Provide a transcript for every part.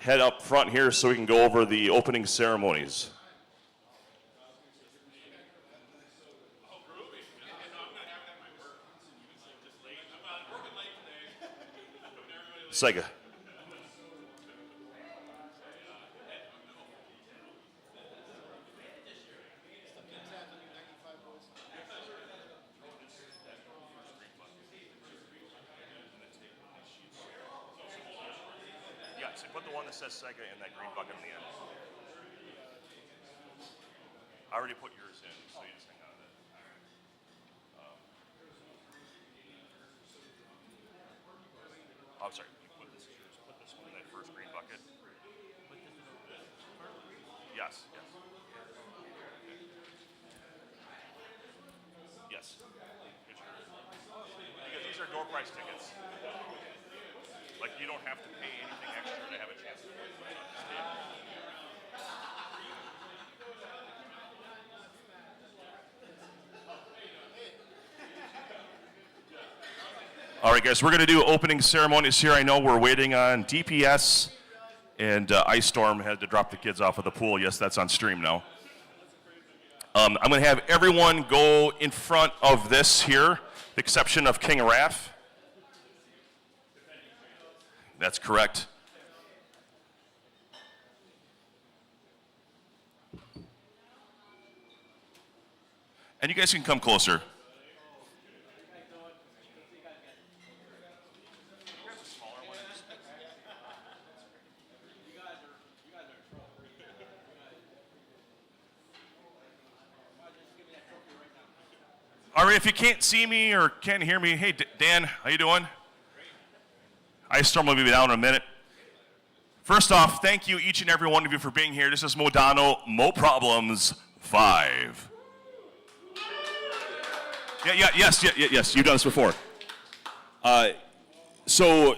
head up front here so we can go over the opening ceremonies. Sega. Yeah, so put the one that says Sega in that green bucket in the end. I already put yours in, so you just hang on to it. Oh, I'm sorry. Put this one in that first green bucket. Yes, yes. Yes. Because these are door price tickets. Like, you don't have to pay anything extra to have a chance to win on this table. All right, guys, we're going to do opening ceremonies here. I know we're waiting on DPS, and Ice Storm had to drop the kids off of the pool. Yes, that's on stream now. I'm going to have everyone go in front of this here, with the exception of King Raph. That's correct. And you guys can come closer. All right, if you can't see me or can't hear me, hey, Dan, how you doing? Ice Storm will be down in a minute. First off, thank you, each and every one of you, for being here. This is Modano, Mo Problems 5. Yes, you've done this before. So,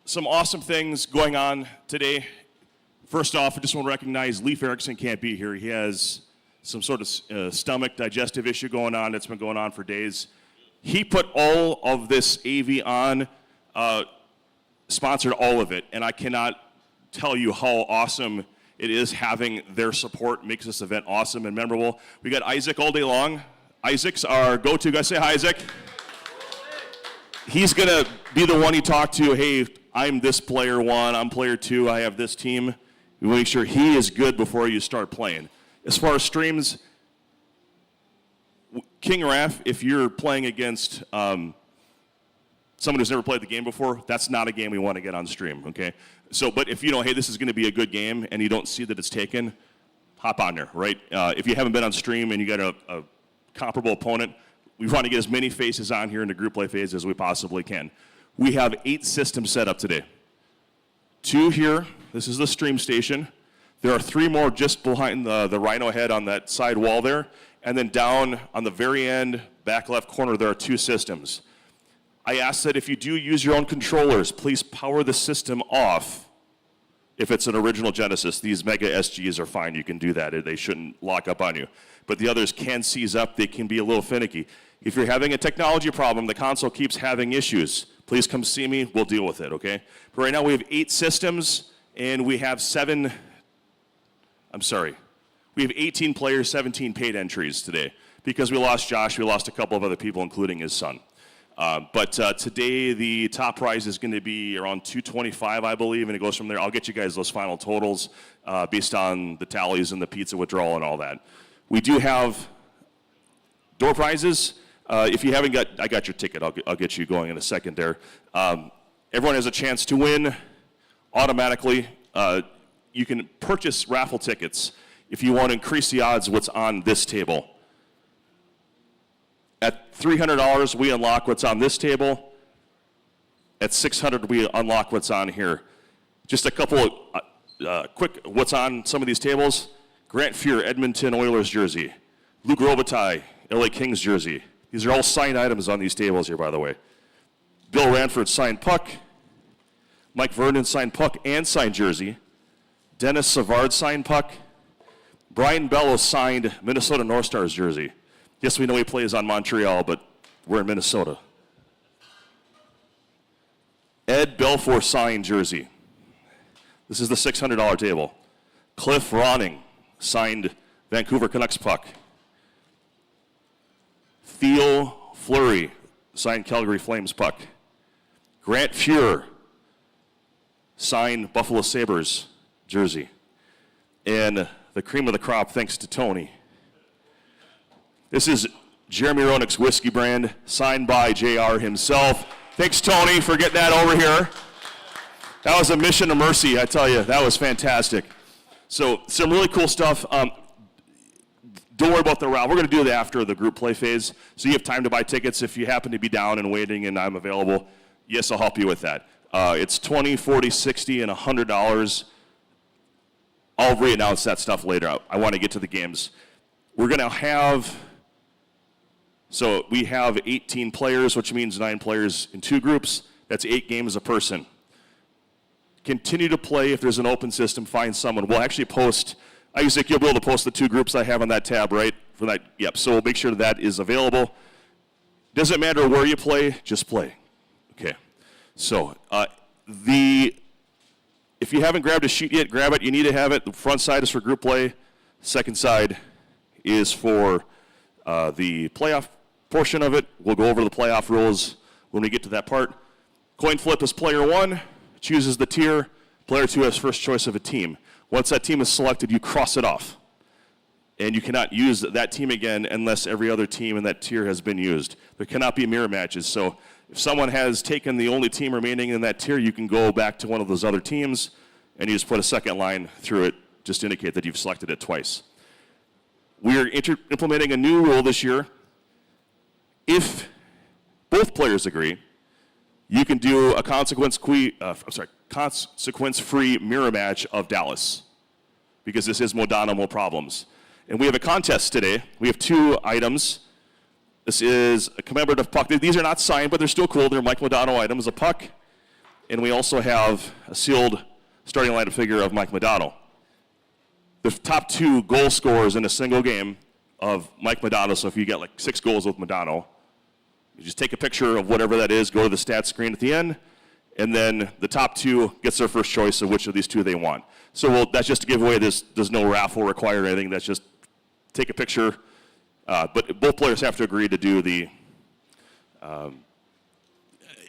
some awesome things going on today. First off, I just want to recognize Leif Erickson can't be here. He has some sort of stomach digestive issue going on that's been going on for days. He put all of this AV on, sponsored all of it, and I cannot tell you how awesome it is having their support. Makes this event awesome and memorable. We got Isaac all day long. Isaac's our go-to guy. Say hi, Isaac. He's going to be the one you talk to. Hey, I'm this player 1, I'm player 2, I have this team. We make sure he is good before you start playing. As far as streams, King Raph, if you're playing against someone who's never played the game before, that's not a game we want to get on stream, okay? So, but if you know, hey, this is going to be a good game, and you don't see that it's taken, hop on there, right? If you haven't been on stream and you got a comparable opponent, we want to get as many faces on here in the group play phase as we possibly can. We have 8 systems set up today. 2 here, this is the stream station. There are 3 more just behind the Rhino head on that side wall there. And then down on the very end, back left corner, there are 2 systems. I ask that if you do use your own controllers, please power the system off if it's an original Genesis. These Mega SGs are fine. You can do that. They shouldn't lock up on you. But the others can seize up. They can be a little finicky. If you're having a technology problem, the console keeps having issues, please come see me. We'll deal with it, okay? But right now we have 8 systems, and we have 18 players, 17 paid entries today. Because we lost Josh, we lost a couple of other people, including his son. But today, the top prize is going to be around $225, I believe, and it goes from there. I'll get you guys those final totals based on the tallies and the pizza withdrawal and all that. We do have door prizes. If you haven't got, I got your ticket. I'll get you going in a second there. Everyone has a chance to win automatically. You can purchase raffle tickets if you want to increase the odds of what's on this table. At $300, we unlock what's on this table. At $600, we unlock what's on here. Just a couple of quick what's on some of these tables. Grant Fuhr, Edmonton Oilers jersey. Luke Robitaille, LA Kings jersey. These are all signed items on these tables here, by the way. Bill Ranford signed puck. Mike Vernon signed puck and signed jersey. Dennis Savard signed puck. Brian Bellows signed Minnesota North Stars jersey. Yes, we know he plays on Montreal, but we're in Minnesota. Ed Belfour signed jersey. This is the $600 table. Cliff Ronning, signed Vancouver Canucks puck. Theo Fleury, signed Calgary Flames puck. Grant Fuhr, signed Buffalo Sabres jersey. And the cream of the crop, thanks to Tony. This is Jeremy Roenick's whiskey brand, signed by JR himself. Thanks, Tony, for getting that over here. That was a mission of mercy, I tell you. That was fantastic. So some really cool stuff. Don't worry about the route. We're going to do that after the group play phase. So you have time to buy tickets if you happen to be down and waiting and I'm available. Yes, I'll help you with that. It's $20, $40, $60, and $100. I'll re-announce that stuff later. I want to get to the games. We're going to have, so we have 18 players, which means 9 players in 2 groups. That's 8 games a person. Continue to play. If there's an open system, find someone. We'll actually post, Isaac, you'll be able to post the 2 groups I have on that tab, right? For that, yep. So we'll make sure that is available. Doesn't matter where you play, just play. Okay. So if you haven't grabbed a sheet yet, grab it. You need to have it. The front side is for group play. Second side is for the playoff portion of it. We'll go over the playoff rules when we get to that part. Coin flip is player 1 chooses the tier. Player 2 has first choice of a team. Once that team is selected, you cross it off. And you cannot use that team again unless every other team in that tier has been used. There cannot be mirror matches. So if someone has taken the only team remaining in that tier, you can go back to one of those other teams and you just put a second line through it, just to indicate that you've selected it twice. We are implementing a new rule this year. If both players agree, you can do a consequence-free mirror match of Dallas, because this is Modano, no problems. And we have a contest today. We have 2 items. This is a commemorative puck. These are not signed, but they're still cool. They're Mike Modano items, a puck. And we also have a sealed starting lineup figure of Mike Modano. The top 2 goal scorers in a single game of Mike Modano, so if you get like 6 goals with Modano, you just take a picture of whatever that is, go to the stats screen at the end, and then the top 2 gets their first choice of which of these 2 they want. So that's just a giveaway. There's no raffle required or anything. That's just take a picture. But both players have to agree to do the,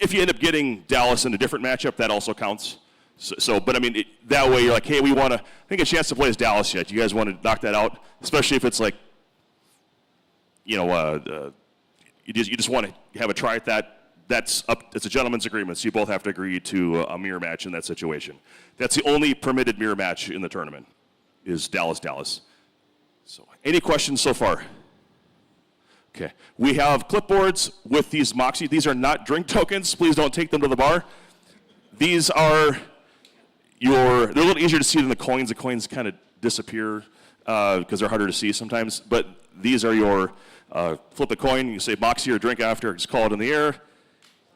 if you end up getting Dallas in a different matchup, that also counts. But I mean, that way you're like, hey, we want to, I think a chance to play as Dallas yet. You guys want to knock that out? Especially if it's like, you just want to have a try at that. It's a gentleman's agreement, so you both have to agree to a mirror match in that situation. That's the only permitted mirror match in the tournament, is Dallas. So, any questions so far? Okay. We have clipboards with these Moxy. These are not drink tokens. Please don't take them to the bar. These are they're a little easier to see than the coins. The coins kind of disappear because they're harder to see sometimes. But these are your flip a coin. You say Moxy or drink after. Just call it in the air.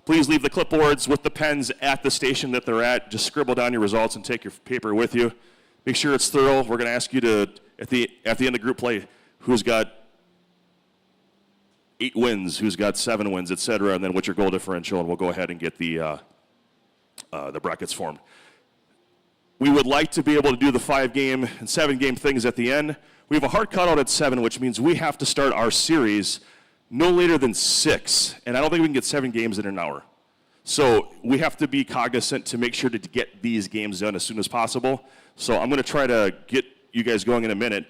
Please leave the clipboards with the pens at the station that they're at. Just scribble down your results and take your paper with you. Make sure it's thorough. We're going to ask you to, at the end of group play, who's got 8 wins, who's got 7 wins, et cetera, and then what's your goal differential, and we'll go ahead and get the brackets formed. We would like to be able to do the 5-game and 7-game things at the end. We have a hard cutout at 7, which means we have to start our series no later than 6, and I don't think we can get 7 games in an hour. So we have to be cognizant to make sure to get these games done as soon as possible. So I'm going to try to get you guys going in a minute.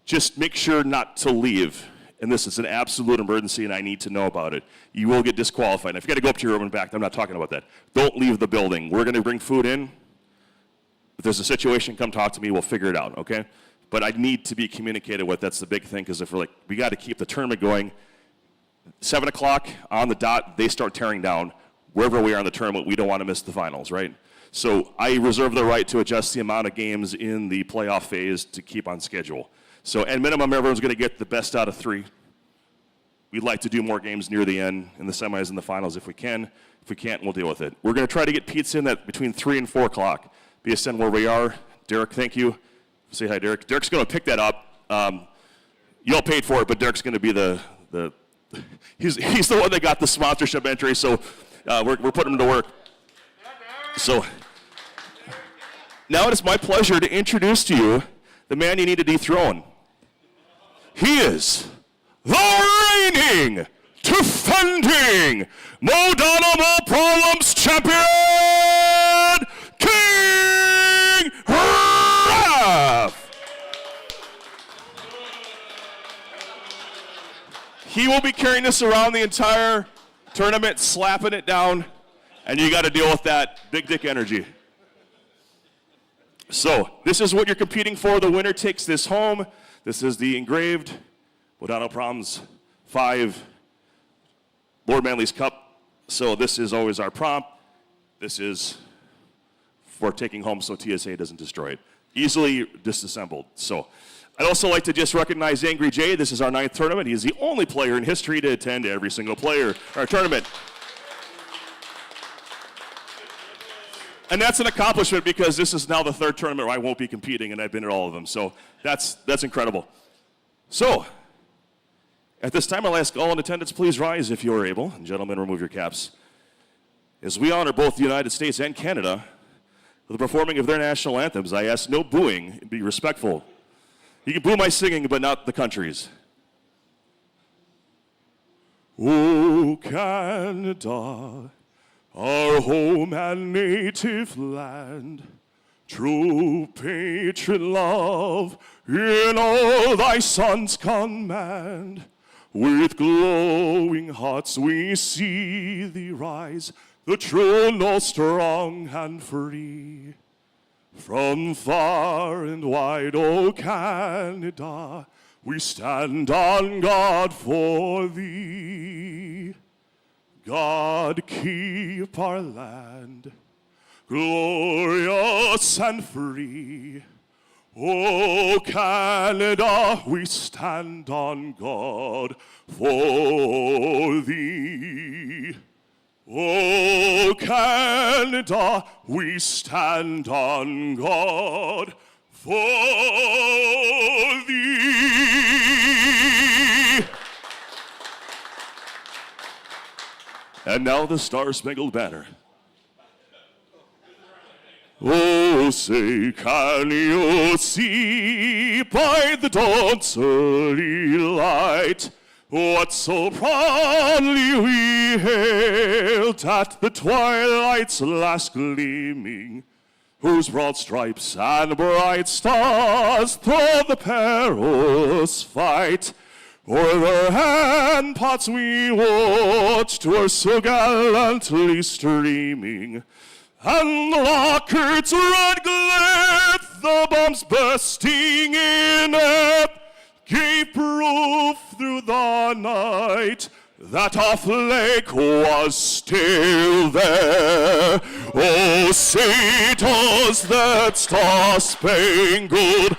Just make sure not to leave. And this is an absolute emergency, and I need to know about it. You will get disqualified. If you got to go up to your room and back, I'm not talking about that. Don't leave the building. We're going to bring food in. If there's a situation, come talk to me. We'll figure it out, okay? But I need to be communicated with. That's the big thing, because if we're like, we got to keep the tournament going. 7 o'clock on the dot, they start tearing down. Wherever we are in the tournament, we don't want to miss the finals, right? So I reserve the right to adjust the amount of games in the playoff phase to keep on schedule. So at minimum, everyone's going to get the best out of 3. We'd like to do more games near the end, in the semis and the finals if we can. If we can't, we'll deal with it. We're going to try to get pizza in that between 3 and 4 o'clock. BSN where we are. Derek, thank you. Say hi, Derek. Derek's going to pick that up. You all paid for it, but Derek's going to be he's the one that got the sponsorship entry, so we're putting him to work. So Now it is my pleasure to introduce to you the man you need to dethrone. He is the reigning, defending, Modano No Problems champion, King Raph! He will be carrying this around the entire tournament, slapping it down, and you got to deal with that big dick energy. So, this is what you're competing for. The winner takes this home. This is the engraved Modano Proms 5 Lord Manley's Cup. So this is always our prompt. This is for taking home so TSA doesn't destroy it. Easily disassembled. So I'd also like to just recognize Angry Jay. This is our 9th tournament. He is the only player in history to attend every single our tournament. And that's an accomplishment because this is now the 3rd tournament where I won't be competing, and I've been at all of them. So that's incredible. So at this time, I'll ask all in attendance, please rise if you are able. And gentlemen, remove your caps. As we honor both the United States and Canada with the performing of their national anthems, I ask no booing and be respectful. You can boo my singing, but not the country's. Oh, Canada, our home and native land, true patriot love in all thy sons command. With glowing hearts we see thee rise, the true, no strong and free. From far and wide, O Canada, we stand on guard for thee. God keep our land glorious and free. O Canada, we stand on guard for thee. O Canada, we stand on guard for thee. And now the Star-Spangled Banner. Oh, say, can you see by the dawn's early light what so proudly we hailed at the twilight's last gleaming, whose broad stripes and bright stars through the perilous fight o'er the ramparts we watched were so gallantly streaming, and the rockets' red glare, the bombs bursting in air, gave proof through the night that our flag was still there. Oh, say does that star-spangled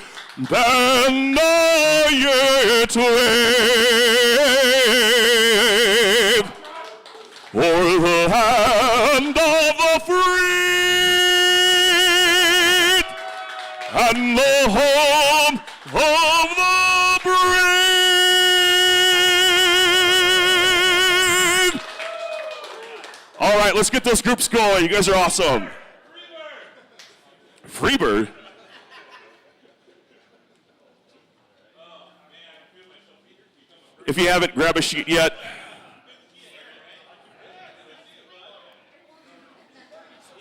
banner yet wave o'er the land of the free and the home of the brave. All right, let's get those groups going. You guys are awesome. Freebird? If you haven't grabbed a sheet yet.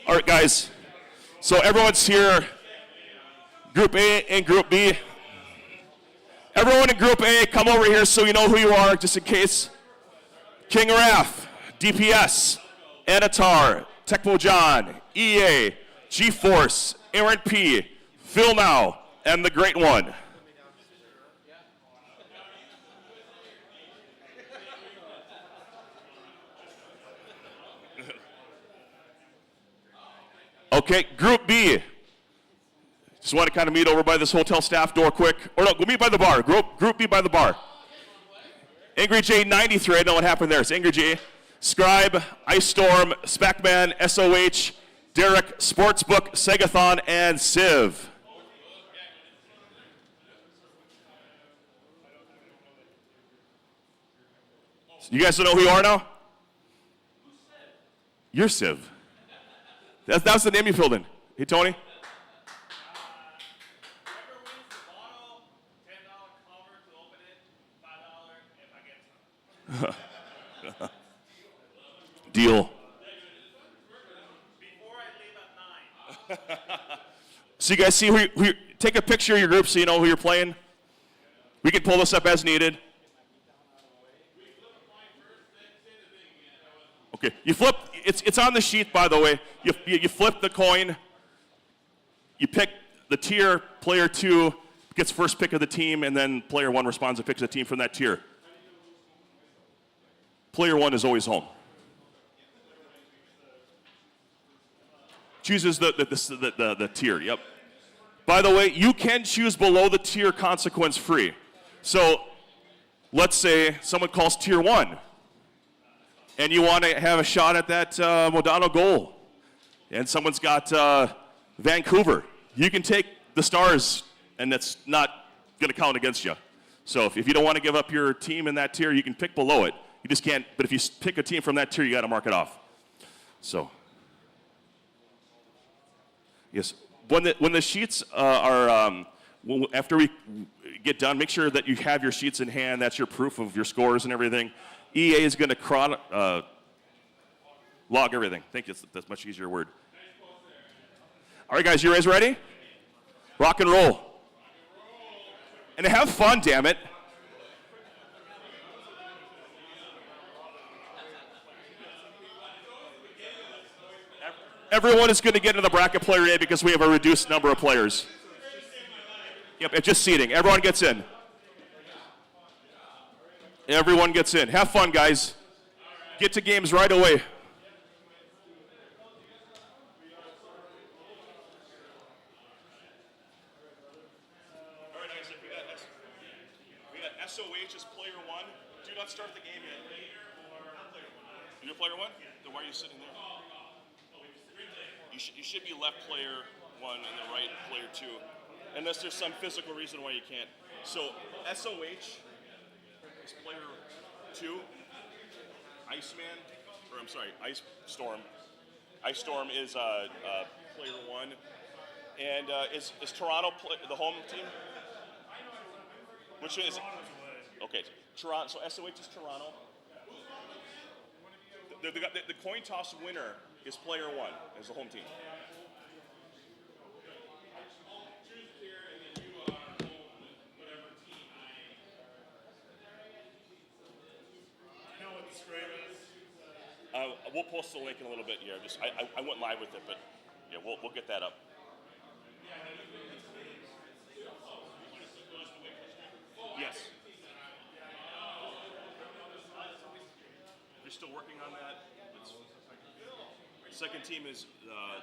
All right, guys. So everyone's here. Group A and Group B. Everyone in Group A, come over here so you know who you are, just in case. King Raph, DPS, Anatar, Tecmo John, EA, G-Force, Aaron P, Phil Now, and the Great One. Okay, Group B. Just want to kind of meet over by this hotel staff door quick. Or no, go meet by the bar. Group B by the bar. Angry J93, I know what happened there. It's Angry J. Scribe, Ice Storm, Spacman, SOH, Derek, Sportsbook, Segathon, and Civ. You guys don't know who you are now? You're Civ. That's the name you filled in. Hey, Tony? So you guys see take a picture of your group so you know who you're playing. We can pull this up as needed. Okay, you flip, it's on the sheet, by the way. You flip the coin, you pick the tier, player 2 gets first pick of the team, and then player 1 responds and picks a team from that tier. Player 1 is always home. Chooses the tier, yep. By the way, you can choose below the tier consequence free. So let's say someone calls tier 1, and you want to have a shot at that Modano goal, and someone's got Vancouver. You can take the Stars, and that's not going to count against you. So if you don't want to give up your team in that tier, you can pick below it. You just can't, but if you pick a team from that tier, you got to mark it off. So, yes, when the sheets after we get done, make sure that you have your sheets in hand. That's your proof of your scores and everything. EA is going to log everything. I think that's a much easier word. All right, guys, you guys ready? Rock and roll. And have fun, damn it. Everyone is going to get into the bracket player A because we have a reduced number of players. Yep, it's just seating. Everyone gets in. Everyone gets in. Have fun, guys. Get to games right away. All right, Isaac, we got SOH as player 1. Do not start the game yet. You're player 1? Then why are you sitting there? You should be left player 1 and the right player 2, unless there's some physical reason why you can't. So SOH is player 2. Ice Storm. Ice Storm is player 1. And is Toronto the home team? Which is okay? Toronto. So SOH is Toronto. The coin toss winner is player 1 as the home team. We'll post the link in a little bit here. I went live with it, but yeah, we'll get that up. Yes. You're still working on that. Second team is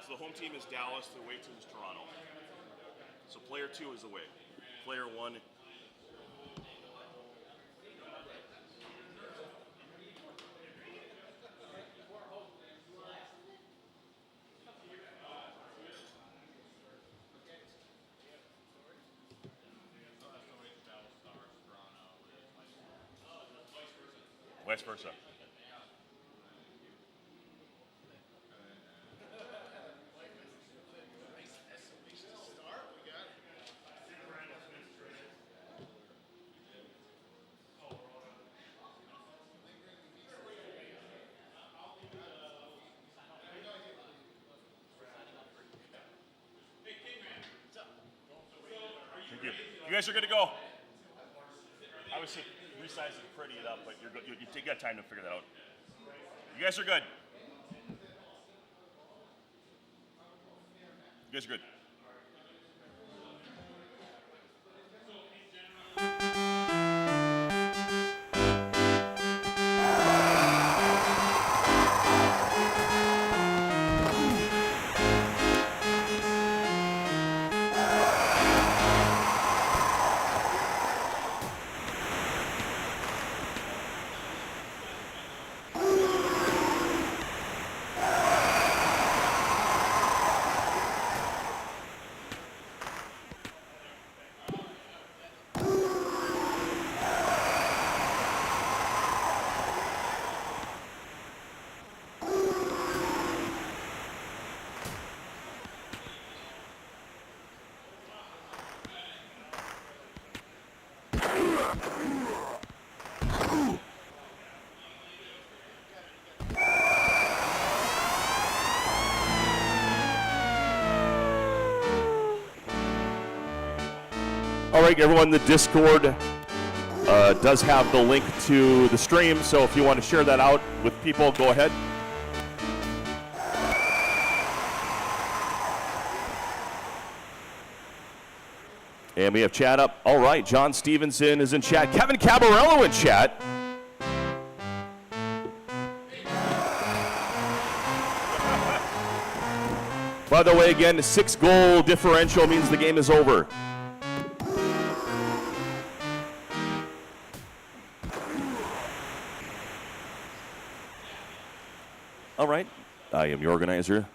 so the home team is Dallas. The away team is Toronto. So player 2 is away. Player 1. Vice versa. You guys are good to go. Obviously, resize it, pretty it up, but you got time to figure that out. You guys are good. You guys are good. Greg, everyone, the Discord does have the link to the stream, so if you want to share that out with people, go ahead. And we have chat up. All right, John Stevenson is in chat. Kevin Cabarello in chat. By the way, again, 6-goal differential means the game is over. All right, I am your organizer,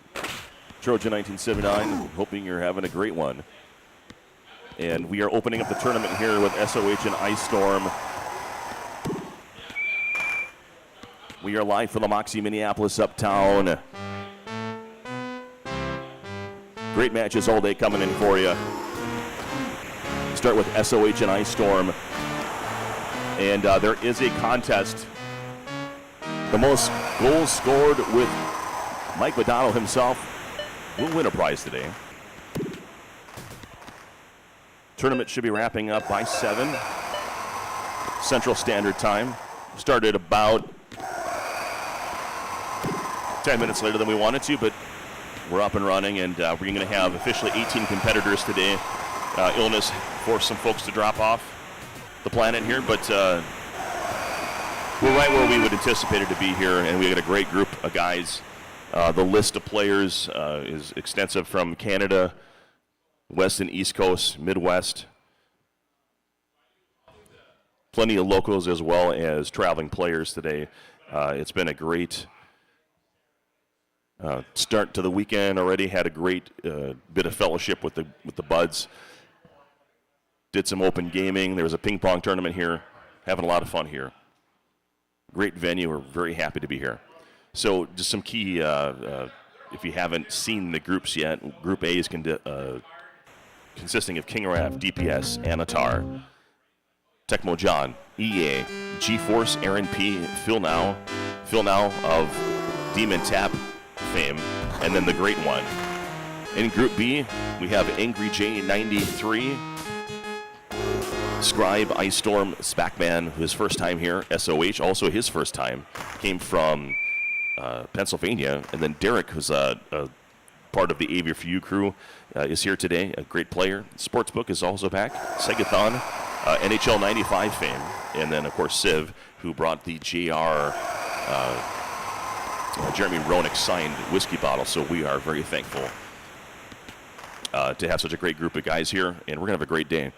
Trojan1979, hoping you're having a great one. And we are opening up the tournament here with SOH and Ice Storm. We are live from the Moxy Minneapolis Uptown. Great matches all day coming in for you. Start with SOH and Ice Storm. And there is a contest. The most goals scored with Mike Modano himself will win a prize today. Tournament should be wrapping up by 7 Central Standard Time. Started about 10 minutes later than we wanted to, but we're up and running, and we're going to have officially 18 competitors today. Illness forced some folks to drop off the planet here, but we're right where we would anticipate it to be here, and we got a great group of guys. The list of players is extensive from Canada, West and East Coast, Midwest. Plenty of locals as well as traveling players today. It's been a great start to the weekend already. Had a great bit of fellowship with the buds. Did some open gaming. There was a ping pong tournament here. Having a lot of fun here. Great venue. We're very happy to be here. So just some key, if you haven't seen the groups yet, Group A is consisting of King Rav, DPS, Anatar, Tecmo John, EA, G-Force, Aaron P, Phil Now of Demon Tap fame, and then the Great One. In Group B, we have Angry J93, Scribe, Ice Storm, Spackman, his first time here, SOH, also his first time, came from Pennsylvania, and then Derek, who's a part of the Avia For You crew, is here today, a great player. Sportsbook is also back, Segathon, NHL 95 fame, and then, of course, Civ, who brought the JR Jeremy Roenick signed whiskey bottle, so we are very thankful to have such a great group of guys here, and we're going to have a great day.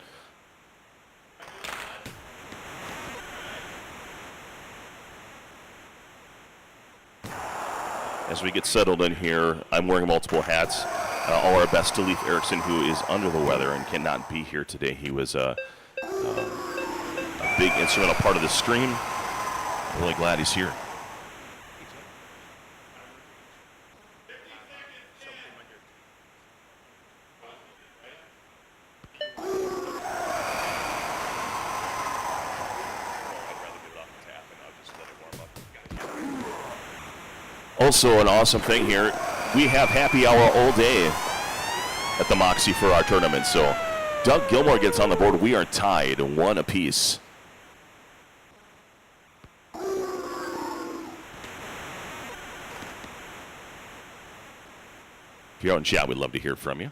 As we get settled in here, I'm wearing multiple hats. All our best to Leif Erickson, who is under the weather and cannot be here today. He was a big instrumental part of the stream. I'm really glad he's here. Also, an awesome thing here, we have happy hour all day at the Moxy for our tournament. So Doug Gilmore gets on the board. We are tied 1 apiece. If you're out in chat, we'd love to hear from you.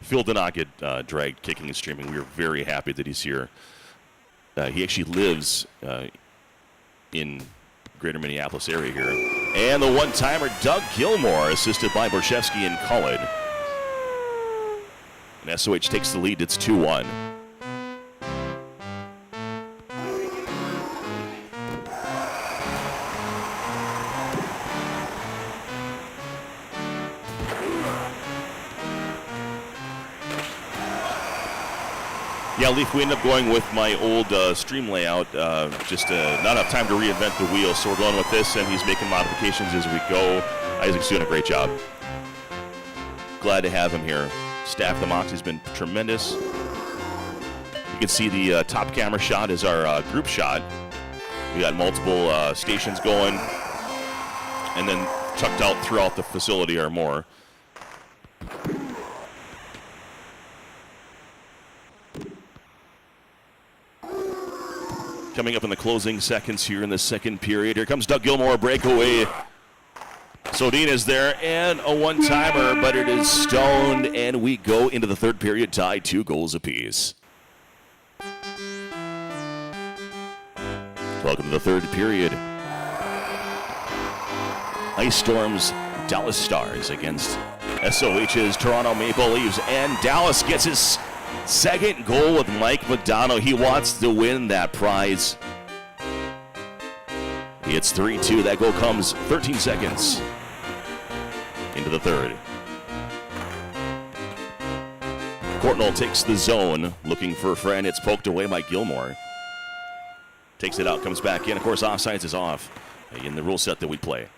Phil did not get dragged kicking and streaming. We are very happy that he's here. He actually lives in greater Minneapolis area here. And the one-timer, Doug Gilmore, assisted by Borshevsky and Cullen. And SOH takes the lead. It's 2-1. Yeah, Leaf, we ended up going with my old stream layout. Just not enough time to reinvent the wheel, so we're going with this, and he's making modifications as we go. Isaac's doing a great job. Glad to have him here. Staff the Moxy's been tremendous. You can see the top camera shot is our group shot. We got multiple stations going, and then tucked out throughout the facility are more. coming up in the closing seconds here in the second period. Here comes Doug Gilmour, breakaway. Sodin is there, and a one-timer, but it is stoned, and we go into the third period tied 2 goals apiece. Welcome to the third period. Ice Storm's Dallas Stars against SOH's Toronto Maple Leafs, and Dallas gets his second goal with Mike Modano. He wants to win that prize. It's 3-2. That goal comes 13 seconds into the third. Courtnall takes the zone, looking for a friend. It's poked away by Gilmour. Takes it out, comes back in. Of course, offsides is off in the rule set that we play.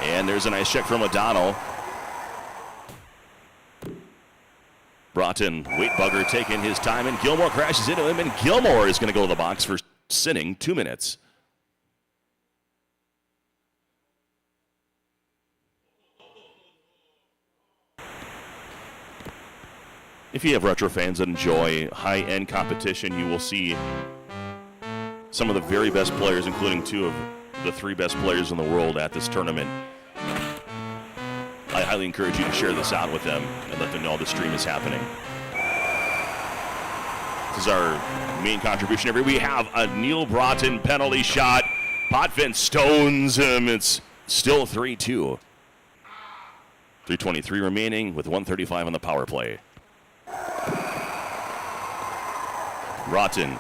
And there's a nice check from Modano. Broughton, weight bugger, taking his time, and Gilmour crashes into him, and Gilmour is going to go to the box for sitting 2 minutes. If you have retro fans that enjoy high-end competition, you will see some of the very best players, including 2 of the 3 best players in the world at this tournament. I highly encourage you to share this out with them and let them know the stream is happening. This is our main contribution every week. We have a Neil Broughton penalty shot. Potvin stones him. It's still 3-2. 3:23 remaining with 1:35 on the power play. Broughton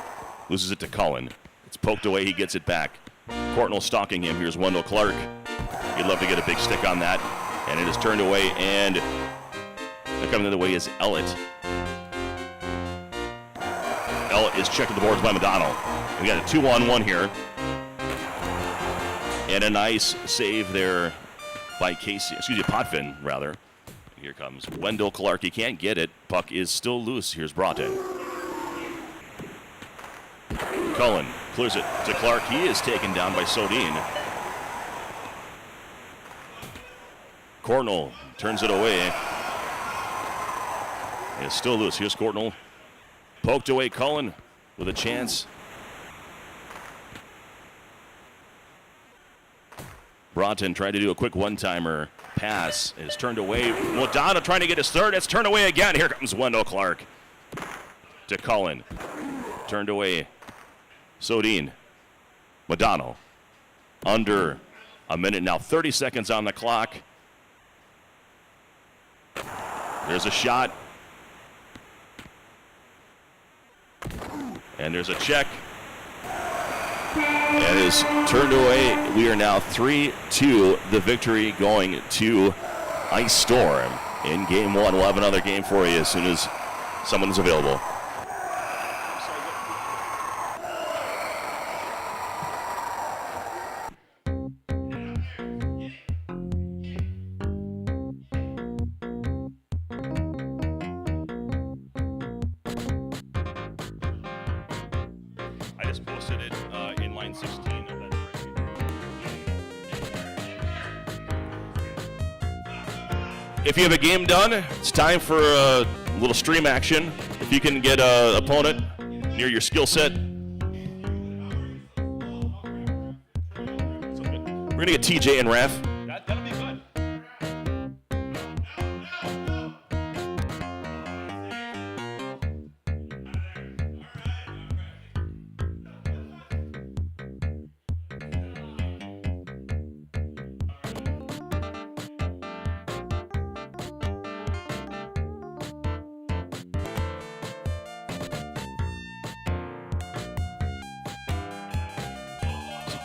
loses it to Cullen. It's poked away. He gets it back. Courtnall stalking him. Here's Wendell Clark. He'd love to get a big stick on that. And it is turned away. And coming the other way is Ellett. Ellett is checked at the boards by Modano. We got a 2-on-1 here. And a nice save there by Potvin, rather. Here comes Wendell Clark. He can't get it. Puck is still loose. Here's Broughton. Cullen clears it to Clark. He is taken down by Sodin. Courtnall turns it away. It's still loose. Here's Courtnall. Poked away Cullen with a chance. Broughton tried to do a quick one-timer. Pass is turned away. Modano trying to get his third. It's turned away again. Here comes Wendell Clark to Cullen. Turned away. Sodin. Modano. Under a minute now. 30 seconds on the clock. There's a shot. And there's a check. And is turned away. We are now 3-2. The victory going to Ice Storm in Game 1. We'll have another game for you as soon as someone is available. I just posted it in line 16 of that. If you have a game done, it's time for a little stream action. If you can get an opponent near your skill set. We're going to get TJ and Ref. That'll be good.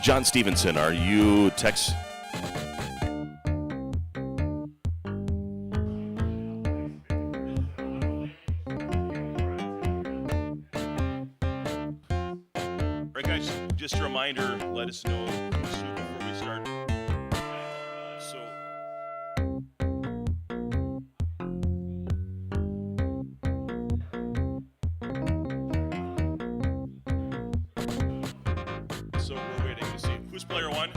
John Stevenson, are you text? Right, guys, just a reminder, let us know before we start. So we're waiting to see who's player one.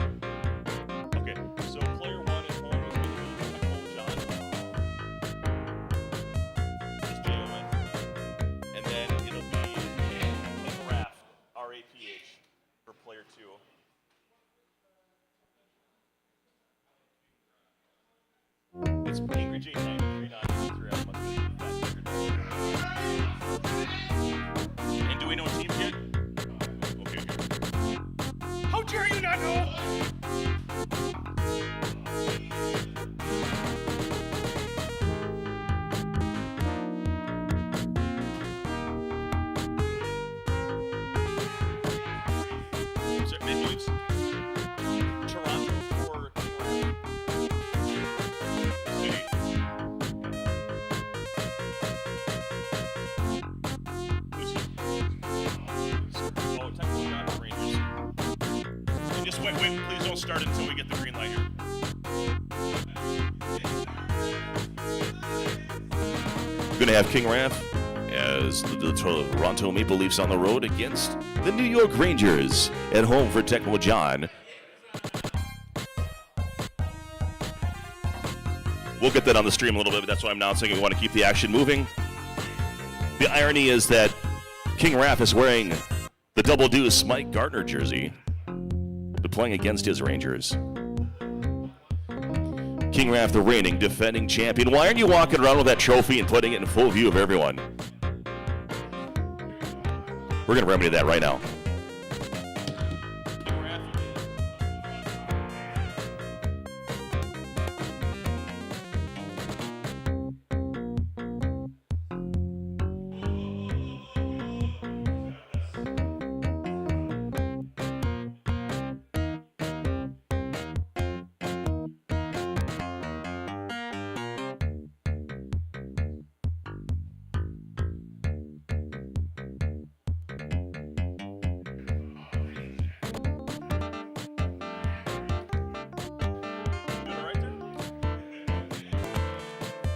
It's Angry J93 on Instagram. And do we know teams yet? Okay, here. How dare you not know? Maple Leafs. Toronto or City. Who's he? Oh, technically not the Rangers. And just wait, please don't start until we get the green light here. We're going to have King Raff as the Toronto Maple Leafs on the road against the New York Rangers at home for Tecmo John. We'll get that on the stream a little bit, but that's why I'm announcing we want to keep the action moving. The irony is that King Raff is wearing the Double Deuce Mike Gardner jersey, but playing against his Rangers. King Raff, the reigning defending champion. Why aren't you walking around with that trophy and putting it in full view of everyone? We're going to remedy that right now.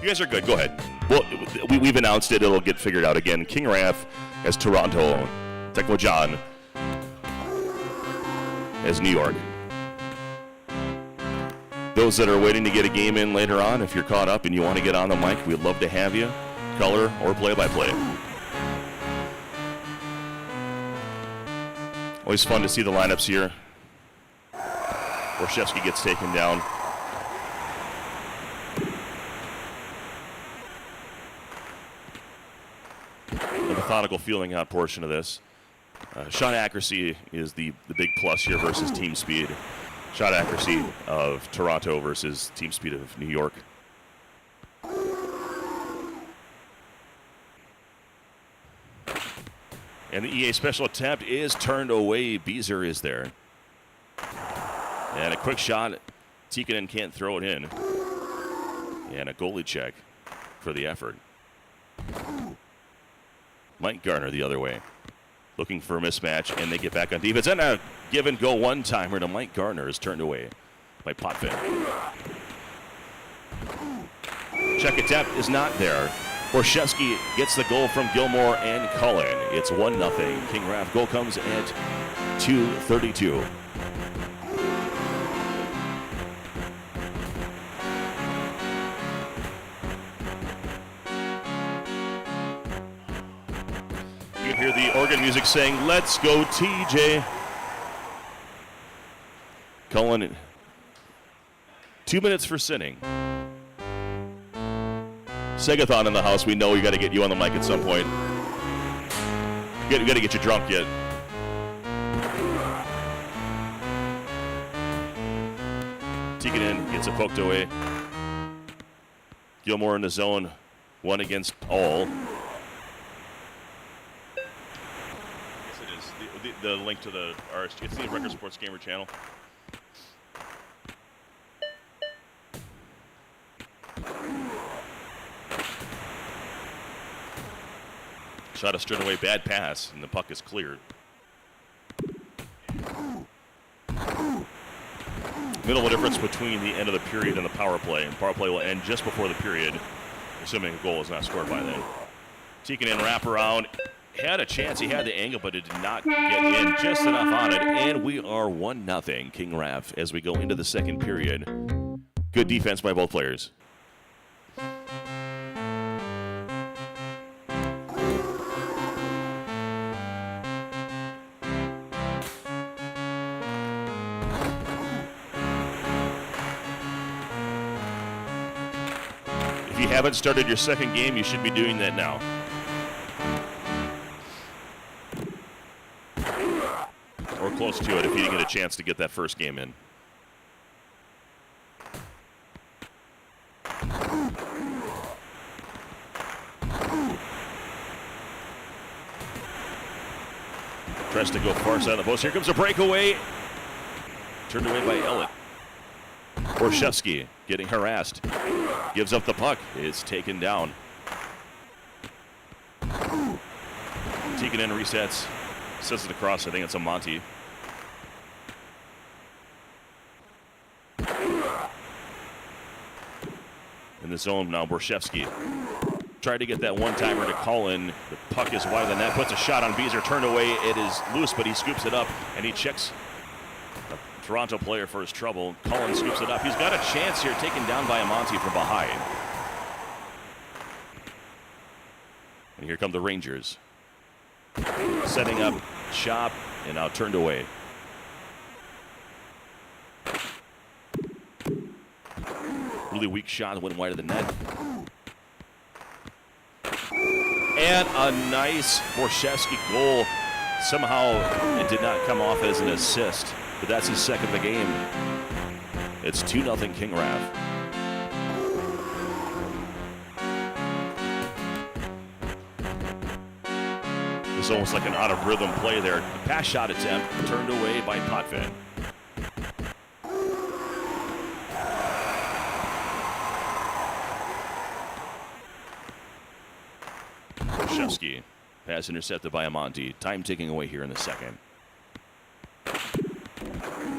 You guys are good. Go ahead. Well, we've announced it. It'll get figured out again. King Raff as Toronto. Tecmo John as New York. Those that are waiting to get a game in later on, if you're caught up and you want to get on the mic, we'd love to have you. Color or play-by-play. Always fun to see the lineups here. Borshevsky gets taken down. Methodical feeling out portion of this. Shot accuracy is the big plus here versus team speed. Shot accuracy of Toronto versus team speed of New York. And the EA special attempt is turned away. Beezer is there. And a quick shot. Tikkanen can't throw it in. And a goalie check for the effort. Mike Gardner the other way. Looking for a mismatch, and they get back on defense. And a give-and-go one-timer to Mike Gardner is turned away by Potvin. Check attempt is not there. Borshevsky gets the goal from Gilmore and Cullen. It's 1-0. King Raff goal comes at 2:32. You can hear the organ music saying, "Let's go, TJ." Cullen, 2 minutes for sitting. Segathon in the house. We know we got to get you on the mic at some point. We got to get you drunk yet. Tikkanen gets it poked away. Gilmore in the zone. One against all. Yes, it is. The link to the RSG. It's the Record Sports Gamer channel. Shot a straight away, bad pass, and the puck is cleared. Middle difference between the end of the period and the power play. And power play will end just before the period, assuming a goal is not scored by then. Tikkanen wrap around. Had a chance. He had the angle, but it did not get in just enough on it. And we are 1-0 King Raff as we go into the second period. Good defense by both players. you haven't started your second game, you should be doing that now. Or close to it if you didn't get a chance to get that first game in. Tries to go far side of the post. Here comes a breakaway. Turned away by Ellett. Borshevsky getting harassed. Gives up the puck. It's taken down. Taken in, resets. Sends it across. I think it's a Monty. In the zone now, Borshevsky. Tried to get that one-timer to Cullen. The puck is wide of the net. Puts a shot on Beezer. Turned away. It is loose, but he scoops it up, and he checks a Toronto player for his trouble. Cullen scoops it up. He's got a chance here, taken down by Amonte from behind. And here come the Rangers. Setting up shop, and now turned away. Really weak shot, went wide of the net. And a nice Borshevsky goal. Somehow it did not come off as an assist, but that's his second of the game. It's 2-0 King Raff. It's almost like an out-of-rhythm play there. A pass shot attempt turned away by Potvin. Borshevsky. Pass intercepted by Amonte. Time ticking away here in the second.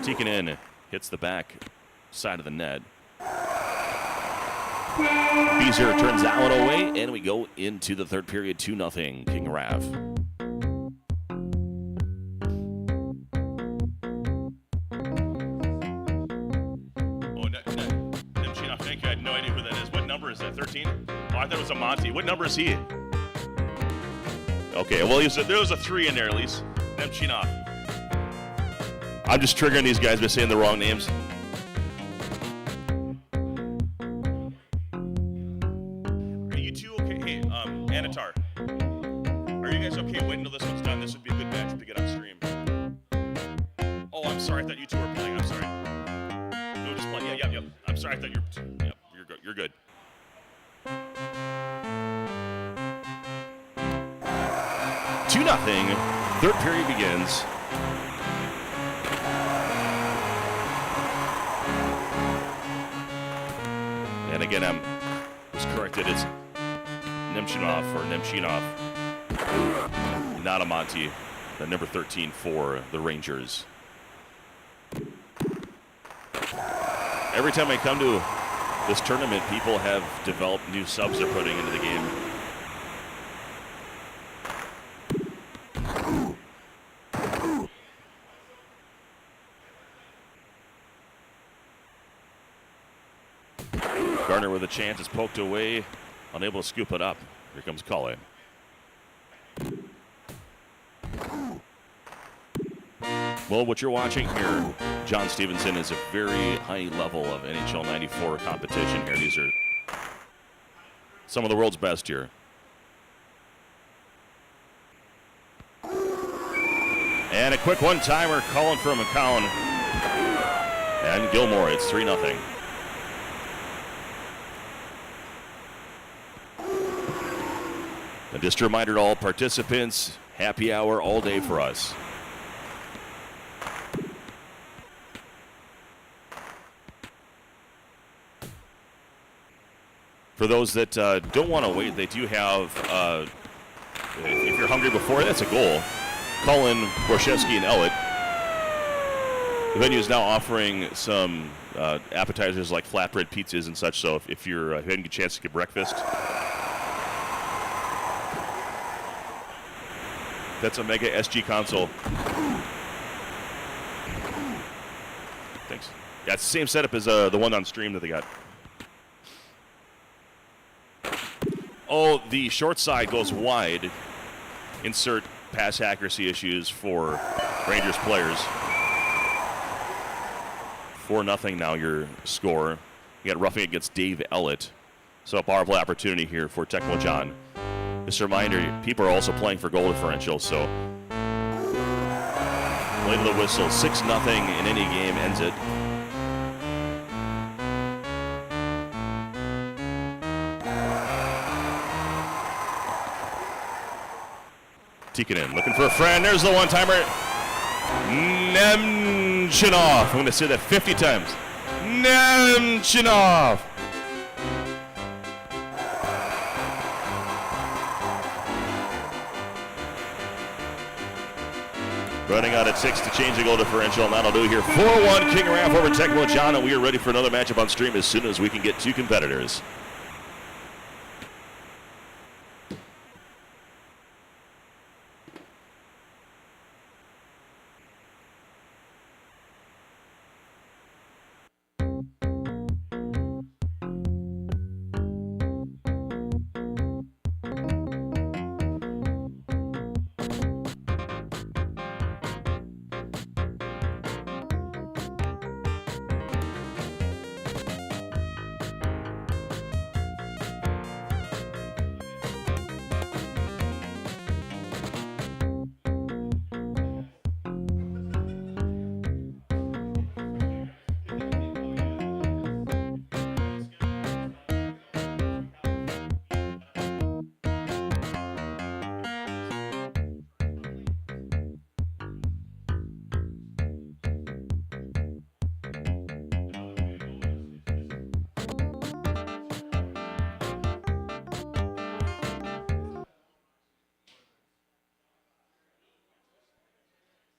Tikkanen hits the back side of the net. Beezer turns that one away, and we go into the third period, 2-0 King Raff. Thank you. I had no idea who that is. What number is that? 13? Oh, I thought it was Amonte. What number is he? Okay, well, there was a 3 in there at least. Nemchinov. I'm just triggering these guys by saying the wrong names. Are you two okay? Hey, Anatar. Are you guys okay waiting until this one's done? This would be a good matchup to get on stream. Oh, I'm sorry. I thought you two were playing. I'm sorry. No, just playing. Yeah. I'm sorry. I thought you were. Yep, you're good. 2-0. Third period begins. And again, I was corrected. It's Nemchinov or Nemchinov, not Amonte, the number 13 for the Rangers. Every time I come to this tournament, people have developed new subs they're putting into the game. Garner with a chance is poked away, unable to scoop it up. Here comes Cullen. Well, what you're watching here, John Stevenson, is a very high level of NHL 94 competition here. These are some of the world's best here. And a quick one-timer, Cullen from McCown. And Gilmore, it's 3-0. And just a reminder to all participants, happy hour all day for us. For those that don't want to wait, they do have, if you're hungry before, that's a goal. Cullen, Borshevsky, and Ellett. The venue is now offering some appetizers like flatbread pizzas and such, so if you're having a chance to get breakfast, that's a Mega SG console. Thanks. Yeah, it's the same setup as the one on stream that they got. Oh, the short side goes wide. Insert pass accuracy issues for Rangers players. 4-0 now your score. You got roughing against Dave Ellett. So a power play opportunity here for Tecmo John. Just a reminder, people are also playing for goal differential, so play to the whistle. 6-0 in any game ends it. Tikkanen looking for a friend. There's the one-timer. Nemchinov. I'm going to say that 50 times. Nemchinov. Running out at 6 to change the goal differential, and that'll do here. 4-1 King Raff over Tecmo John, and we are ready for another matchup on stream as soon as we can get two competitors.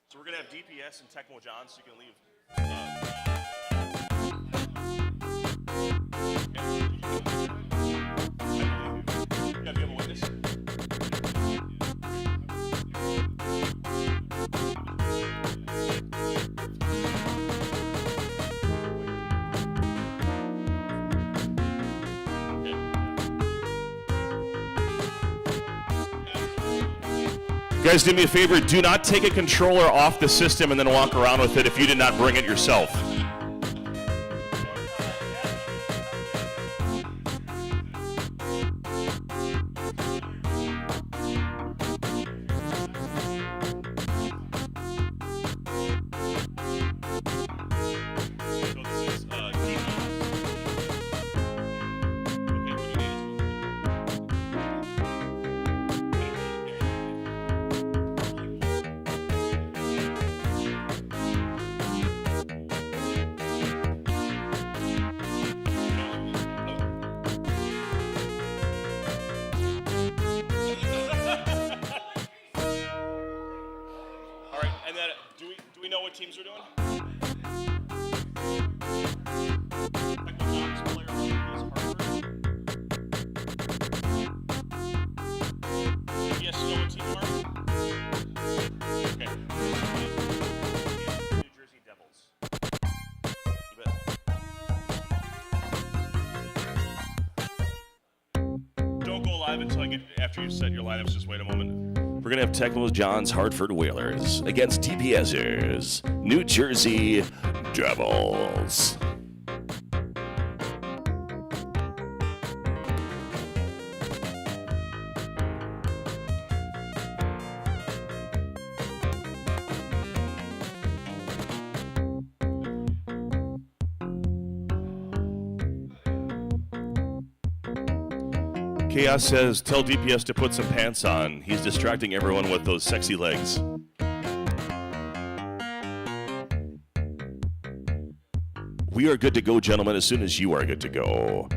So we're going to have DPS and Tecmo John, so you can leave. Yeah, do you have a witness? Guys, do me a favor, do not take a controller off the system and then walk around with it if you did not bring it yourself. Teams are doing? Yes, you know what team you are? Okay. New Jersey Devils. You bet. Don't go live until I get after you set your lineups. Just wait a moment. We're going to have Tecmo John's Hartford Whalers against DPS's New Jersey Devils. Chaos says, tell DPS to put some pants on. He's distracting everyone with those sexy legs. We are good to go, gentlemen, as soon as you are good to go.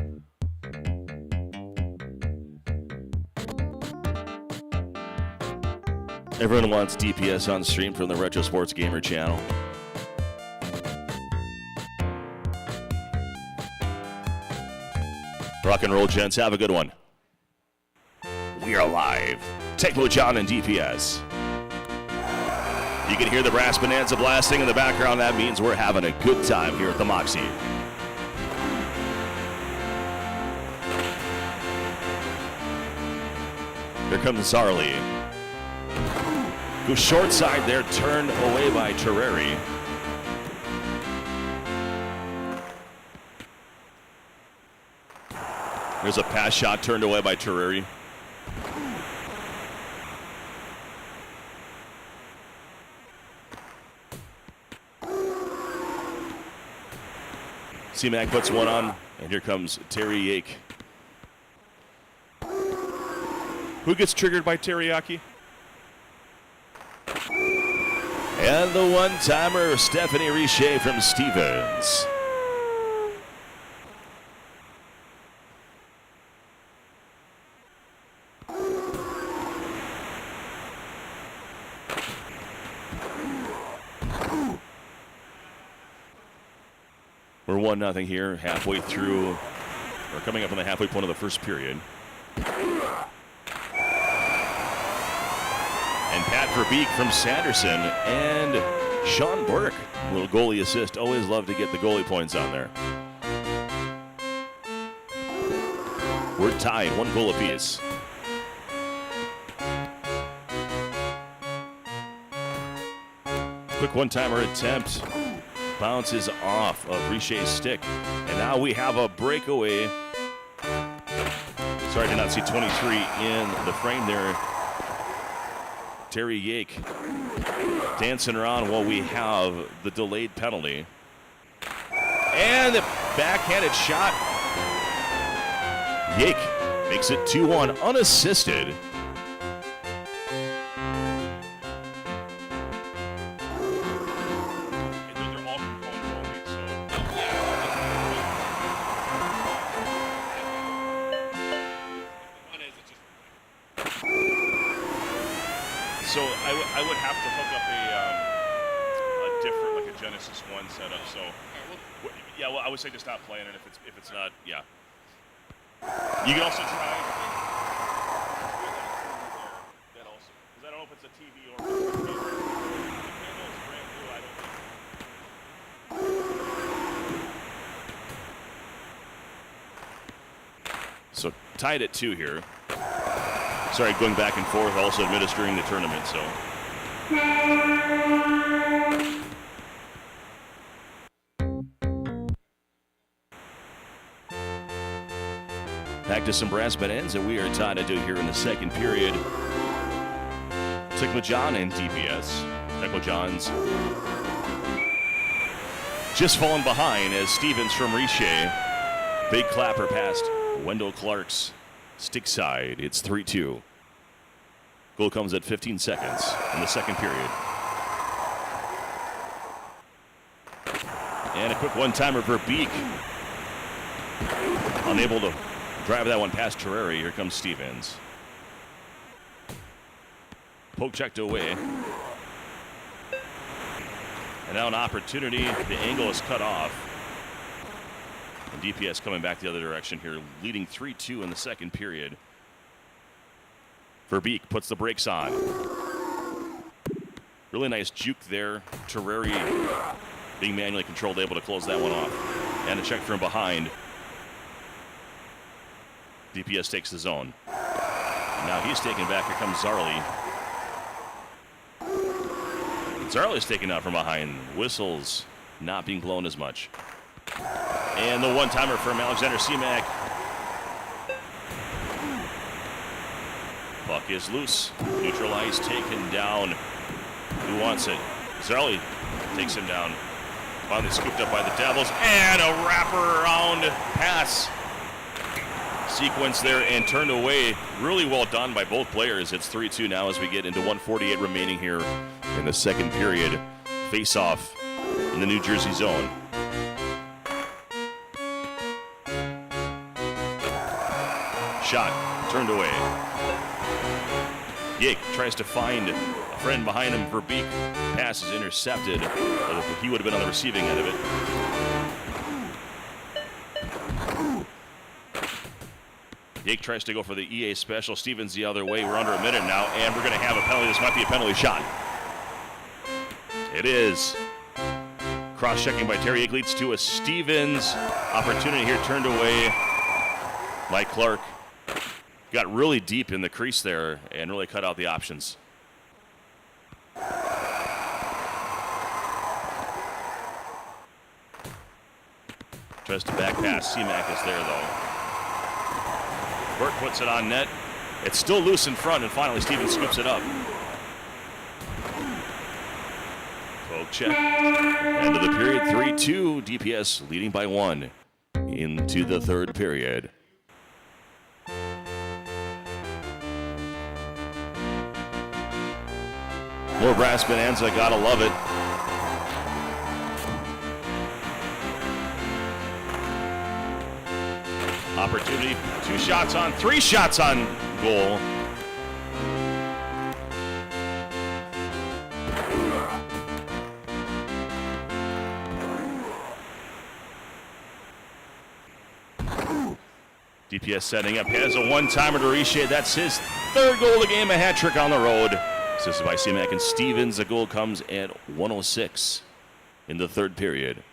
Everyone wants DPS on stream from the Retro Sports Gamer channel. Rock and roll, gents. Have a good one. We are live. Tecmo John and DPS. You can hear the brass bonanza blasting in the background. That means we're having a good time here at the Moxy. Here comes Zarley. Goes short side there, turned away by Terreri. There's a pass shot turned away by Terreri. Seamak puts one on, and here comes Terry Yake. Who gets triggered by teriyaki? And the one-timer, Stephanie Richer from Stevens. We're 1-0 here, halfway through, or coming up on the halfway point of the first period. And Pat Verbeek from Sanderson and Sean Burke. A little goalie assist. Always love to get the goalie points on there. We're tied, 1 goal apiece. Quick one-timer attempt. Bounces off of Richer's stick. And now we have a breakaway. Sorry, I did not see 23 in the frame there. Terry Yake dancing around while we have the delayed penalty. And the backhanded shot. Yake makes it 2-1 unassisted. So I would have to hook up a different, like a Genesis 1 setup. So yeah, well, I would say just not playing it if it's not. Yeah. You can also try that also, because I don't know if it's a TV or if it's a camera. The panel is brand new. I don't think. So tied at 2 here. Sorry, going back and forth, also administering the tournament, so. Back to some brass bonanza. We are tied at 2 here in the second period. Tikmajan and DPS. Tikmajan's just falling behind as Stevens from Richer. Big clapper past Wendell Clark's stick side. It's 3-2. Goal comes at 15 seconds in the second period. And a quick one-timer for Beek. Unable to drive that one past Terreri. Here comes Stevens. Poke checked away. And now an opportunity. The angle is cut off. And DPS coming back the other direction here, leading 3-2 in the second period. Verbeek puts the brakes on. Really nice juke there. Terreri being manually controlled, able to close that one off. And a check from behind. DPS takes the zone. And now he's taken back. Here comes Zarley. Zarley's taken out from behind. Whistles not being blown as much. And the one-timer from Alexander Seamak. Puck is loose. Neutralized, taken down. Who wants it? Zarley takes him down. Finally scooped up by the Devils. And a wrap-around pass sequence there and turned away. Really well done by both players. It's 3-2 now as we get into 1:48 remaining here in the second period. Face-off in the New Jersey zone. Shot turned away. Yake tries to find a friend behind him. Verbeek pass is intercepted. He would have been on the receiving end of it. Yake tries to go for the EA special. Stevens the other way. We're under a minute now, and we're going to have a penalty. This might be a penalty shot. It is. Cross-checking by Terry Yake leads to a Stevens opportunity here, turned away by Clark. Got really deep in the crease there and really cut out the options. Tries to back pass. Seamak is there, though. Burt puts it on net. It's still loose in front, and finally Stevens scoops it up. Poke check. End of the period, 3-2. DPS leading by 1 into the third period. More brass bonanza, gotta love it. Opportunity, 2 shots on, 3 shots on goal. DPS setting up, has a one-timer to Richer. That's his 3rd goal of the game, a hat trick on the road. Assisted by Seamack and Stevens. The goal comes at 1:06 in the third period.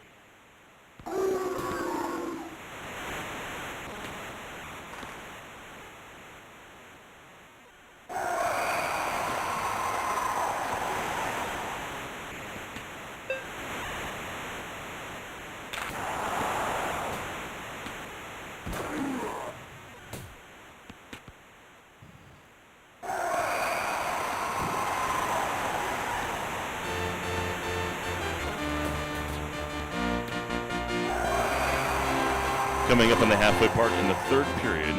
Coming up on the halfway part in the third period,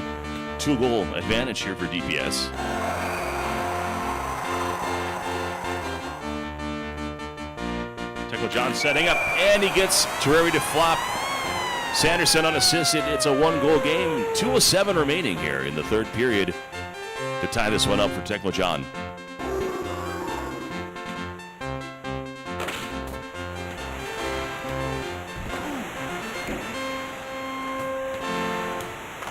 2-goal advantage here for DPS. Tekla John setting up, and he gets Terreri to flop. Sanderson unassisted. It's a 1-goal game. 2:07 remaining here in the third period to tie this one up for Tekla John.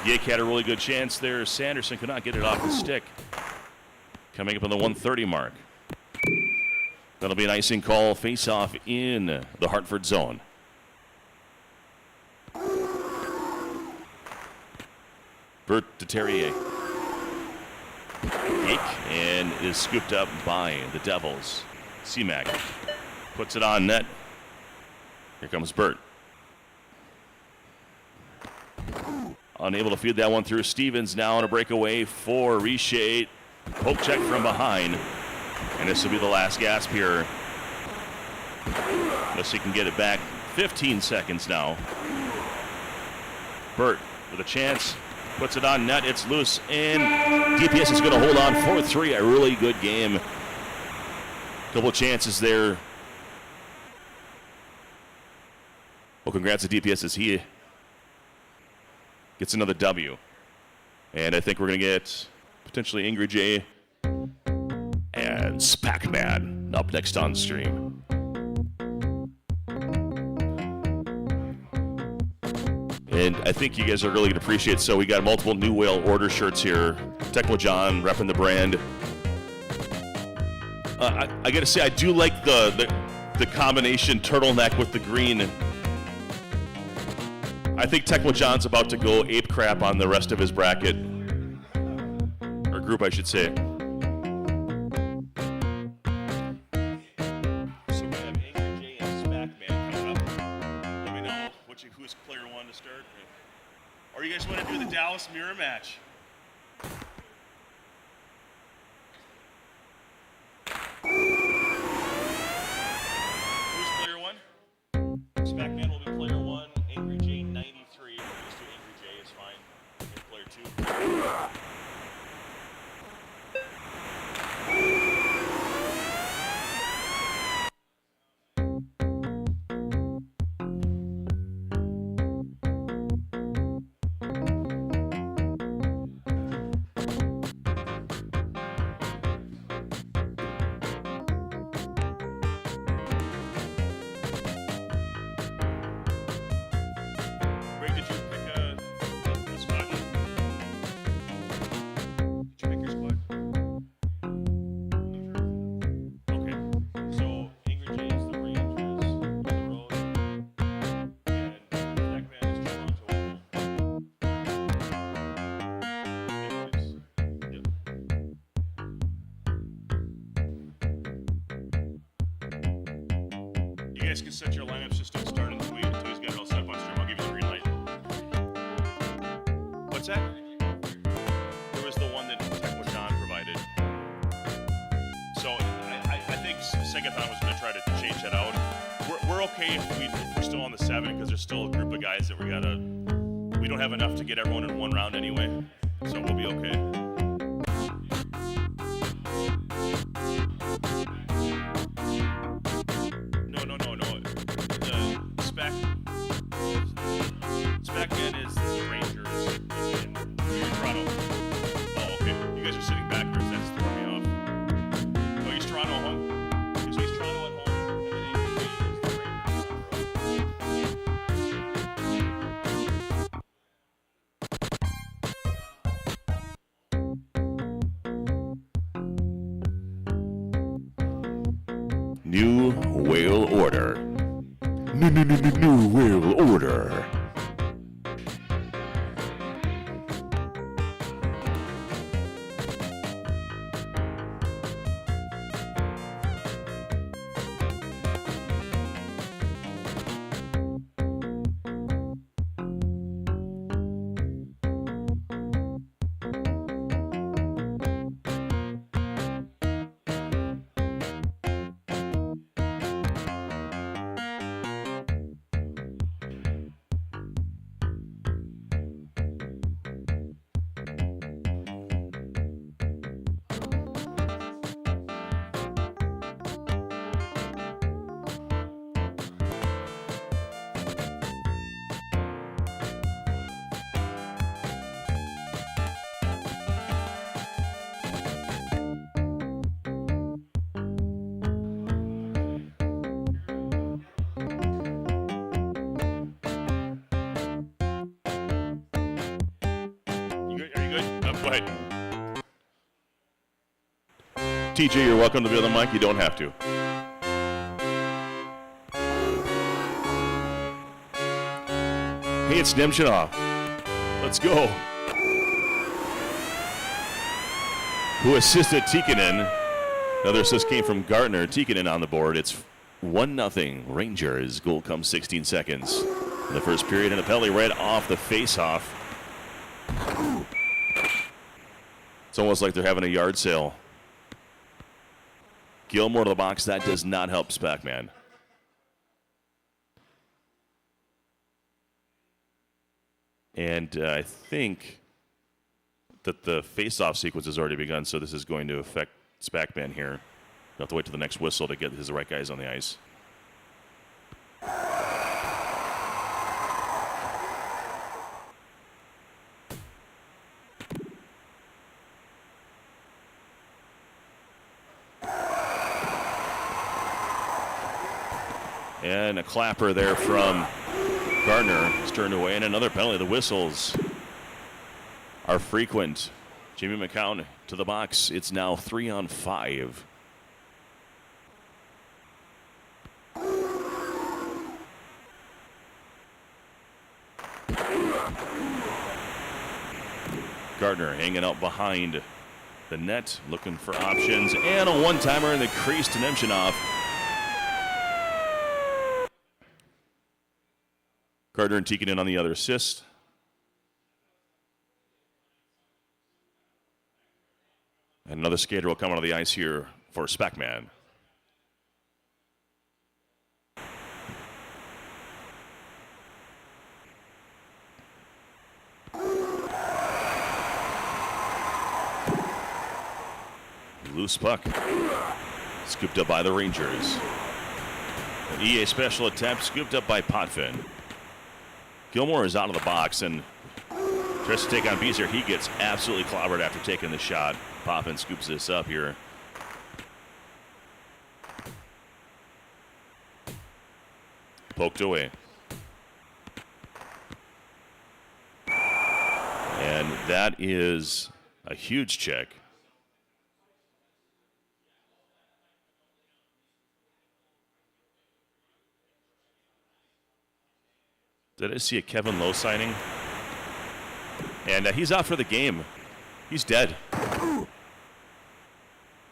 Yake had a really good chance there. Sanderson could not get it off the stick. Coming up on the 1:30 mark. That'll be an icing call, face-off in the Hartford zone. Burt to Terrier. Yake, and is scooped up by the Devils. Seamack puts it on net. Here comes Burt. Unable to feed that one through. Stevens now on a breakaway for Richer. Poke check from behind. And this will be the last gasp here. Unless he can get it back. 15 seconds now. Burt with a chance. Puts it on net. It's loose. And DPS is going to hold on 4-3. A really good game. Couple of chances there. Well, congrats to DPS as he gets another W. And I think we're going to get potentially Ingrid J and Spackman up next on stream. And I think you guys are really going to appreciate it. So we got multiple New Whale order shirts here. Tekla John repping the brand. I got to say, I do like the combination turtleneck with the green. I think Tekla John's about to go ape crap on the rest of his bracket. Or group, I should say. So we have Angry J and Spackman coming up. Let me know who's player 1 to start. Or you guys want to do the Dallas mirror match? Who's player 1? Spackman will be player 1. Angry J 93. Just do Angry J is fine. And player 2. You guys can set your lineups, just don't start until he's got it all set up on stream. I'll give you the green light. What's that? second thought was going to try to change that out. We're okay if we're still on the 7 because there's still a group of guys that we don't have enough to get everyone in one round anyway, so we'll be okay. No. Spec-Man is the Rangers in Toronto. Oh, okay. You guys are sitting backwards. That's throwing me off. Oh, he's Toronto home. So he's Toronto at home, and then AKC is the Rangers. New Whale Order. New Whale Order. Go ahead. TJ, you're welcome to be on the mic. You don't have to. Hey, it's Nemchinov. Let's go. Who assisted Tikkanen. Another assist came from Gartner. Tikkanen on the board. It's 1-0 Rangers. Goal comes 16 seconds in the first period, and a penalty right off the face-off. It's almost like they're having a yard sale. Gilmore to the box. That does not help Spackman. And I think that the face-off sequence has already begun, so this is going to affect Spackman here. You'll have to wait till the next whistle to get his right guys on the ice. And a clapper there from Gardner is turned away, and another penalty. The whistles are frequent. Jimmy McCown to the box. It's now 3-on-5. Gardner hanging out behind the net, looking for options, and a one-timer in the crease to Nemchinov. Gardner and Tikkanen on the other assist. And another skater will come onto the ice here for Spackman. Loose puck. Scooped up by the Rangers. An EA special attempt scooped up by Potvin. Gilmore is out of the box and tries to take on Beezer. He gets absolutely clobbered after taking the shot. Potvin scoops this up here. Poked away. And that is a huge check. Did I see a Kevin Lowe signing? And he's out for the game. He's dead.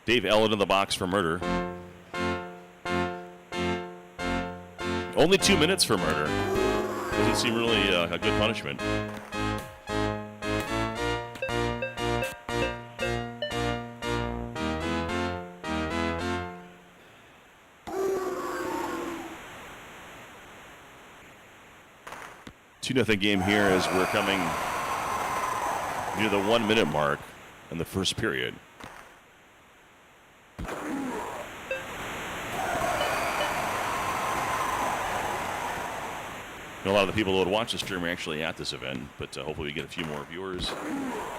Dave Ellett in the box for murder. Only 2 minutes for murder. Doesn't seem really a good punishment. 2-0 game here as we're coming near the 1 minute mark in the first period. A lot of the people that would watch the stream are actually at this event, but hopefully we get a few more viewers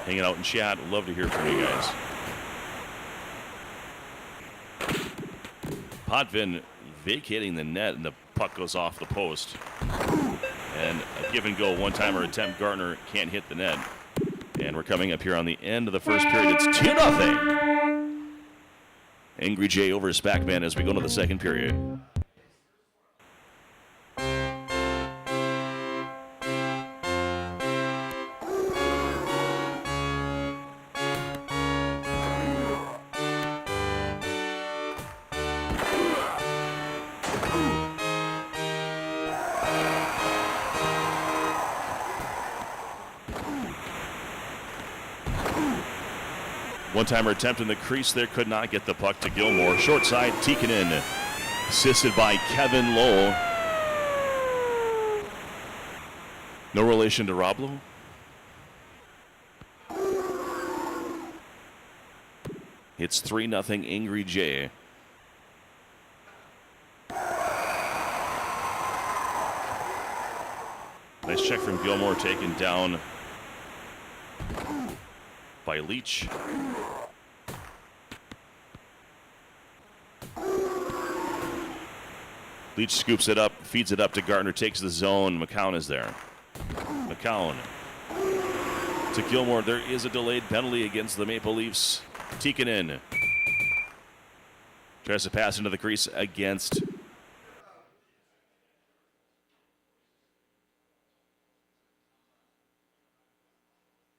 hanging out in chat. We'd love to hear from you guys. Potvin vacating the net, and the puck goes off the post. And a give and go one-timer attempt. Gartner can't hit the net. And we're coming up here on the end of the first period. It's 2-0. Angry Jay over his backman as we go into the second period. One-timer attempt in the crease there, could not get the puck to Gilmore. Short side, Tikkanen, assisted by Kevin Lowe. No relation to Roblo. It's 3-0 Angry Jay. Nice check from Gilmore, taken down by Leach. Leach scoops it up, feeds it up to Gartner, takes the zone. McCown is there. McCown to Gilmore. There is a delayed penalty against the Maple Leafs. Tikkanen tries to pass into the crease against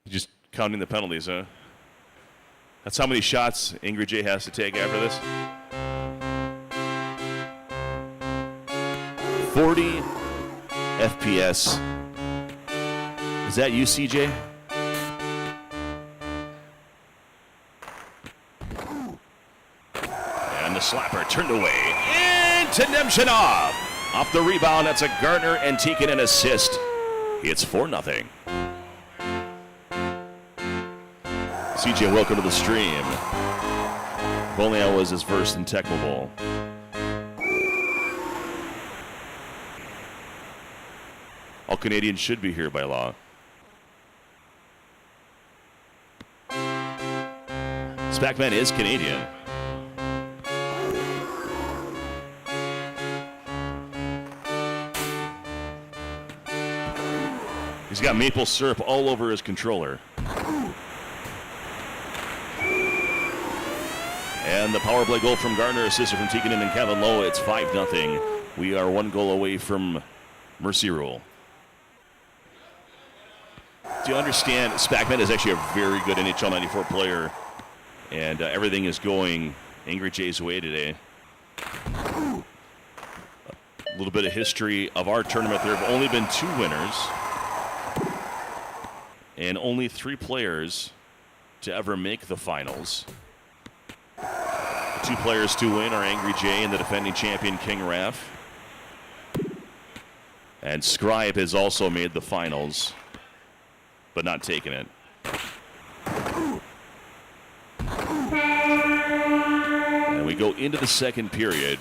just counting the penalties, huh? That's how many shots Angry Jay has to take after this. 40 FPS. Is that you, CJ? And the slapper turned away into Nemchinov. Off the rebound, that's a Gartner and Tikkanen assist. It's 4-0. CJ, welcome to the stream. If only I was as versed in Tecmo Bowl. All Canadians should be here by law. Spackman is Canadian. He's got maple syrup all over his controller. And the power play goal from Gartner, assisted from Tikkanen and Kevin Lowe. It's 5-0. We are 1 goal away from mercy rule. Do you understand? Spackman is actually a very good NHL 94 player, and everything is going Angry Jay's way today. A little bit of history of our tournament. There have only been 2 winners and only 3 players to ever make the finals. The 2 players to win are Angry Jay and the defending champion King Raff. And Scribe has also made the finals, but not taken it. And we go into the second period.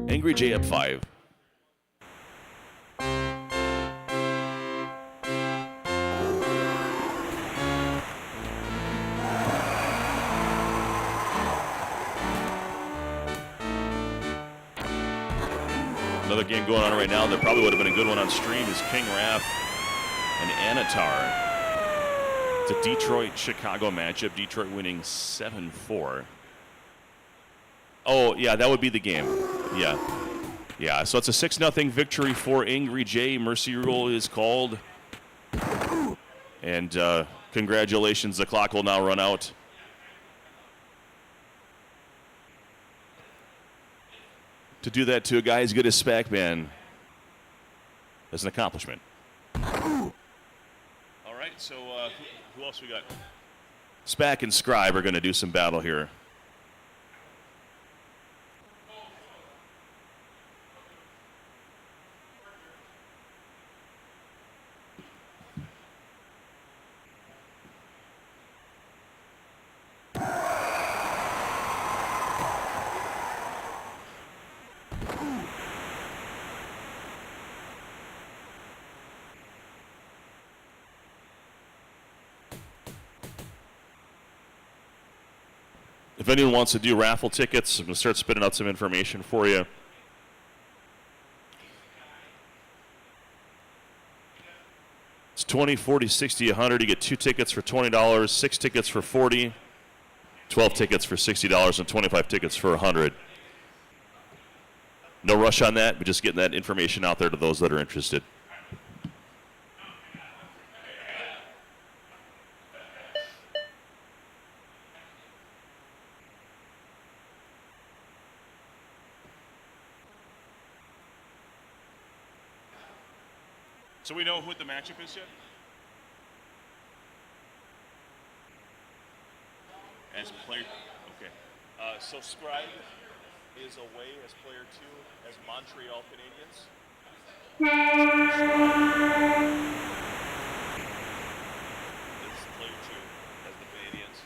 Angry Jay up 5. Another game going on right now that probably would have been a good one on stream is King Raff and Anatar. It's a Detroit-Chicago matchup. Detroit winning 7-4. Oh, yeah, that would be the game. Yeah. Yeah, so it's a 6-0 victory for Angry Jay. Mercy rule is called. And congratulations, the clock will now run out. To do that to a guy as good as Spackman is an accomplishment. All right, so who else we got? Spack and Scribe are going to do some battle here. If anyone wants to do raffle tickets, I'm going to start spitting out some information for you. It's 20, 40, 60, 100. You get 2 tickets for $20, 6 tickets for $40, 12 tickets for $60, and 25 tickets for $100. No rush on that, but just getting that information out there to those that are interested. So we know who the matchup is yet? As player, okay. So Scribe is away as player 2 as Montreal Canadiens. Is player 2 as the Canadiens.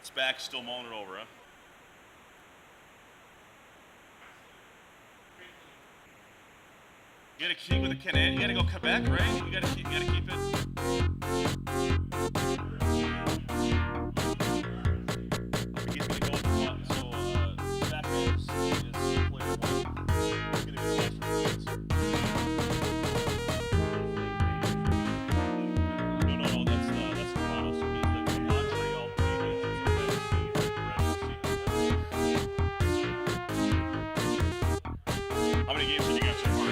Spack still mulling it over, huh? You gotta keep with the Canadian. You gotta go Quebec, right? You gotta keep it. He's gonna go with one. So Zach is player 1. He's gonna go last for points. No. That's Toronto. So he's the Montreal Canadiens. How many games did you get so far?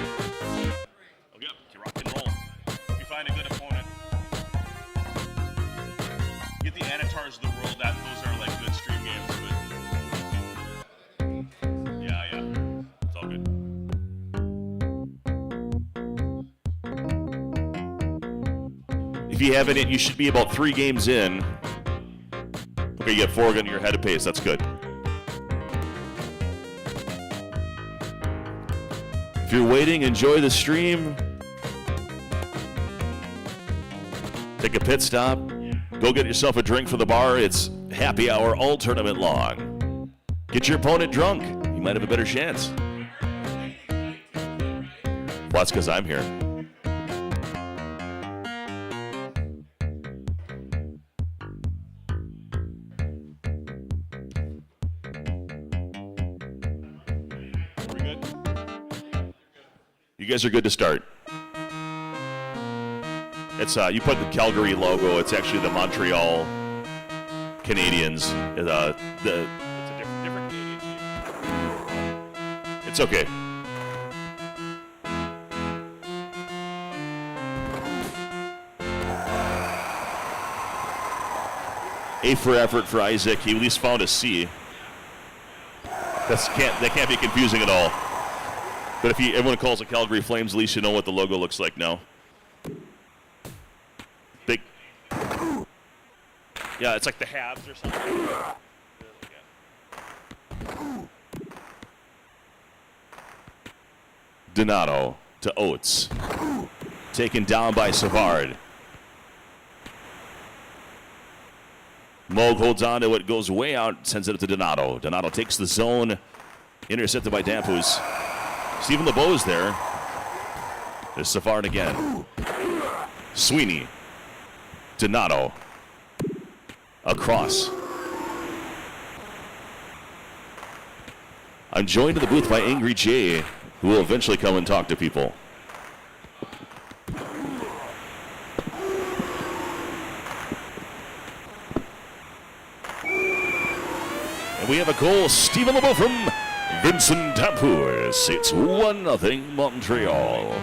Rock and roll. If you find a good opponent, get the Anatars of the world. Those are like good stream games, but yeah, it's all good. If you haven't, you should be about 3 games in. Okay, you get 4 going to your head of pace. That's good. If you're waiting, enjoy the stream. Take a pit stop. Go get yourself a drink for the bar. It's happy hour all tournament long. Get your opponent drunk. You might have a better chance. Well, that's because I'm here. Are we good? You guys are good to start. It's you put the Calgary logo. It's actually the Montreal Canadiens. It's a different Canadian team. It's okay. A for effort for Isaac. He at least found a C. That can't be confusing at all. But if everyone calls it Calgary Flames, at least you know what the logo looks like now. Big. Yeah, it's like the Habs or something. Donato to Oates. Taken down by Savard. Moog holds on to it, goes way out, sends it up to Donato. Donato takes the zone, intercepted by Dampus. Stephen LeBeau's there. There's Savard again. Sweeney. Donato. Across. I'm joined in the booth by Angry Jay, who will eventually come and talk to people. And we have a goal, Stephen LeBeau from Vincent Dampus. It's 1-0 Montreal.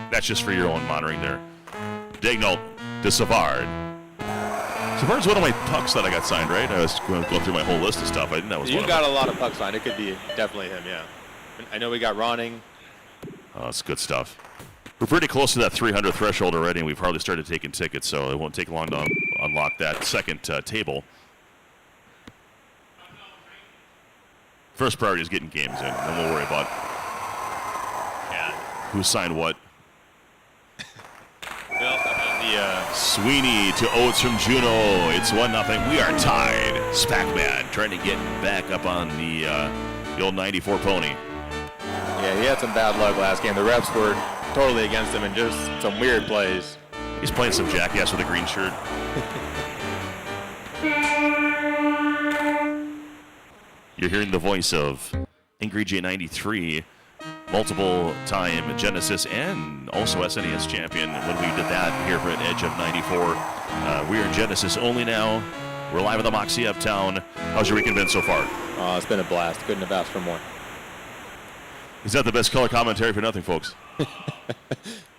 That's just for your own monitoring there. Dagnall to Savard. Savard's one of my pucks that I got signed, right? I was going through my whole list of stuff. I didn't know it was You got a lot of pucks signed. It could be definitely him, yeah. I know we got Ronning. Oh, that's good stuff. We're pretty close to that 300 threshold already, and we've hardly started taking tickets, so it won't take long to unlock that second table. First priority is getting games in, and we'll worry about who signed what. Sweeney to Oates from Juneau. It's 1-0. We are tied. Spackman trying to get back up on the The old 94 pony. Yeah, he had some bad luck last game. The refs were totally against him and just some weird plays. He's playing some jackass with a green shirt. You're hearing the voice of Angry J93, multiple-time Genesis and also SNES champion when we did that here at Edge of 94. We are Genesis only now. We're live at the Moxy Uptown. How's your weekend been so far? It's been a blast. Couldn't have asked for more. Is that the best color commentary for nothing, folks?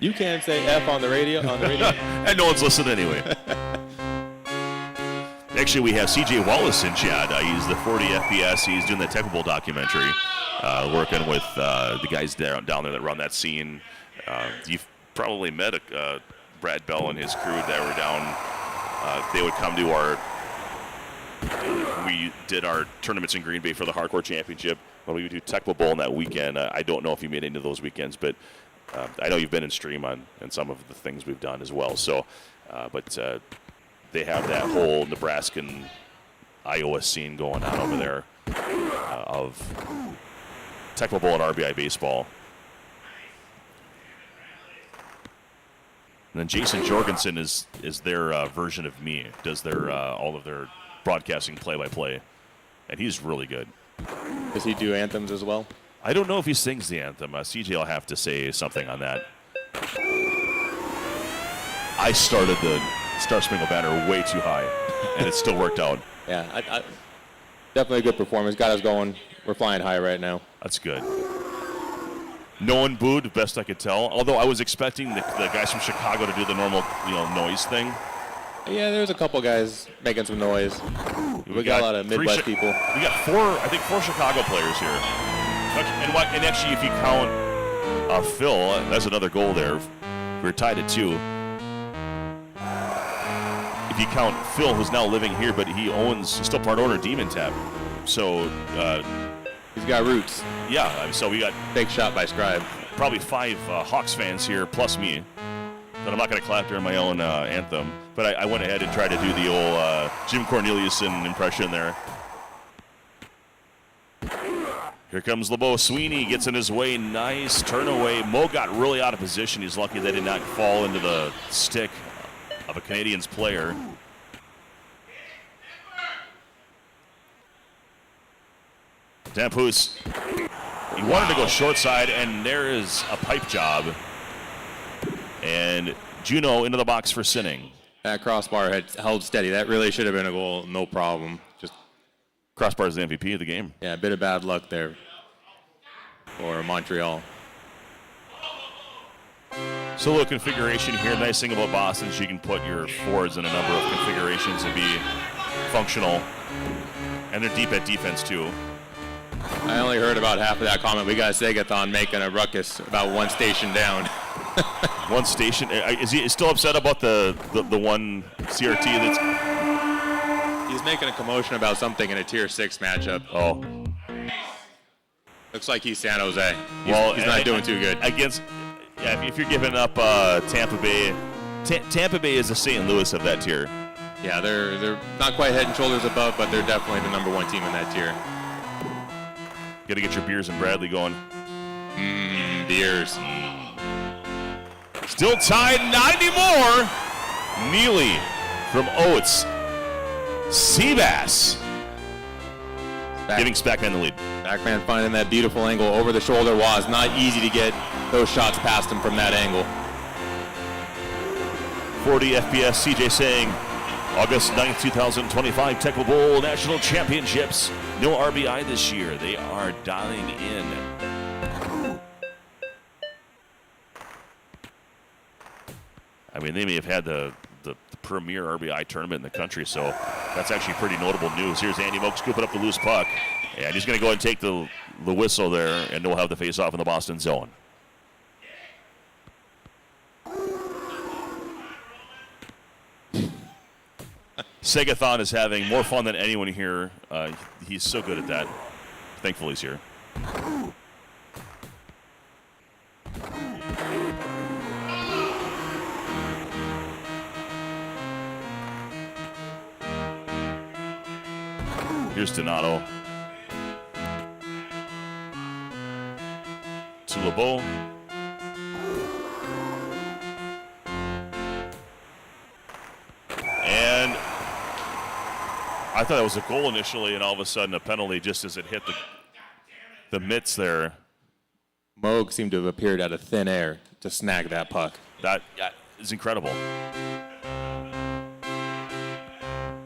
You can't say F on the radio. And no one's listening anyway. Actually, we have CJ Wallace in chat. He's the 40 FPS. He's doing the Technical documentary, working with the guys down there that run that scene. You've probably met Brad Bell and his crew that were down. They would come to we did our tournaments in Green Bay for the Hardcore Championship. When we would do Technical Bowl on that weekend, I don't know if you made any of those weekends, but I know you've been in stream on some of the things we've done as well. So, they have that whole Nebraskan Iowa scene going on over there of Technical Bowl and RBI baseball. And then Jason Jorgensen is their version of me. Does their all of their broadcasting play-by-play, and he's really good. Does he do anthems as well? I don't know if he sings the anthem. CJ will have to say something on that. I started the Star Spangled Banner way too high, and it still worked out. Yeah, definitely a good performance. Got us going. We're flying high right now. That's good. No one booed, best I could tell. Although I was expecting the guys from Chicago to do the normal, noise thing. Yeah, there's a couple guys making some noise. We got a lot of Midwest people. We got four Chicago players here. And actually, if you count Phil, that's another goal there. We're tied at 2. If you count Phil, who's now living here, but he's still part owner of Demon Tap. So he's got roots. Yeah, so we got big shot by Scribe. Probably 5 Hawks fans here, plus me. But I'm not going to clap during my own anthem. But I went ahead and tried to do the old Jim Corneliuson impression there. Here comes LeBeau Sweeney, gets in his way, nice turn away. Mo got really out of position. He's lucky they did not fall into the stick of a Canadiens player. Dampus, he wanted to go short side, and there is a pipe job. And Juno into the box for Sinning. That crossbar had held steady. That really should have been a goal, no problem. Just crossbar is the MVP of the game. Yeah, a bit of bad luck there for Montreal. Solo configuration here. Nice thing about Boston is you can put your forwards in a number of configurations and be functional. And they're deep at defense, too. I only heard about half of that comment. We got Segathon making a ruckus about one station down. One station? Is he still upset about the one CRT that's... He's making a commotion about something in a Tier 6 matchup. Oh. Looks like he's San Jose. He's not doing too good. Yeah, if you're giving up Tampa Bay, Tampa Bay is the St. Louis of that tier. Yeah, they're not quite head and shoulders above, but they're definitely the #1 team in that tier. Got to get your beers and Bradley going. Beers. Still tied, not anymore. Neely from Oates. Seabass giving Spackman the lead. Spackman finding that beautiful angle over the shoulder. Was not easy to get those shots past him from that angle. 40 FPS, CJ saying, August 9th, 2025, Technical Bowl National Championships. No RBI this year. They are dialing in. I mean, they may have had the premier RBI tournament in the country, so that's actually pretty notable news. Here's Andy Moak scooping up the loose puck, and he's going to go ahead and take the whistle there, and we'll have the face-off in the Boston zone. Segathon is having more fun than anyone here. He's so good at that. Thankfully he's here. Here's Donato. bow. And I thought it was a goal initially, and all of a sudden a penalty just as it hit the mitts there. Moog seemed to have appeared out of thin air to snag that puck. That is incredible.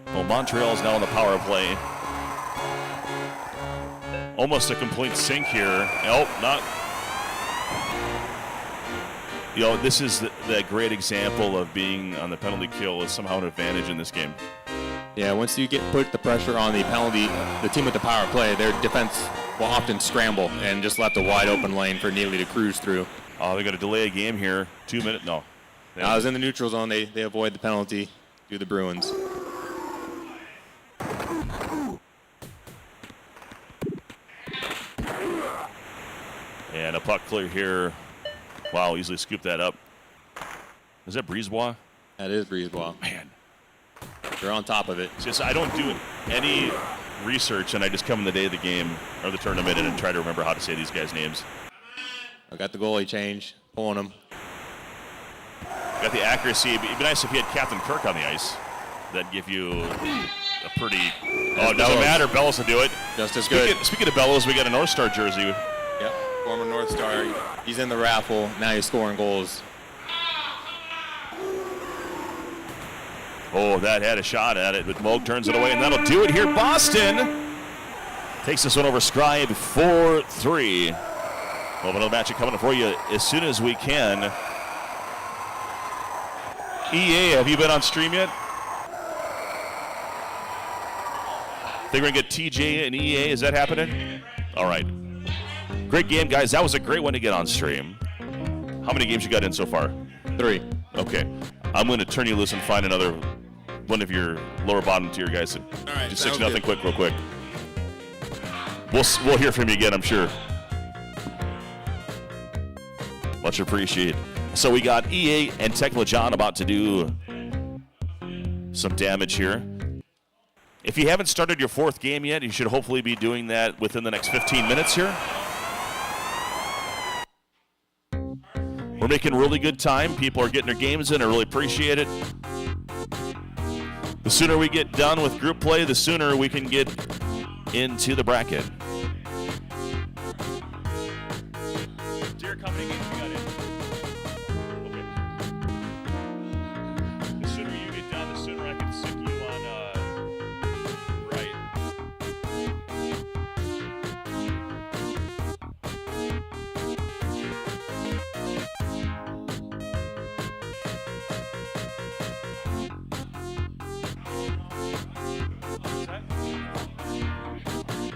Well, Montreal is now on the power play. Almost a complete sink here. Nope, not. You know, this is the great example of being on the penalty kill is somehow an advantage in this game. Yeah, once you put the pressure on the penalty, the team with the power play, their defense will often scramble and just left a wide open lane for Neely to cruise through. Oh, they're going to delay a game here. 2 minutes? No. I was in the neutral zone. They avoid the penalty. Do the Bruins. And a puck clear here. Wow, easily scoop that up. Is that Brisebois? That is Brisebois. Man. They're on top of it. It's just I don't do any research, and I just come in the day of the game or the tournament and try to remember how to say these guys' names. I got the goalie change, pulling him. Got the accuracy. It'd be nice if you had Captain Kirk on the ice. That'd give you a pretty... Oh, it doesn't matter. Bellows will do it. Just as good. Speaking of Bellows, we got a North Star jersey. Yep, former North Star. He's in the raffle. Now he's scoring goals. Oh, that had a shot at it, but Moog turns it away, and that'll do it here. Boston takes this one over Scribe 4-3. We'll have another matchup coming up for you as soon as we can. EA, have you been on stream yet? Think we're going to get TJ and EA? Is that happening? All right. Great game, guys. That was a great one to get on stream. How many games you got in so far? 3. Okay. I'm going to turn you loose and find another one of your lower bottom tier guys. All right, just sounds 6-0 good. quick, real quick. We'll hear from you again, I'm sure. Much appreciated. So we got EA and Tekla John about to do some damage here. If you haven't started your 4th game yet, you should hopefully be doing that within the next 15 minutes here. We're making really good time. People are getting their games in. I really appreciate it. The sooner we get done with group play, the sooner we can get into the bracket. Dear company games we got in. Okay. The sooner you get done, the sooner I can stick you on right.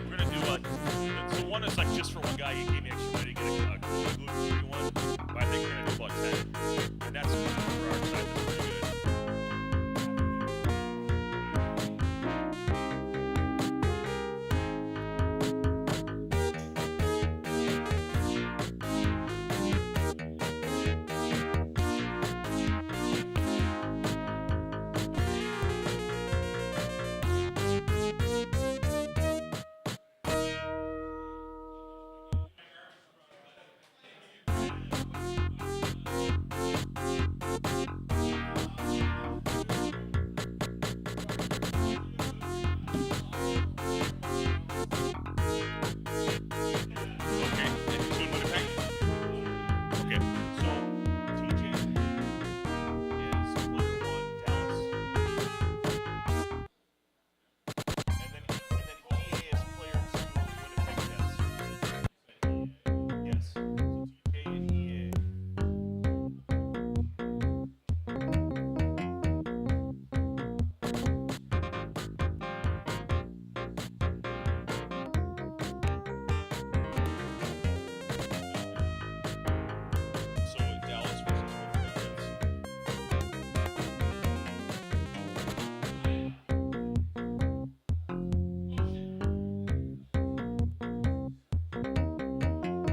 We're gonna do so one is like just for one guy. He gave me extra money to get a gluten-free one, but I think we're gonna do about 10, and that's for our side. That's pretty good.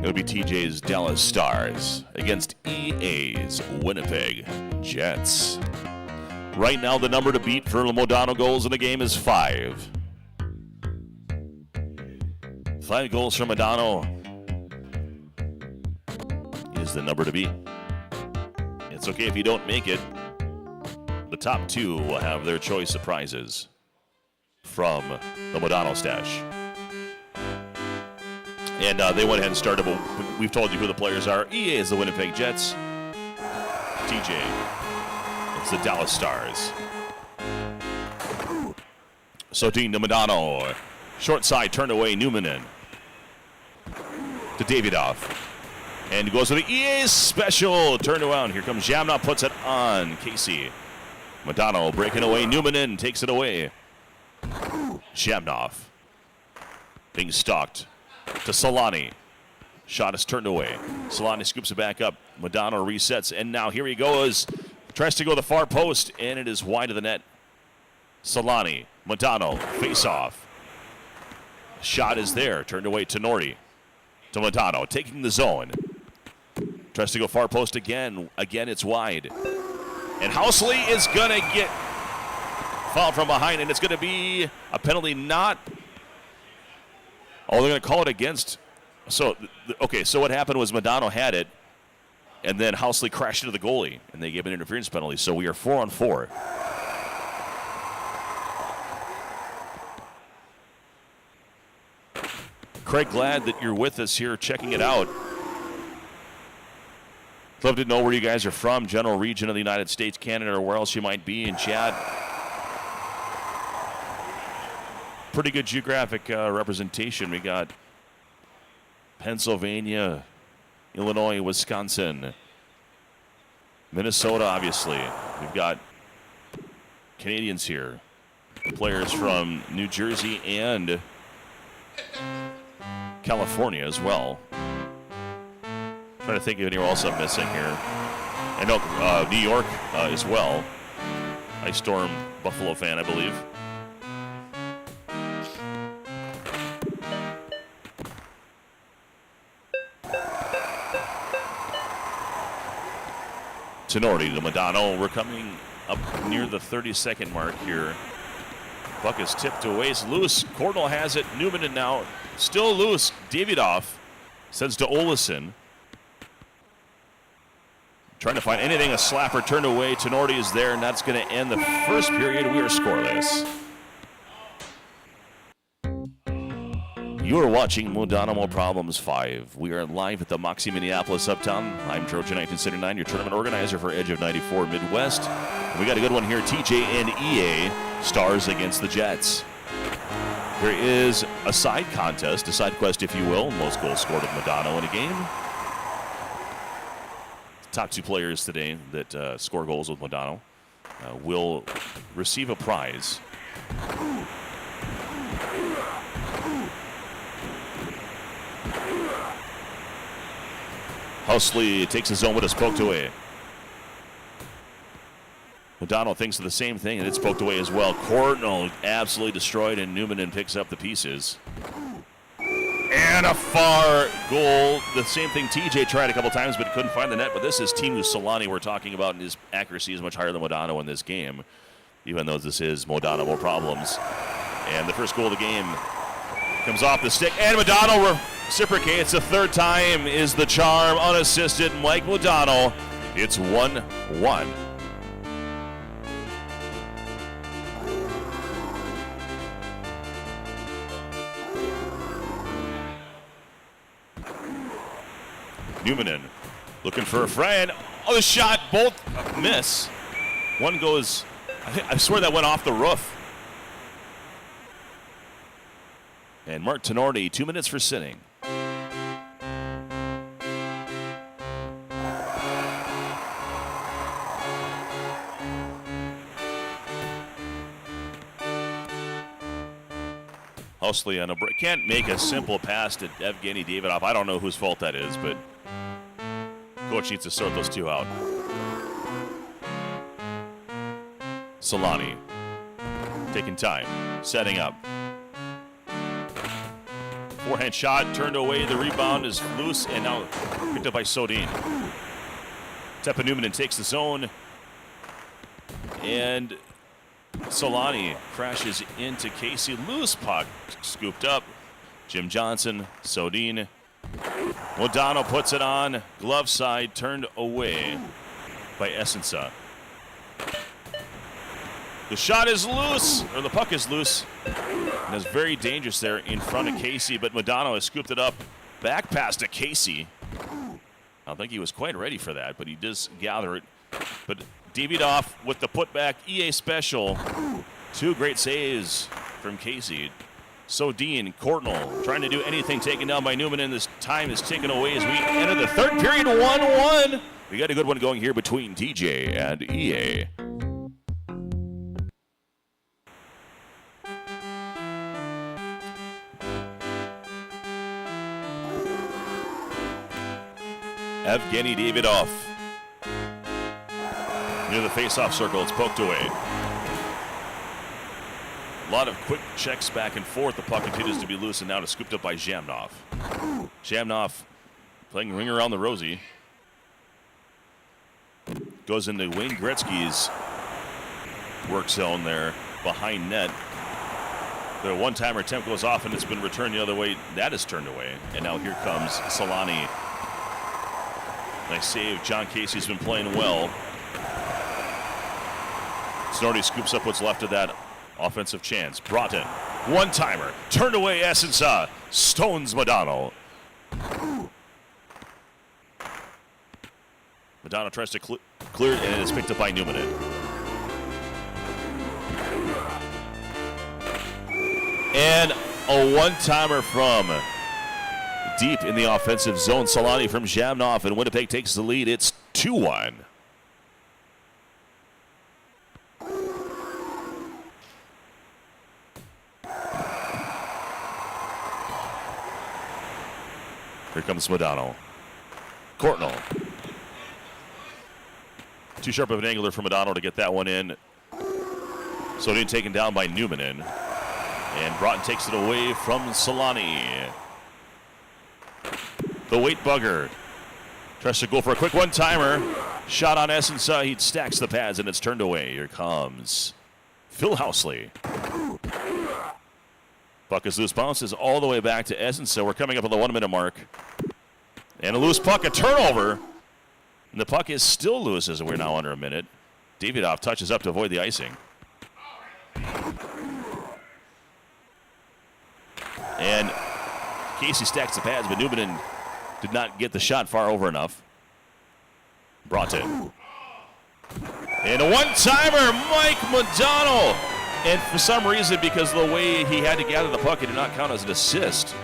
It'll be TJ's Dallas Stars against EA's Winnipeg Jets. Right now, the number to beat for Modano goals in the game is 5. 5 goals for Modano. is the number to beat. It's okay if you don't make it. The top 2 will have their choice of prizes from the Modano stash. And they went ahead and started, but we've told you who the players are. EA is the Winnipeg Jets. TJ, it's the Dallas Stars. Sodin to Modano. Short side, turned away, Numanen. To Davidoff. And goes to the EA special. Turned around. Here comes Jamna, puts it on Casey. Modano breaking away. Numanen takes it away. Shamnoff being stalked to Solani. Shot is turned away. Solani scoops it back up. Modano resets, and now here he goes. Tries to go to the far post, and it is wide of the net. Solani, Modano, face off. Shot is there. Turned away to Norty. To Modano, taking the zone. Tries to go far post again. Again, it's wide. And Housley is going to get fouled from behind, and it's going to be a penalty not. Oh, they're going to call it against. So, okay, so what happened was Modano had it, and then Housley crashed into the goalie, and they gave an interference penalty. So we are 4-on-4. Craig, glad that you're with us here checking it out. Love to know where you guys are from, general region of the United States, Canada, or where else you might be in chat. Pretty good geographic representation. We got Pennsylvania, Illinois, Wisconsin, Minnesota, obviously. We've got Canadians here, players from New Jersey and California as well. Trying to think of anyone else I'm missing here. I know New York as well. Ice Storm Buffalo fan, I believe. Tenorti to Modano. We're coming up near the 30-second mark here. Puck is tipped away. It's loose. Cordell has it. Newman now still loose. Davidoff sends to Olesen. Trying to find anything. A slapper turned away. Tenorti is there, and that's going to end the first period. We are scoreless. You are watching Modano Mo Problems 5. We are live at the Moxy Minneapolis Uptown. I'm Trojan1979, your tournament organizer for Edge of 94 Midwest. And we got a good one here, TJ and EA, Stars against the Jets. There is a side contest, a side quest, if you will. Most goals scored of Modano in a game. Top 2 players today that score goals with Modano will receive a prize. Housley takes his own, but it's poked away. Modano thinks of the same thing, and it's poked away as well. Cordell absolutely destroyed, and Newman picks up the pieces. And a far goal. The same thing TJ tried a couple times, but couldn't find the net. But this is Teemu Solani we're talking about, and his accuracy is much higher than Modano in this game, even though this is Modano More Problems. And the first goal of the game comes off the stick, and Modano reciprocates. The third time is the charm, unassisted. Mike Modano. It's 1-1. Newmanen looking for a friend. Oh, the shot, both miss. One goes, I swear that went off the roof. And Mark Tenorti, 2 minutes for sitting. Housley on a break. Can't make a simple pass to Evgeny Davidoff. I don't know whose fault that is, but coach needs to sort those two out. Solani taking time, setting up. Forehand shot, turned away. The rebound is loose and now picked up by Sodin. Teppa Newman takes the zone. And Solani crashes into Casey. Loose puck scooped up. Jim Johnson, Sodin Modano puts it on. Glove side, turned away by Essensa. The shot is loose, or the puck is loose. And it's very dangerous there in front of Casey, but Modano has scooped it up. Back pass to Casey. I don't think he was quite ready for that, but he does gather it. But Davidoff with the putback, EA special. 2 great saves from Casey. So Dean, Courtnall trying to do anything, taken down by Newman, and this time is taken away as we enter the third period, 1-1. We got a good one going here between TJ and EA. Evgeny Davidoff. Near the face-off circle, it's poked away. A lot of quick checks back and forth. The puck continues to be loose, and now it's scooped up by Zhamnov. Zhamnov playing ring around the rosy. Goes into Wayne Gretzky's work zone there behind net. The one-timer attempt goes off, and it's been returned the other way. That is turned away. And now here comes Solani. Nice save. John Casey's been playing well. Snorty scoops up what's left of that offensive chance. Broughton, one-timer, turned away. Essensa stones Modano. Modano tries to clear it, and it is picked up by Newman. And a one-timer from deep in the offensive zone. Solani from Zhamnov, and Winnipeg takes the lead. It's 2-1. Here comes Modano. Courtnall. Too sharp of an angler for Modano to get that one in. So it taken down by Newman. And Broughton takes it away from Solani. The weight bugger tries to go for a quick one-timer. Shot on Essensa. He stacks the pads, and it's turned away. Here comes Phil Housley. Puck is loose, bounces all the way back to Essensa. We're coming up on the 1-minute mark. And a loose puck, a turnover. And the puck is still loose as we're now under a minute. Davidoff touches up to avoid the icing. And Casey stacks the pads, but Newman did not get the shot far over enough. Broughton. And a one-timer, Mike Modano. And for some reason, because of the way he had to gather the puck, it did not count as an assist.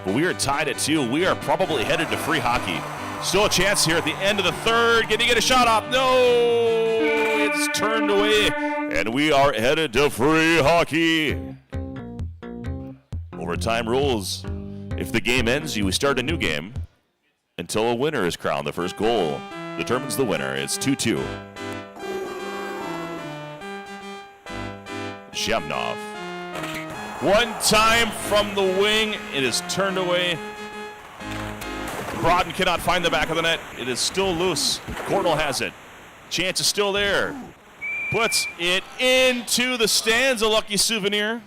But we are tied at 2. We are probably headed to free hockey. Still a chance here at the end of the third. Can he get a shot off? No! It's turned away. And we are headed to free hockey. Overtime rules. If the game ends, we start a new game until a winner is crowned. The first goal determines the winner. It's 2-2. Zhamnov. One time from the wing. It is turned away. Broughton cannot find the back of the net. It is still loose. Courtnall has it. Chance is still there. Puts it into the stands. A lucky souvenir.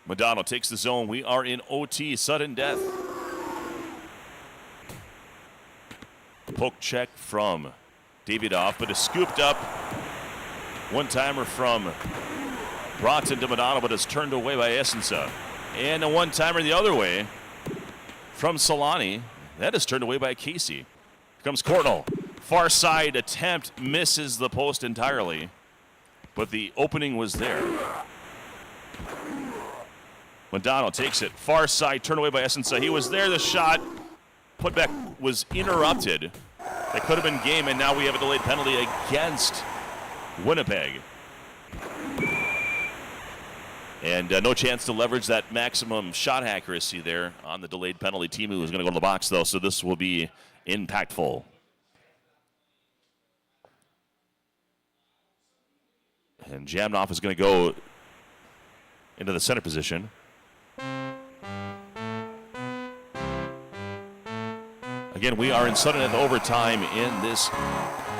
Modano takes the zone. We are in OT, sudden death. Poke check from Davidoff, but is scooped up. One-timer from Broughton to Modano, but is turned away by Essensa. And a one-timer the other way from Solani. That is turned away by Casey. Here comes Courtnall. Far side attempt misses the post entirely, but the opening was there. Modano takes it. Far side, turned away by Essensa. He was there. The shot putback was interrupted. That could have been game, and now we have a delayed penalty against Winnipeg. And no chance to leverage that maximum shot accuracy there on the delayed penalty. Timu is going to go to the box, though, so this will be impactful. And Zhamnov is going to go into the center position. Again, we are in sudden death overtime in this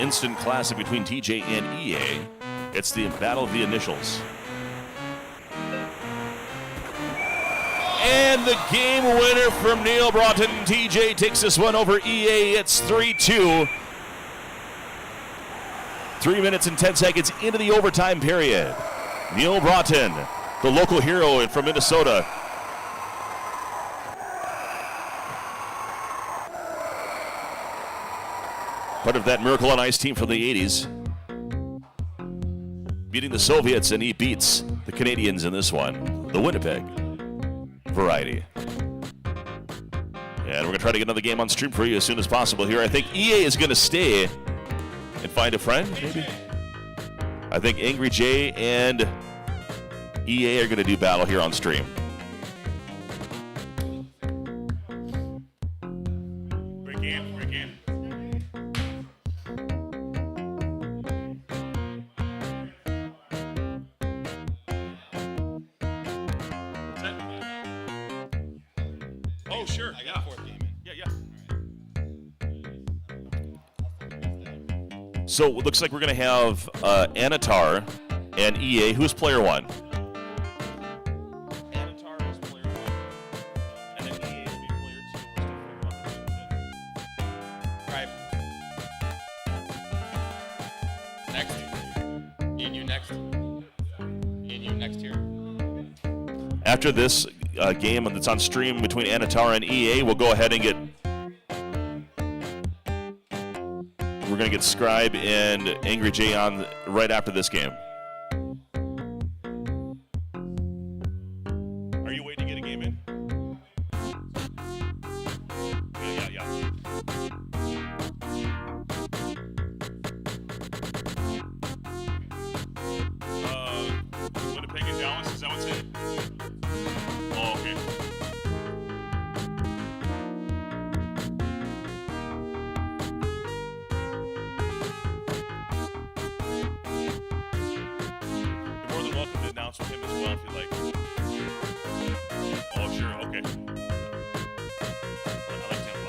instant classic between TJ and EA. It's the battle of the initials. And the game winner from Neil Broughton. TJ takes this one over EA. It's 3-2. 3 minutes and 10 seconds into the overtime period. Neil Broughton, the local hero from Minnesota. Part of that Miracle on Ice team from the 80s. Beating the Soviets, and he beats the Canadians in this one. The Winnipeg variety. And we're going to try to get another game on stream for you as soon as possible here. I think EA is going to stay and find a friend, maybe? I think Angry Jay and EA are going to do battle here on stream. Great game, great game. Oh, sure. I got a fourth game in. Yeah. So it looks like we're going to have Anatar and EA. Who's player one? Anatar is player one. And then EA will be player two. Right. Next. Me and you next. Me and you next here. After this game that's on stream between Anatar and EA, we'll go ahead and get... We're going to get Scribe and Angry Jay on right after this game. Are you waiting to get a game in? Yeah. Winnipeg and Dallas, is that what's it? Oh, okay. You're more than welcome to announce with him as well if you like. Oh, sure, okay. I like to have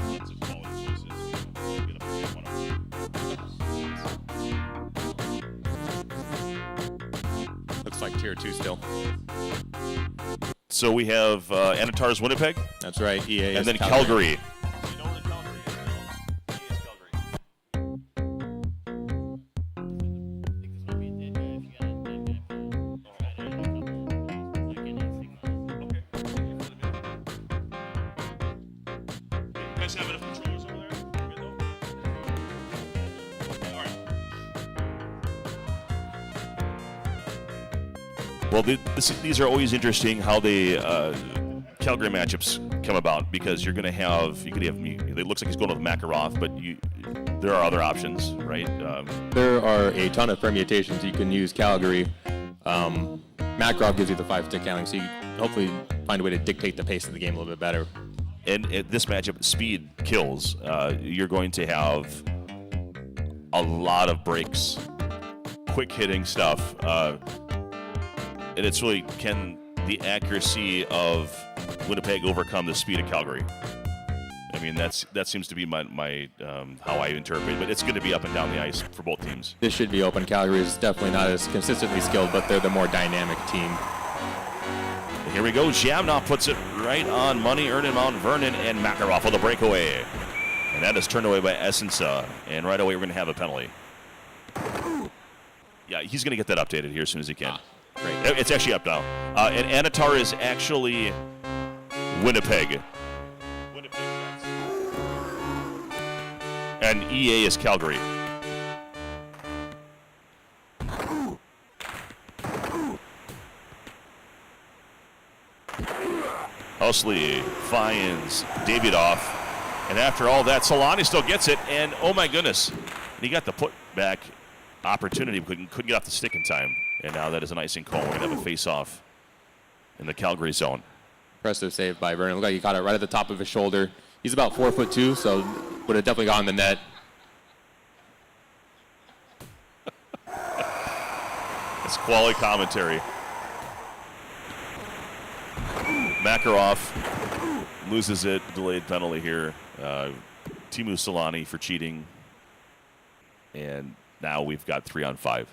lots of quality choices. Get up and get one of them. Looks like tier 2 still. So we have Anatar's Winnipeg, That's right. EA and is then Calgary. You know where Calgary is now? He is Calgary. You guys have enough controllers over there? Good though? Okay, all right. Well, these are always interesting how they Calgary matchups come about, because you're going to have it looks like he's going with Makarov, but there are other options, right? There are a ton of permutations. You can use Calgary. Makarov gives you the 5-stick handling, so you hopefully find a way to dictate the pace of the game a little bit better. And this matchup, speed kills. You're going to have a lot of breaks, quick hitting stuff, and it's really, can the accuracy of Winnipeg overcome the speed of Calgary? I mean, that seems to be my how I interpret it, but it's going to be up and down the ice for both teams. This should be open. Calgary is definitely not as consistently skilled, but they're the more dynamic team. Here we go. Jamnoff puts it right on money. Erden Mount Vernon and Makarov with a breakaway. And that is turned away by Essensa. And right away, we're going to have a penalty. Yeah, he's going to get that updated here as soon as he can. Great. It's actually up now. And Anatar is actually Winnipeg. And EA is Calgary. Husley finds Davidoff. And after all that, Solani still gets it. And oh my goodness, he got the putback opportunity, but couldn't get off the stick in time. And now that is an icing call. We're going to have a face-off in the Calgary zone. Impressive save by Vernon. Looked like he caught it right at the top of his shoulder. He's about 4'2", so would have definitely gone in the net. It's quality commentary. Makarov loses it. Delayed penalty here. Timu Solani for cheating. And now we've got 3-on-5.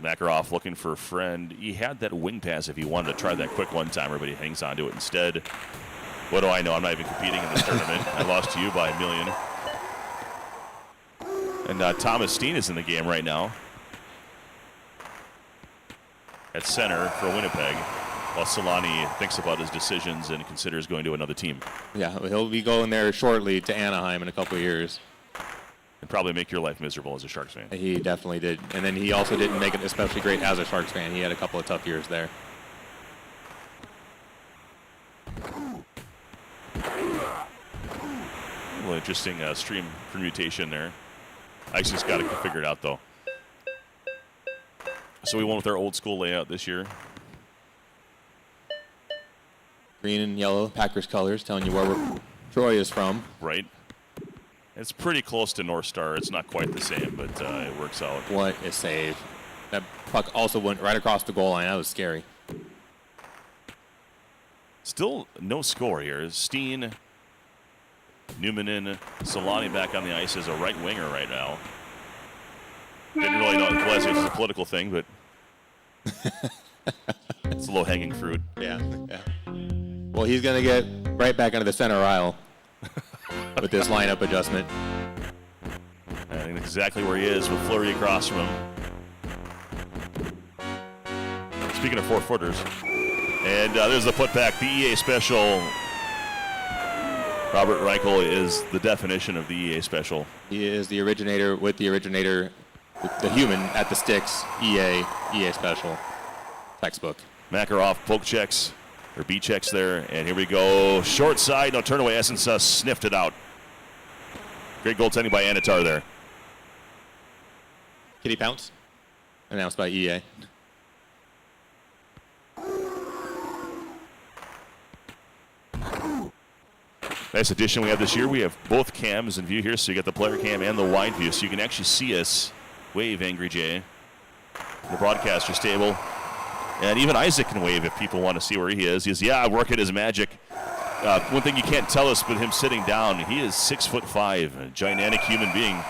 Makarov looking for a friend. He had that wing pass if he wanted to try that quick one-timer, but he hangs on to it instead. What do I know? I'm not even competing in this tournament. I lost to you by a million. And Thomas Steen is in the game right now at center for Winnipeg, while Solani thinks about his decisions and considers going to another team. Yeah, he'll be going there shortly to Anaheim in a couple of years. And probably make your life miserable as a Sharks fan. He definitely did. And then he also didn't make it especially great as a Sharks fan. He had a couple of tough years there. A little interesting stream permutation there. Ice has got it figured out, though. So we went with our old school layout this year. Green and yellow, Packers colors, telling you where Troy is from. Right. It's pretty close to North Star. It's not quite the same, but it works out. What a save. That puck also went right across the goal line. That was scary. Still no score here. Steen, Newmanin, Solani back on the ice as a right winger right now. Didn't really know it was a political thing, but it's a low-hanging fruit. Yeah. Well, he's going to get right back into the center aisle with this lineup adjustment. I think exactly where he is with Fleury across from him. Speaking of four-footers, and there's the putback, the EA special. Robert Reichel is the definition of the EA special. He is the originator with the originator, the human at the sticks, EA special. Textbook. Makarov poke checks, or beat checks there, and here we go. Short side, no turn away. Essensa sniffed it out. Great goaltending by Anitar there. Kitty Pounce, announced by EA. Nice addition we have this year. We have both cams in view here, so you got the player cam and the wide view, so you can actually see us. Wave, Angry Jay. The broadcaster's table. And even Isaac can wave if people want to see where he is. He's, working his magic. One thing you can't tell us with him sitting down, he is 6'5", a gigantic human being.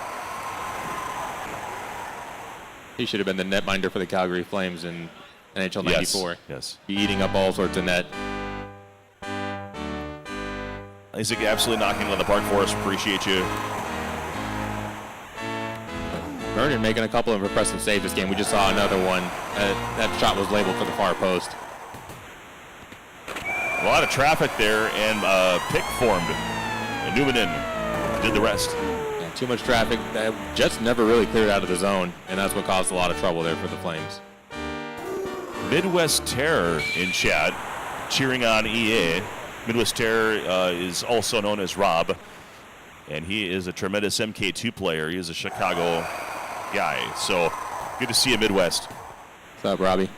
He should have been the netminder for the Calgary Flames in NHL 94. Yes. Be eating up all sorts of net. Isaac absolutely knocking it on the park for us. Appreciate you. Vernon making a couple of impressive saves this game. We just saw another one. That shot was labeled for the far post. A lot of traffic there, and pick formed. And Newmanin did the rest. Yeah, too much traffic. That Jets never really cleared out of the zone, and that's what caused a lot of trouble there for the Flames. Midwest Terror in chat, cheering on EA. Midwest Terror is also known as Rob, and he is a tremendous MK2 player. He is a Chicago guy, so good to see you, Midwest. What's up, Robbie?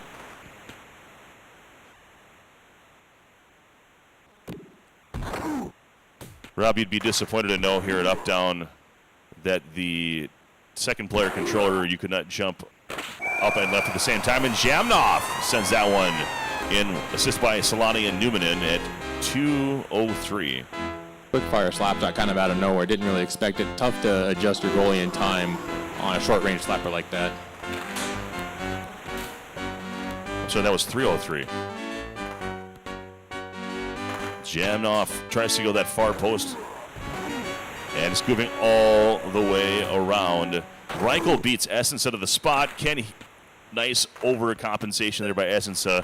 Rob, you'd be disappointed to know here at Uptown that the second player controller, you could not jump up and left at the same time, and Jamnov sends that one in, assist by Solani and Newmanin at 2:03. Quick fire slap shot kind of out of nowhere. Didn't really expect it. Tough to adjust your goalie in time on a short range slapper like that. So that was 3:03. Jamnov tries to go that far post and scooping all the way around. Reichel beats Essensa to the spot. Nice overcompensation there by Essensa.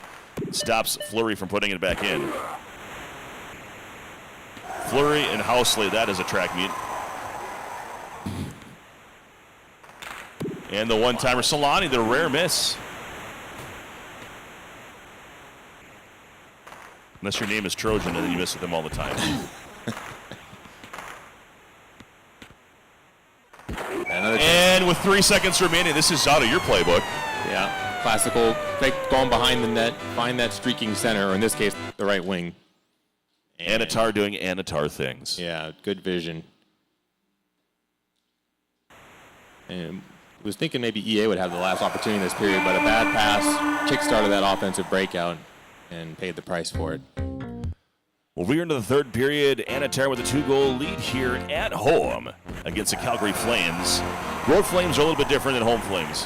Stops Fleury from putting it back in. Fleury and Housley, that is a track meet. And the one-timer, Solani, the rare miss. Unless your name is Trojan and then you miss with them all the time. And with 3 seconds remaining, this is out of your playbook. Yeah, classical, going behind the net, find that streaking center, or in this case, the right wing. Anitar doing Anitar things. Yeah, good vision. And was thinking maybe EA would have the last opportunity in this period, but a bad pass kick-started that offensive breakout and paid the price for it. Well, we're into the third period. Anatar with a 2-goal lead here at home against the Calgary Flames. Road Flames are a little bit different than home Flames.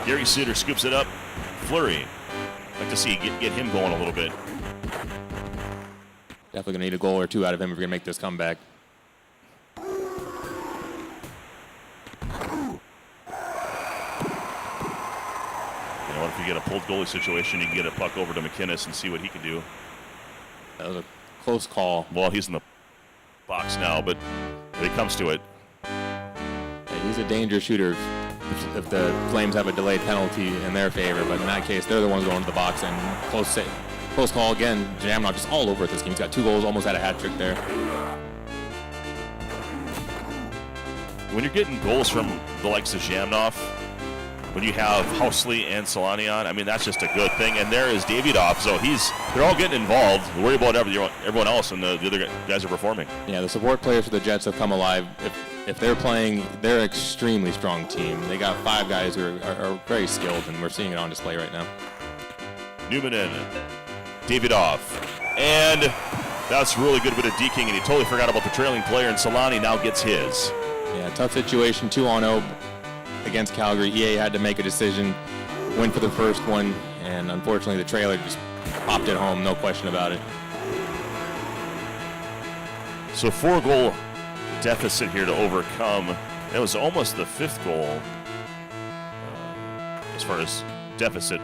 Gary Suter scoops it up. Fleury. Like to see get him going a little bit. Definitely going to need a goal or two out of him if we're going to make this comeback. If you get a pulled goalie situation, you can get a puck over to McInnes and see what he can do. That was a close call. Well, he's in the box now, but if it comes to it. Yeah, he's a danger shooter if the Flames have a delayed penalty in their favor, but in that case, they're the ones going to the box, and close call again. Jamnov just all over it this game. He's got 2 goals, almost had a hat trick there. When you're getting goals from the likes of Jamnov, when you have Housley and Solani on, I mean, that's just a good thing. And there is Davidoff, so they're all getting involved. Worry about everyone else, and the other guys are performing. Yeah, the support players for the Jets have come alive. If they're playing, they're an extremely strong team. They got 5 guys who are very skilled, and we're seeing it on display right now. Newman in, Davidoff, and that's really good bit of deking, and he totally forgot about the trailing player, and Solani now gets his. Yeah, tough situation, 2-0 against Calgary. EA had to make a decision, win for the first one, and unfortunately the trailer just popped it home, no question about it. So 4-goal deficit here to overcome. That was almost the 5th goal as far as deficit.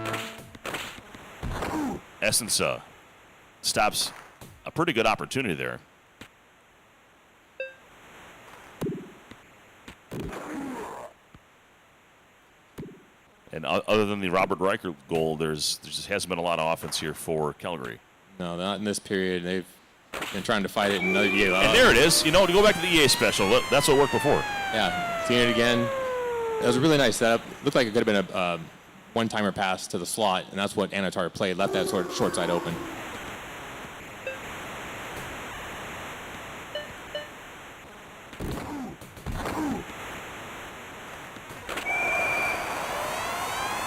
Essensa stops a pretty good opportunity there. And other than the Robert Reicher goal, there just hasn't been a lot of offense here for Calgary. No, not in this period. They've been trying to fight it in another EA. And there it is. To go back to the EA special, that's what worked before. Yeah, seeing it again. It was a really nice setup. Looked like it could have been a one-timer pass to the slot, and that's what Anatar played. Left that sort of short side open.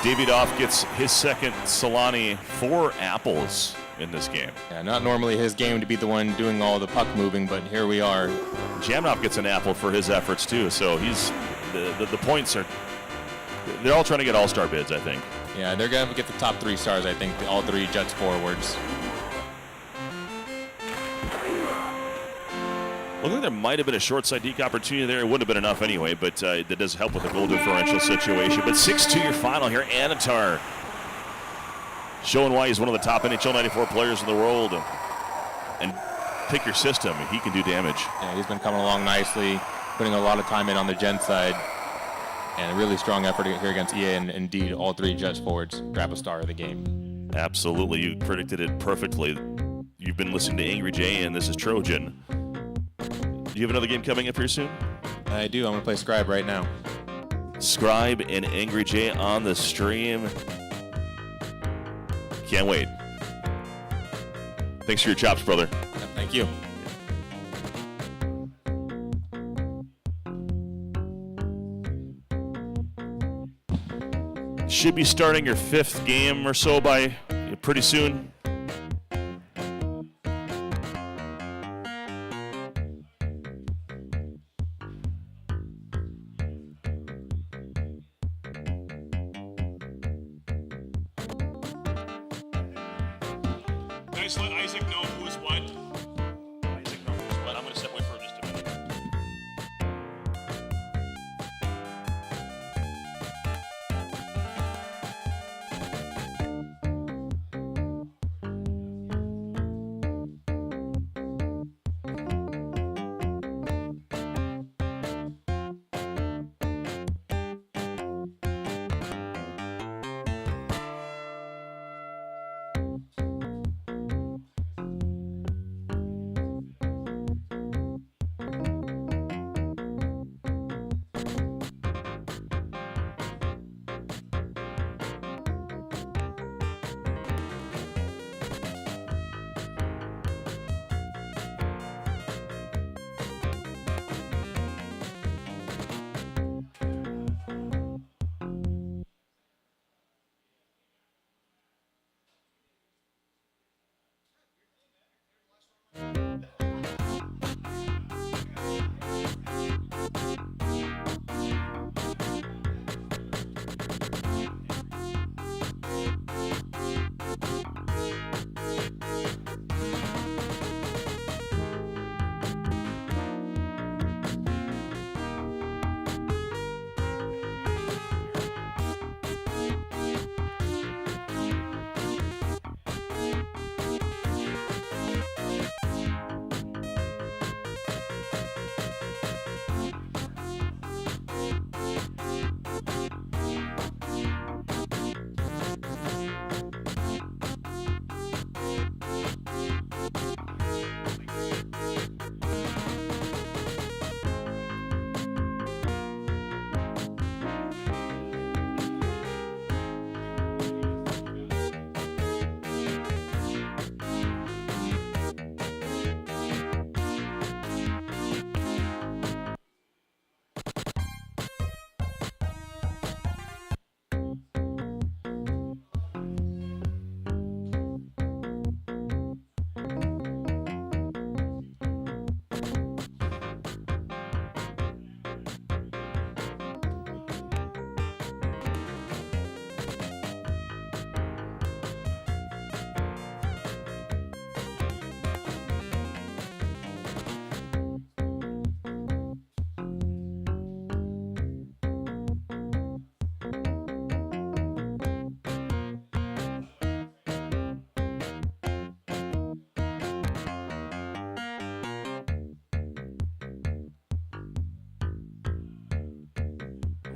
Davidoff gets his second Solani 4 apples in this game. Yeah, not normally his game to be the one doing all the puck moving, but here we are. Jamnov gets an apple for his efforts too, so he's the points are, they're all trying to get all-star bids, I think. Yeah, they're going to get the top 3 stars, I think, all 3 Jets forwards. Looked like there might have been a short side deke opportunity there. It wouldn't have been enough anyway, but that does help with the goal differential situation. But 6-2 your final here. Anatar showing why he's one of the top NHL 94 players in the world. And pick your system. He can do damage. Yeah, he's been coming along nicely, putting a lot of time in on the Gent side. And a really strong effort here against EA, and indeed all 3 Jets forwards grab a star of the game. Absolutely. You predicted it perfectly. You've been listening to Angry Jay, and this is Trojan. Do you have another game coming up here soon? I do. I'm going to play Scribe right now. Scribe and Angry Jay on the stream. Can't wait. Thanks for your chops, brother. Yeah, thank you. Should be starting your 5th game or so by pretty soon. Let Isaac know who's what. Isaac knows what. I'm going to step away for just a minute.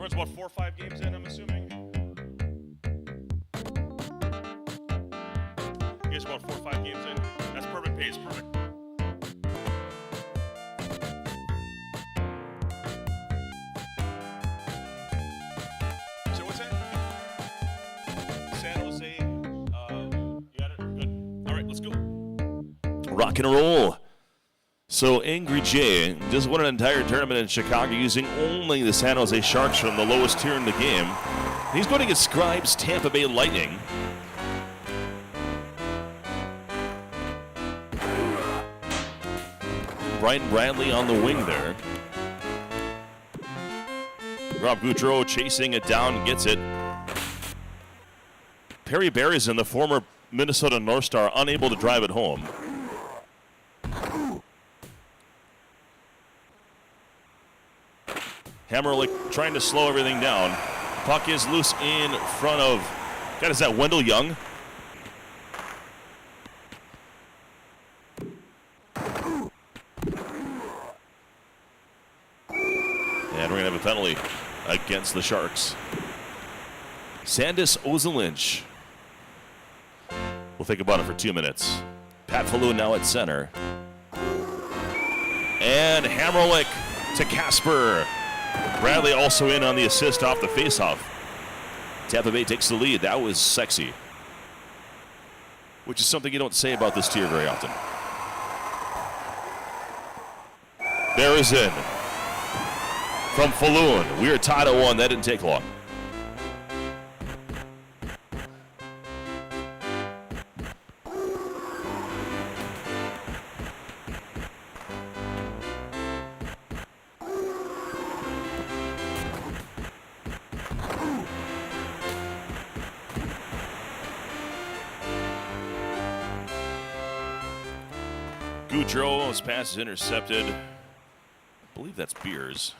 Everyone's about 4 or 5 games in, I'm assuming. You guys are about 4 or 5 games in. That's perfect pace. Perfect. So what's that? San Jose. You got it? Good. All right, let's go. Rock and roll. So Angry J just won an entire tournament in Chicago using only the San Jose Sharks from the lowest tier in the game. He's going against Scribes Tampa Bay Lightning. Brian Bradley on the wing there. Rob Goudreau chasing it down, gets it. Perry Berrizon, the former Minnesota North Star, unable to drive it home. Hammerlick trying to slow everything down. Puck is loose in front of, God, is that Wendell Young? And we're going to have a penalty against the Sharks. Sandis Ozelinch. We'll think about it for 2 minutes. Pat Falloon now at center. And Hammerlick to Casper. Bradley also in on the assist off the faceoff. Tampa Bay takes the lead. That was sexy. Which is something you don't say about this tier very often. There is in. From Falloon. We are tied at 1. That didn't take long. Goudreau's pass is intercepted. I believe that's Beers.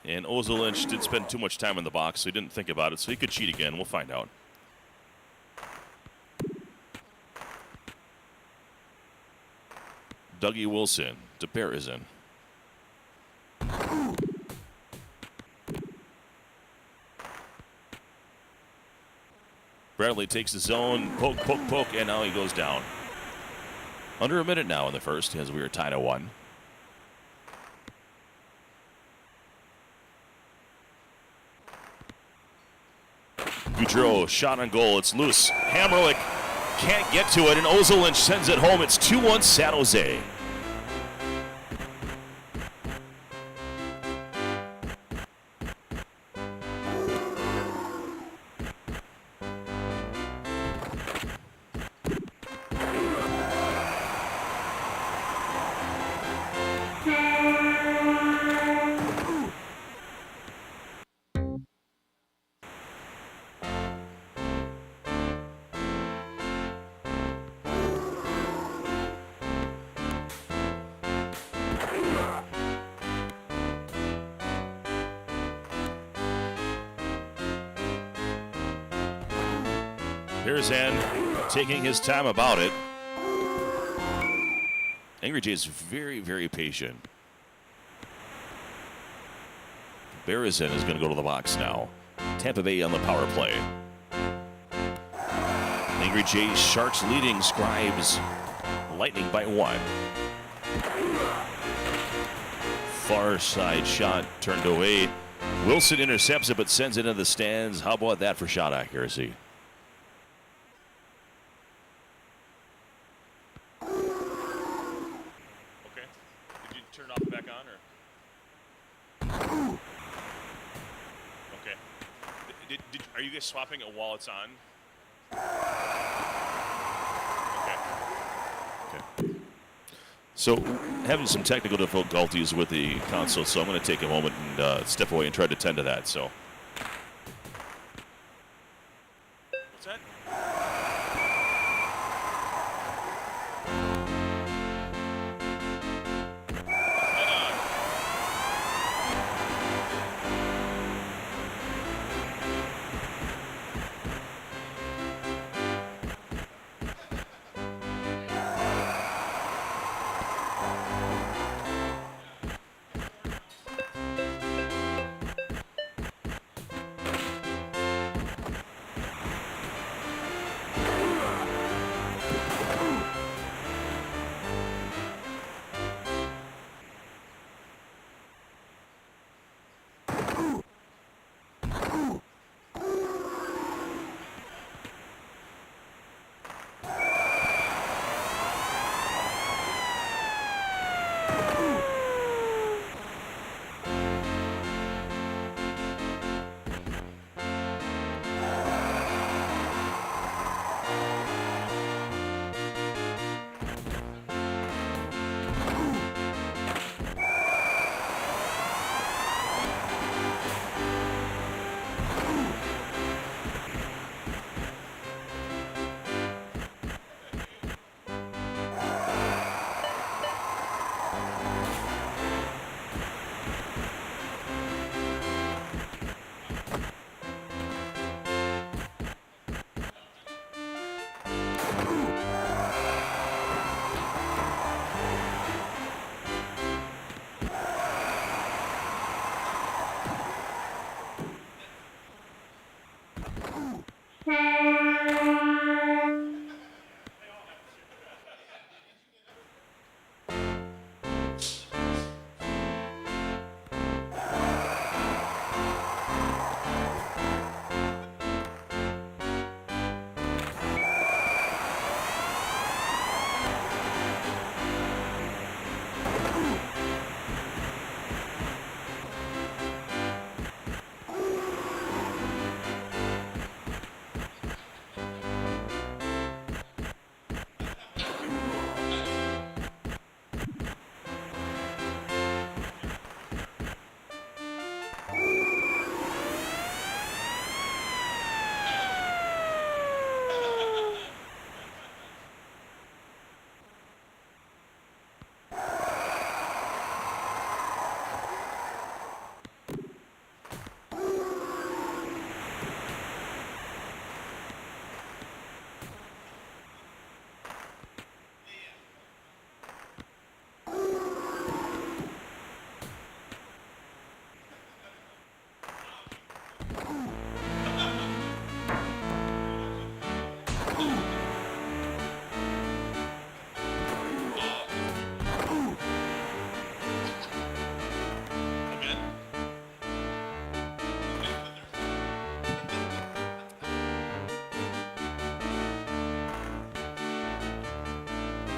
And Ozelinch did spend too much time in the box, so he didn't think about it, so he could cheat again. We'll find out. Dougie Wilson to Berrizon. Bradley takes the zone, poke, poke, poke, and now he goes down. Under a minute now in the first, as we are tied at 1. Goudreau, shot on goal. It's loose. Hammerlick can't get to it, and Ozelinch sends it home. It's 2-1 San Jose. Berrizon taking his time about it. Angry J is very, very patient. Berrizon is going to go to the box now. Tampa Bay on the power play. Angry J Sharks leading Scribes Lightning by 1. Far side shot turned away. Wilson intercepts it but sends it into the stands. How about that for shot accuracy? Are you guys swapping it while it's on? Okay. So, having some technical difficulties with the console, so I'm going to take a moment and step away and try to tend to that. So, what's that?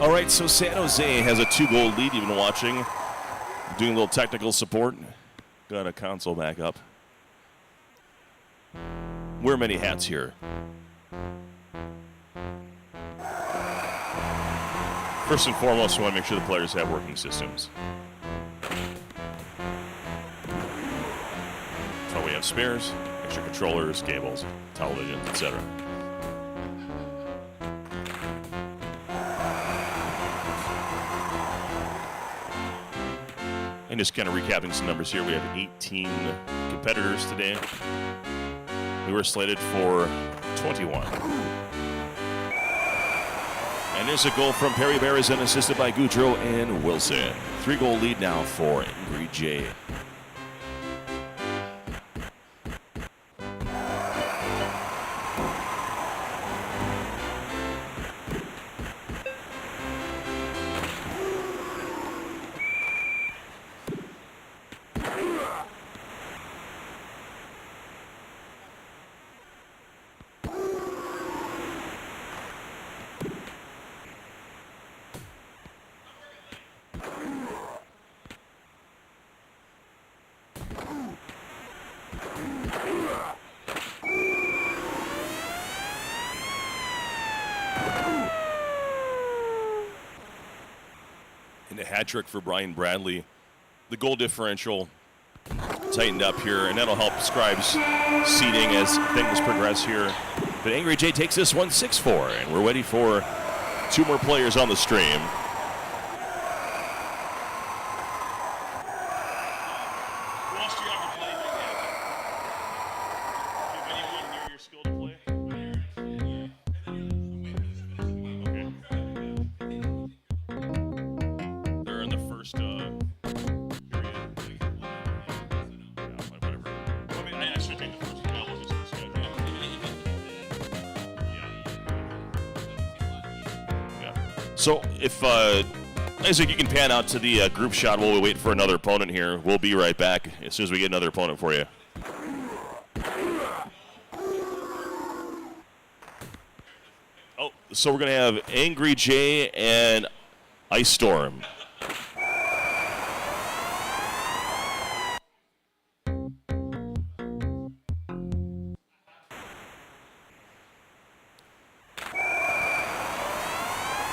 All right, so San Jose has a 2-goal lead. You've been watching, doing a little technical support. Got a console back up. Wear many hats here. First and foremost, we want to make sure the players have working systems. So we have spares, extra controllers, cables, televisions, etc. And just kind of recapping some numbers here, we have 18 competitors today. We were slated for 21. And there's a goal from Perry Berezin, assisted by Goudreau and Wilson. 3-goal lead now for Angry J. And a hat trick for Brian Bradley. The goal differential tightened up here, and that'll help Scribes' seeding as things progress here. But Angry J takes this one 6-4, and we're ready for 2 more players on the stream. So if Isaac, you can pan out to the group shot while we wait for another opponent here. We'll be right back as soon as we get another opponent for you. Oh, so we're going to have Angry J and Ice Storm.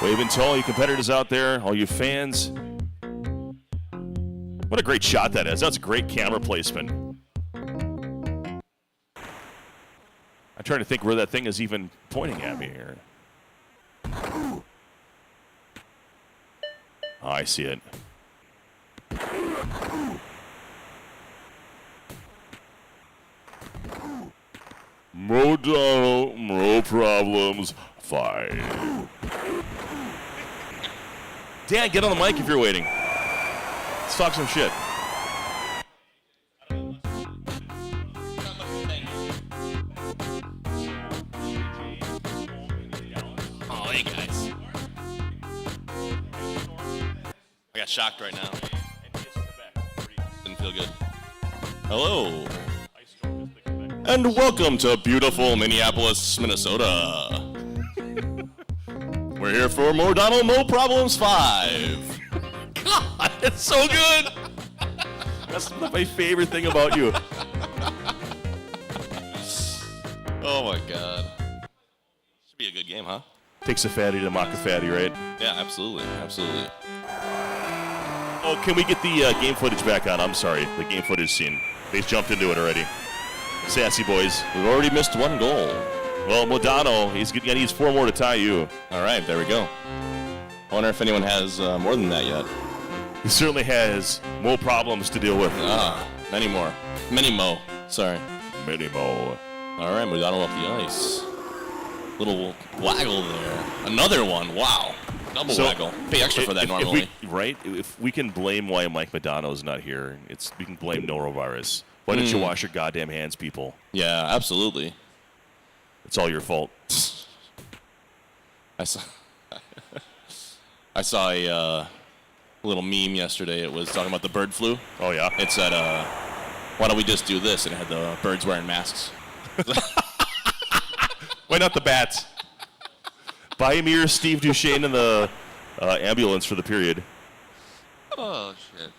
Waving to all you competitors out there, all you fans. What a great shot that is. That's a great camera placement. I'm trying to think where that thing is even pointing at me here. Oh, I see it. Modano, no problems, 5. Dan, get on the mic if you're waiting. Let's talk some shit. Oh, hey guys. I got shocked right now. Didn't feel good. Hello. And welcome to beautiful Minneapolis, Minnesota. We're here for Modano No Problems 5. God, it's so good. That's my favorite thing about you. Oh my God. Should be a good game, huh? Takes a fatty to mock a fatty, right? Yeah, absolutely, absolutely. Oh, can we get the game footage back on? I'm sorry, the game footage scene. They jumped into it already. Sassy boys. We've already missed 1 goal. Well, Modano, he needs 4 more to tie you. All right, there we go. I wonder if anyone has more than that yet. He certainly has more problems to deal with. Many more. Many mo. Sorry. Many more. All right, Modano up the ice. Little waggle there. Another one. Wow. Double waggle. Pay extra for that normally. If we can blame why Mike Modano's not here, we can blame norovirus. Why don't you wash your goddamn hands, people? Yeah, absolutely. It's all your fault. I saw a little meme yesterday. It was talking about the bird flu. Oh, yeah? It said, why don't we just do this? And it had the birds wearing masks. Why not the bats? Buy me your Steve Duchesne and the ambulance for the period. Oh, shit.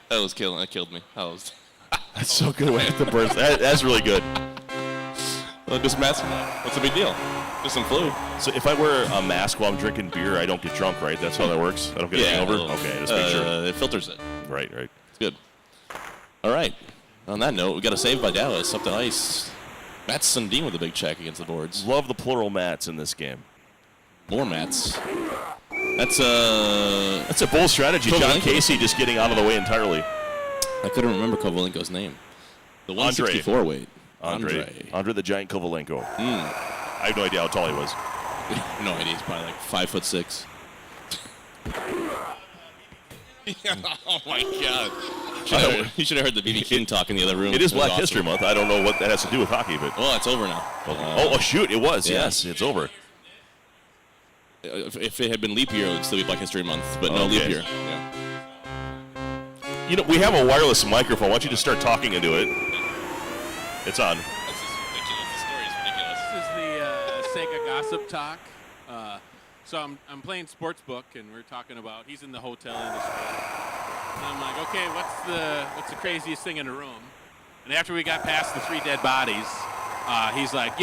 That killed me. That's so good way with the birds. That's really good. Just mask. What's the big deal? Just some flu. So if I wear a mask while I'm drinking beer, I don't get drunk, right? That's how that works? I don't get a hangover? Okay, just make sure. It filters it. Right. It's good. All right. On that note, we got a save by Dallas up to ice. Matt Sundin with a big check against the boards. Love the plural Mats in this game. More Mats. That's a bold strategy. John Casey just getting out of the way entirely. I couldn't remember Kovalenko's name. The 164 weight. Andre the Giant Kovalenko. I have no idea how tall he was. No idea. He's probably like 5'6". Oh my God! You should have heard the BB King talk in the other room. It is Black History Month. I don't know what that has to do with hockey, but it's over now. Shoot! It was. Yeah. Yes, it's over. If it had been leap year, it would still be Black History Month, but no leap year. Yeah. You know, we have a wireless microphone. Why don't you just start talking into it? It's on. This is ridiculous. The story is ridiculous. This is the Sega Gossip Talk. So I'm playing Sportsbook, and we're talking about he's in the hotel industry. And I'm like, okay, what's the craziest thing in the room? And after we got past the 3 dead bodies, he's like,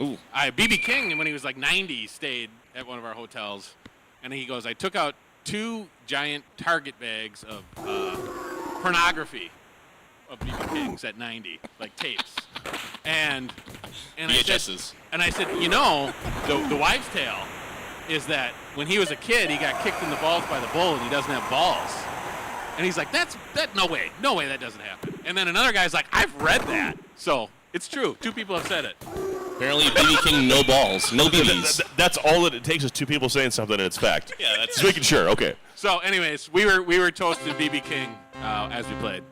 BB King, when he was like 90, stayed at one of our hotels. And he goes, I took out 2 giant Target bags of pornography of BB Kings at 90, like tapes. And I said, the wives' tale is that when he was a kid, he got kicked in the balls by the bull, and he doesn't have balls. And he's like, no way that doesn't happen. And then another guy's like, I've read that. So it's true. 2 people have said it. Apparently, BB King, no balls, no BBs. That's all that it takes is 2 people saying something and it's fact. Yeah, that's just making sure. Okay. So, anyways, we were toasting BB King as we played.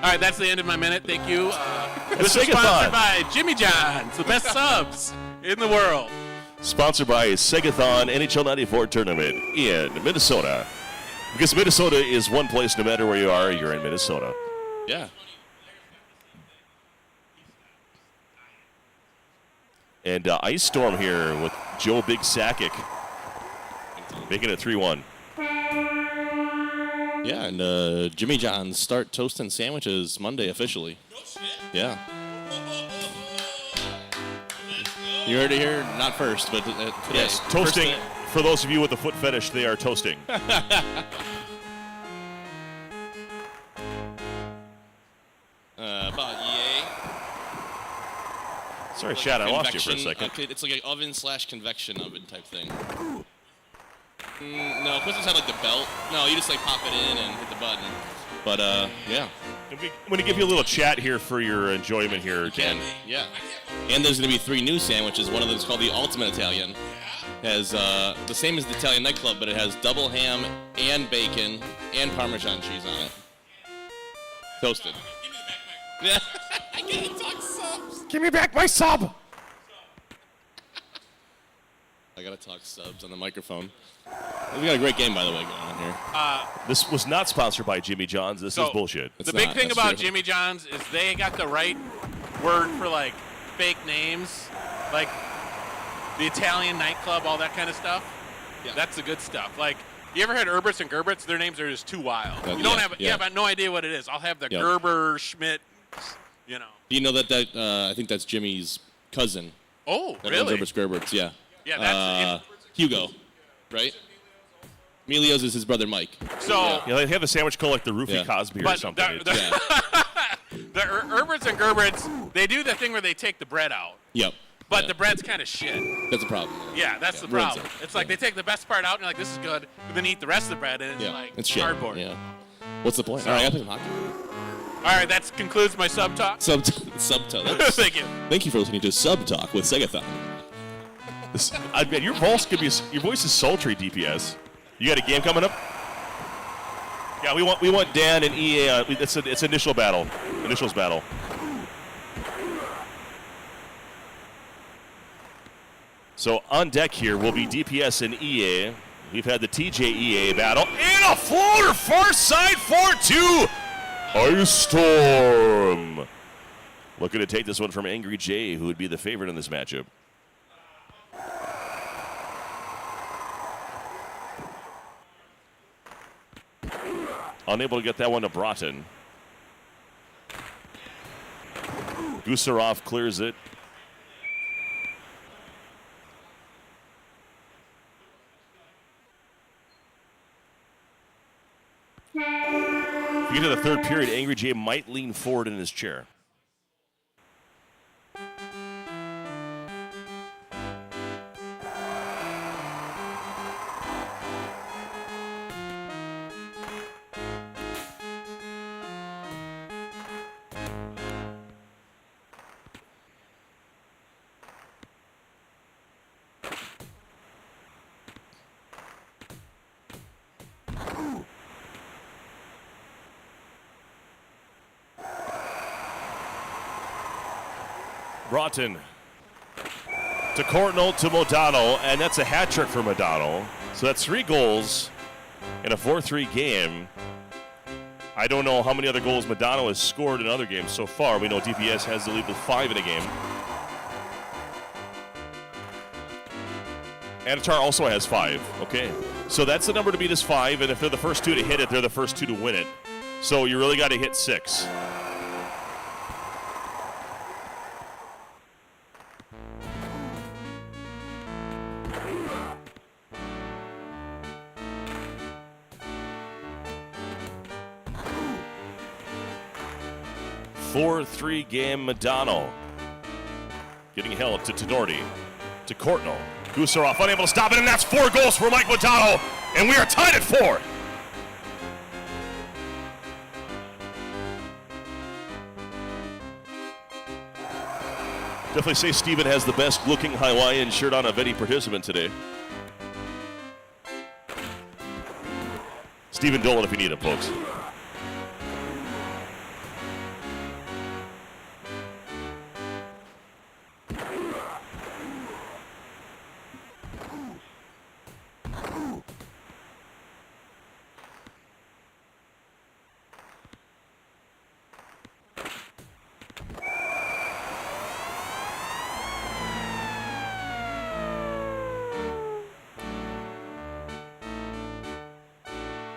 All right, that's the end of my minute. Thank you. This is sponsored by Jimmy John's, the best subs in the world. Sponsored by Segathon NHL 94 tournament in Minnesota. Because Minnesota is one place, no matter where you are, you're in Minnesota. Yeah. And Ice Storm here with Joe Big Sakic making it 3-1. Yeah, and Jimmy John's start toasting sandwiches Monday officially. Yeah. You heard it here, not first, but today. Yes, toasting. For those of you with the foot fetish, they are toasting. About yay. Sorry, like Chad, I lost you for a second. Okay, it's like an oven/convection oven type thing. No, Quiznos had like the belt. No, you just like pop it in and hit the button. But yeah. I'm going to give you a little chat here for your enjoyment here, Dan. Yeah. And there's going to be 3 new sandwiches. One of them is called the Ultimate Italian. Has the same as the Italian nightclub, but it has double ham and bacon and Parmesan cheese on it. Toasted. Yeah. I gotta talk subs. Give me back my sub. I gotta talk subs on the microphone. We got a great game, by the way, going on here. This was not sponsored by Jimmy John's. This is bullshit. The big thing about Jimmy John's is they got the right word for like fake names, like the Italian nightclub, all that kind of stuff. Yeah. That's the good stuff. Like, you ever had Herberts and Gerberts? Their names are just too wild. You have no idea what it is. I'll have the Gerber, Schmidt, you know. Do you know that I think that's Jimmy's cousin? Oh, really? Herberts, Gerberts, yeah. Yeah, that's Hugo, right? Emilio's is his brother Mike. So they have a sandwich called like the Roofie Cosby or something. The Herberts and Gerberts, they do the thing where they take the bread out. Yep. But the bread's kind of shit. That's the problem. Yeah, that's the problem. It's like they take the best part out and you're like, this is good, but then eat the rest of the bread and it's like it's cardboard. Yeah. What's the point? All right, I got to hockey. All right, that concludes my sub talk. Sub talk. Thank you. Thank you for listening to Sub Talk with Segathon. I bet your voice is sultry, DPS. You got a game coming up? Yeah, we want Dan and EA. It's initials battle. So on deck here will be DPS and EA. We've had the TJ-EA battle. And a floater far side 4-2. Ice Storm. Looking to take this one from Angry Jay, who would be the favorite in this matchup. Unable to get that one to Broughton. Gusarov clears it. If we get to the third period, Angry Jay might lean forward in his chair. Broughton to Courtnall to Modano, and that's a hat trick for Modano. So that's 3 goals in a 4-3 game. I don't know how many other goals Modano has scored in other games so far. We know DPS has the lead with 5 in a game. Anatar also has 5. Okay, so that's the number to beat is 5, and if they're the first 2 to hit it, they're the first 2 to win it. So you really got to hit 6. Four-three game Modano. Getting held to Tenorti. To Courtnall. Gusarov unable to stop it, and that's 4 goals for Mike Modano. And we are tied at 4. Definitely say Steven has the best looking Hawaiian shirt on of any participant today. Steven Dolan if you need him, folks.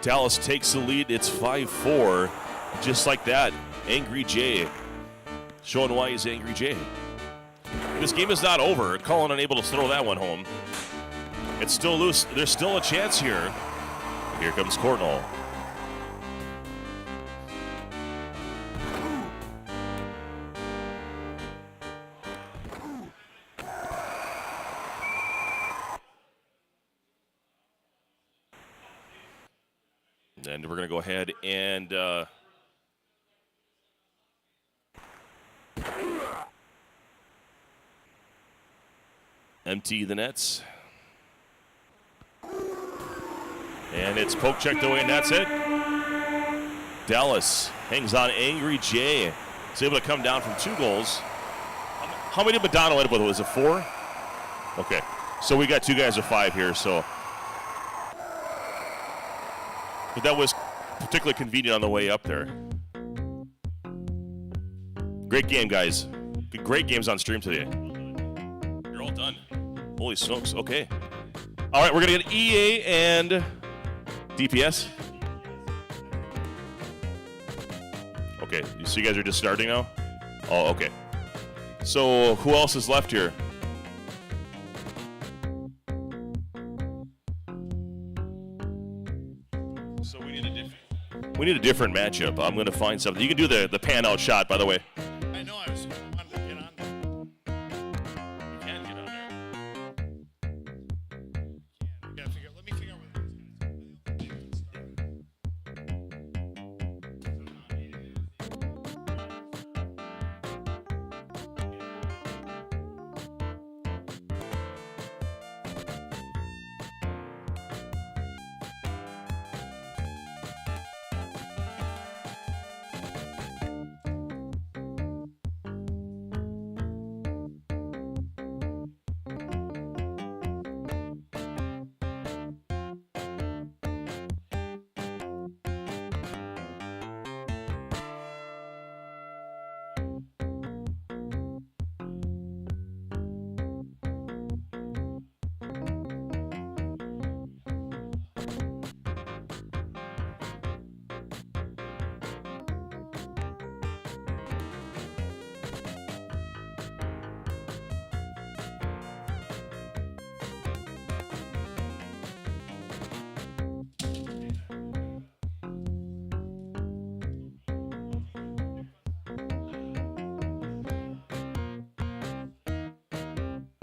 Dallas takes the lead. It's 5-4. Just like that, Angry Jay showing why he's Angry Jay. This game is not over. Cullen unable to throw that one home. It's still loose. There's still a chance here. Here comes Courtnall. And we're going to go ahead and empty the nets. And it's poke checked away, and that's it. Dallas hangs on. Angry Jay is able to come down from 2 goals. How many did Modano end up with? Was it 4? Okay. So we got 2 guys with 5 here, so. But that was particularly convenient on the way up there. Great game, guys. Great games on stream today. You're all done. Holy smokes. Okay. All right, we're going to get EA and DPS. Okay, so you guys are just starting now? Oh, okay. So who else is left here? So we need a different matchup. I'm going to find something. You can do the pan out shot, by the way. I know I wanted to get on there. You can get on there. Let me figure out what it is.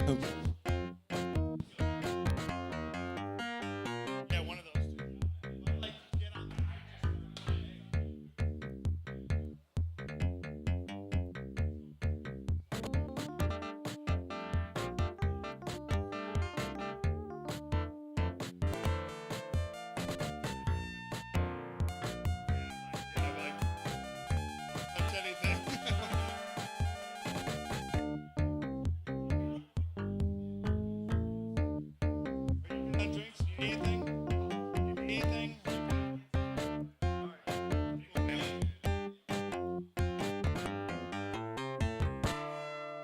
Yeah, one of those two. Touch anything. Are you good on drinks? Do you need anything? Do you need anything?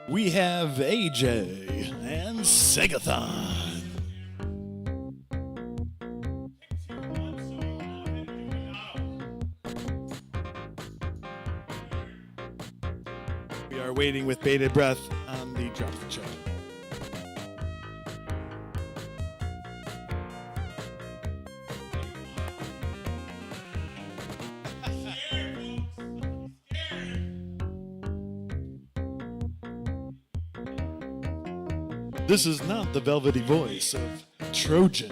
We have AJ and Segathon. We are waiting with bated breath on the drop the show. This is not the velvety voice of Trojan.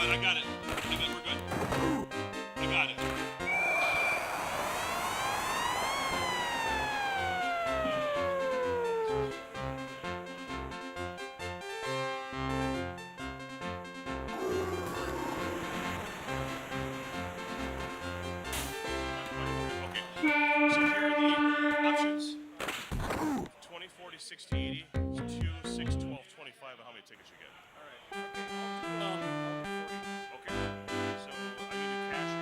fine. I got it. We're good. I got it. Okay. So here are the options. 20, 40, 60, 80, 2, 6, 12, 25. How many tickets you get? Okay. So I need to cash you.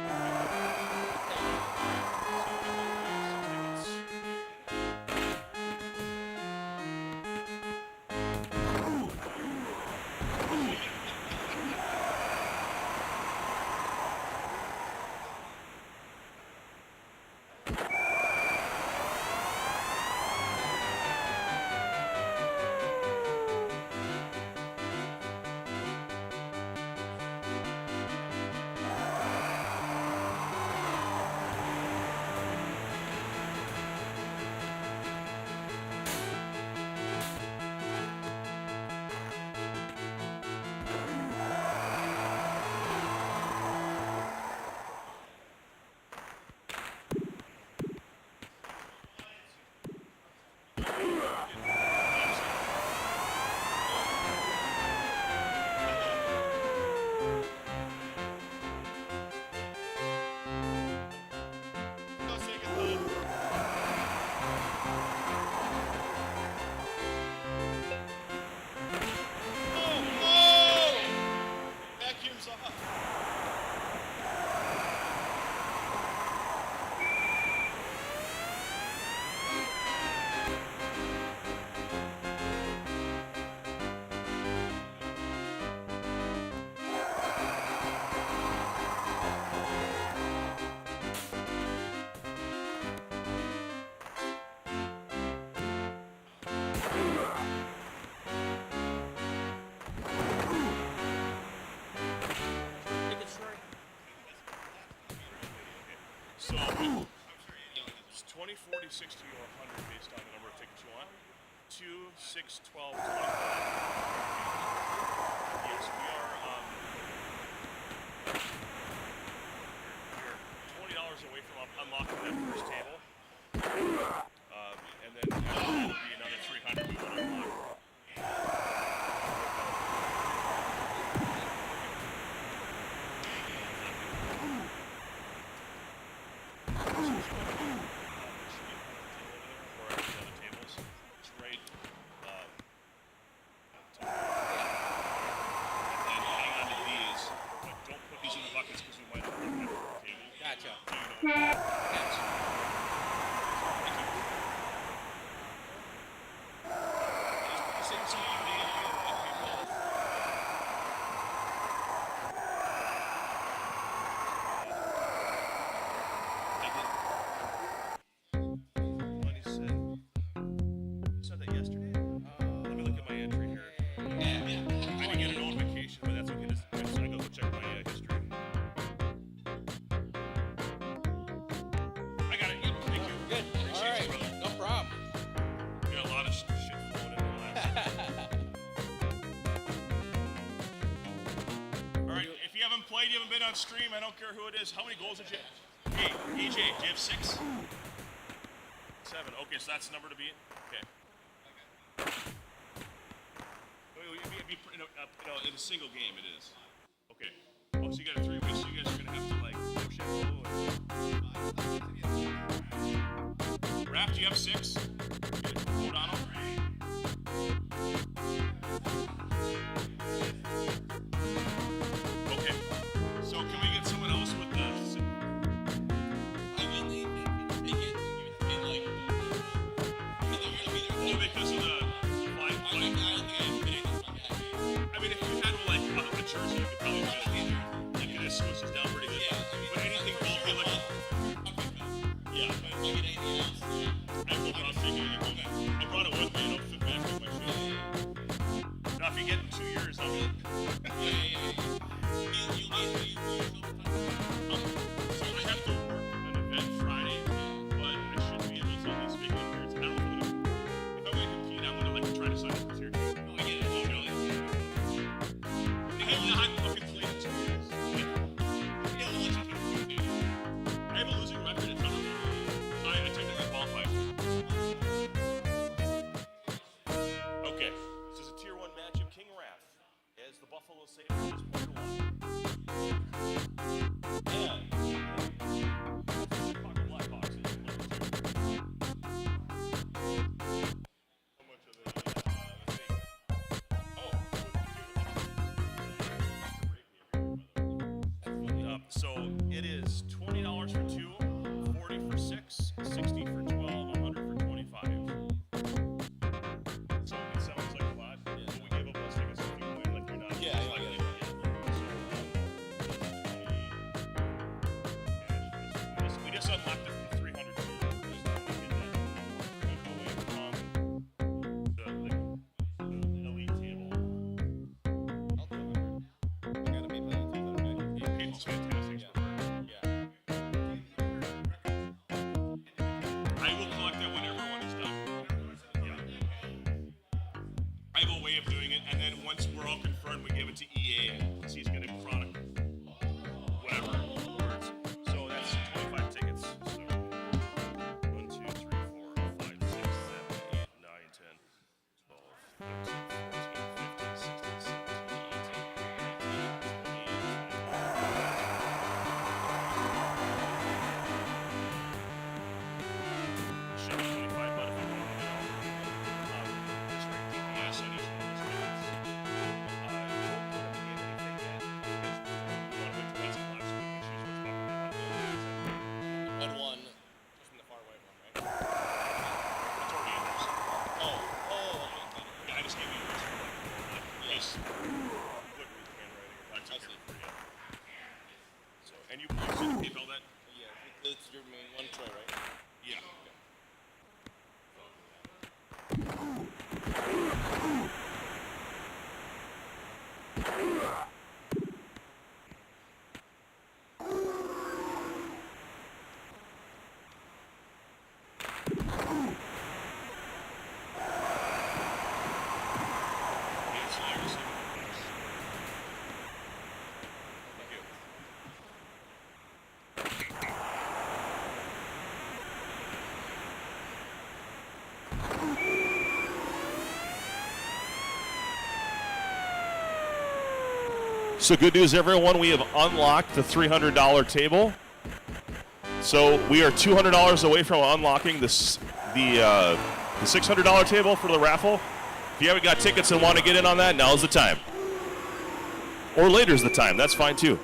So it's 20, 40, 60, or 100 based on the number of tickets you want. 2, 6, 12, 25. Yes, we are. You're $20 away from unlocking that first table. And then after that will be another 300 we want to unlock. You haven't been on stream. I don't care who it is. How many goals did you have? Hey, AJ, do you have 6? 7. Okay, so that's the number to beat. Okay. In a single game, it is. Okay. Oh, so you got a 3 weeks. So you guys are gonna have to like push it. Raph, do you have 6? Modano. So can we get someone else with this? Oh, because of the flying plane? I mean, if you had like a jersey, you could probably get it. Like it smoothes down pretty good. But anything golfy like... Yeah. I will not think unlock the 300 too. Just to get that away from the elite table. It's fantastic. I will collect that when everyone is done. Yeah. I have a way of doing it, and then once we're all confirmed, we give it to EA, because he's going to product whatever words. So that's 25 tickets. So 1, 2, 3, 4, 5, 6, 7, 8, 9, 10, 12, 13, 14, 15, 16, 17, 18, 19, 20, 25, but if you want to get all just write DPS on each one of those tickets. Don't put them in anything yet, because we want to wait till that's collapsed so we can choose what's popular. Red one, just in the far white one, right? It's already in there. Oh. Yeah, I just gave you yours for in case you couldn't read the handwriting. I took care of it for you. So, and you see the PayPal that? Yeah, it's your main one, Troy, right? Yeah. So good news, everyone. We have unlocked the $300 table. So we are $200 away from unlocking the $600 table for the raffle. If you haven't got tickets and want to get in on that, now's the time. Or later's the time. That's fine too.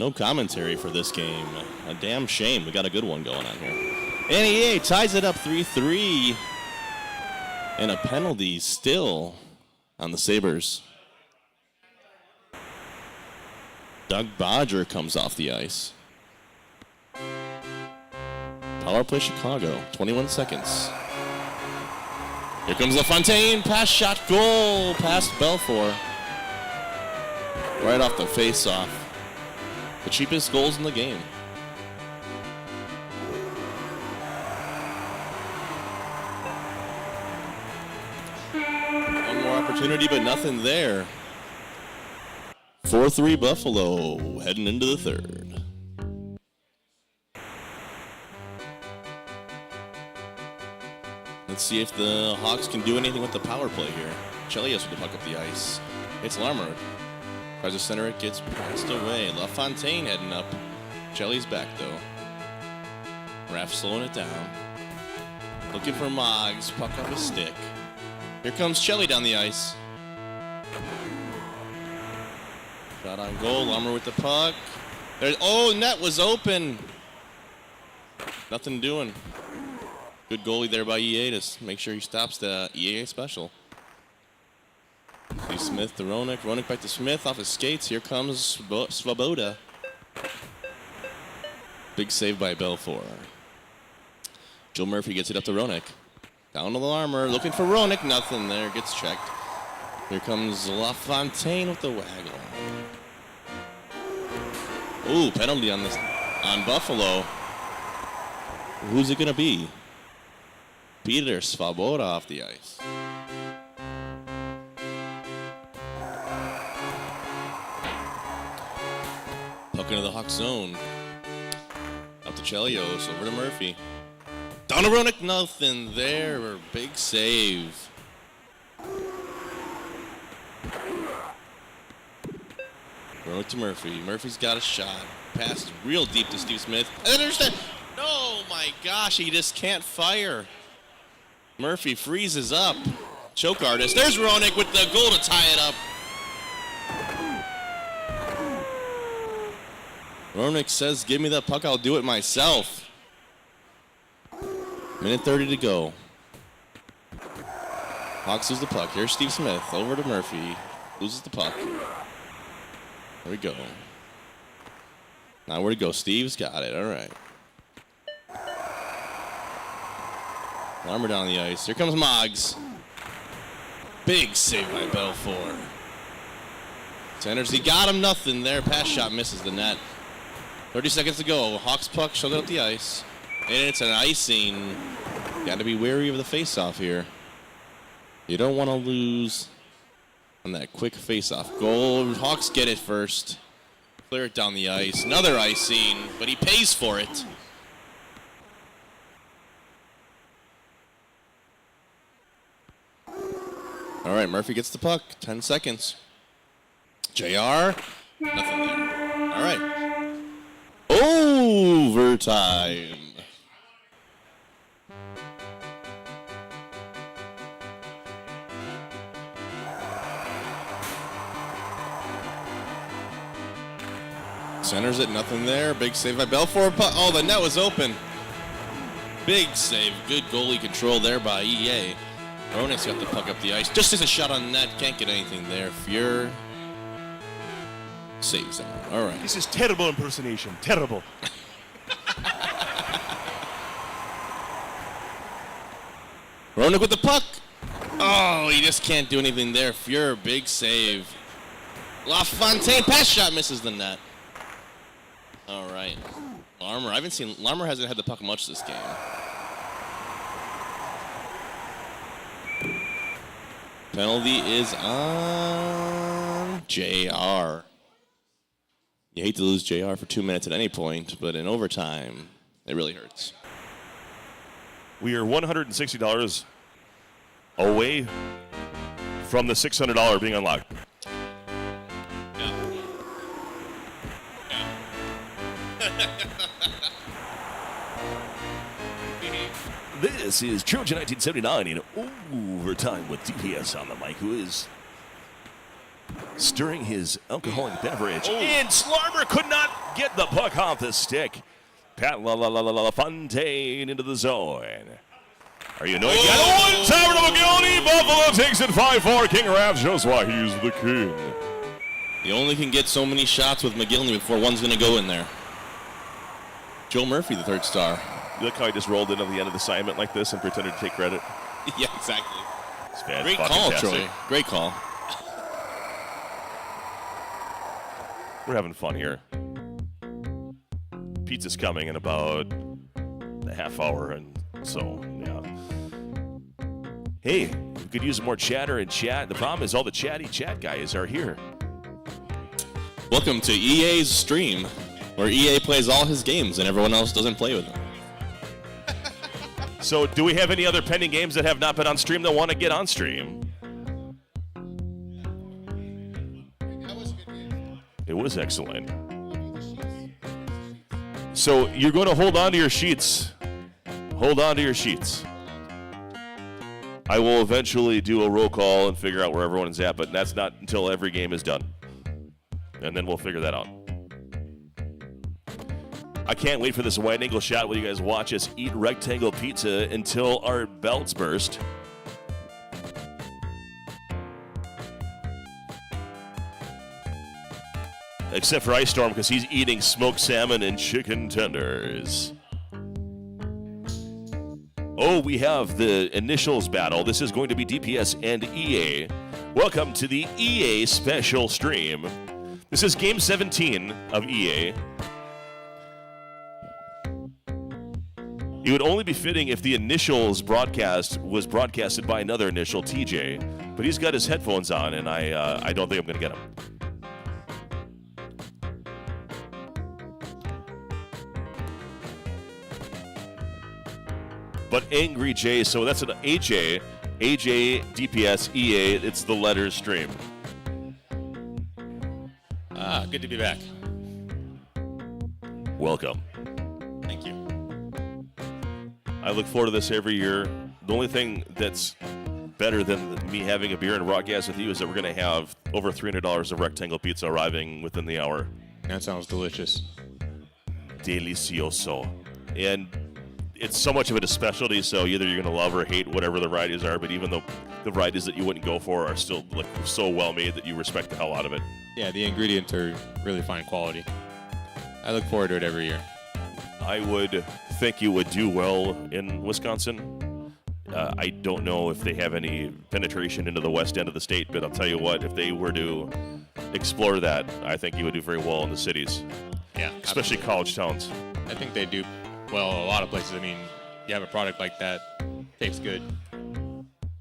No commentary for this game. A damn shame. We got a good one going on here. NEA ties it up 3-3. And a penalty still on the Sabres. Doug Bodger comes off the ice. Power play Chicago, 21 seconds. Here comes LaFontaine, pass shot, goal, past Belfour. Right off the face-off. The cheapest goals in the game. One more opportunity, but nothing there. 4-3 Buffalo, heading into the third. Let's see if the Hawks can do anything with the power play here. Chelios with the puck up the ice. It's Larmer. Tries to center it, gets passed away. LaFontaine heading up. Chelly's back though. Raff slowing it down. Looking for Moggs. Puck up his stick. Here comes Chelly down the ice. Shot on goal. Larmer with the puck. Net was open. Nothing doing. Good goalie there by EA to make sure he stops the EA special. See Smith to Roenick. Roenick back to Smith off his skates. Here comes Svoboda. Big save by Belfour. Joe Murphy gets it up to Roenick. Down to the Larmer. Looking for Roenick. Nothing there. Gets checked. Here comes LaFontaine with the waggle. Ooh, penalty on Buffalo. Who's it going to be? Peter Svoboda off the ice. Puck into the Hawk zone. Up to Chelios, over to Murphy. Down to Roenick, nothing there. Big save. Roenick to Murphy. Murphy's got a shot. Passed real deep to Steve Smith. And there's that. Oh my gosh, he just can't fire. Murphy freezes up. Choke artist. There's Roenick with the goal to tie it up. Roenick says, give me that puck, I'll do it myself. Minute 30 to go. Hawks lose the puck. Here's Steve Smith. Over to Murphy. Loses the puck. There we go. Now where to go? Steve's got it. All right. Larmer down the ice. Here comes Moggs. Big save by Belfour. Sanders, he got him. Nothing there. Pass shot misses the net. 30 seconds to go. Hawks puck shows up the ice. And it's an icing. Got to be wary of the face-off here. You don't want to lose on that quick face-off goal. Hawks get it first. Clear it down the ice. Another icing, but he pays for it. All right, Murphy gets the puck. 10 seconds. JR. Nothing there. All right. Overtime. Centers it, nothing there. Big save by Belfour. Oh, the net was open. Big save. Good goalie control there by EA. Roenick's got the puck up the ice. Just as a shot on net. Can't get anything there. Fuhr saves that. All right. This is terrible impersonation. Terrible. Roenick with the puck. Oh, he just can't do anything there. Fuhr, big save. LaFontaine, pass shot misses the net. All right. Larmer hasn't had the puck much this game. Penalty is on JR. You hate to lose JR for 2 minutes at any point, but in overtime, it really hurts. We are $160 away from the $600 being unlocked. This is Trojan 1979 in overtime with TPS on the mic, who is stirring his alcoholic beverage. And Slarmer could not get the puck off the stick. Pat LaFontaine into the zone. Are you knowing? Got a one-timer to McGillney. Buffalo takes it 5-4. King Rav shows why he's the king. You only can get so many shots with McGillney before one's going to go in there. Joe Murphy, the third star. You look how he just rolled in at the end of the assignment like this and pretended to take credit. Yeah, exactly. It's Great call, Troy. Great call. We're having fun here. Pizza's coming in about a half hour, and so, yeah. Hey, we could use more chatter and chat. The problem is all the chatty chat guys are here. Welcome to EA's stream, where EA plays all his games and everyone else doesn't play with them. So, do we have any other pending games that have not been on stream that want to get on stream? It was excellent. So, you're going to hold on to your sheets. Hold on to your sheets. I will eventually do a roll call and figure out where everyone's at, but that's not until every game is done. And then we'll figure that out. I can't wait for this wide angle shot while you guys watch us eat rectangle pizza until our belts burst. Except for Ice Storm, because he's eating smoked salmon and chicken tenders. Oh, we have the initials battle. This is going to be DPS and EA. Welcome to the EA special stream. This is game 17 of EA. It would only be fitting if the initials broadcast was broadcasted by another initial, TJ. But he's got his headphones on, and I don't think I'm going to get him. But Angry J, so that's an AJ, DPS, EA, it's the letters stream. Good to be back. Welcome. Thank you. I look forward to this every year. The only thing that's better than me having a beer and broadcast with you is that we're going to have over $300 of rectangle pizza arriving within the hour. That sounds delicious. Delicioso. And it's so much of it a specialty, so either you're going to love or hate whatever the varieties are, but even though the varieties that you wouldn't go for are still like so well made that you respect the hell out of it. Yeah, the ingredients are really fine quality. I look forward to it every year. I would think you would do well in Wisconsin. I don't know if they have any penetration into the west end of the state, but I'll tell you what, if they were to explore that, I think you would do very well in the cities. Yeah, especially absolutely. college towns. I think they do well a lot of places. I mean, you have a product like that, tastes good.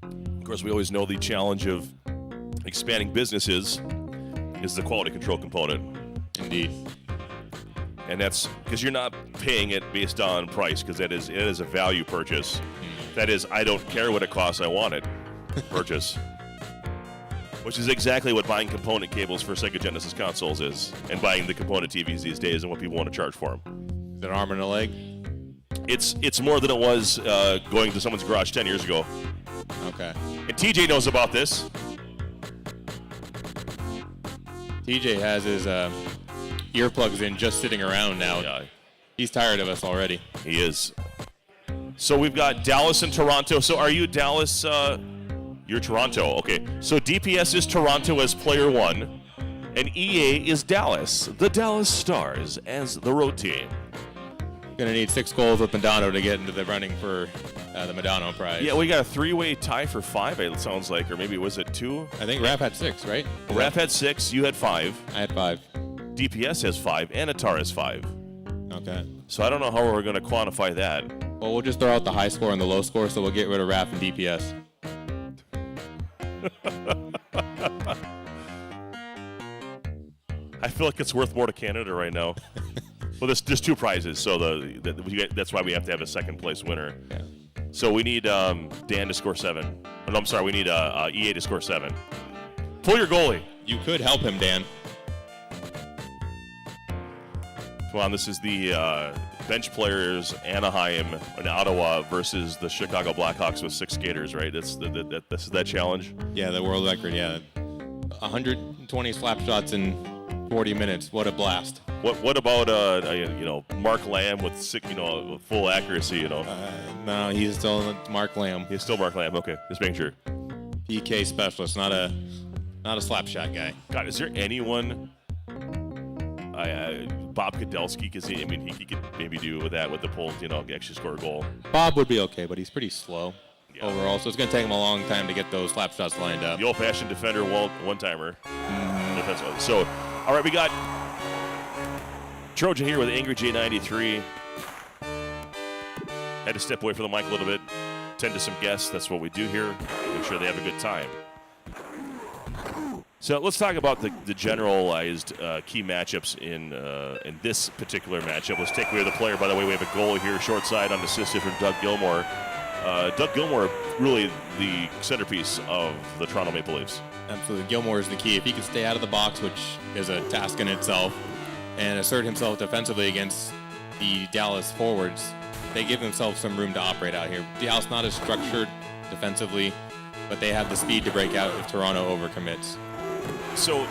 Of course, we always know the challenge of expanding businesses is the quality control component. Indeed. And that's because you're not paying it based on price, because it is a value purchase. That is, I don't care what it costs, I want it purchase. Which is exactly what buying component cables for Sega Genesis consoles is, and buying the component TVs these days and what people want to charge for them. Is it an arm and a leg? It's more than it was going to someone's garage 10 years ago. Okay. And TJ knows about this. TJ has his earplugs in just sitting around now. Yeah, He's tired of us already. he is. So we've got Dallas and Toronto. So are you Dallas? You're Toronto. Okay. So DPS is Toronto as player one, and EA is Dallas, the Dallas Stars, as the road team. Gonna need 6 goals with Modano to get into the running for the Modano prize. Yeah, we got a 3-way tie for 5, it sounds like, or maybe was it 2? I think Raph had 6, right? Raph had 6, you had 5. I had 5. DPS has 5, and Atar has 5. Okay. So I don't know how we're going to quantify that. Well, we'll just throw out the high score and the low score, so we'll get rid of Raph and DPS. I feel like it's worth more to Canada right now. Well, there's 2 prizes, so that's why we have to have a second place winner. Yeah. So we need Dan to score 7. Oh, no, I'm sorry, we need EA to score 7. Pull your goalie. You could help him, Dan. Come on, this is the bench players, Anaheim and Ottawa versus the Chicago Blackhawks with 6 skaters, right? This is that challenge. Yeah, the world record, yeah. 120 slap shots in 40 minutes. What a blast. What about Mark Lamb with with full accuracy? No, he's still Mark Lamb. He's still Mark Lamb. Okay, just making sure. PK specialist, not a slap shot guy. God, is there anyone? Bob Kudelski, because he could maybe do with that with the pull, actually score a goal. Bob would be okay, but he's pretty slow overall, so it's going to take him a long time to get those slap shots lined up. The old-fashioned defender, one-timer. So, all right, we got Trojan here with Angry J93. Had to step away from the mic a little bit, tend to some guests. That's what we do here. Make sure they have a good time. So let's talk about the generalized key matchups in this particular matchup. Let's take away the player. By the way, we have a goal here, short side, unassisted from Doug Gilmore. Doug Gilmore, really the centerpiece of the Toronto Maple Leafs. Absolutely. Gilmore is the key. If he can stay out of the box, which is a task in itself, and assert himself defensively against the Dallas forwards, they give themselves some room to operate out here. Dallas not as structured defensively, but they have the speed to break out if Toronto overcommits. So,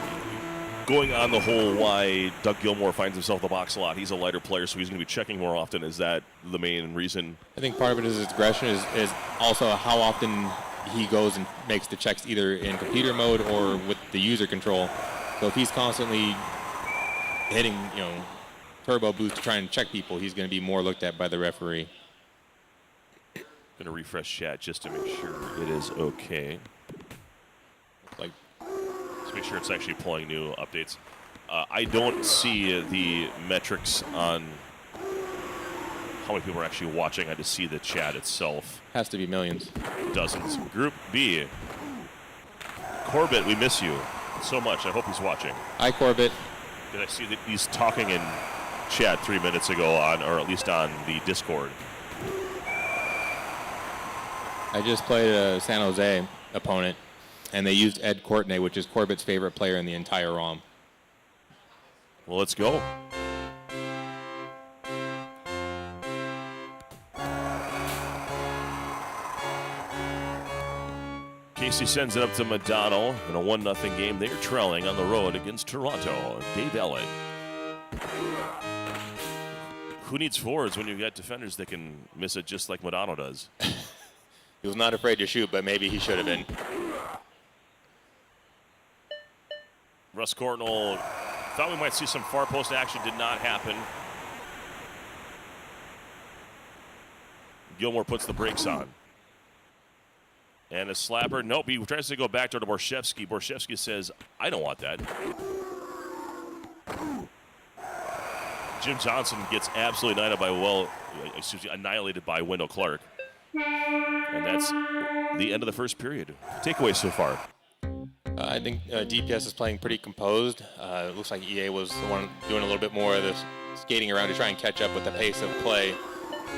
going on the whole why Doug Gilmore finds himself in the box a lot, he's a lighter player, so he's going to be checking more often. Is that the main reason? I think part of it is his aggression, is also how often he goes and makes the checks either in computer mode or with the user control. So if he's constantly hitting, turbo boost to try and check people, he's going to be more looked at by the referee. Going to refresh chat just to make sure it is okay. Make sure it's actually pulling new updates. I don't see the metrics on how many people are actually watching. I just see the chat itself. Has to be millions. Dozens. Group B. Corbett, we miss you so much. I hope he's watching. Hi, Corbett. Did I see that he's talking in chat 3 minutes ago or at least on the Discord? I just played a San Jose opponent, and they used Ed Courtney, which is Corbett's favorite player in the entire ROM. Well, let's go. Casey sends it up to Modano in a 1-0 game. They're trailing on the road against Toronto. Dave Ellett. Who needs forwards when you've got defenders that can miss it just like Modano does? He was not afraid to shoot, but maybe he should have been. Russ Courtnall thought we might see some far post action. Did not happen. Gilmore puts the brakes on. And a slapper. Nope, he tries to go back to Borshevsky. Borshevsky says, I don't want that. Jim Johnson gets absolutely annihilated by Wendell Clark. And that's the end of the first period. Takeaways so far. I think DPS is playing pretty composed. It looks like EA was the one doing a little bit more of this skating around to try and catch up with the pace of play.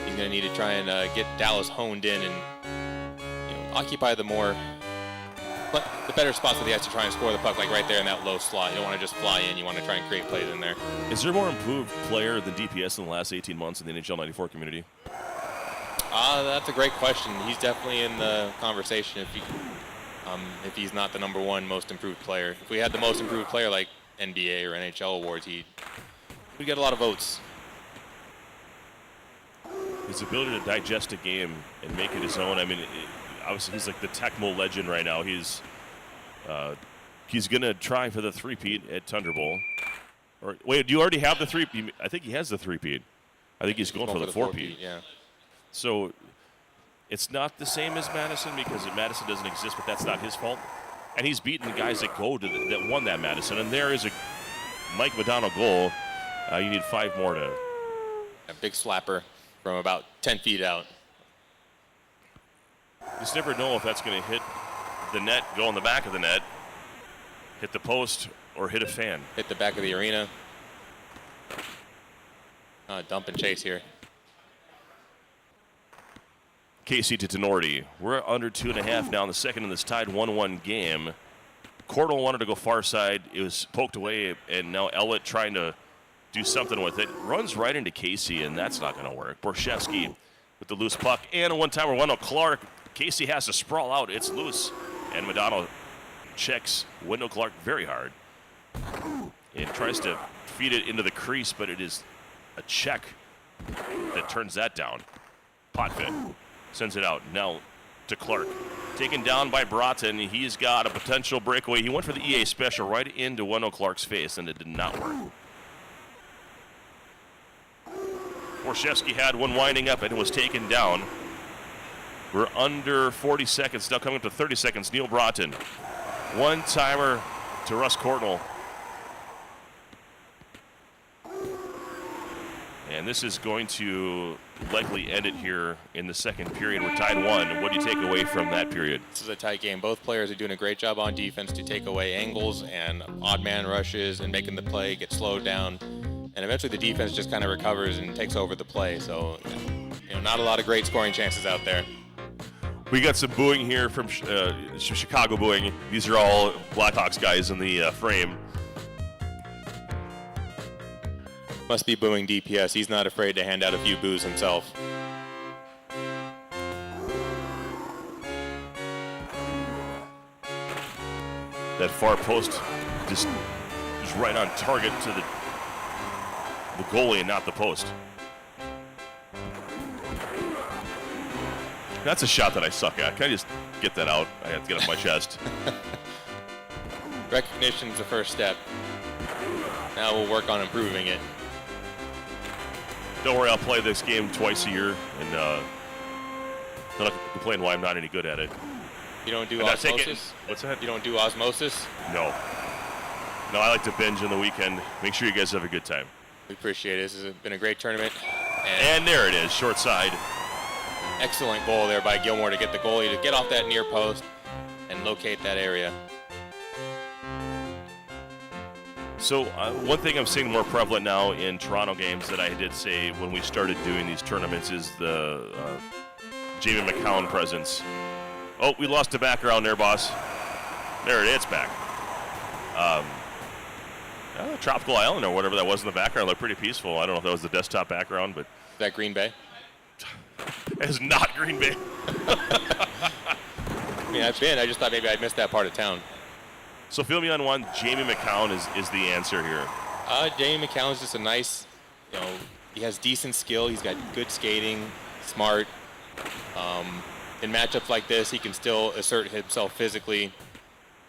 He's going to need to try and get Dallas honed in and occupy the better spots of the ice to try and score the puck, like right there in that low slot. You don't want to just fly in. You want to try and create plays in there. Is there a more improved player than DPS in the last 18 months in the NHL 94 community? That's a great question. He's definitely in the conversation if he's not the number one most improved player. If we had the most improved player like NBA or NHL awards, we'd get a lot of votes. His ability to digest a game and make it his own. I mean, obviously he's like the Tecmo legend right now. He's going to try for the three-peat at Thunder Bowl. Or wait, do you already have the three-peat? I think he has the three-peat. I think he's going for the four-peat. Yeah. So it's not the same as Madison because Madison doesn't exist, but that's not his fault. And he's beaten the guys that that won that Madison. And there is a Mike Modano goal. You need 5 more to. A big slapper from about 10 feet out. You just never know if that's going to hit the net, go in the back of the net, hit the post, or hit a fan. Hit the back of the arena. Dump and chase here. Casey to Tenorti. We're under 2.5 now in the second in this tied 1-1 game. Cordell wanted to go far side. It was poked away, and now Ellett trying to do something with it. Runs right into Casey, and that's not going to work. Borshevsky with the loose puck. And a one-timer, Wendell Clark. Casey has to sprawl out. It's loose. And Modano checks Wendell Clark very hard. and tries to feed it into the crease, but it is a check that turns that down. Potvin sends it out. Now to Clark. Taken down by Broughton. He's got a potential breakaway. He went for the EA special right into Wendell Clark's face, and it did not work. Borshevsky had one winding up and was taken down. We're under 40 seconds, now coming up to 30 seconds. Neil Broughton. One-timer to Russ Courtnall. And this is going to likely end it here in the second period. We're tied 1. What do you take away from that period? This is a tight game. Both players are doing a great job on defense to take away angles and odd man rushes and making the play get slowed down. And eventually the defense just kind of recovers and takes over the play. So, not a lot of great scoring chances out there. We got some booing here from Chicago booing. These are all Blackhawks guys in the frame. Must be booing DPS. He's not afraid to hand out a few boos himself. That far post just right on target to the goalie and not the post. That's a shot that I suck at. Can I just get that out? I have to get off my chest. Recognition is the first step. Now we'll work on improving it. Don't worry, I'll play this game twice a year, and don't have to complain why I'm not any good at it. You don't do And I take it- osmosis? What's that? You don't do osmosis? No. No, I like to binge on the weekend. Make sure you guys have a good time. We appreciate it. This has been a great tournament. And there it is, short side. Excellent goal there by Gilmore to get the goalie to get off that near post and locate that area. So one thing I'm seeing more prevalent now in Toronto games that I did say when we started doing these tournaments is the Jamie McCown presence. Oh, we lost the background there, boss. There it is, back. Tropical Island or whatever that was in the background looked pretty peaceful. I don't know if that was the desktop background, but Is that Green Bay? it is not Green Bay. I've been. I just thought maybe I'd missed that part of town. So fill me on one. Jamie McCown is the answer here. Jamie McCown's just a nice, he has decent skill. He's got good skating, smart. In matchups like this, he can still assert himself physically.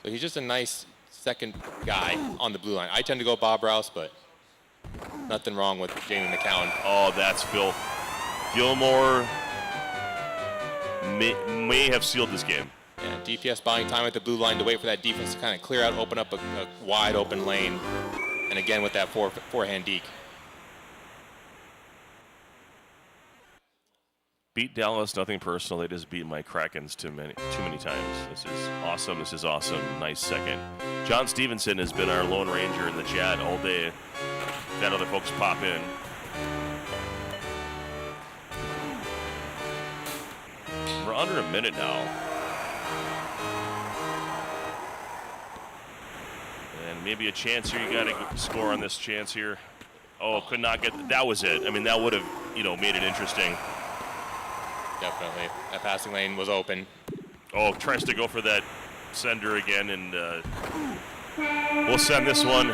So he's just a nice second guy on the blue line. I tend to go Bob Rouse, but nothing wrong with Jamie McCown. Oh, that's filth. Gilmore may have sealed this game. Yeah, DPS buying time at the blue line to wait for that defense to kind of clear out, open up a wide open lane. And again with that forehand deke. Beat Dallas, nothing personal. They just beat my Krakens too many times. This is awesome. This is awesome. Nice second. John Stevenson has been our Lone Ranger in the chat all day. That other folks pop in. We're under a minute now. And maybe a chance here. You got to score on this chance here. Oh, could not get. That was it. I mean, that would have, made it interesting. Definitely. That passing lane was open. Oh, tries to go for that sender again, and we'll send this one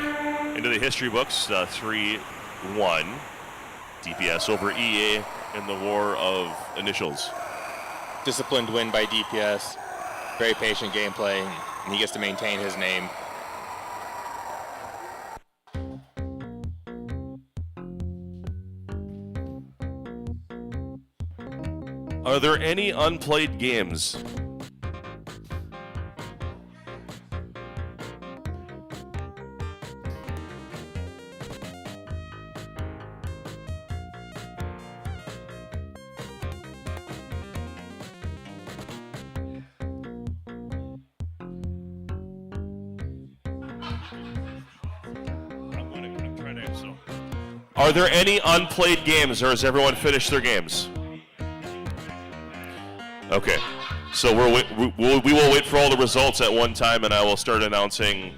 into the history books. 3-1. DPS over EA in the war of initials. Disciplined win by DPS. Very patient gameplay, and he gets to maintain his name. Are there any unplayed games? Are there any unplayed games, or has everyone finished their games? Okay, so we will wait for all the results at one time, and I will start announcing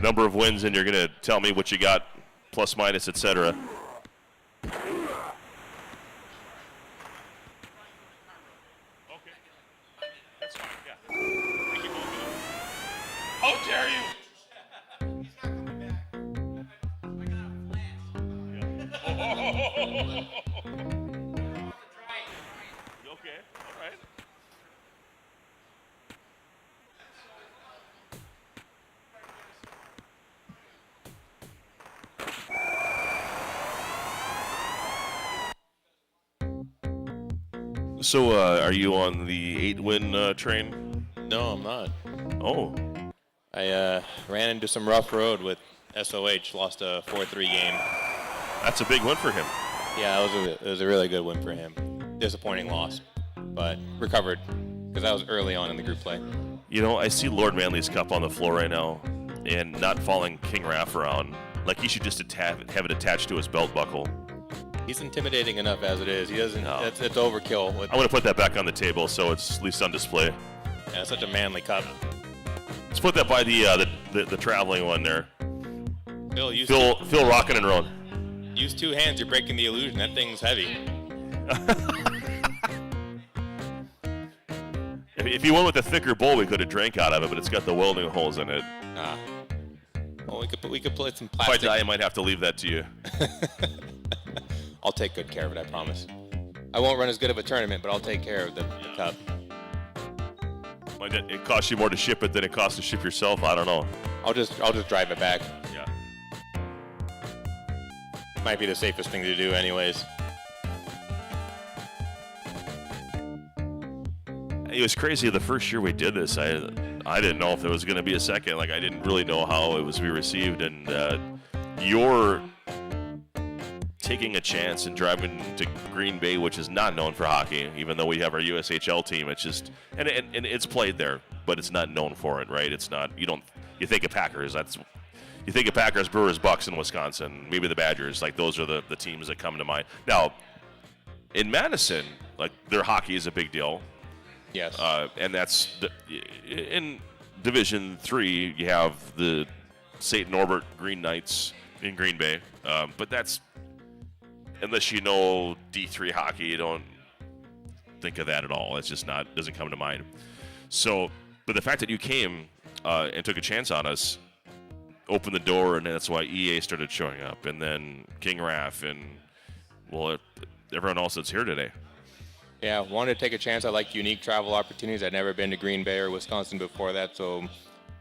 number of wins, and you're going to tell me what you got, plus, minus, etc. Okay, that's fine, yeah. How dare you! Okay, all right. So, are you on the 8-win train? No, I'm not. Oh, I ran into some rough road with SOH, lost a 4-3 game. that's a big win for him. Yeah, it was a really good win for him. Disappointing loss, but recovered because that was early on in the group play. You know, I see Lord Manley's cup on the floor right now, and not following King Raff around. Like he should just have it attached to his belt buckle. He's intimidating enough as it is. He doesn't. No. It's overkill. I want to put that back on the table so it's at least on display. Yeah, it's such a manly cup. Let's put that by the traveling one there. Phil, rocking and rolling. use two hands. You're breaking the illusion. That thing's heavy. If you went with a thicker bowl, we could have drank out of it, but it's got the welding holes in it. Well, we could put some If I plastic. die, I might have to leave that to you. I'll take good care of it. I promise. I won't run as good of a tournament, but I'll take care of the cup. It costs you more to ship it than it costs to ship yourself. I don't know. I'll just drive it back. Yeah. Might be the safest thing to do, anyways. It was crazy. The first year we did this, I didn't know if there was going to be a second. Like I didn't really know how it was to be received, and you're taking a chance and driving to Green Bay, which is not known for hockey, even though we have our USHL team. It's just and it's played there, but it's not known for it, right? It's not. You think of Packers. You think of Packers, Brewers, Bucks in Wisconsin, maybe the Badgers. Like those are the teams that come to mind. Now, in Madison, like their hockey is a big deal. Yes. And that's in Division III. You have the St. Norbert Green Knights in Green Bay, but that's unless you know D3 hockey, you don't think of that at all. It's just doesn't come to mind. So, but the fact that you came and took a chance on us opened the door, and that's why EA started showing up, and then King Raff, and everyone else that's here today. Yeah, wanted to take a chance. I like unique travel opportunities. I'd never been to Green Bay or Wisconsin before that, so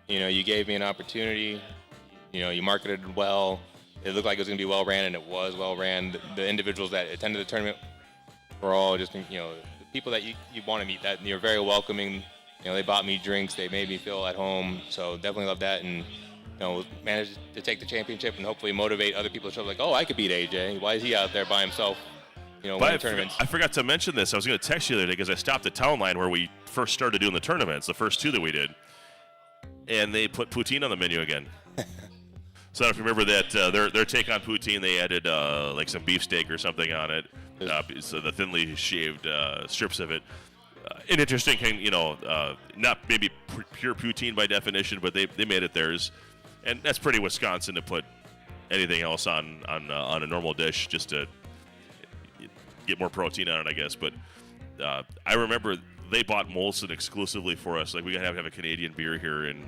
you gave me an opportunity. You marketed well. It looked like it was going to be well ran, and it was well ran. The individuals that attended the tournament were all just the people that you want to meet. That you're very welcoming. They bought me drinks. They made me feel at home. So definitely love that, and managed to take the championship and hopefully motivate other people to show like, oh, I could beat AJ. Why is he out there by himself? Winning tournaments. I forgot to mention this. I was going to text you the other day because I stopped at Town Line where we first started doing the tournaments, the first two that we did, and they put poutine on the menu again. So I don't know if you remember that their take on poutine, they added like some beefsteak or something on it, so the thinly shaved strips of it. An interesting thing, not maybe pure poutine by definition, but they made it theirs, and that's pretty Wisconsin to put anything else on a normal dish just to get more protein on it, I guess. But I remember they bought Molson exclusively for us. Like we gotta have a Canadian beer here, and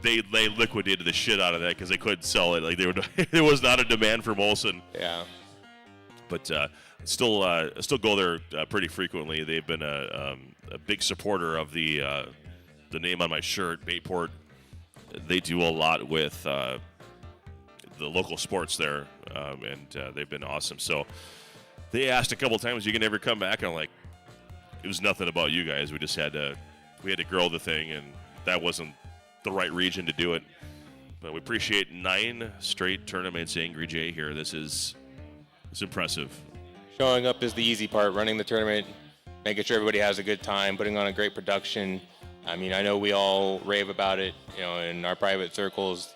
they liquidated the shit out of that because they couldn't sell it. Like there was not a demand for Molson. Yeah. But still go there pretty frequently. They've been a big supporter of the name on my shirt, Bayport. They do a lot with the local sports there, and they've been awesome. So they asked a couple times, "You can never come back?" And I'm like, it was nothing about you guys. We just had to grow the thing, and that wasn't the right region to do it. But we appreciate 9 straight tournaments, Angry Jay here. It's impressive. Showing up is the easy part. Running the tournament, making sure everybody has a good time, putting on a great production. I mean, I know we all rave about it, in our private circles,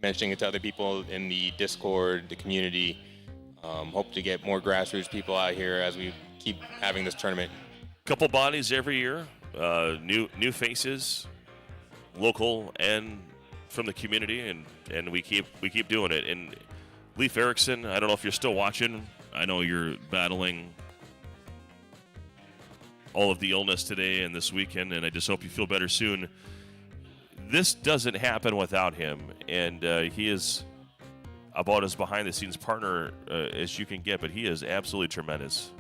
mentioning it to other people in the Discord, the community. Hope to get more grassroots people out here as we keep having this tournament. Couple bodies every year, new faces, local and from the community, and we keep doing it. And Leif Erickson, I don't know if you're still watching. I know you're battling all of the illness today and this weekend, and I just hope you feel better soon. This doesn't happen without him, and he is about as behind-the-scenes partner as you can get, but he is absolutely tremendous.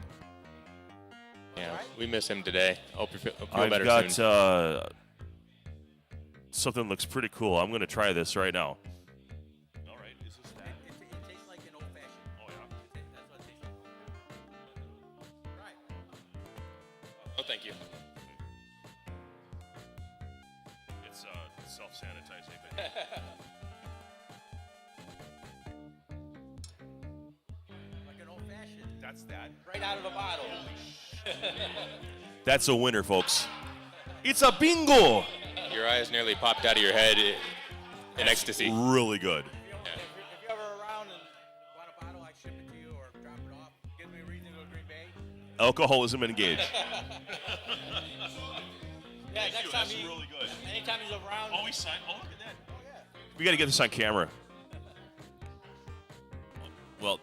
Yeah, we miss him today. Hope you feel I've better got soon. something that looks pretty cool. I'm going to try this right now. All right, is this that? It tastes like an old fashioned. Oh, yeah. That's what it tastes like. Right. Oh, thank you. It's self-sanitizing. Like an old fashioned. That's that. Right out of the bottle. That's a winner, folks. It's a bingo. Your eyes nearly popped out of your head in ecstasy. Really good. If you're ever around and want a bottle, I ship it to you or drop it off. Gives me a reason to go to Green Bay. Alcoholism engaged. Yeah, next time That's really good. anytime he's around. Oh, look at that. We got to get this on camera. Well,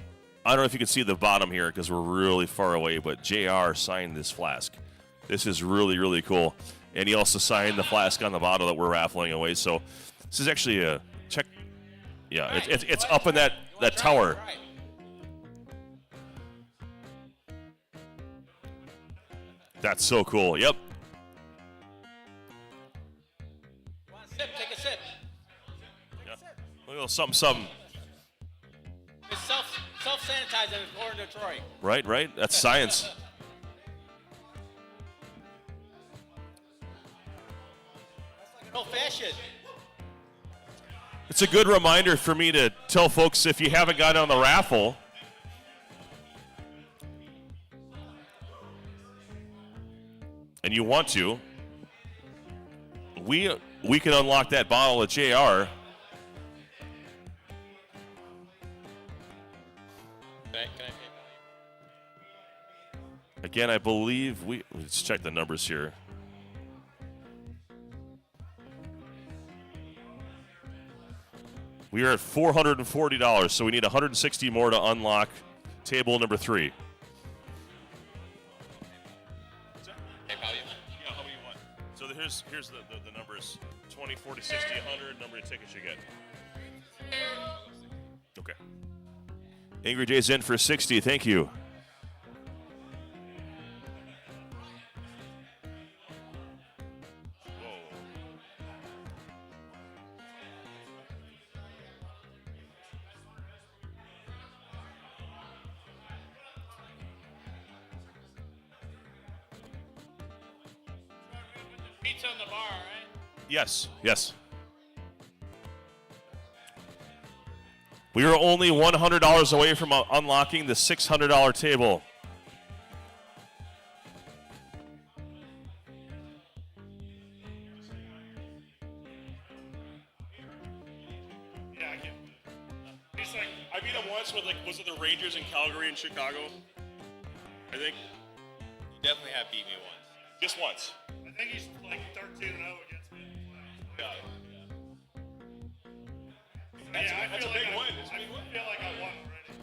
I don't know if you can see the bottom here because we're really far away, but JR signed this flask. This is really, really cool. And he also signed the flask on the bottle that we're raffling away. So this is actually a check. Yeah, it's up in that tower. Right. That's so cool. Yep. Want a sip? Take a sip. Yeah. A little something, something. It's self-sanitizing according to Troy. Right. That's science. That's like an old fashioned. It's a good reminder for me to tell folks if you haven't got on the raffle, and you want to, we can unlock that bottle of JR. Can I pay value? Again, I believe let's check the numbers here. We are at $440, so we need 160 more to unlock table number 3. Pay value? Yeah, how many you want? So here's the numbers: 20, 40, 60, 100. Number of tickets you get. Okay. Angry Jay's in for 60. Thank you. Pizza in the bar, right? Yes. We are only $100 away from unlocking the $600 table. Yeah, I can. He's like, I beat him once with was it the Rangers in Calgary and Chicago? I think. You definitely have beat me once. Just once. I think he's like 13-0 against me. Yeah. Yeah, That's a big win. I feel like I won already.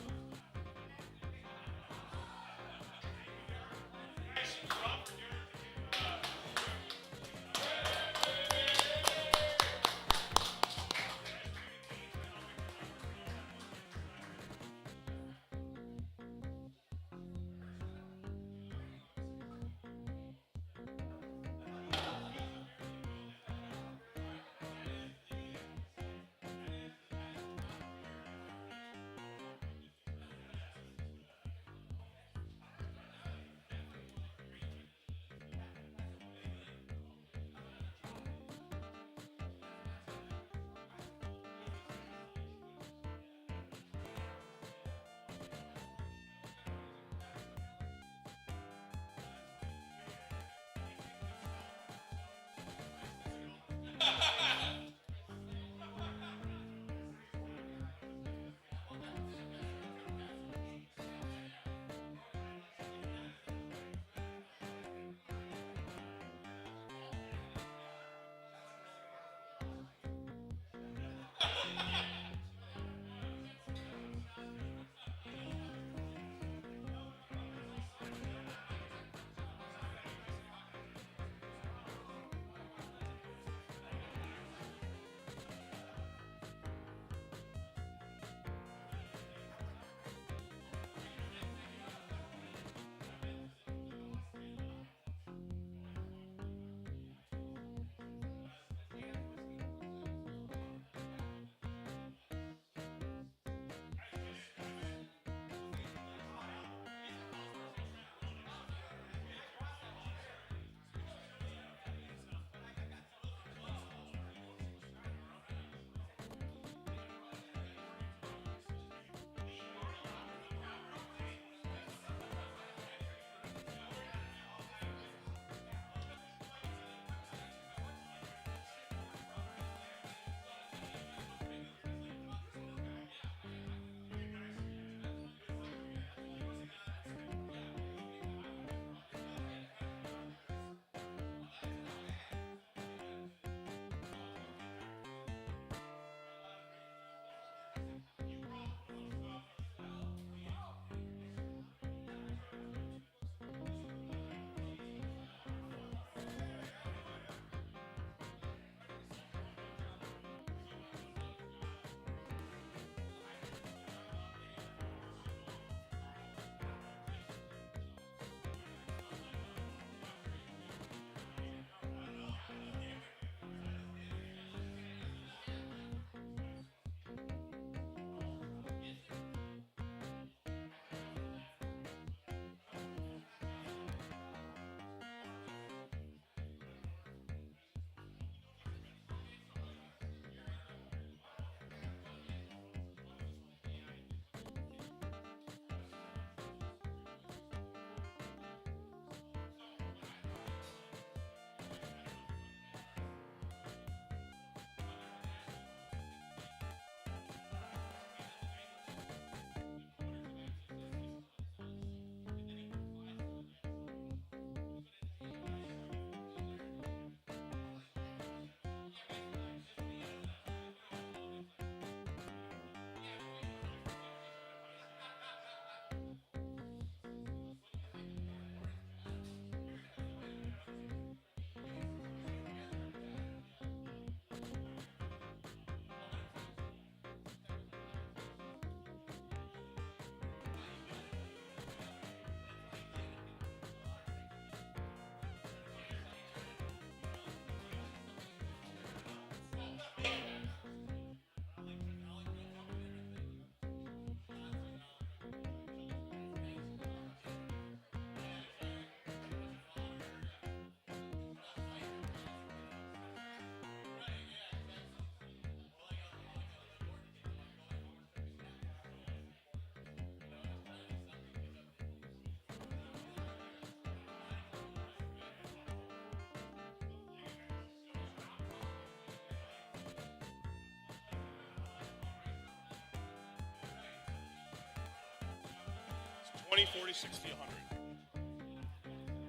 20, 40, 60, 100.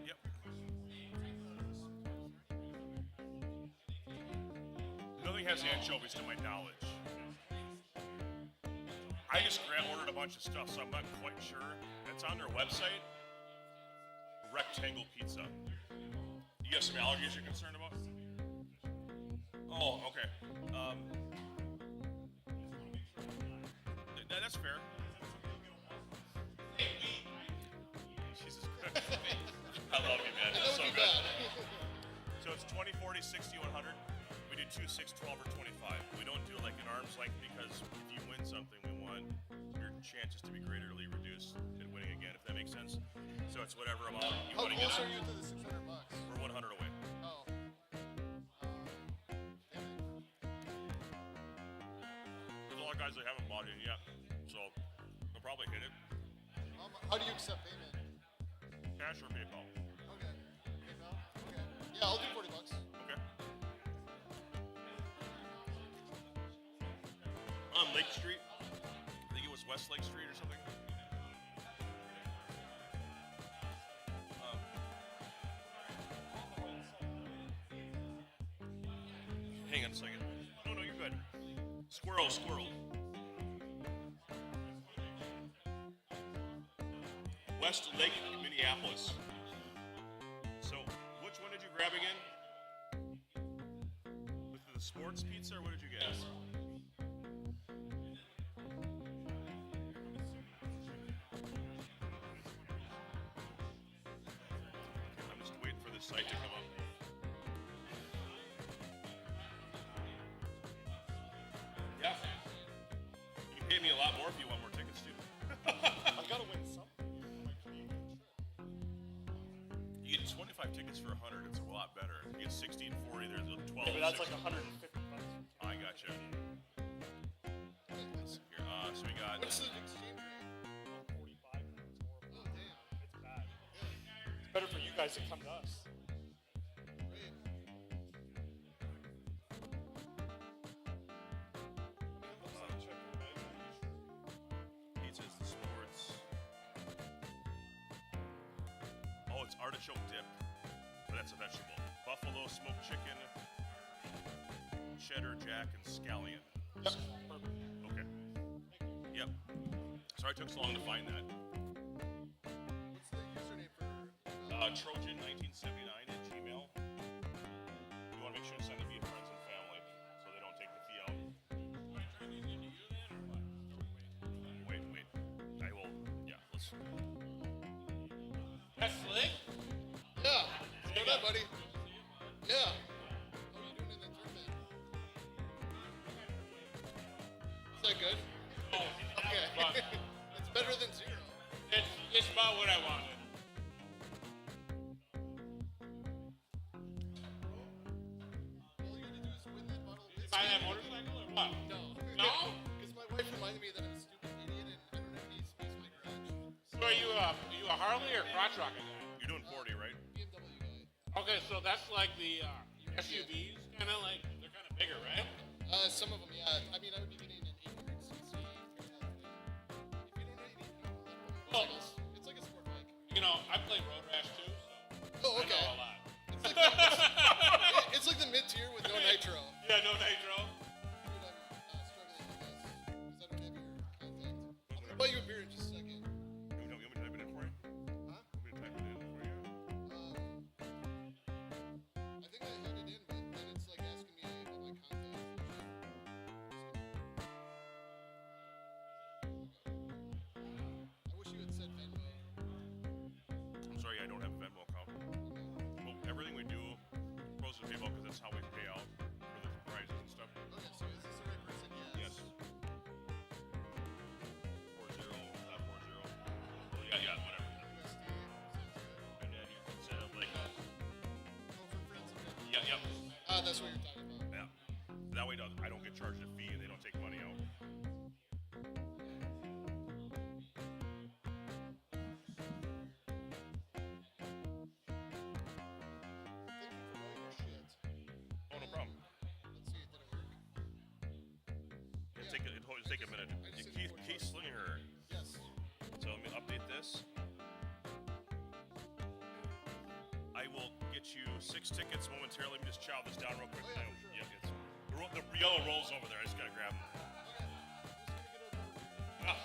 Yep. Nothing has anchovies to my knowledge. I just ordered a bunch of stuff, so I'm not quite sure. It's on their website. Rectangle pizza. You got some allergies you're concerned about? Oh, okay. That's fair. Jesus Christ. I love you, man. That's so good. So it's 20, 40, 60, 100. We do 2, 6, 12, or 25. We don't do like an arm's length because if you win something, we want your chances to be greatly reduced in winning again, if that makes sense. So it's whatever amount you How want to get. close are you to the $600? We're 100 away. Oh. There's a lot of guys that haven't bought in yet, so they'll probably hit it. How do you accept payment? Cash or PayPal? Okay. PayPal? Okay. Yeah, I'll do $40. Okay. On Lake Street, I think it was West Lake Street or something. Hang on a second. No, you're good. Squirrel. West Lake, Minneapolis. So, which one did you grab again? With the sports pizza, or what did you get? I'm just waiting for this site to come up. Yeah. You can pay me a lot more if you want more tickets too. I gotta win something. You get 25 tickets for 100. It's a lot better. You get 60 and 40. There's a 12. Yeah, but that's like 60. $150. I gotcha. Here, so we got. What's the exchange rate? 145. Oh, damn. It's bad. It's better for you guys to come to us. Great. Pizzas and sports. Oh, it's artichoke dip, but that's a vegetable. Buffalo smoked chicken, cheddar jack, and scallion. Yep. Perfect. Okay. Yep. Sorry it took so long to find that. What's the username for? Trojan1979 at Gmail. You want to make sure to send it via friends and family so they don't take the fee out. Wait. I will. Yeah, let's. That's slick. Yeah. Go ahead, buddy. Yeah. How are you doing in the tournament? Is that good? Oh, Okay. It's better than 0. it's about what I wanted. All you gotta do is win that bottle of whiskey. Buy that motorcycle or what? No. No? Because my wife reminded me that I'm a stupid idiot and I don't have any space in my garage. So are you a Harley or crotch rocket guy? You're doing 40, right? BMW guy. Okay, so that's like the SUVs, kind of like they're kind of bigger, right? Some of them, yeah. I mean, I would be getting an 800cc. If you don't really need Well, it's like a sport bike. you know, I play road rash too, so Oh, okay. I know a lot. It's like the mid-tier with no nitro. Yeah, no nitro. Dude, I'm struggling with this because I don't have your contact. I'm gonna buy you a beer in just a second. You want me to type it in for you? Huh? You want me to type it in for you? I think I had it in, but then it's like asking me about my contact. I wish you had said Venmo. I'm sorry, I don't have a Venmo account. Well, everything we do goes to PayPal because that's how we pay out for the prizes and stuff. Okay, so is this the right person? Yes. 40, not 40. Well, yeah, whatever. USD. And then you can set up like, Oh, for friends and family. yeah. That's what you're talking about. Yeah. That way I don't get charged a fee and they don't take money out. Thank you for all your shit. Oh, no problem. Let's see, did it work? It'll take a minute. I just Keep did 40 bucks. slinging her. Yes. So So let me update this. I will get you 6 tickets momentarily. Let me just chow this down real quick. Yeah, the yellow rolls over there. I just gotta grab them. Ah.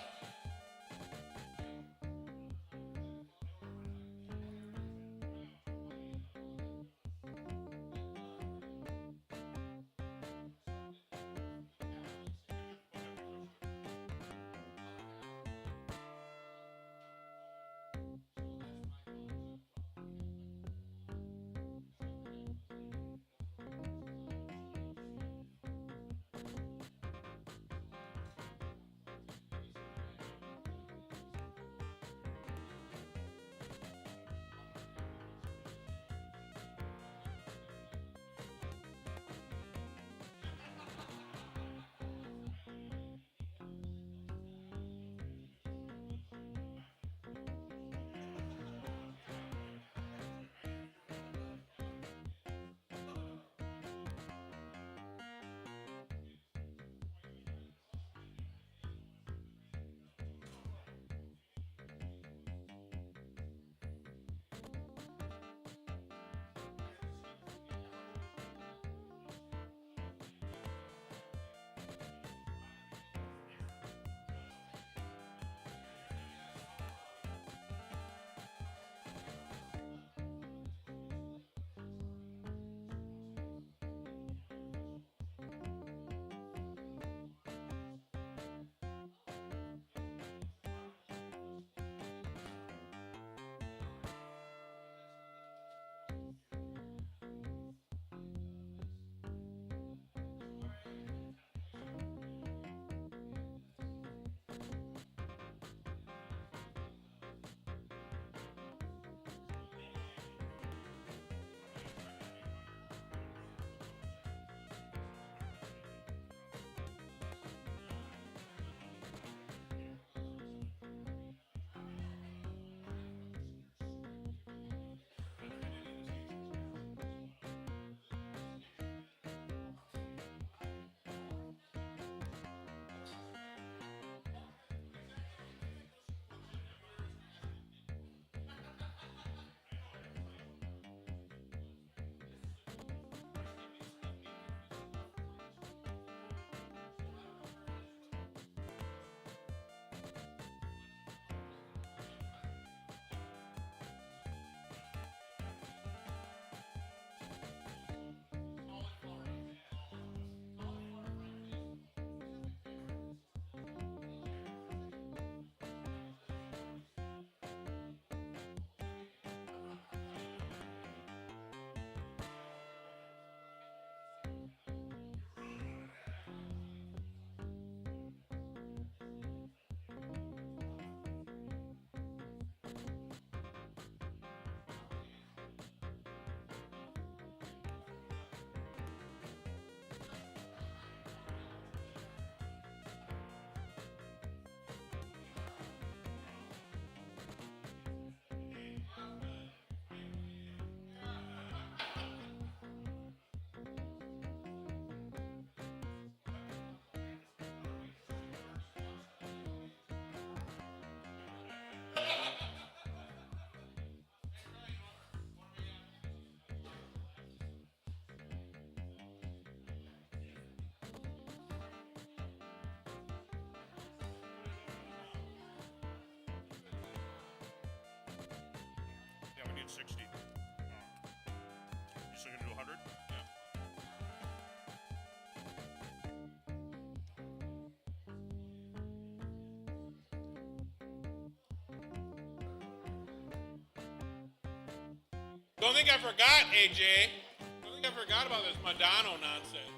We need 60. You still gonna do 100? Yeah. Don't think I forgot, AJ. Don't think I forgot about this Modano nonsense.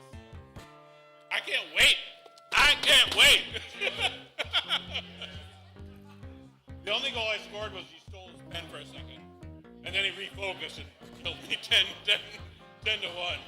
I can't wait. I can't wait. The only goal I scored was he stole his pen for a second. And then he refocused and killed me 10 to 1.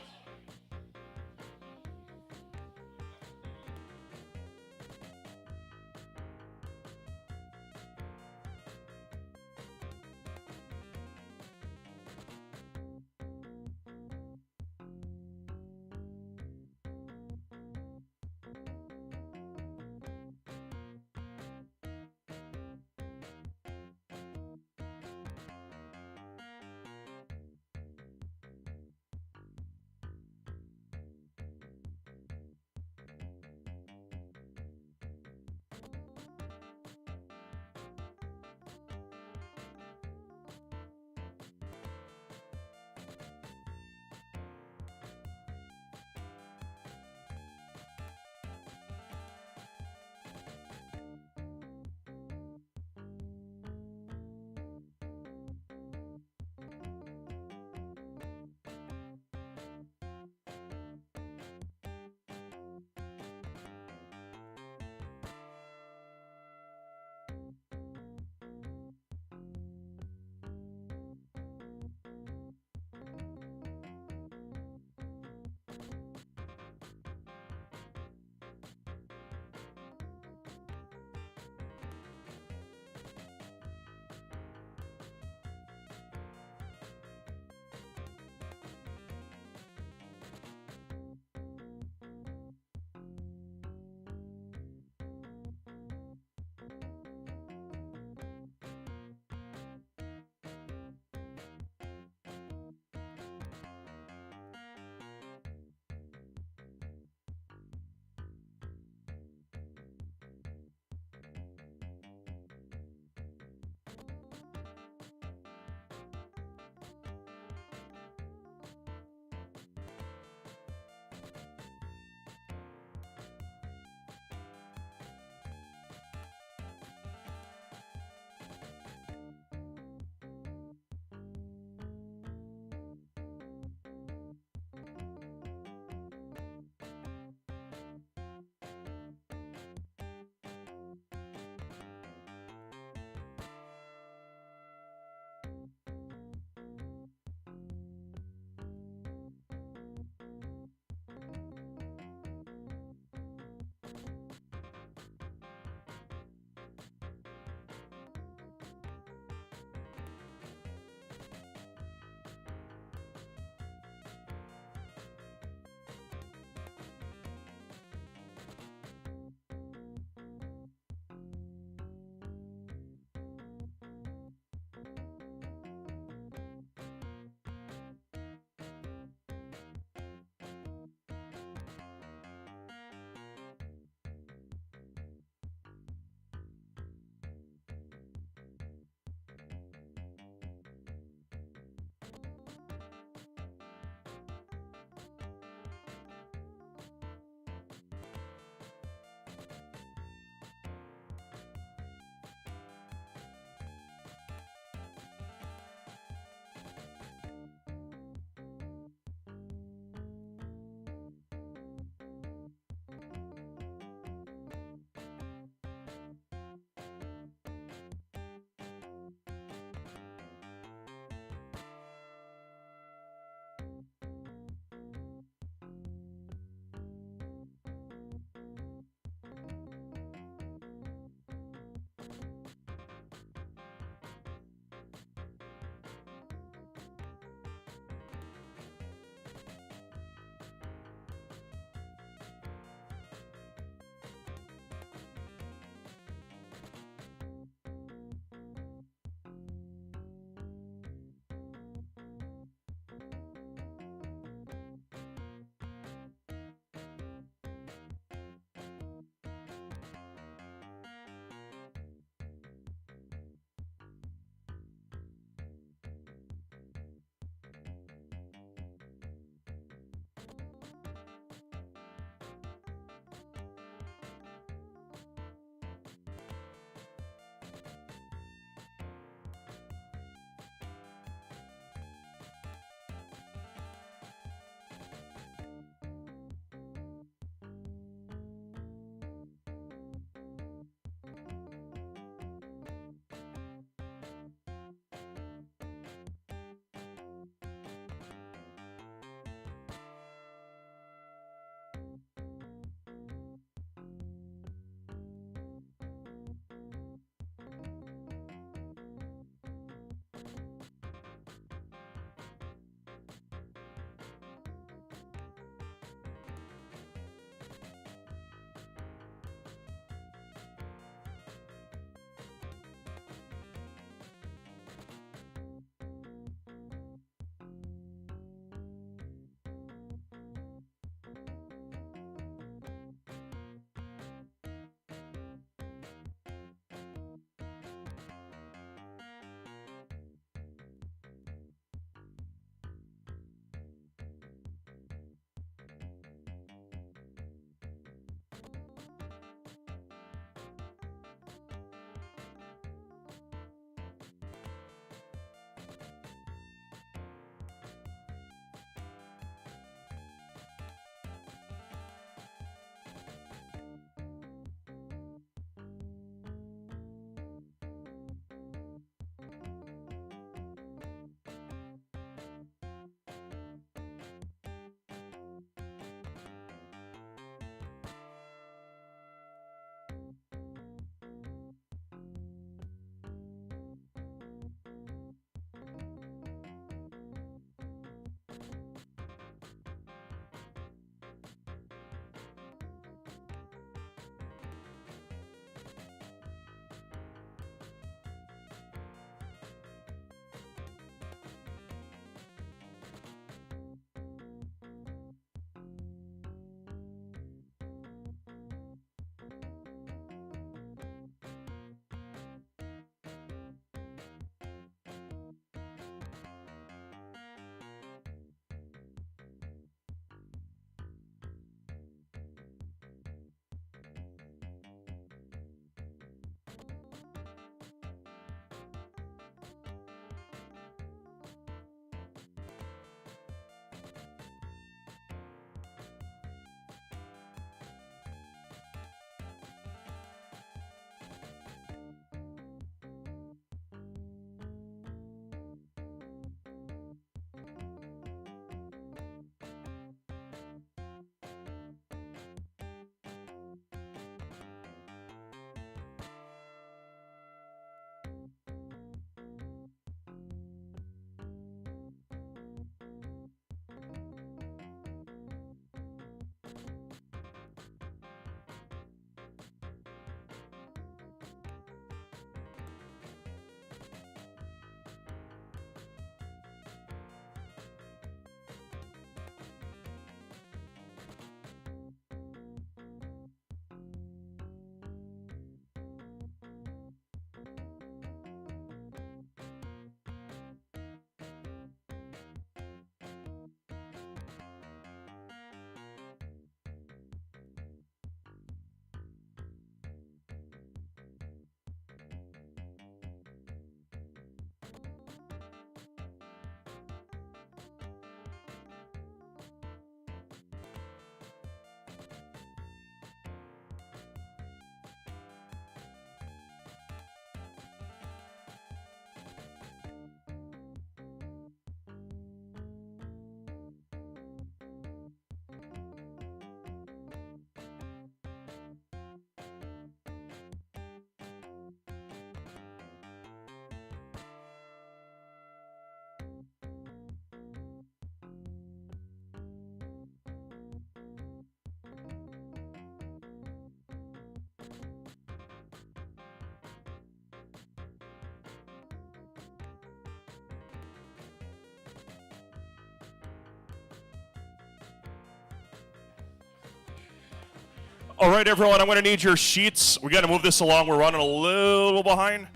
All right, everyone, I'm going to need your sheets. We got to move this along. We're running a little behind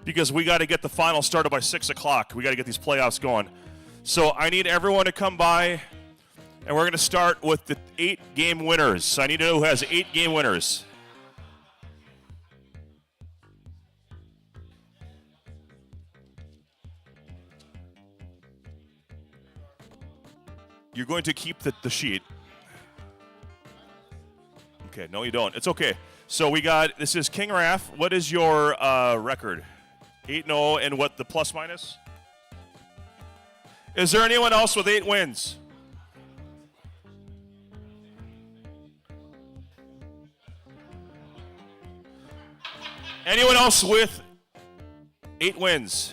because we got to get the final started by 6 o'clock. We got to get these playoffs going. So I need everyone to come by, and we're going to start with the 8-game winners. So I need to know who has 8-game winners. You're going to keep the sheet. Okay, no, you don't. It's okay. So we got, this is King Raff. What is your record? 8-0, and what the plus minus? Is there anyone else with 8 wins? Anyone else with 8 wins?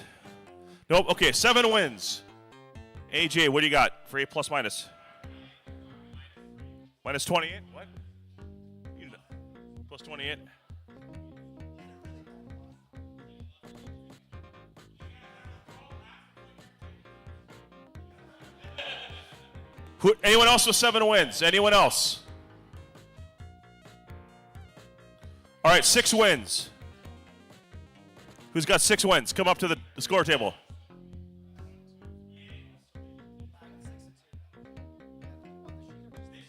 Nope. Okay, 7 wins. AJ, what do you got for 8 plus minus? Minus 28? What? Plus 28? Anyone else with 7 wins? Anyone else? All right, 6 wins. Who's got 6 wins? Come up to the score table.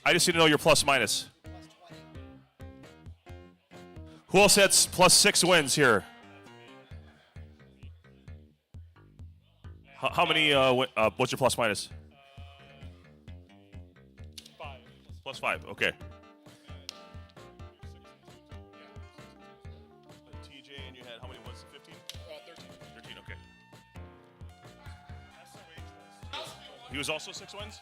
I just need to know your plus minus. Who else had plus 6 wins here? How many, what's your plus minus? 5. Plus 5, okay. TJ, and you had how many wins? 15? 13. 13, okay. He was also 6 wins?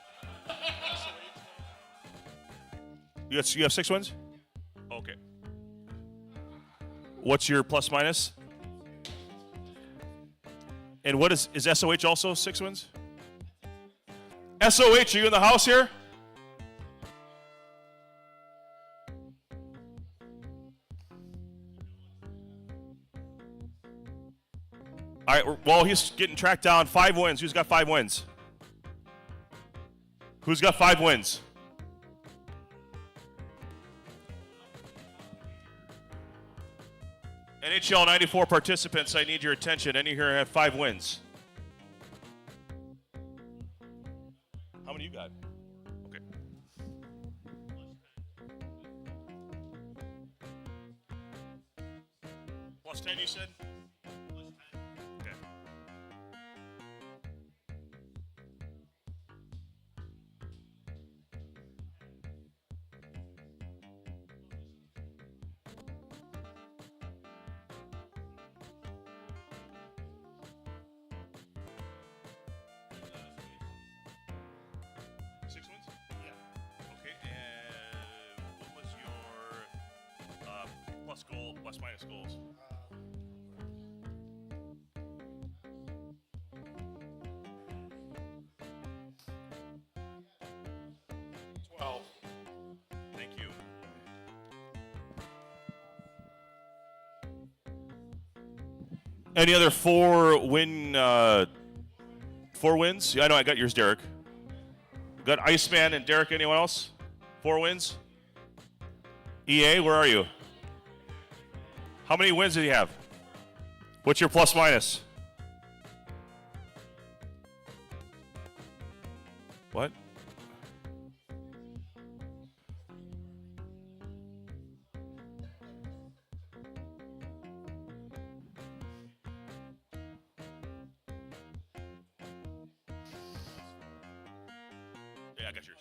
You have 6 wins? Okay. What's your plus minus? And what is SOH also 6 wins? SOH, are you in the house here? All right, well, he's getting tracked down. 5 wins. Who's got 5 wins? Who's got 5 wins? NHL 94 participants, I need your attention. Any here have 5 wins? How many you got? Okay. Plus 10, you said? Okay. Plus minus goals. 12. Thank you. Any other 4 wins? Yeah, I know I got yours, Derek. Got Iceman and Derek. Anyone else? 4 wins? EA, where are you? How many wins did he have? What's your plus minus? What? Yeah, I got yours.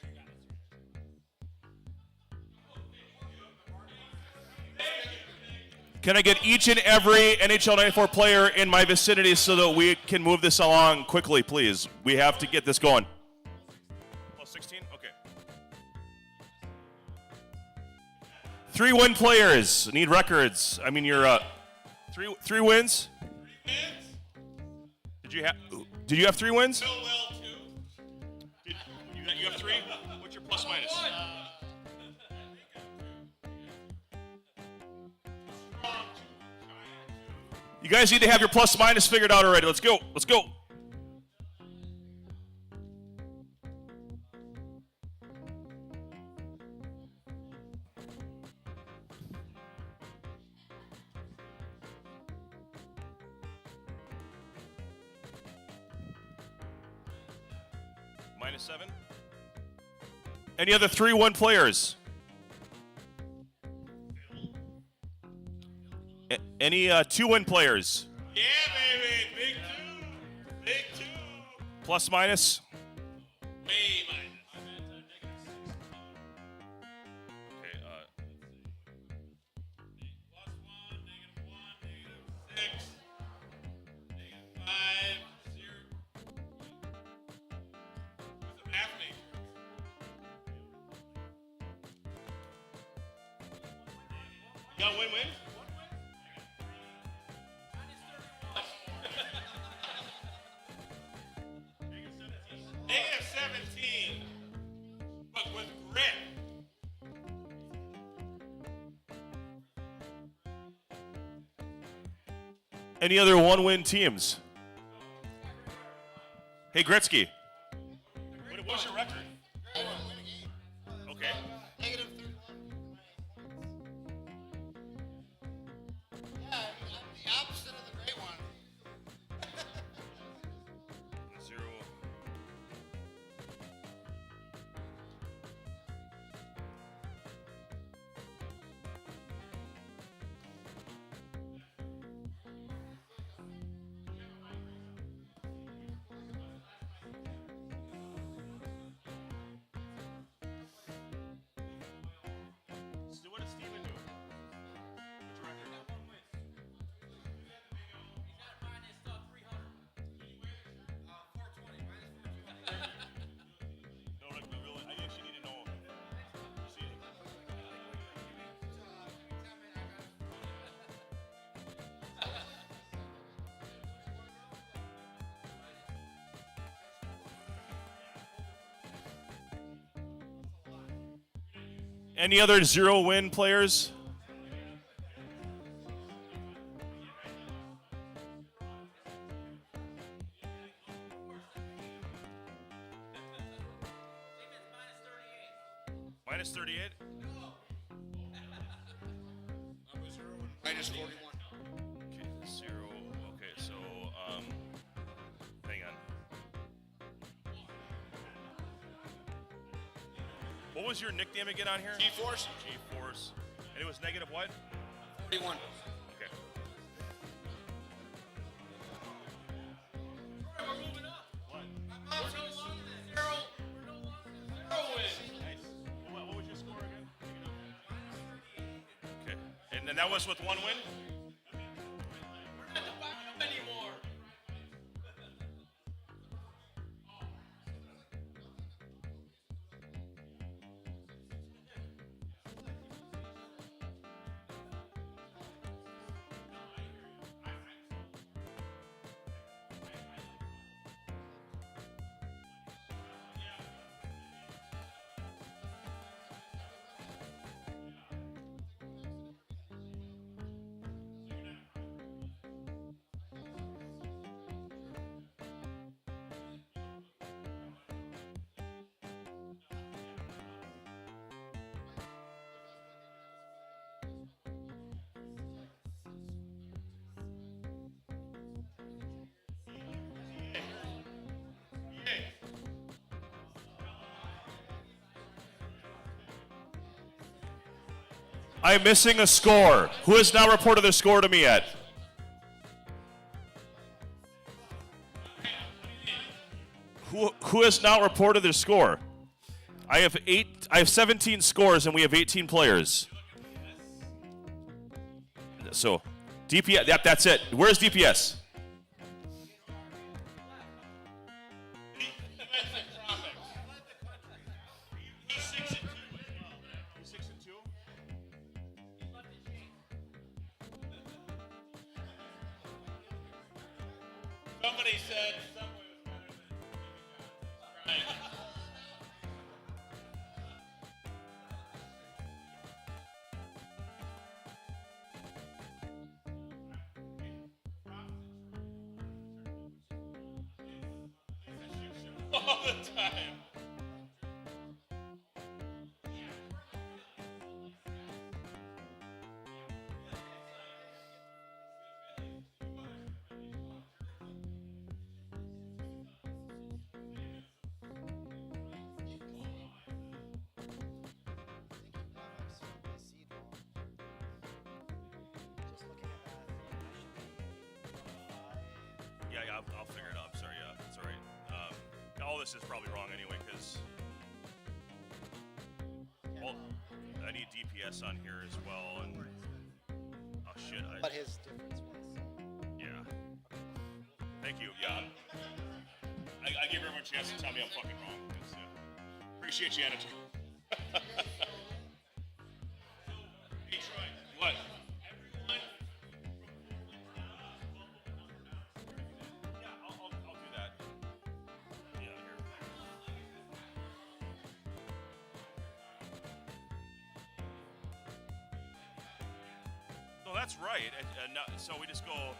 Can I get each and every NHL 94 player in my vicinity so that we can move this along quickly, please? We have to get this going. Plus 16? Okay. 3 win players need records. I mean, you're 3 wins. Did you have 3 wins? Bill will too. You have 3. What's your plus minus? You guys need to have your plus minus figured out already. Let's go. Let's go. -7. Any other 3-win players? Any 2-win players? Yeah, baby. Big 2. Big 2. Plus minus? Way minus. Okay, +1, -1, -6, -5, 0. Who's the math major? You got win-win? -17. But with grit. Any other 1-win teams? Hey, Gretzky. What's your record? Okay. -31. Yeah, I'm the opposite of the great one. 0. So what does Steven do? What's your record? No, like, we really, I actually need to know. See, Any other 0-win players? -38. -41. Okay, 0. Okay, so, hang on. What was your nickname again on here? G-Force. G-Force. And it was negative what? 41. Okay. What was your score again? Okay. And then that was with 1 win? I'm missing a score. Who has not reported their score to me yet? Who has not reported their score? I have 17 scores and we have 18 players. So, DPS. Yep, that's it. Where's DPS? Somebody said Subway was better than Right. All the time. Yeah, I'll figure it out. I'm sorry. Yeah, it's all right. All this is probably wrong anyway, because I need DPS on here as well. And oh shit. What his difference was. Yeah. Thank you. Yeah. I give everyone a chance to tell me I'm fucking wrong. Appreciate you, attitude. Hey, Troy. What? Everyone. Yeah, I'll do that. Yeah, here. No, that's right. So we just go.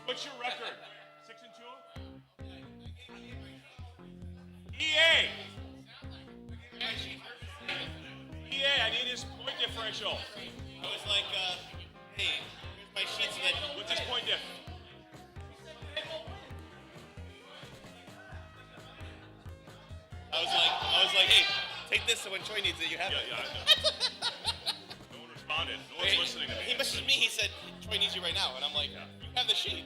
What's your record? 6-2? EA! EA, I need his point differential. I was like, hey, here's my sheets and then What's his point diff? I was like, hey, take this so when Troy needs it, you have it. Yeah, I know. No one responded. No one's listening to me. He messaged me, he said, Troy needs you right now. And I'm like, you have the sheet.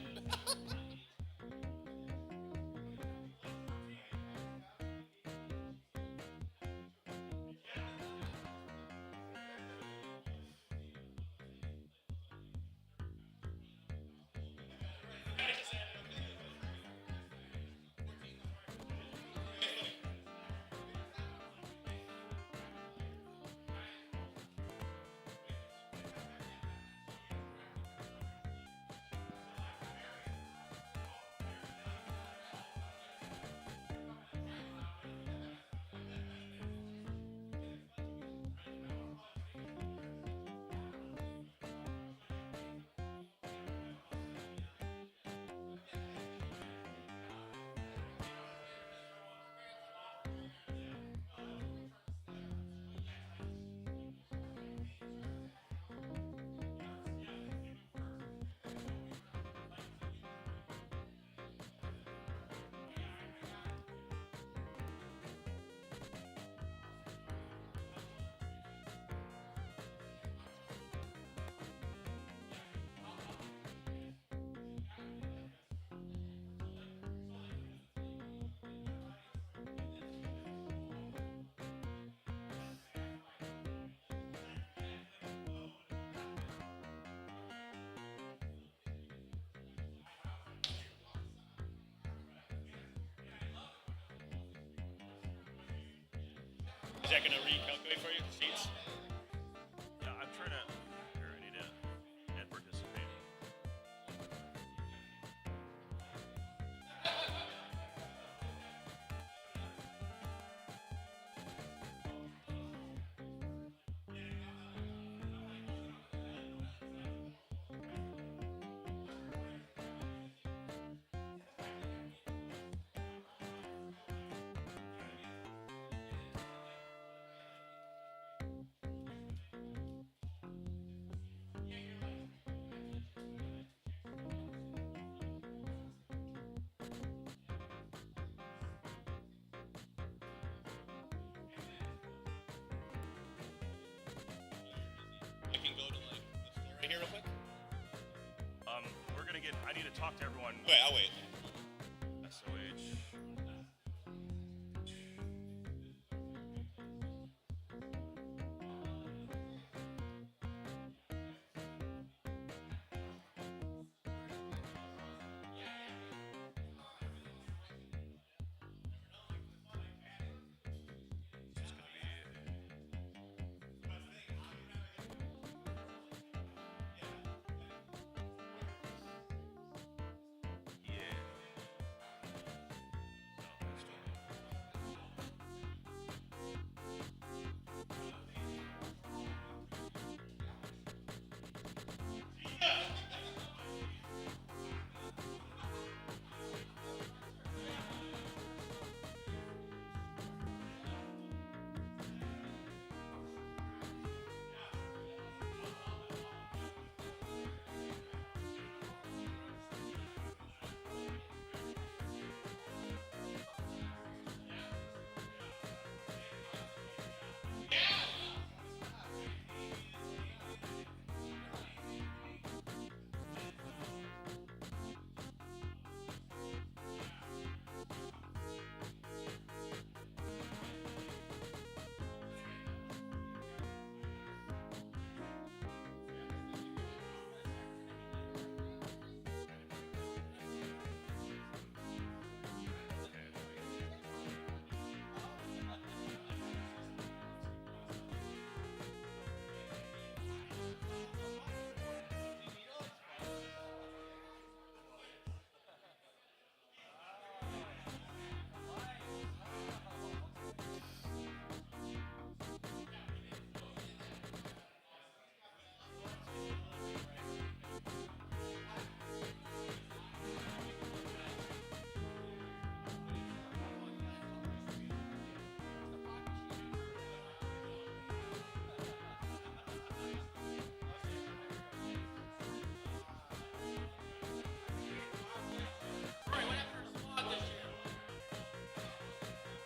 Is that going to recalculate for you, seats? Yeah, I'm trying to. Here, I need to add participate. I can go to like the store right here real quick. We're going to get. I need to talk to everyone. Wait, I'll wait. SOH. Yeah.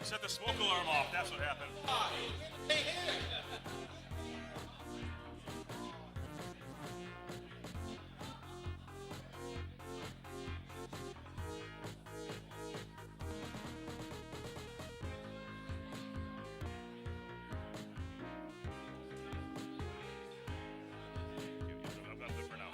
Set the smoke alarm off. That's what happened. I've got it for now.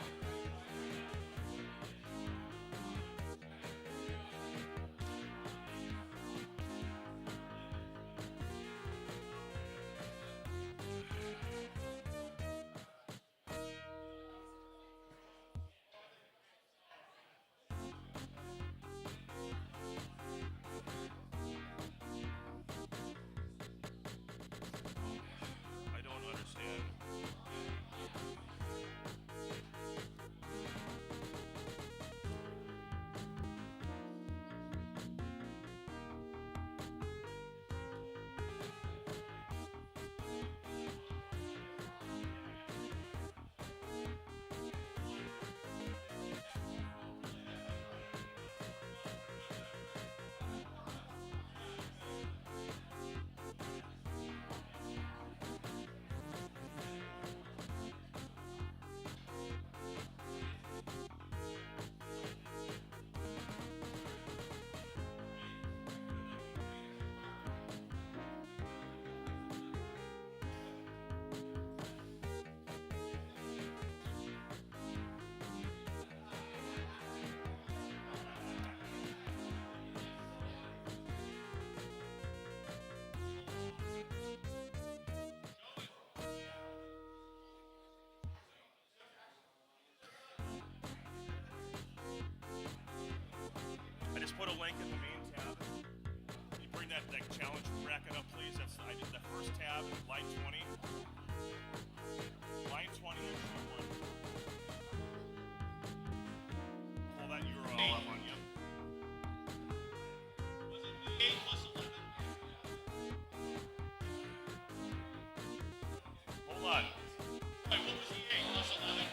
I don't understand. I just put a link in the main tab. You bring that challenge bracket up, please. I did the first tab, line 20. Line 20 is one. Pull that URL up on you. Was it the 8 plus 11? Hold on. Wait, what was the 8 plus 11?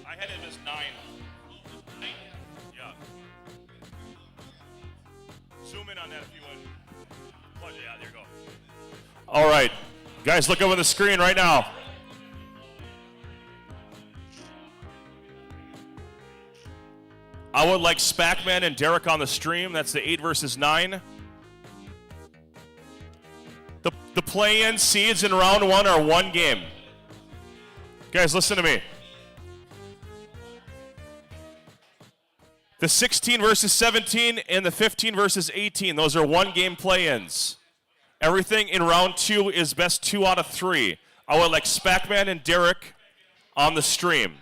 I had it as 9. 9? Yeah. Zoom in on that if you would. Oh, yeah, there you go. All right. Guys, look over the screen right now. I would like Spackman and Derek on the stream. That's the 8 versus 9. The play-in seeds in round 1 are 1 game. Guys, listen to me. The 16 versus 17 and the 15 versus 18, those are 1-game play-ins. Everything in round 2 is best 2 out of 3. I would like Spackman and Derek on the stream.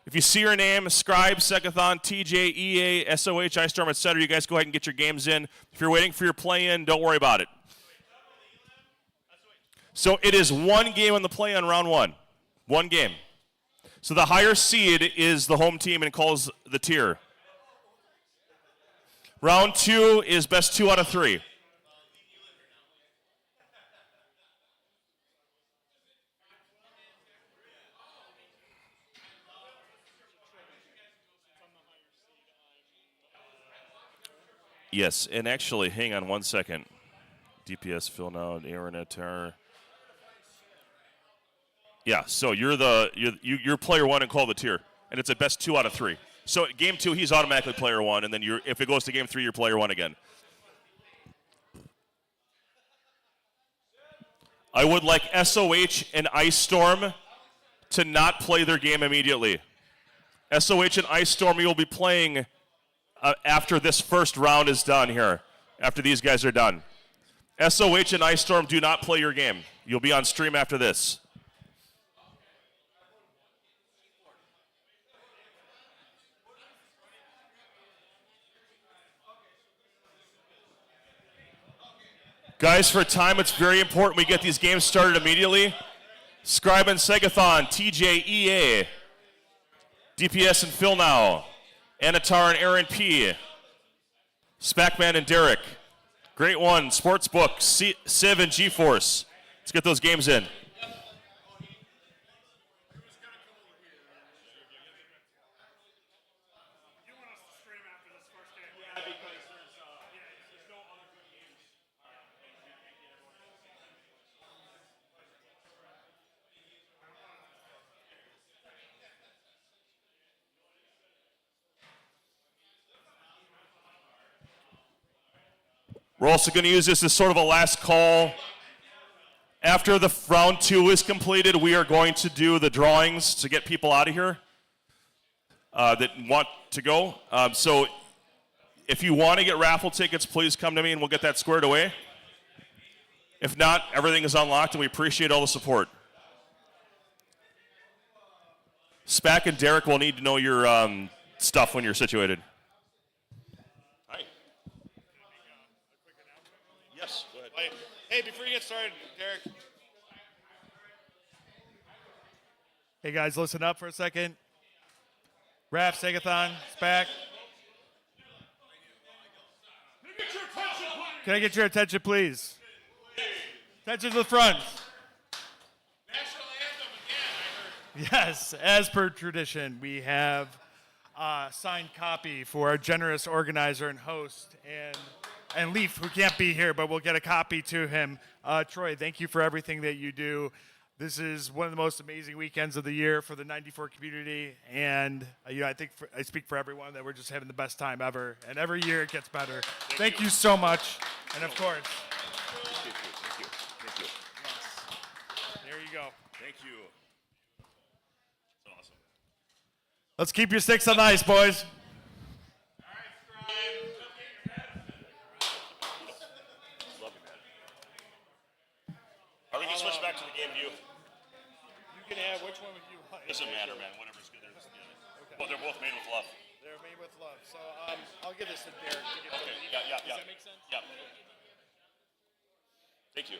If you see your name, Scribe, Segathon, TJ, EA, SOH, Ice Storm, etc., you guys go ahead and get your games in. If you're waiting for your play-in, don't worry about it. So it is 1 game on the play-in round 1. 1 game. So the higher seed is the home team and calls the tier. Round 2 is best 2 out of 3. Yes, and actually, hang on 1 second. DPS, Phil now, Aaron Attar. Yeah, so you're player 1 and call the tier, and it's a best 2 out of 3. So game 2, he's automatically player 1, and then if it goes to game 3, you're player 1 again. I would like SOH and Ice Storm to not play their game immediately. SOH and Ice Storm, you'll be playing after this first round is done here, after these guys are done. SOH and Ice Storm, do not play your game. You'll be on stream after this. Guys, for time, it's very important we get these games started immediately. Scribe and Segathon, TJ, EA, DPS and Phil now, Anatar and Aaron P, Spackman and Derek, Great One, Sportsbook, Civ and GeForce. Let's get those games in. We're also going to use this as sort of a last call. After the round 2 is completed, we are going to do the drawings to get people out of here that want to go. So if you want to get raffle tickets, please come to me and we'll get that squared away. If not, everything is unlocked and we appreciate all the support. Spack and Derek will need to know your stuff when you're situated. Hi. Yes, go ahead. Hey, before you get started, Derek. Hey guys, listen up for a second. Raph, Segathon, Spack. Can I get your attention, please? Attention to the front. National anthem again, Yes, as per tradition, we have a signed copy for our generous organizer and host, and Leaf, who can't be here, but we'll get a copy to him. Troy, thank you for everything that you do. This is one of the most amazing weekends of the year for the 94 community, and I think I speak for everyone that we're just having the best time ever, and every year it gets better. Thank you so much, and of course, Thank you. there you go. Thank you. That's awesome. Let's keep your sticks on ice, boys. Love you, man. Are we going to switch back to the game view? You can have which one would you like? Doesn't matter, man. Whatever's good. They're just together. Well, they're both made with love. They're made with love. So I'll give this to Derek. To get Okay. the- Yeah. Does that make sense? Yeah. Thank you.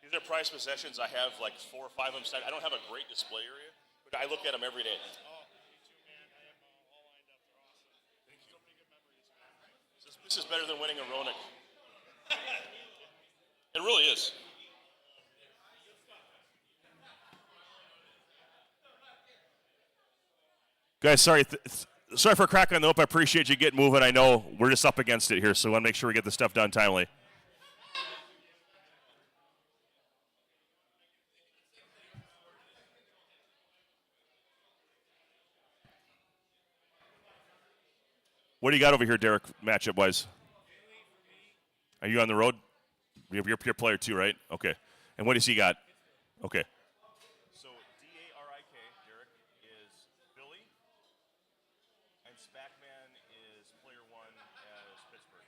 These are prized possessions. I have like 4 or 5 of them. I don't have a great display area, but I look at them every day. Oh, me too, man. I have all lined up. They're awesome. Thank you. So many good memories. This is better than winning a Roenick. It really is. Guys, sorry for cracking the whip. I appreciate you getting moving. I know we're just up against it here, so I want to make sure we get the stuff done timely. What do you got over here, Derek, matchup-wise? Are you on the road? You're a player too, right? Okay. And what does he got? Okay. So D-A-R-I-K, Derek, is Billy, and Spackman is player 1 as Pittsburgh.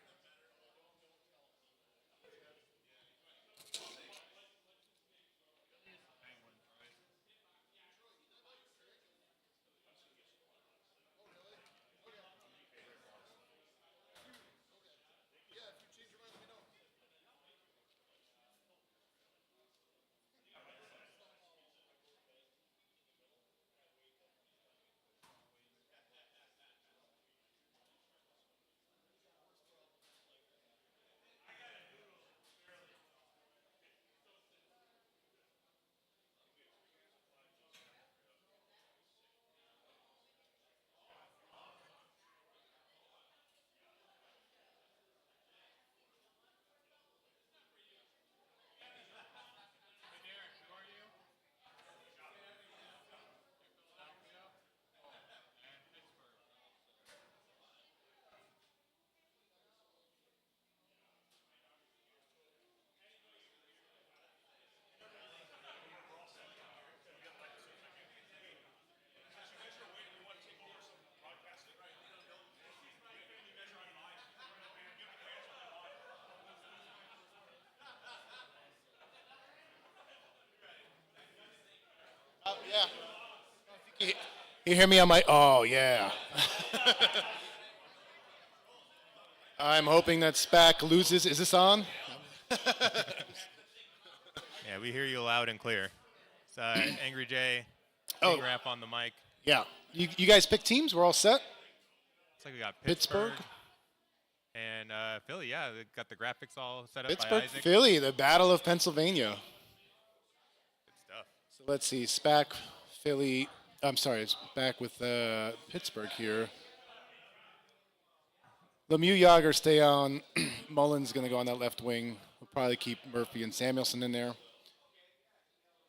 Yeah. You hear me on my? Oh yeah. I'm hoping that Spack loses. Is this on? Yeah, we hear you loud and clear. It's Angry Jay, Oh. Big Rap on the mic. Yeah. You guys pick teams. We're all set. Looks like we got Pittsburgh. and Philly. Yeah, they got the graphics all set up Pittsburgh, by Isaac. Philly, the Battle of Pennsylvania. Good stuff. So let's see, Spack, Philly. I'm sorry, it's back with Pittsburgh here. Lemieux, Yager stay on. Mullen's going to go on that left wing. We'll probably keep Murphy and Samuelson in there.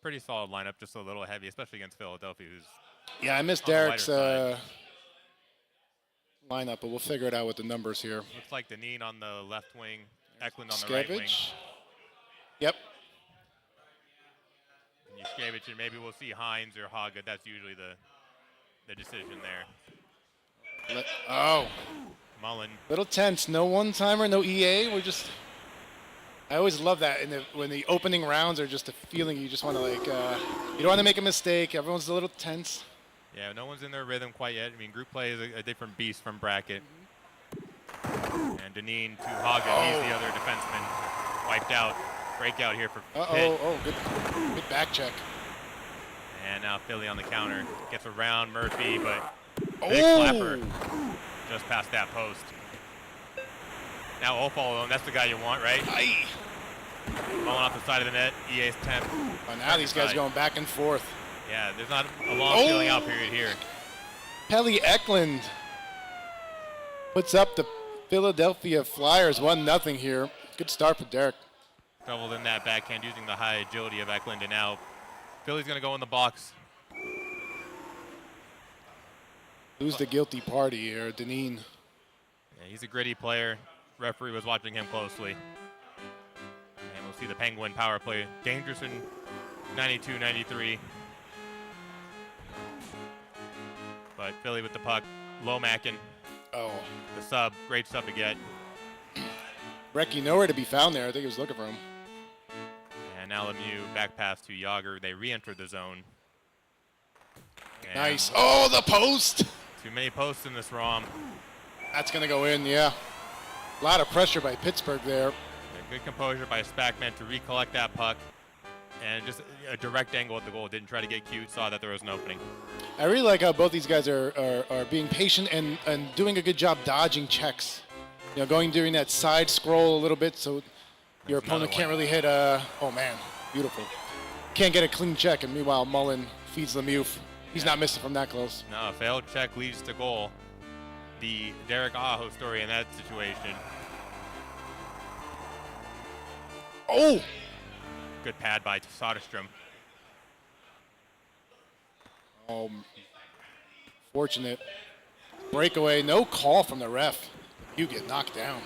Pretty solid lineup, just a little heavy, especially against Philadelphia, who's Yeah, I missed on the lighter Derek's side. lineup, but we'll figure it out with the numbers here. Looks like Deneen on the left wing, Eklund on the right wing. Yep. And Yushkevich, and maybe we'll see Hines or Haga. That's usually the decision there. Oh. Mullen. Little tense. No one-timer, no EA. I always love that when the opening rounds are just a feeling you just want to you don't want to make a mistake. Everyone's a little tense. Yeah, no one's in their rhythm quite yet. I mean, group play is a different beast from bracket. And Deneen to Haga. He's the other defenseman. Wiped out. Breakout here for Pitt. Good back check. And now Philly on the counter. Gets around Murphy, but big flapper just past that post. Now Opal alone. That's the guy you want, right? Aye. Falling off the side of the net. EA's 10th. Oh, now these guys going back and forth. Yeah, there's not a long feeling out period here. Pelly Eklund puts up the Philadelphia Flyers 1-0 here. Good start for Derek. Doubled in that backhand using the high agility of Eklund, and now Philly's going to go in the box. Who's the guilty party here? Deneen. Yeah, he's a gritty player. Referee was watching him closely. And we'll see the Penguin power play. Dangerous in 92, 93. But Philly with the puck. Lomakin. Oh. The sub. Great sub to get. Brecky nowhere to be found there. I think he was looking for him. And now Lemieux back pass to Yager. They re-entered the zone. And nice. Oh, the post. Too many posts in this ROM. That's going to go in, yeah. A lot of pressure by Pittsburgh there. Yeah, good composure by Spackman to recollect that puck. And just a direct angle at the goal. Didn't try to get cute. Saw that there was an opening. I really like how both these guys are being patient and doing a good job dodging checks. You know, going during that side scroll a little bit so your opponent can't really hit a... Oh, man. Beautiful. Can't get a clean check, and meanwhile, Mullen feeds Lemieux. He's not missing from that close. No, a failed check leads to goal. The Derek Aho story in that situation. Oh! Good pad by Soderstrom. Fortunate. Breakaway. No call from the ref. You get knocked down.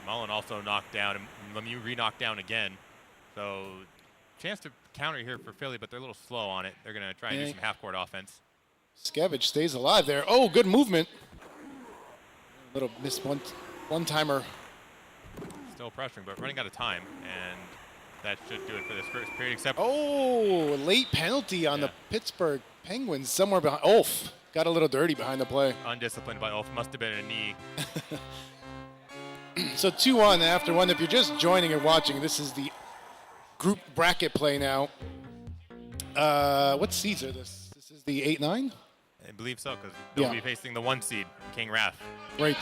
Mullen also knocked down, and Lemieux re-knocked down again. So, chance to counter here for Philly, but they're a little slow on it. They're going to try and do some half-court offense. Skevich stays alive there. Oh, good movement. Little missed one-timer. Still pressuring, but running out of time, and that should do it for this first period, except... Oh, late penalty on the Pittsburgh Penguins somewhere behind. Ulf got a little dirty behind the play. Undisciplined by Ulf. Must have been a knee. So 2-1 after one. If you're just joining and watching, this is the group bracket play now. What seeds are this? This is the 8-9? I believe so, because they'll be facing the 1 seed, King Raff. Great.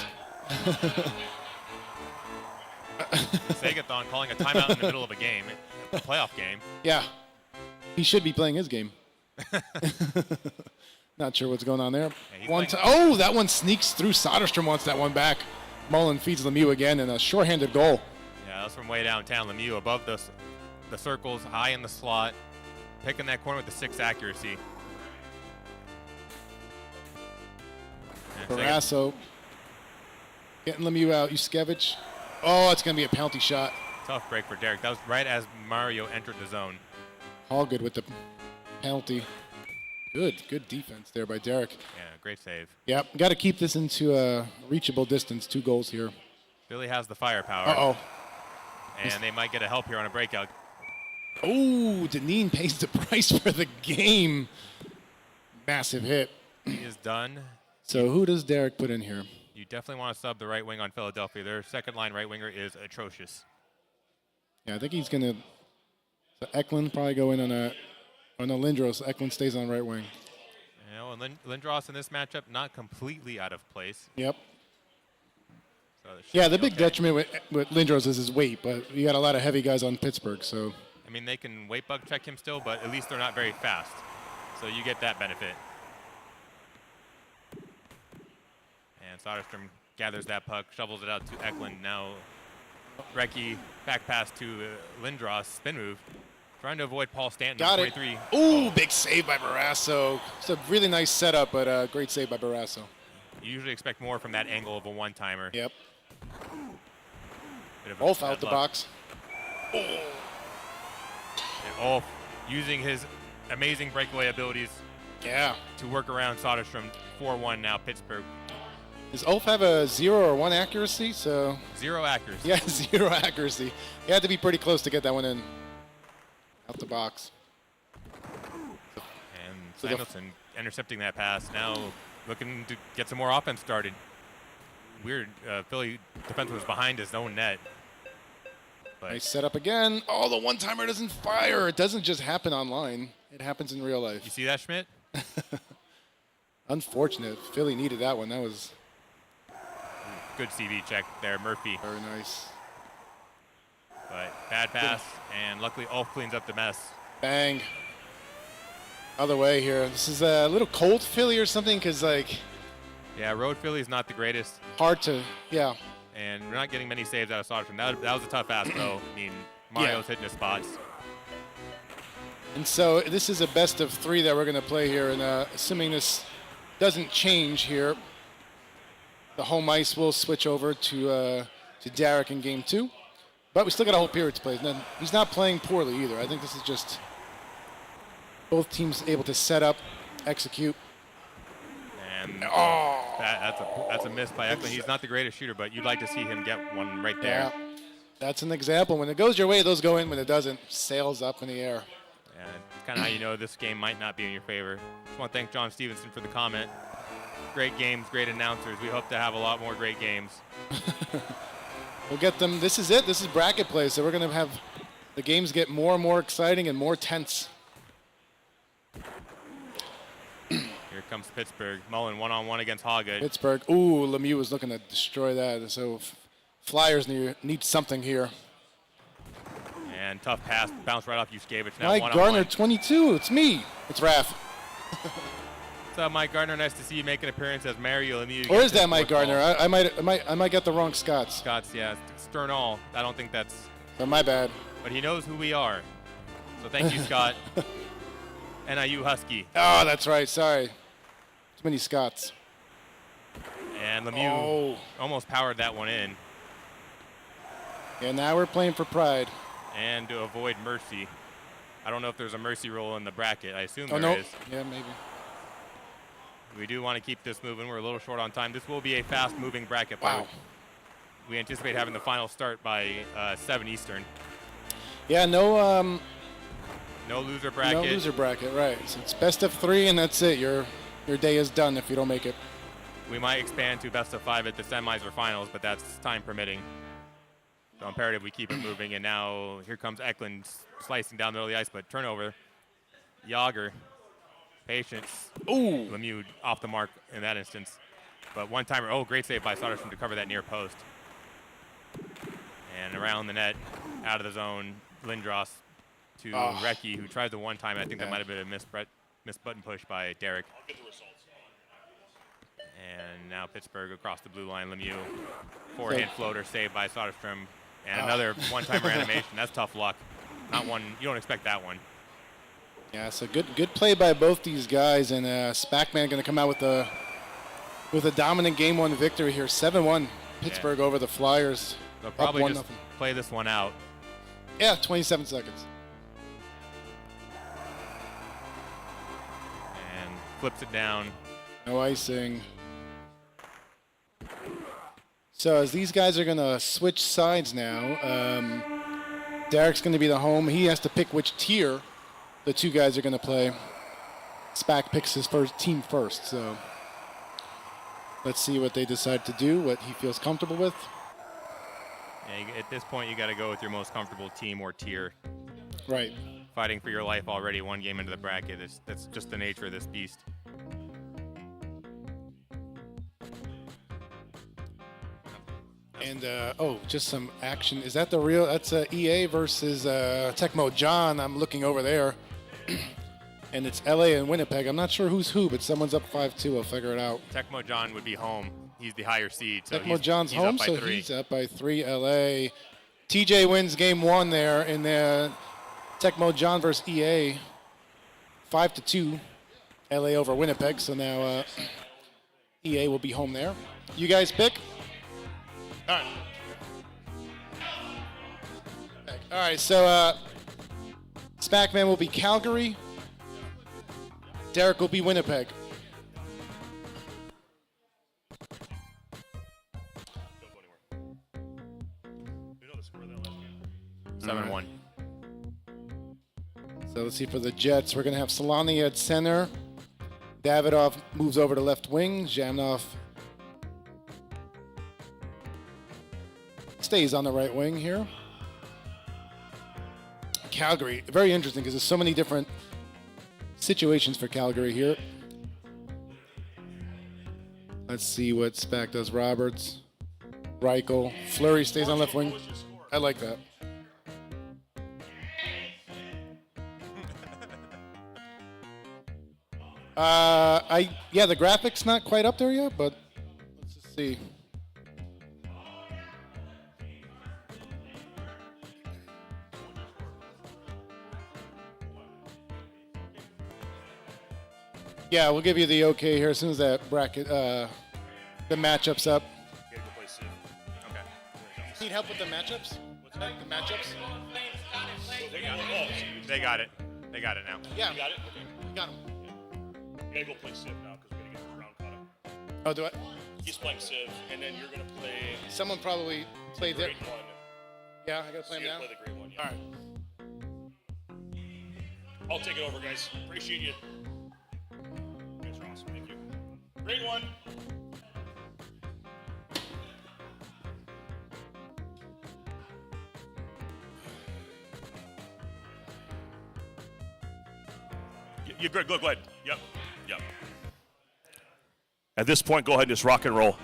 Sagathon calling a timeout in the middle of a game, a playoff game. Yeah. He should be playing his game. Not sure what's going on there. Yeah, that one sneaks through. Soderstrom wants that one back. Mullen feeds Lemieux again, and a shorthanded goal. Yeah, that's from way downtown. Lemieux above the circles, high in the slot, picking that corner with the 6 accuracy. Barrasso getting Lemieux out. Yuskevich. Oh, it's going to be a penalty shot. Tough break for Derek. That was right as Mario entered the zone. All good with the penalty. Good defense there by Derek. Yeah, great save. Yep, got to keep this into a reachable distance. 2 goals here. Philly has the firepower. Uh-oh. And they might get a help here on a breakout. Oh, Deneen pays the price for the game. Massive hit. He is done. So who does Derek put in here? You definitely want to sub the right wing on Philadelphia. Their second-line right winger is atrocious. Yeah, I think he's going to... So Eklund probably go in on a Lindros. Eklund stays on right wing. You know, and Lindros in this matchup, not completely out of place. Yep. So yeah, the big detriment with Lindros is his weight, but you got a lot of heavy guys on Pittsburgh, so... I mean, they can weight bug check him still, but at least they're not very fast. So you get that benefit. And Soderstrom gathers that puck, shovels it out to Eklund. Now Recchi back pass to Lindros, spin move. Trying to avoid Paul Stanton. Got it. 23. Ooh, big save by Barrasso. It's a really nice setup, but great save by Barrasso. You usually expect more from that angle of a one-timer. Yep. Bit of a Ulf bad out the luck. box. And Ulf using his amazing breakaway abilities Yeah. to work around Soderstrom. 4-1 now, Pittsburgh. Does Ulf have a 0 or 1 accuracy? So 0 accuracy. yeah, 0 accuracy. He had to be pretty close to get that one in. Out the box. And So the- Samuelson intercepting that pass. Now looking to get some more offense started. Weird. Philly defense was behind his own net. But Nice setup again. Oh, the one-timer doesn't fire. It doesn't just happen online. It happens in real you life. see that, Schmidt? Unfortunate. Philly needed that one. That was Good CV check there, Murphy. very nice. But bad pass, and luckily Ulf cleans up the mess. Bang. Other way here. This is a little cold Philly or something because, like, Yeah, road Philly is not the greatest, hard to, yeah. and we're not getting many saves out of Soderstrom. That was a tough ass, though. I mean, Mario's hitting his spots. And so this is a best of 3 that we're going to play here. And assuming this doesn't change here, the home ice will switch over to Derek in game 2. But we still got a whole period to play. And then he's not playing poorly either. I think this is just both teams able to set up, execute. And that's a miss by Eklund. He's not the greatest shooter, but you'd like to see him get one right there. Yeah, that's an example. When it goes your way, those go in. When it doesn't, sails up in the air. And it's kind of how you know this game might not be in your favor. Just want to thank John Stevenson for the comment. Great games, great announcers. We hope to have a lot more great games. We'll get them. This is it. This is bracket play. So we're going to have the games get more and more exciting and more tense. Here comes Pittsburgh. Mullen one-on-one against Haga. Pittsburgh. Ooh, Lemieux was looking to destroy that. So Flyers need something here. And tough pass, bounce right off Yuskevich. Now Mike one-on-one. Gardner, 22. It's me. It's Raph. What's up, Mike Gardner? Nice to see you make an appearance as Mario Lemieux. Or is gets his that Mike fourth Gardner? goal. I might get the wrong Scots. Scott's, yeah. Sternall. I don't think that's... So my bad. But he knows who we are. So thank you, Scott. NIU Husky. Oh, that's right. Sorry. Too many Scots. And Lemieux almost powered that one in. Yeah, now we're playing for pride. And to avoid mercy. I don't know if there's a mercy rule in the bracket. I assume Oh, there no. is. Yeah, maybe. We do want to keep this moving. We're a little short on time. This will be a fast-moving bracket. Wow. We anticipate having the final start by 7 Eastern. Yeah, no loser bracket. No loser bracket, right. So it's best of 3, and that's it. Your day is done if you don't make it. We might expand to best of 5 at the semis or finals, but that's time permitting. So imperative we keep it moving. And now here comes Eklund slicing down the middle of the ice, but turnover. Yager, patience. Ooh. Lemieux off the mark in that instance. But one-timer, great save by Soderstrom to cover that near post. And around the net, out of the zone, Lindros to Recchi, who tries the one-time. I think that might have been a missed button push by Derek. And now Pittsburgh across the blue line. Lemieux, forehand floater saved by Soderstrom. And another one-timer animation. That's tough luck. Not one, you don't expect that one. Yeah, so good play by both these guys, and Spackman going to come out with a dominant game 1 victory here. 7-1 Pittsburgh over the Flyers. They'll probably up 1-0. just play this one out. Yeah, 27 seconds. And flips it down. No icing. So as these guys are going to switch sides now, Derek's going to be the home. He has to pick which tier the two guys are going to play. Spack picks his team first, so let's see what they decide to do, what he feels comfortable with. Yeah, at this point, you got to go with your most comfortable team or tier. Right. Fighting for your life already 1 game into the bracket. That's just the nature of this beast. And, just some action. Is that the real? That's EA versus Tecmo John. I'm looking over there. And it's LA and Winnipeg. I'm not sure who's who, but someone's up 5-2. I'll figure it out. Tecmo John would be home. He's the higher seed. So Tecmo John's he's home, up by so 3. he's up by 3. LA. TJ wins game 1 there in the Tecmo John versus EA. 5-2. LA over Winnipeg. So now EA will be home there. You guys pick? All right. All right, so Spackman will be Calgary. Derek will be Winnipeg. Don't go anywhere. We know the score of that last game. 7-1. So let's see for the Jets. We're going to have Solani at center. Davidoff moves over to left wing. Zhamnov stays on the right wing here. Calgary, very interesting because there's so many different situations for Calgary here. Let's see what Spack does. Roberts, Reichel, Fleury stays on left wing. I like that. Yeah, the graphics not quite up there yet, but let's just see. Yeah, we'll give you the okay here as soon as that bracket, the matchups up. You gotta go play Civ. Okay. Need help with the matchups? What's that? The matchups? They got it. They got it now. Yeah, You got it? Okay. we got him. You gotta go play Civ now because we're gonna get this round caught up. Oh, do I? He's playing Civ, and then you're gonna play Someone probably played there. grade one. Yeah, I gotta So play him you now. gotta play the grade one. Yeah. All right. I'll take it over, guys. Appreciate you. You guys are awesome. Thank you. Grade one. You're good. Go ahead. Yep. Yep. At this point, go ahead and just rock and roll.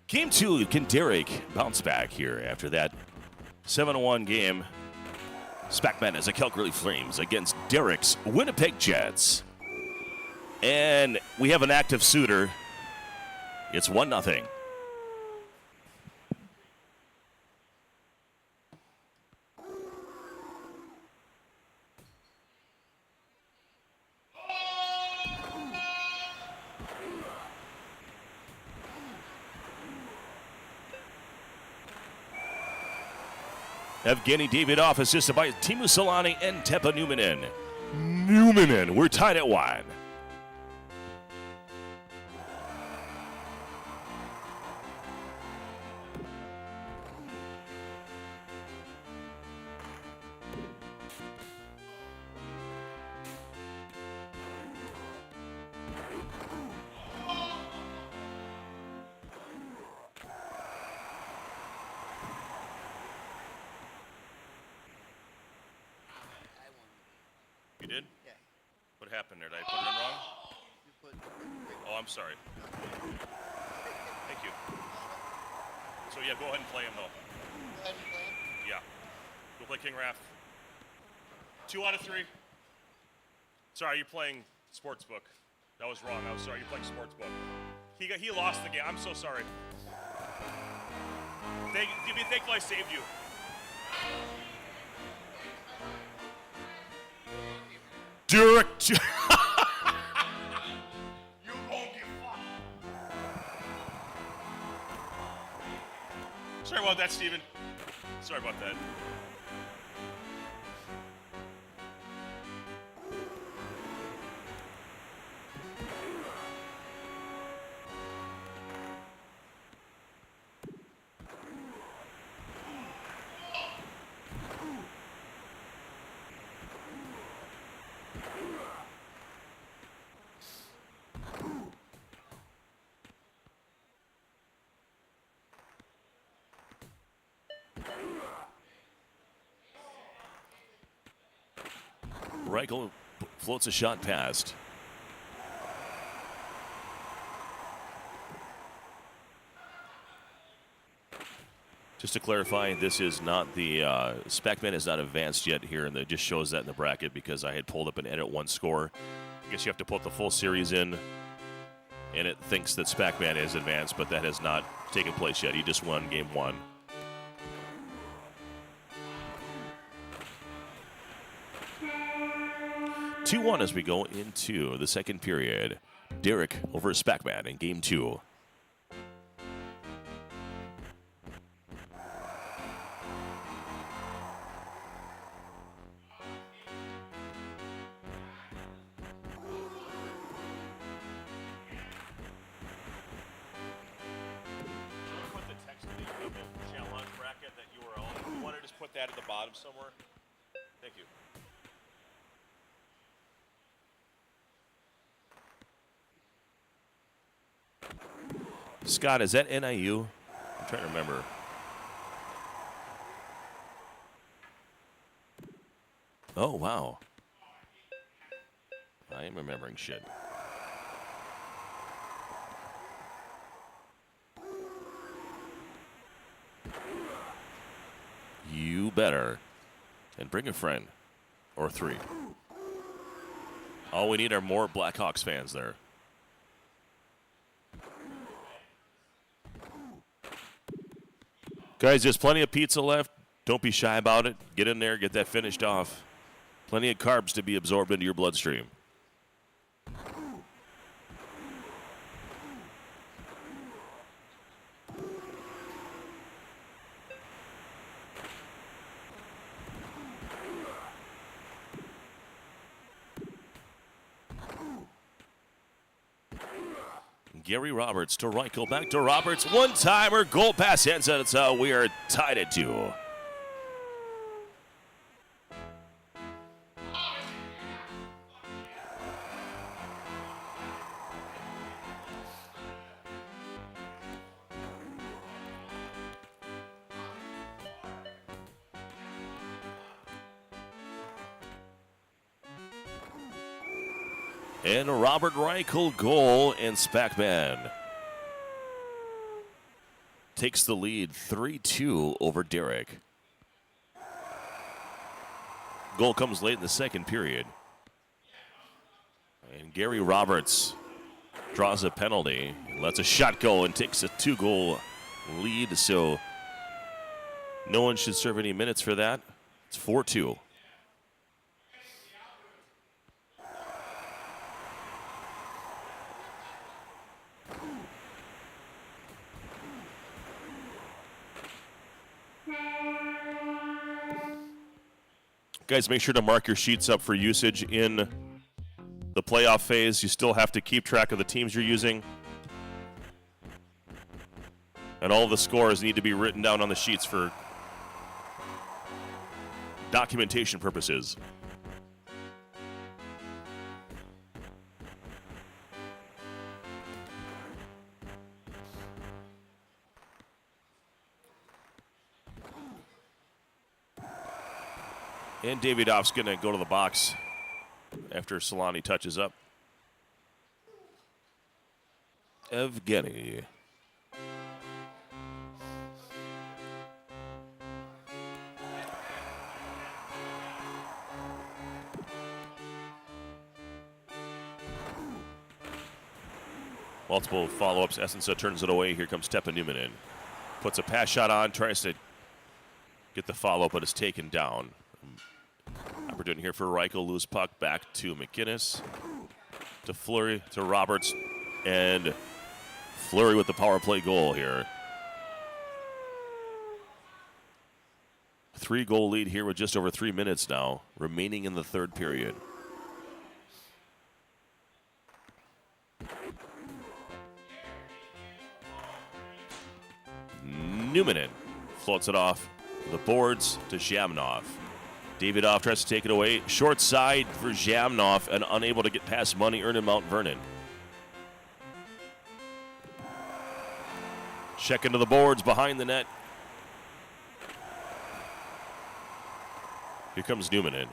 Game 2, can Derek bounce back here after that 7-1 game? Spackman as the Calgary Flames against Derek's Winnipeg Jets. And we have an active suitor. It's 1-0. Evgeny Davidov assisted by Timu Solani and Teppa Numanen. We're tied at 1. You did? Yeah. What happened there? Did I put it in wrong? Oh, I'm sorry. Thank you. So yeah, go ahead and play him though. Go ahead and play him? Yeah. Go play King Raph. 2 out of 3. Sorry, you're playing Sportsbook. That was wrong. I was sorry. You're playing Sportsbook. He lost the game. I'm so sorry. Be thankful I saved you. Derek. You won't get fucked. Sorry about that, Steven. Sorry about that. Reichel floats a shot past. Just to clarify, this is not the Spackman is not advanced yet here, and it just shows that in the bracket because I had pulled up an edit 1 score. I guess you have to put the full series in, and it thinks that Spackman is advanced, but that has not taken place yet. He just won game 1. Two 2-1 as we go into the second period. Derek over Spackman in game 2. Put the text in the challenge bracket, that URL. You want to just put that at the bottom somewhere? Thank you. Scott, is that NIU? I'm trying to remember. Oh, wow. I am remembering shit. You better. And bring a friend. Or 3. All we need are more Blackhawks fans there. Guys, there's plenty of pizza left. Don't be shy about it. Get in there, get that finished off. Plenty of carbs to be absorbed into your bloodstream. Gary Roberts to Reichel, back to Roberts. One-timer, goal pass ends, and it's how we are tied at 2. And a Robert Reichel goal, and Spackman takes the lead 3-2 over Derek. Goal comes late in the second period. And Gary Roberts draws a penalty, lets a shot go, and takes a 2-goal lead. So no one should serve any minutes for that. It's 4-2. Guys, make sure to mark your sheets up for usage in the playoff phase. You still have to keep track of the teams you're using. And all of the scores need to be written down on the sheets for documentation purposes. And Davidoff's going to go to the box after Solani touches up. Evgeny. Multiple follow-ups. Essensa turns it away. Here comes Teppa Newman in. Puts a pass shot on, tries to get the follow-up, but is taken down. Opportunity here for Reichel. Loose puck back to McInnes. To Fleury, to Roberts. And Fleury with the power play goal here. 3-goal lead here with just over 3 minutes now remaining in the third period. Newman floats it off the boards to Zhamnov. Davidoff tries to take it away. Short side for Zhamnov and unable to get past Money earned in Mount Vernon. Check into the boards behind the net. Here comes Newman in.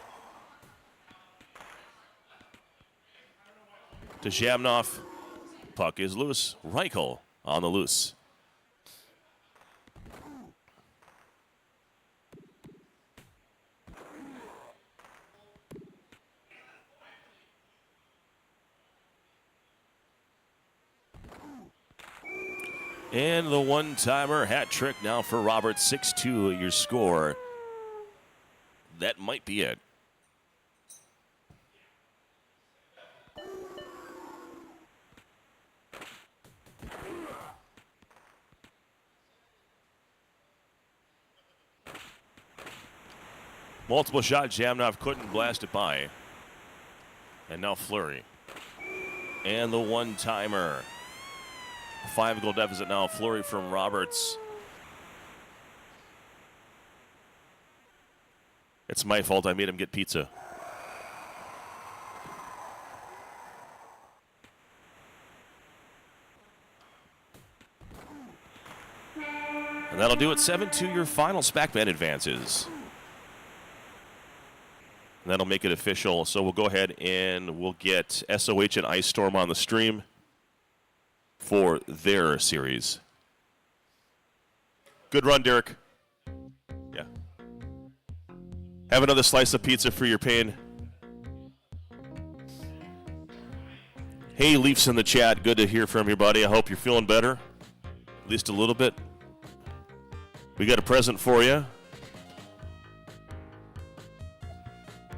To Zhamnov. Puck is loose. Reichel on the loose. And the one-timer hat trick now for Roberts. 6-2 your score. That might be it. Multiple shot. Jamnov couldn't blast it by. And now Fleury. And the one-timer. 5-goal deficit now. Fleury from Roberts. It's my fault. I made him get pizza. And that'll do it. 7-2 your final. SPAC-Man advances. And that'll make it official. So we'll go ahead and we'll get SOH and Ice Storm on the stream for their series. Good run, Derek. Yeah. Have another slice of pizza for your pain. Hey, Leafs in the chat. Good to hear from you, buddy. I hope you're feeling better. At least a little bit. We got a present for you.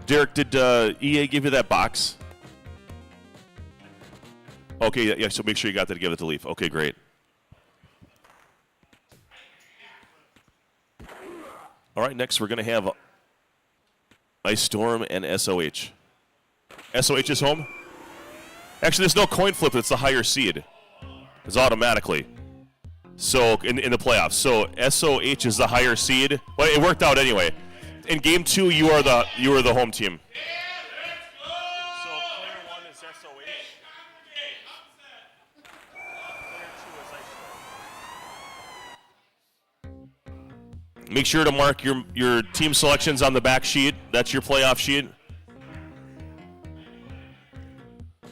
Derek, did EA give you that box? Okay, yeah, so make sure you got that to give it to Leaf. Okay, great. All right, next we're going to have Ice Storm and SOH. SOH is home? Actually, there's no coin flip. It's the higher seed. It's automatically. So, in the playoffs. So, SOH is the higher seed. Well, it worked out anyway. In game 2, you are the home team. So player 1 is SOH. Player 2 is Ice Storm. Make sure to mark your team selections on the back sheet. That's your playoff sheet.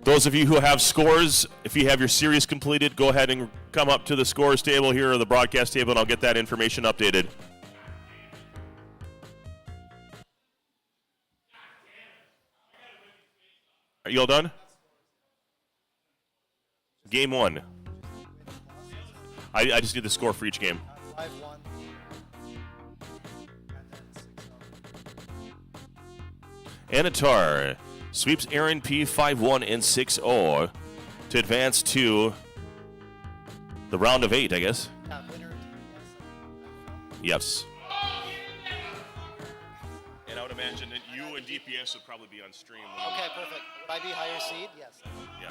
Those of you who have scores, if you have your series completed, go ahead and come up to the scores table here or the broadcast table, and I'll get that information updated. Are you all done? Game 1. I just need the score for each game. 5-1. Anatar sweeps Aaron P 5-1 and 6-0 to advance to the round of 8, I guess. Yeah, winner. Yes. And I would imagine that you and DPS would probably be on stream. Okay, perfect. Would I be higher seed? Yes. Yeah.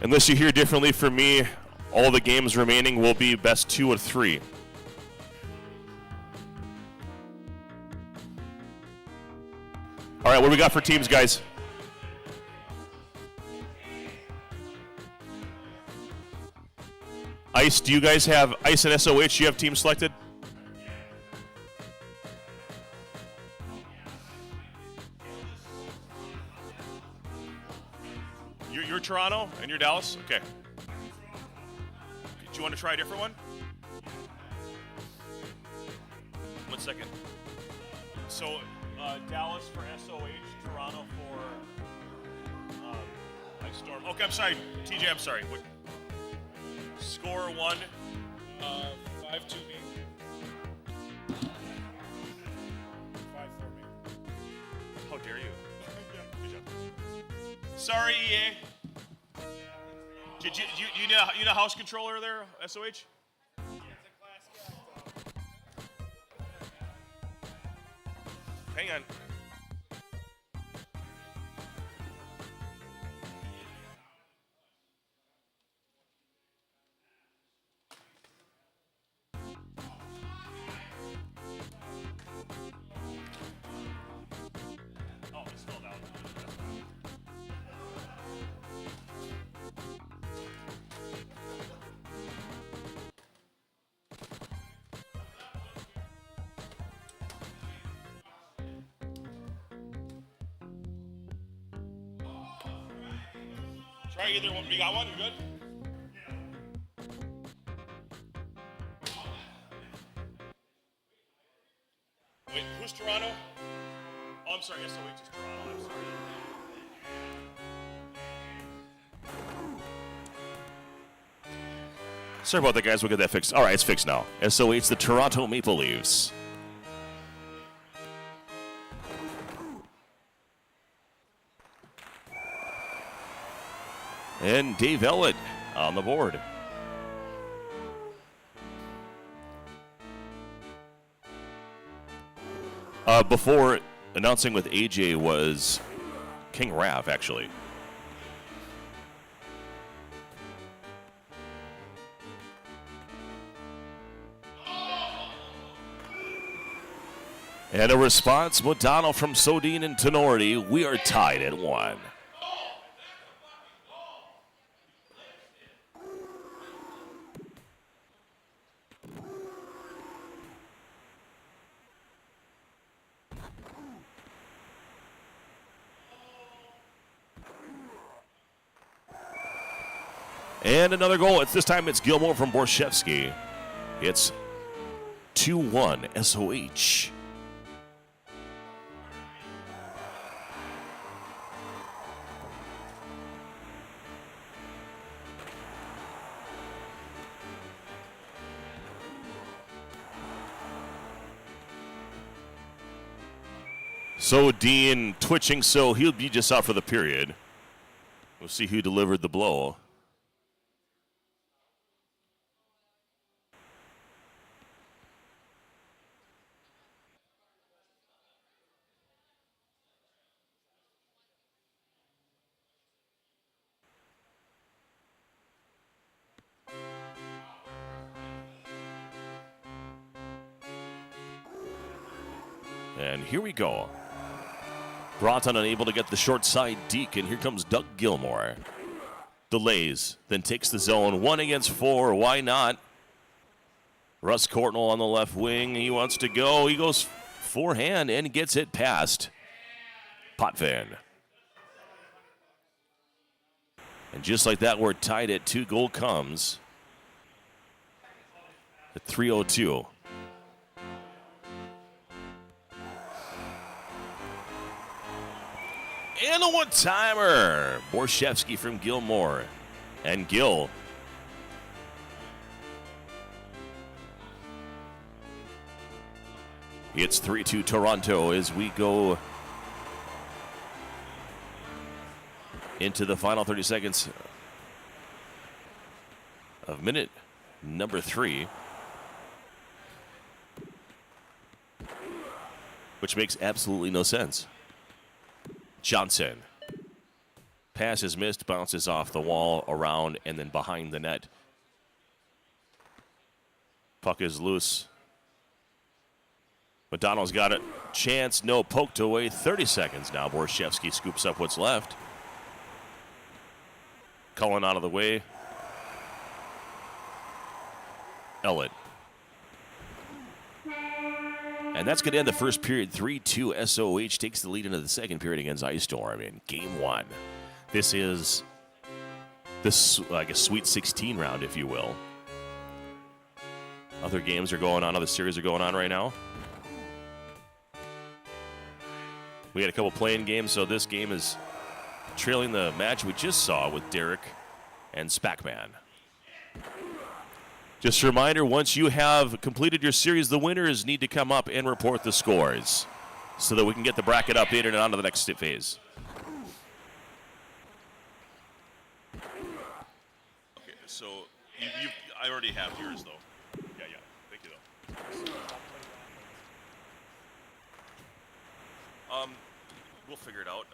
Unless you hear differently from me, all the games remaining will be best 2 of 3. All right, what do we got for teams, guys? Ice, do you guys have Ice and SOH? You have teams selected? You're Toronto and you're Dallas? Okay. Do you want to try a different one? 1 second. So, Dallas for SOH, Toronto for Ice Storm. Okay, I'm sorry. TJ, I'm sorry. What? Score 1. 5-2 me. 5 for me. How dare you? Good job. Sorry, EA. You need a house controller there, SOH? Hang on. Oh, it's spelled out. Try either one. You got one? You good? Wait, who's Toronto? Oh, I'm sorry. SOH is Toronto. I'm sorry. Sorry about that, guys. We'll get that fixed. All right, it's fixed now. SOH, the Toronto Maple Leafs. And Dave Ellett on the board. Before announcing with AJ was King Rav, actually. And a response, Modano from Sodine and Tenority. We are tied at 1. And another goal. This time it's Gilmore from Borshevsky. It's 2-1 SOH. So Dean twitching, so he'll be just out for the period. We'll see who delivered the blow. And here we go. Broughton unable to get the short side deke, and here comes Doug Gilmore. Delays, then takes the zone. 1 against 4, why not? Russ Courtnall on the left wing. He wants to go. He goes forehand and gets it past Potvin. And just like that, we're tied at 2. Goal comes at 3:02. And a one-timer. Borshevsky from Gilmore. And Gill. It's 3-2 Toronto as we go into the final 30 seconds of minute number 3. Which makes absolutely no sense. Johnson. Pass is missed, bounces off the wall, around, and then behind the net. Puck is loose. Modano's got it. Chance, no, poked away. 30 seconds now. Borshevsky scoops up what's left. Cullen out of the way. Ellett. And that's going to end the first period. 3-2 SOH takes the lead into the second period against Ice Storm in Game 1. This is like a Sweet 16 round, if you will. Other games are going on. Other series are going on right now. We had a couple playing games, so this game is trailing the match we just saw with Derek and Spackman. Just a reminder, once you have completed your series, the winners need to come up and report the scores so that we can get the bracket updated and on to the next phase. Okay, so I already have yours, though. Yeah. Thank you, though. We'll figure it out.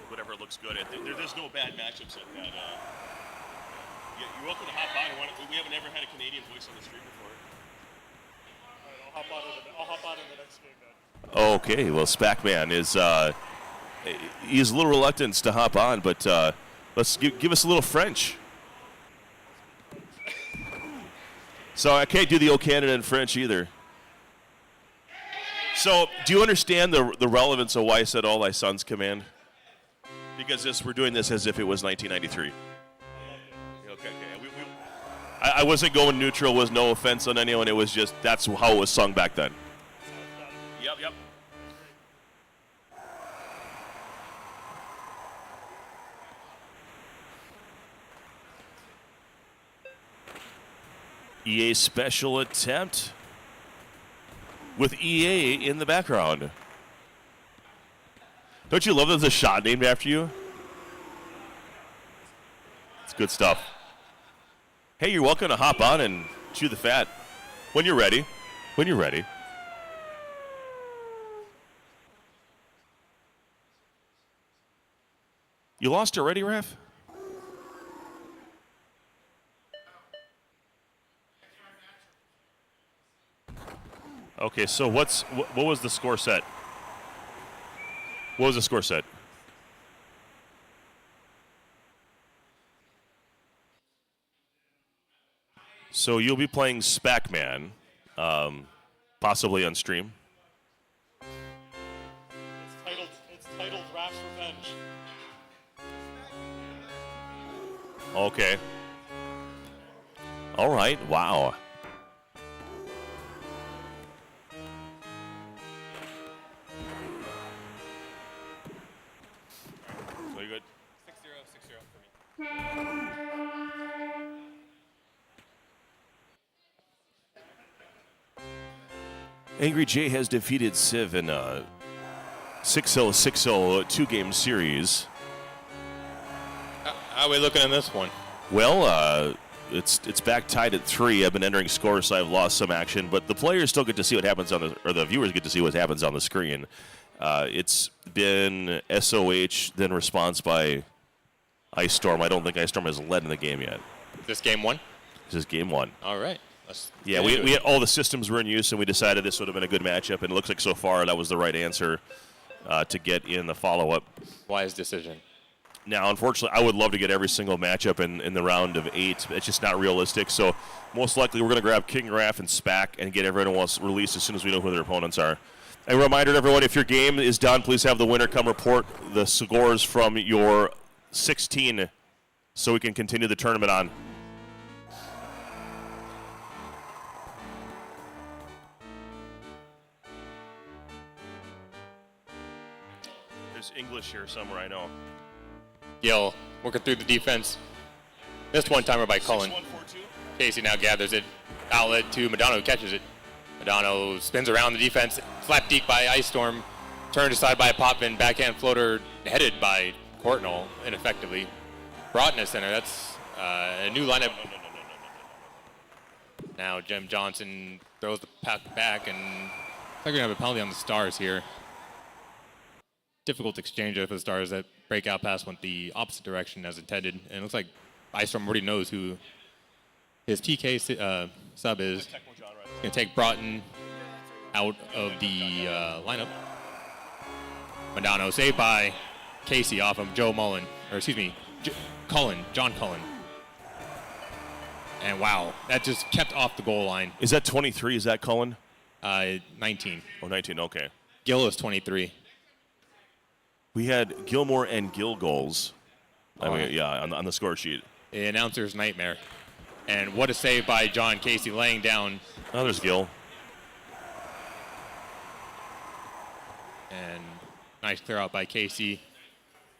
Whatever looks good. There's no bad matchups at that. Yeah, you're welcome to hop on. We haven't ever had a Canadian voice on the stream before. All right, I'll hop on in the next game then. Okay, well, Spackman is he's a little reluctant to hop on, but let's give us a little French. So I can't do the O Canada in French either. So do you understand the relevance of why I said all thy sons command? Because we're doing this as if it was 1993. Okay. I wasn't going neutral. Was no offense on anyone. It was just that's how it was sung back then. Yep. EA special attempt with EA in the background. Don't you love there's a shot named after you? It's good stuff. Hey, you're welcome to hop on and chew the fat when you're ready. When you're ready. You lost already, Ref? Okay, so what was the score set? What was the score set? So you'll be playing Spac-Man, possibly on stream. It's titled Raph's Revenge. Okay. All right. Wow. So you good? 6-0 for me. Angry Jay has defeated Civ in a 6-0 two-game series. How are we looking in this one? Well, it's back tied at 3. I've been entering scores, so I've lost some action, but the players still get to see what happens or the viewers get to see what happens on the screen. It's been SOH, then response by Ice Storm. I don't think Ice Storm has led in the game yet. This game 1? This is game 1. All right. Yeah, we had, all the systems were in use, and we decided this would have been a good matchup, and it looks like so far that was the right answer to get in the follow-up. Wise decision. Now, unfortunately, I would love to get every single matchup in the round of 8. It's just not realistic, so most likely we're going to grab King Raph and SPAC and get everyone else released as soon as we know who their opponents are. A reminder to everyone, if your game is done, please have the winner come report the scores from your 16 so we can continue the tournament on. There's English here somewhere, I know. Gill working through the defense. Missed one-timer by Cullen. Casey now gathers it. Outlet to Modano, who catches it. Modano spins around the defense. Slap deep by Ice Storm. Turned aside by Potvin. Backhand floater headed by Courtnall ineffectively. Brought in a center. That's a new lineup. Now Jem Johnson throws the puck back, and I think we're going to have a penalty on the Stars here. Difficult exchange for the Stars. That breakout pass went the opposite direction as intended. And it looks like Ice Storm already knows who his TK sub is. He's going to take Broughton out of the lineup. Modano saved by Casey off of Joe Mullen. Or excuse me, John Cullen. And wow, that just kept off the goal line. Is that 23? Is that Cullen? 19. Oh, 19, okay. Gill is 23. We had Gilmore and Gill goals. I mean, yeah, on the score sheet. The announcer's nightmare. And what a save by John Casey laying down. Oh, there's Gill. And nice clear out by Casey.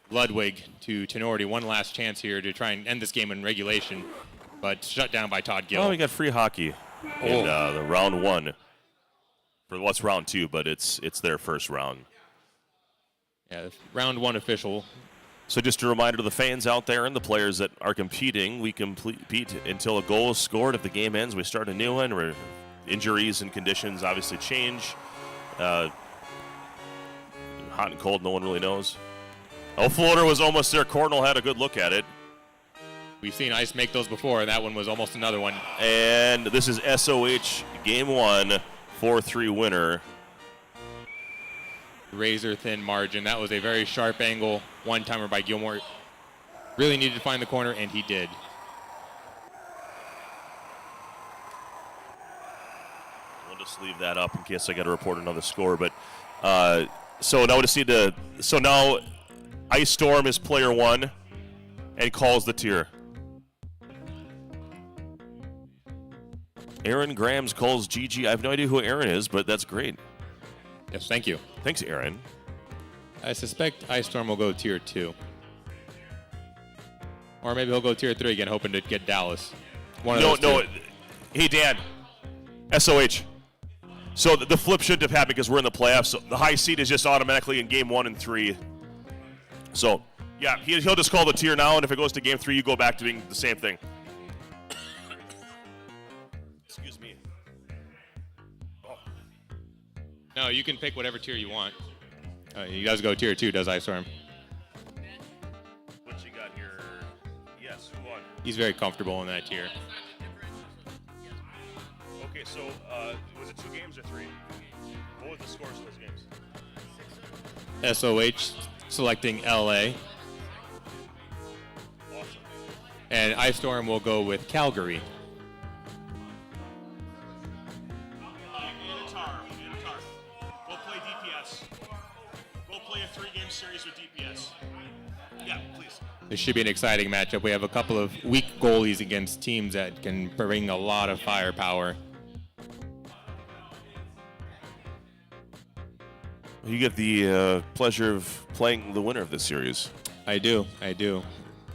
Ludwig to Tenority. One last chance here to try and end this game in regulation, but shut down by Todd Gill. Oh, we got free hockey in the round 1. For what's round 2, but it's their first round. Yeah, round 1 official. So just a reminder to the fans out there and the players that are competing, we compete until a goal is scored. If the game ends, we start a new one. Where injuries and conditions obviously change. Hot and cold, no one really knows. Oh, floater was almost there. Cornell had a good look at it. We've seen Ice make those before. That one was almost another one. And this is SOH Game 1, 4-3 winner. Razor thin margin. That was a very sharp angle. One-timer by Gilmore. Really needed to find the corner, and he did. We'll just leave that up in case I got to report another score. But so now now Ice Storm is player 1 and calls the tier. Aaron Grams calls GG. I have no idea who Aaron is, but that's great. Yes, thank you. Thanks, Aaron. I suspect Ice Storm will go tier 2. Or maybe he'll go tier 3 again, hoping to get Dallas. No. Hey, Dan. SOH. So the flip shouldn't have happened because we're in the playoffs. So the high seed is just automatically in game 1 and 3. So, yeah, he'll just call the tier now, and if it goes to game 3, you go back to being the same thing. No, you can pick whatever tier you want. He does go tier 2, does Ice Storm. What you got here? Yes, who won? He's very comfortable in that tier. Okay, so was it 2 games or 3? What were the scores of those games? SOH selecting LA. Awesome. And Ice Storm will go with Calgary. Anatar, go play DPS. Go play a 3-game series with DPS. Yeah, please. This should be an exciting matchup. We have a couple of weak goalies against teams that can bring a lot of firepower. You get the pleasure of playing the winner of this series. I do.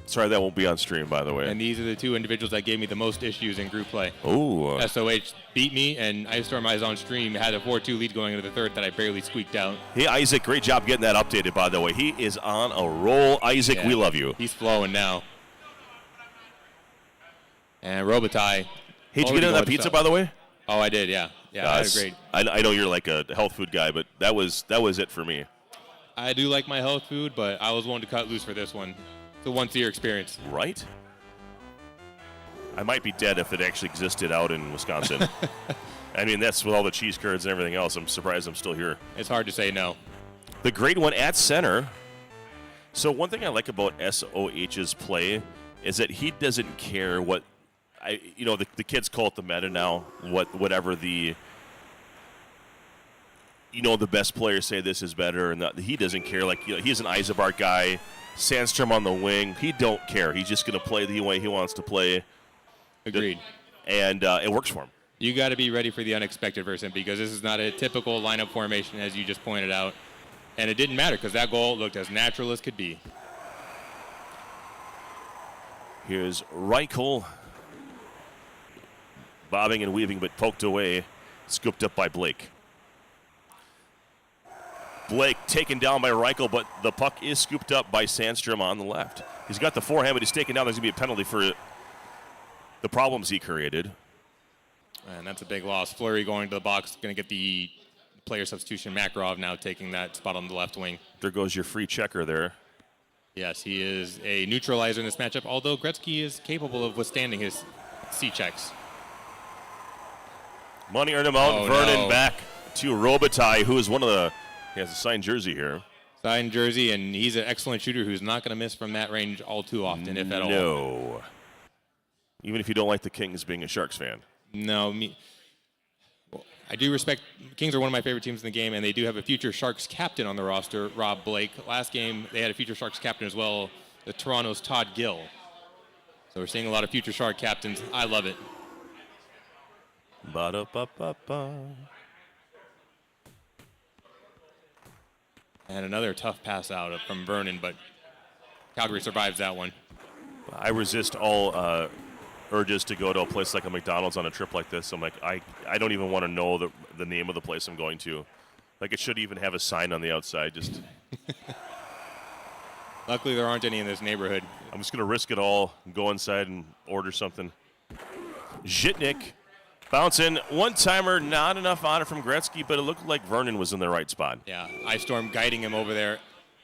Sorry, that won't be on stream, by the way. And these are the 2 individuals that gave me the most issues in group play. Oh. SOH beat me, and Ice Storm Eyes on stream had a 4-2 lead going into the third that I barely squeaked out. Hey, Isaac, great job getting that updated, by the way. He is on a roll. Isaac, Yeah, we love you. He's flowing now. And Robitaille. Hey, did you get into that pizza, by the way? Oh, I did, yeah. Yeah, I had a great. I know you're like a health food guy, but that was it for me. I do like my health food, but I was willing to cut loose for this one. It's a once-a-year experience. Right? I might be dead if it actually existed out in Wisconsin. I mean, that's with all the cheese curds and everything else. I'm surprised I'm still here. It's hard to say no. The great one at center. So one thing I like about SOH's play is that he doesn't care what, the kids call it the meta now. Whatever the best players say this is better, and he doesn't care. Like, he's an Eisenbart guy. Sandstrom on the wing. He don't care. He's just going to play the way he wants to play. Agreed. And it works for him. You got to be ready for the unexpected version because this is not a typical lineup formation, as you just pointed out. And it didn't matter because that goal looked as natural as could be. Here's Reichel. Bobbing and weaving, but poked away. Scooped up by Blake. Blake taken down by Reichel, but the puck is scooped up by Sandstrom on the left. He's got the forehand, but he's taken down. There's going to be a penalty for the problems he created. And that's a big loss. Fleury going to the box, going to get the player substitution. Makarov now taking that spot on the left wing. There goes your free checker there. Yes, he is a neutralizer in this matchup, although Gretzky is capable of withstanding his C-checks. Money earned him out. Oh, Vernon no. back to Robitaille, who is he has a signed jersey here. Signed jersey, and he's an excellent shooter who's not going to miss from that range all too often, if at all. No. Even if you don't like the Kings being a Sharks fan. No, I do respect. Kings are one of my favorite teams in the game, and they do have a future Sharks captain on the roster, Rob Blake. Last game, they had a future Sharks captain as well, the Toronto's Todd Gill. So we're seeing a lot of future Shark captains. I love it. Ba-da-ba-ba-ba. And another tough pass out from Vernon, but Calgary survives that one. I resist all urges to go to a place like a McDonald's on a trip like this. I'm like, I don't even want to know the name of the place I'm going to. Like, it should even have a sign on the outside. Just Luckily, there aren't any in this neighborhood. I'm just going to risk it all and go inside and order something. Zhitnik bouncing. One-timer, not enough on it from Gretzky, but it looked like Vernon was in the right spot. Yeah, Ice Storm guiding him over there.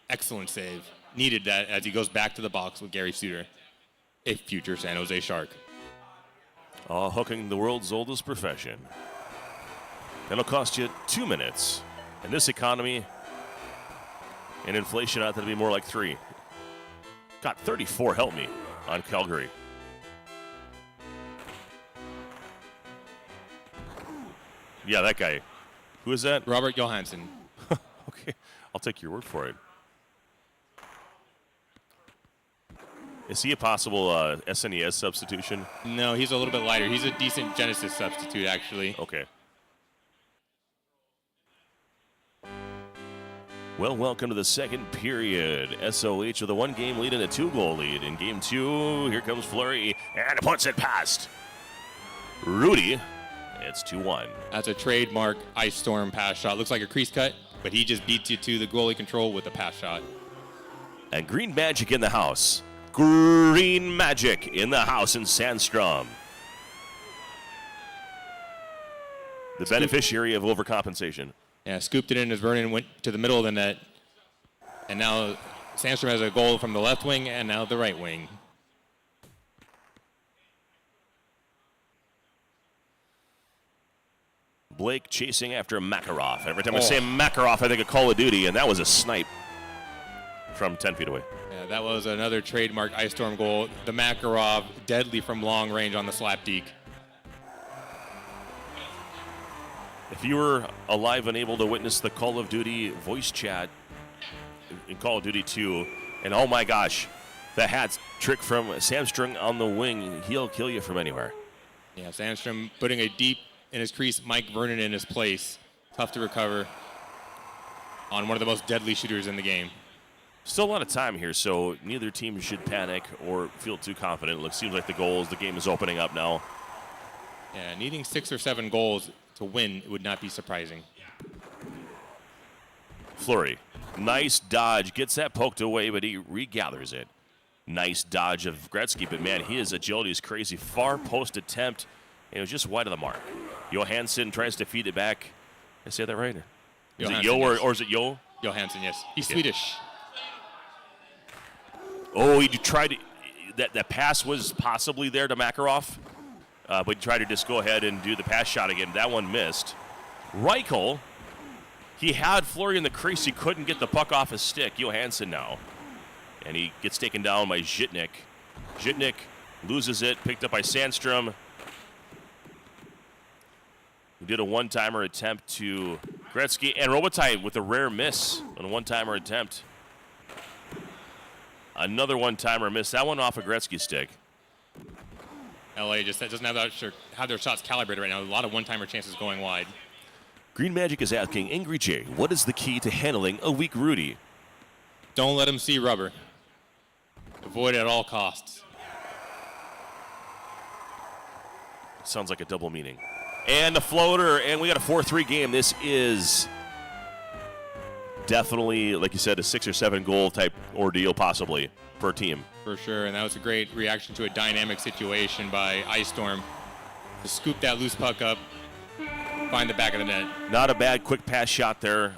Excellent save. Needed that as he goes back to the box with Gary Suter, a future San Jose Shark. Hooking the world's oldest profession. That'll cost you 2 minutes. In this economy, and inflation out there to be more like 3. Got 34, help me, on Calgary. Yeah, that guy. Who is that? Robert Johansson. Okay, I'll take your word for it. Is he a possible SNES substitution? No, he's a little bit lighter. He's a decent Genesis substitute, actually. Okay. Well, welcome to the second period. SOH with a 1-game lead and a 2-goal lead. In game 2, here comes Fleury, and puts it past Rudy. It's 2-1. That's a trademark Ice Storm pass shot. Looks like a crease cut, but he just beats you to the goalie control with a pass shot. And Green Magic in the house. Green Magic in the house in Sandstrom. The beneficiary of overcompensation. Yeah, scooped it in as Vernon went to the middle of the net. And now Sandstrom has a goal from the left wing and now the right wing. Blake chasing after Makarov. Every time I say Makarov, I think of Call of Duty, and that was a snipe from 10 feet away. Yeah, that was another trademark Ice Storm goal. The Makarov, deadly from long range on the slap deke. If you were alive and able to witness the Call of Duty voice chat in Call of Duty 2, and oh my gosh, the hat trick from Sandstrom on the wing, he'll kill you from anywhere. Yeah, Sandstrom putting a deep in his crease, Mike Vernon in his place. Tough to recover on one of the most deadly shooters in the game. Still a lot of time here, so neither team should panic or feel too confident. It seems like the game is opening up now. Yeah, needing 6 or 7 goals to win would not be surprising. Fleury, nice dodge, gets that poked away, but he regathers it. Nice dodge of Gretzky, but man, his agility is crazy. Far post attempt, and it was just wide of the mark. Johansson tries to feed it back. Did I say that right? Is it Yo or is it Yo? Johansson, yes. He's Swedish. Oh, he tried to, that pass was possibly there to Makarov, but he tried to just go ahead and do the pass shot again. That one missed. Reichel, he had Fleury in the crease. He couldn't get the puck off his stick. Johansson now. And he gets taken down by Zhitnik. Zhitnik loses it, picked up by Sandstrom. He did a one-timer attempt to Gretzky, and Robitaille with a rare miss on a one-timer attempt. Another one-timer miss. That one off a Gretzky stick. LA just doesn't have their shots calibrated right now. A lot of one-timer chances going wide. Green Magic is asking Angry J, what is the key to handling a weak Rudy? Don't let him see rubber. Avoid it at all costs. Sounds like a double meaning. And the floater, and we got a 4-3 game. This is definitely, like you said, a 6 or 7 goal type ordeal possibly per team. For sure, and that was a great reaction to a dynamic situation by Ice Storm to scoop that loose puck up, find the back of the net. Not a bad quick pass shot there.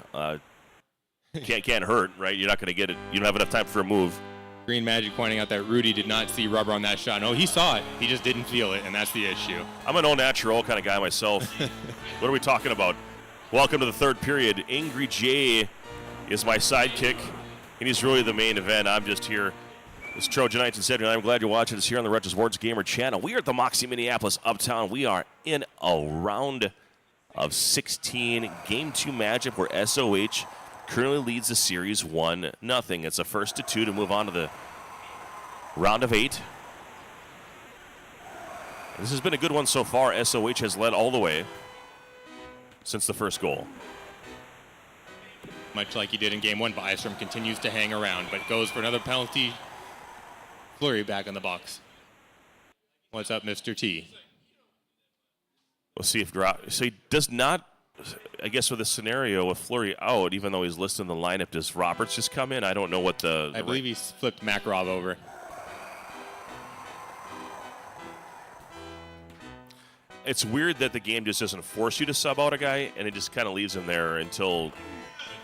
Can't hurt, right? You're not going to get it. You don't have enough time for a move. Green Magic pointing out that Rudy did not see rubber on that shot. No, he saw it. He just didn't feel it, and that's the issue. I'm an all-natural kind of guy myself. What are we talking about? Welcome to the third period. Angry J is my sidekick, and he's really the main event. I'm just here. It's Trojan 1970, and I'm glad you're watching us here on the Retro Sports Gamer channel. We are at the Moxy Minneapolis Uptown. We are in a round of 16 Game 2 matchup where SOH currently leads the series 1-0. It's a 1-2 to move on to the round of 8. This has been a good one so far. SOH has led all the way since the first goal. Much like he did in Game 1, Byström continues to hang around, but goes for another penalty. Fleury back in the box. What's up, Mr. T? We'll see if so he does not. I guess with the scenario with Fleury out, even though he's listed in the lineup, does Roberts just come in? I don't know what the I believe he flipped Makarov over. It's weird that the game just doesn't force you to sub out a guy, and it just kind of leaves him there until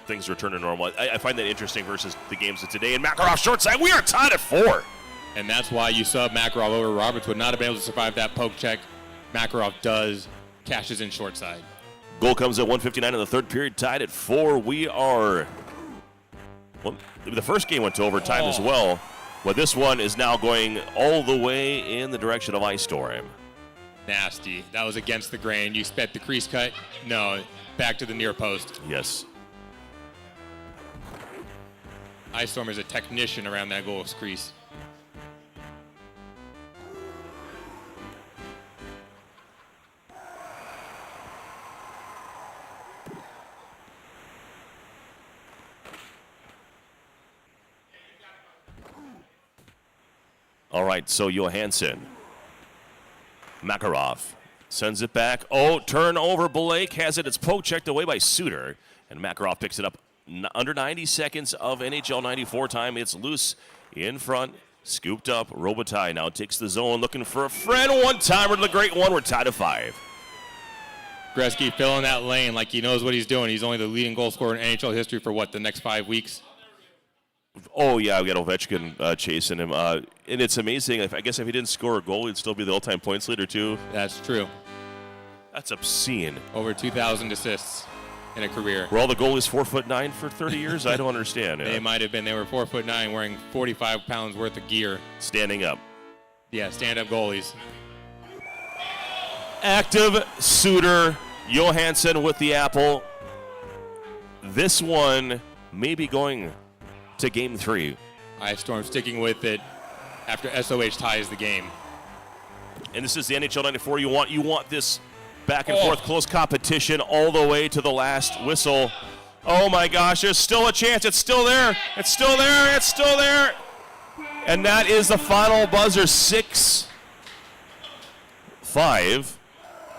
things return to normal. I find that interesting versus the games of today. And Makarov short side, we are tied at 4. And that's why you sub Makarov over. Roberts would not have been able to survive that poke check. Makarov does, cashes in short side. Goal comes at 1:59 in the third period, tied at 4. We are, well, the first game went to overtime as well, but this one is now going all the way in the direction of Ice Storm. Nasty. That was against the grain. You expect the crease cut? No, back to the near post. Yes. Ice Storm is a technician around that goal's crease. All right, so Johansson. Makarov sends it back. Oh, turnover. Blake has it. It's poke checked away by Suter. And Makarov picks it up under 90 seconds of NHL 94 time. It's loose in front. Scooped up. Robitaille now takes the zone looking for a friend. One-timer to the great one. We're tied at 5. Gretzky filling that lane like he knows what he's doing. He's only the leading goal scorer in NHL history for the next 5 weeks? Oh, yeah, we got Ovechkin chasing him. And it's amazing. I guess if he didn't score a goal, he'd still be the all-time points leader, too. That's true. That's obscene. Over 2,000 assists in a career. Were all the goalies 4'9" for 30 years? I don't understand. They might have been. They were 4'9", wearing 45 pounds worth of gear. Standing up. Yeah, stand-up goalies. Active Suter Johansson with the apple. This one may be going to Game 3. Ice Storm sticking with it after SOH ties the game. And this is the NHL 94. You want this back and forth close competition all the way to the last whistle. Oh my gosh, there's still a chance. It's still there. It's still there. It's still there. And that is the final buzzer, 6-5.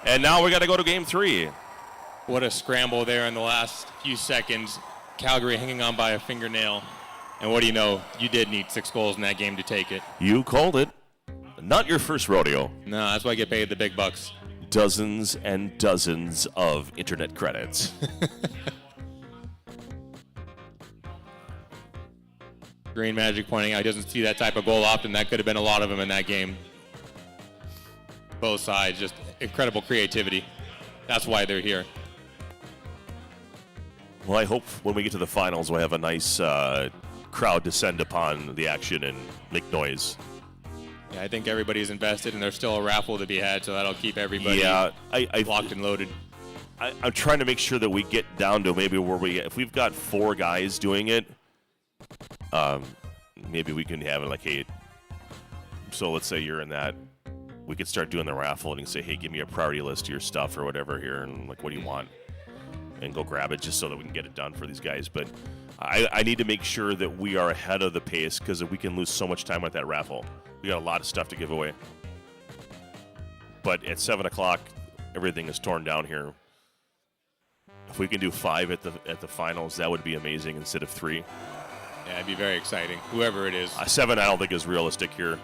And now we got to go to Game 3. What a scramble there in the last few seconds. Calgary hanging on by a fingernail. And what do you know? You did need 6 goals in that game to take it. You called it. Not your first rodeo. No, that's why I get paid the big bucks. Dozens and dozens of internet credits. Green Magic pointing out he doesn't see that type of goal often. That could have been a lot of them in that game. Both sides, just incredible creativity. That's why they're here. Well, I hope when we get to the finals, we'll have a nice crowd descend upon the action and make noise. Yeah, I think everybody's invested, and there's still a raffle to be had, so that'll keep everybody locked and loaded. I'm trying to make sure that we get down to maybe where if we've got 4 guys doing it, maybe we can have it like, hey, so let's say you're in that. We could start doing the raffle and you can say, hey, give me a priority list of your stuff or whatever here, and like, what do you want? And go grab it just so that we can get it done for these guys. But I need to make sure that we are ahead of the pace because we can lose so much time with that raffle. We got a lot of stuff to give away. But at 7 o'clock, everything is torn down here. If we can do 5 at the finals, that would be amazing instead of 3. Yeah, it'd be very exciting, whoever it is. 7, I don't think is realistic here.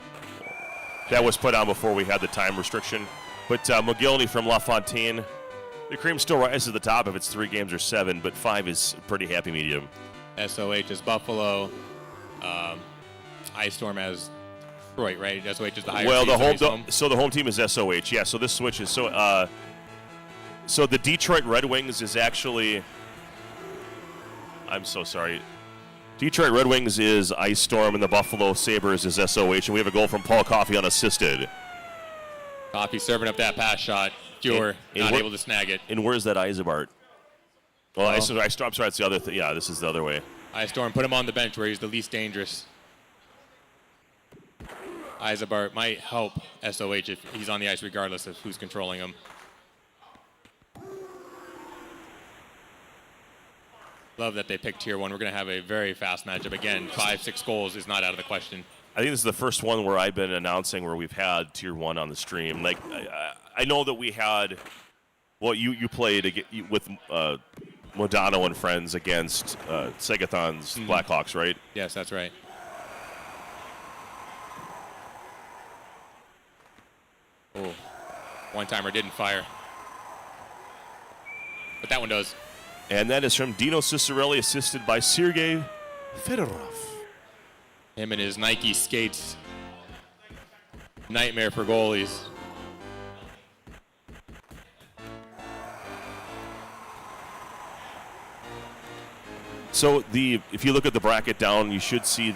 That was put on before we had the time restriction. But McGillney from LaFontaine, the cream still rises to the top if it's 3 games or 7, but 5 is a pretty happy medium. SOH is Buffalo. Ice Storm has Detroit, right? SOH is the higher seed, so the home team is SOH. Yeah, so this switches. So the Detroit Red Wings is actually, I'm so sorry. Detroit Red Wings is Ice Storm, and the Buffalo Sabres is SOH, and we have a goal from Paul Coffey unassisted. Coffey serving up that pass shot. Not able to snag it. And where's that Eisebart? Well, I'm sorry, it's the other thing. Yeah, this is the other way. Ice Storm, put him on the bench where he's the least dangerous. Eisebart might help SOH if he's on the ice regardless of who's controlling him. Love that they picked Tier 1. We're going to have a very fast matchup. Again, 5-6 goals is not out of the question. I think this is the first one where I've been announcing where we've had Tier 1 on the stream. Like, I know that we had, well, you played with Modano and friends against Segathon's Blackhawks, right? Yes, that's right. Oh, one-timer didn't fire. But that one does. And that is from Dino Cicerelli, assisted by Sergei Fedorov. Him and his Nike skates. Nightmare for goalies. So if you look at the bracket down, you should see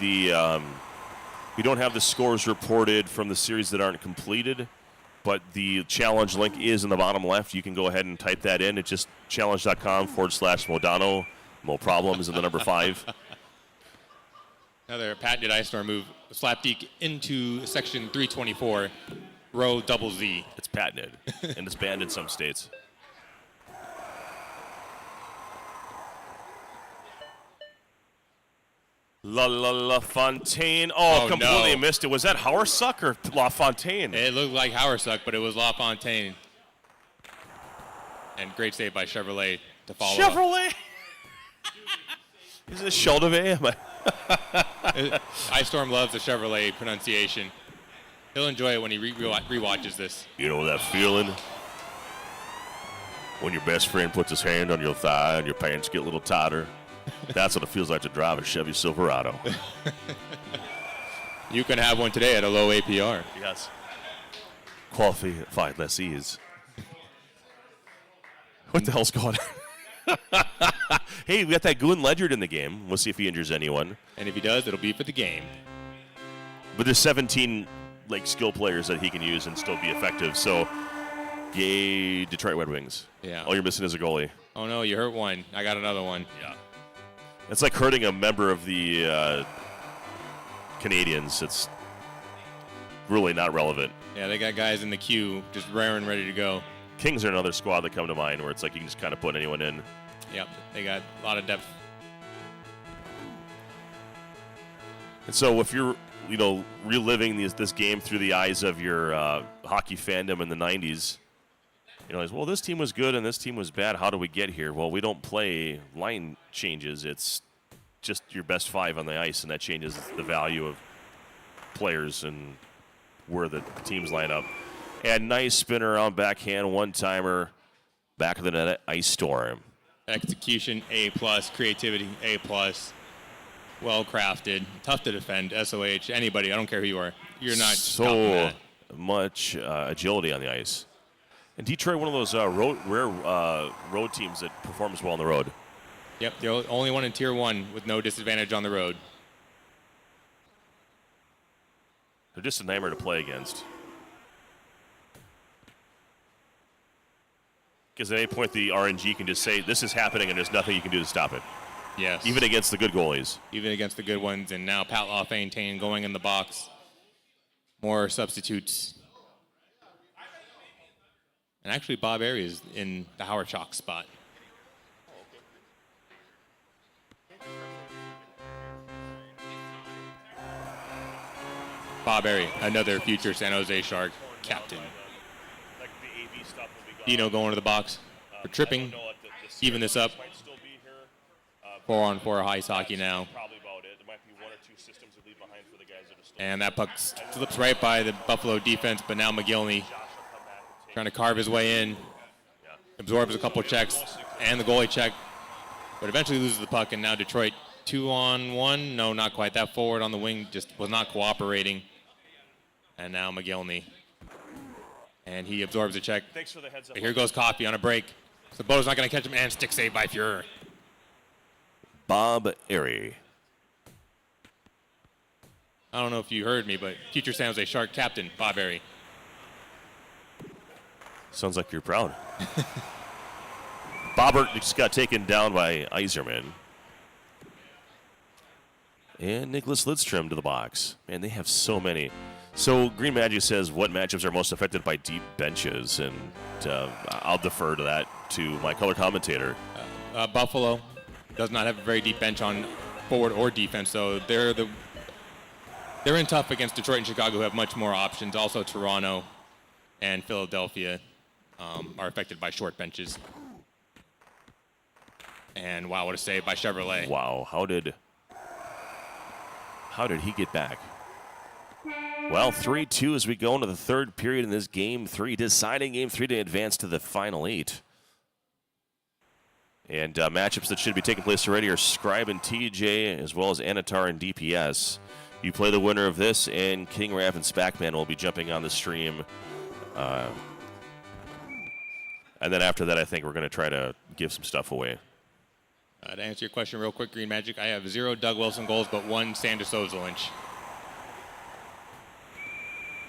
we don't have the scores reported from the series that aren't completed, but the challenge link is in the bottom left. You can go ahead and type that in. It's just challenge.com/Modano. No problem is in the number 5. Another patented Ice Storm move. Slapdeke into section 324, row double Z. It's patented, and it's banned in some states. La Fontaine. Oh, completely missed it. Was that Hauersuck or La Fontaine? It looked like Hauersuck, but it was La Fontaine. And great save by Chevrolet to follow Chevrolet? Is it Sheldove? Ice Storm loves the Chevrolet pronunciation. He'll enjoy it when he rewatches this. You know that feeling? When your best friend puts his hand on your thigh and your pants get a little tighter, that's what it feels like to drive a Chevy Silverado. You can have one today at a low APR. Yes. Qualified lessees. What the hell's going on? Hey, we got that Goon Ledyard in the game. We'll see if he injures anyone. And if he does, it'll be for the game. But there's 17 skill players that he can use and still be effective. So, yay, Detroit Red Wings. Yeah. All you're missing is a goalie. Oh, no, you hurt one. I got another one. Yeah. It's like hurting a member of the Canadians. It's really not relevant. Yeah, they got guys in the queue just raring, ready to go. Kings are another squad that come to mind where it's like you can just kind of put anyone in. Yep, they got a lot of depth. And so if you're, reliving this game through the eyes of your hockey fandom in the 90s, well, this team was good and this team was bad. How do we get here? Well, we don't play line changes. It's just your best five on the ice, and that changes the value of players and where the teams line up. And nice spinner around backhand, one-timer, back of the net, Ice Storm. Execution, A+, creativity, A+, well-crafted, tough to defend, SOH, anybody, I don't care who you are. You're not stopping that. Much agility on the ice. And Detroit, one of those rare road teams that performs well on the road. Yep, the only one in Tier 1 with no disadvantage on the road. They're just a nightmare to play against. Because at any point the RNG can just say, this is happening and there's nothing you can do to stop it. Yes. Even against the good goalies. Even against the good ones. And now Pat LaFontaine going in the box. More substitutes. And actually Bob Airy is in the Howard Chalk spot. Bob Airy, another future San Jose Shark captain. Dino going to the box for tripping. Even this up. 4-on-4 ice hockey now. And that puck slips right by the Buffalo defense, but now McGillney trying to carve his way in. Absorbs a couple checks and the goalie check, but eventually loses the puck, and now Detroit 2-on-1. No, not quite. That forward on the wing just was not cooperating. And now McGillney. And he absorbs a check. Thanks for the heads up. Here goes Coffey on a break. Sabota's not going to catch him, and stick save by Fuhrer. Bob Airy. I don't know if you heard me, but future San Jose Shark captain, Bob Airy. Sounds like you're proud. Bobbert just got taken down by Yzerman. And Nicholas Lidstrom to the box. Man, they have so many. So Green Magic says, what matchups are most affected by deep benches? And I'll defer to that to my color commentator. Buffalo does not have a very deep bench on forward or defense, so they're in tough against Detroit and Chicago, who have much more options. Also, Toronto and Philadelphia are affected by short benches. And wow, what a save by Chevrolet. Wow, how did he get back? Well, 3-2 as we go into the third period in this Game 3, deciding Game 3 to advance to the Final 8. And matchups that should be taking place already are Scribe and TJ, as well as Anatar and DPS. You play the winner of this, and King Rav and Spackman will be jumping on the stream. And then after that, I think we're going to try to give some stuff away. To answer your question real quick, Green Magic, I have 0 Doug Wilson goals, but 1 Sander Sozolinch.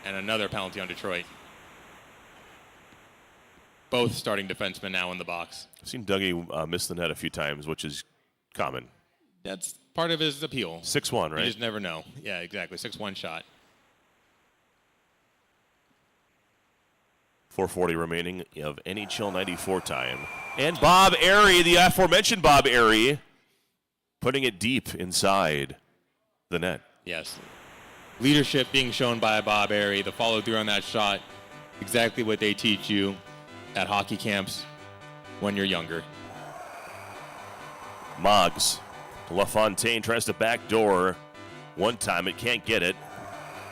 And another penalty on Detroit. Both starting defensemen now in the box. I've seen Dougie miss the net a few times, which is common. That's part of his appeal. 6-1, right? You just never know. Yeah, exactly. 6-1 shot. 4:40 remaining of NHL 94 time. And Bob Airy, the aforementioned Bob Airy, putting it deep inside the net. Yes. Leadership being shown by Bob Airy, the follow-through on that shot, exactly what they teach you at hockey camps when you're younger. Moggs. LaFontaine tries to backdoor. One time it can't get it.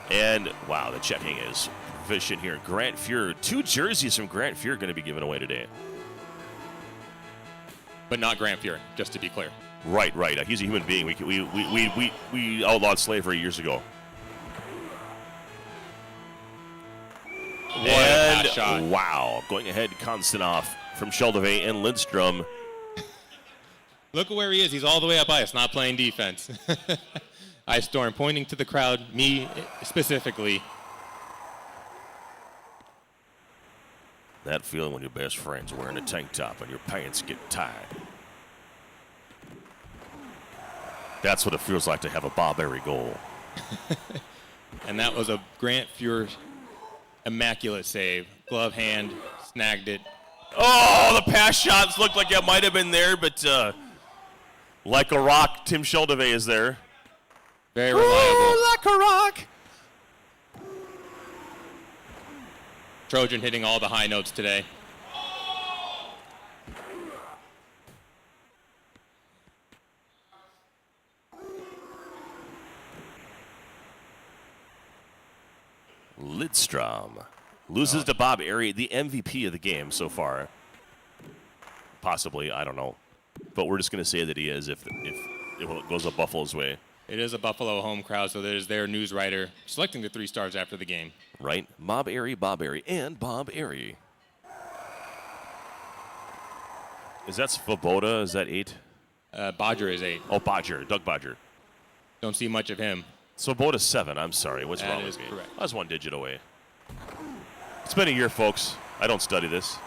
And, wow, the checking is efficient here. Grant Fuhrer. 2 jerseys from Grant Fuhrer going to be given away today. but not Grant Fuhr, just to be clear. Right. He's a human being. We outlawed slavery years ago. What a pass shot. Wow. Going ahead, Konstanov from Sheldove and Lindstrom. Look at where he is. He's all the way up ice, not playing defense. Ice Storm pointing to the crowd, me specifically. That feeling when your best friend's wearing a tank top and your pants get tied. That's what it feels like to have a Bob Airy goal. And that was a Grant Fuhr immaculate save. Glove hand, snagged it. Oh, the pass shots looked like it might have been there, but like a rock, Tim Sheldove is there. Very reliable. Like a rock. Trojan hitting all the high notes today. Lidstrom loses to Bob Airy, the MVP of the game so far. Possibly, I don't know. But we're just going to say that he is if it goes up Buffalo's way. It is a Buffalo home crowd, so there's their news writer selecting the 3 stars after the game. Right? Bob Airy, and Bob Airy. Is that Svoboda? Is that 8? Bodger is 8. Oh, Bodger. Doug Bodger. Don't see much of him. Svoboda's 7. I'm sorry. What's That wrong is with me? correct. I was 1 digit away. It's been a year, folks. I don't study this.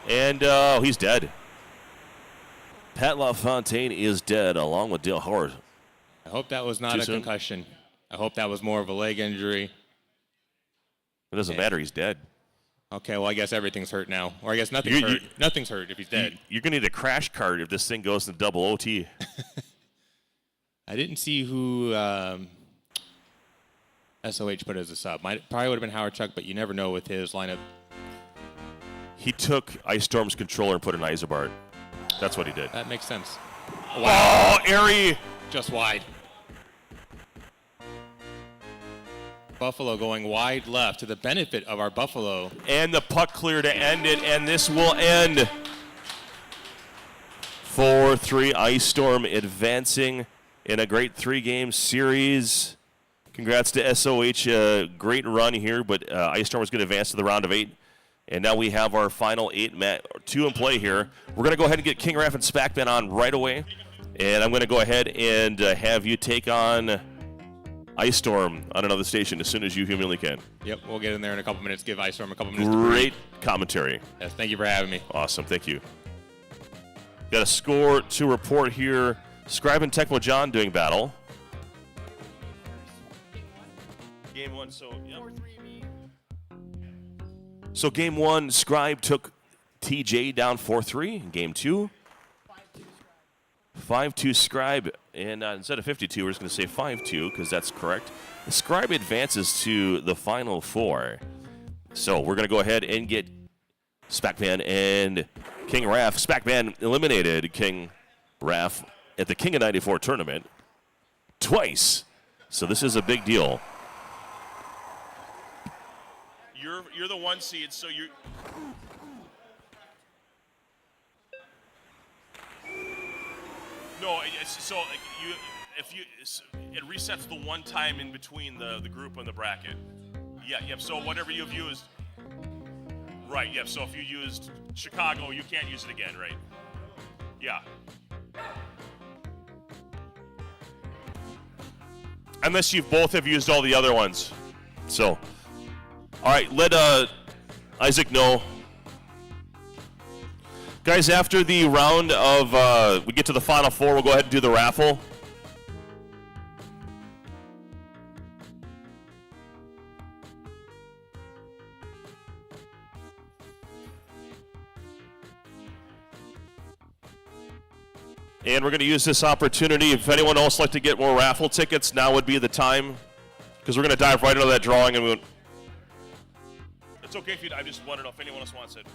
And he's dead. Pat LaFontaine is dead, along with Dale Howard. I hope that was not Too a soon? concussion. I hope that was more of a leg injury. It doesn't matter. He's dead. Okay, well, I guess everything's hurt now. Or I guess nothing's hurt. Nothing's hurt if he's dead. You're going to need a crash cart if this thing goes to double OT. I didn't see who SOH put as a sub. Probably would have been Howard Chuck, but you never know with his lineup. He took Ice Storm's controller and put an Isobart. That's what he did. That makes sense. Wow, Airy! Just wide. Buffalo going wide left to the benefit of our Buffalo. And the puck clear to end it, and this will end. 4-3 Ice Storm advancing in a great 3-game series. Congrats to SOH. Great run here, but Ice Storm is going to advance to the round of 8. And now we have our final 2 in play here. We're going to go ahead and get King Raff and Spackman on right away. And I'm going to go ahead and have you take on Ice Storm on another station as soon as you humanly can. Yep, we'll get in there in a couple minutes. Give Ice Storm a couple minutes. Great commentary. Yes, thank you for having me. Awesome, thank you. Got a score to report here. Scribe and Tecmo John doing battle. Game 1, so yep. So game 1, Scribe took TJ down 4-3. Game 2, 5-2 Scribe. And instead of 52, we're just going to say 5-2 because that's correct. Scribe advances to the final 4. So we're going to go ahead and get Spackman and King Raff. Spackman eliminated King Raff at the King of 94 tournament twice. So this is a big deal. You're the 1 seed, so you. No, so it resets the 1 time in between the group and the bracket. Yeah, yep. So whatever you've used. Right. Yep. So if you used Chicago, you can't use it again, right? Yeah. Unless you both have used all the other ones. So, all right, let Isaac know. Guys, after the round of, we get to the final 4, we'll go ahead and do the raffle. And we're going to use this opportunity. If anyone else would like to get more raffle tickets, now would be the time. Because we're going to dive right into that drawing. And It's okay if you. I just want to know if anyone else wants it.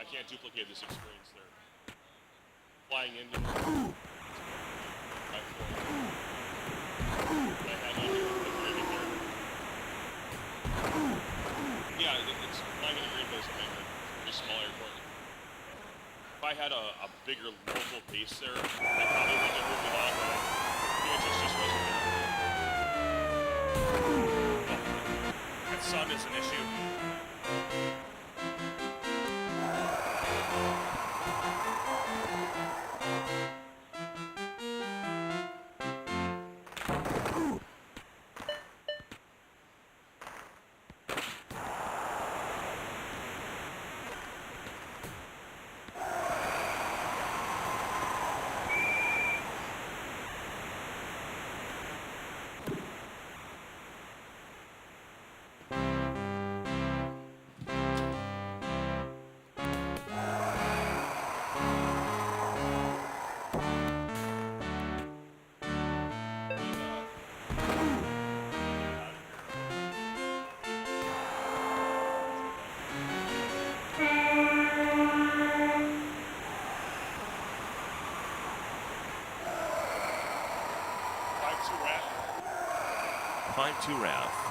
I can't duplicate this experience there. Flying into it. Yeah, it's flying in the Green Bay is a pretty small airport. If I had a bigger local base there, I probably would have moved it off, but just wasn't there. That sun is an issue. 5-2 Wrath.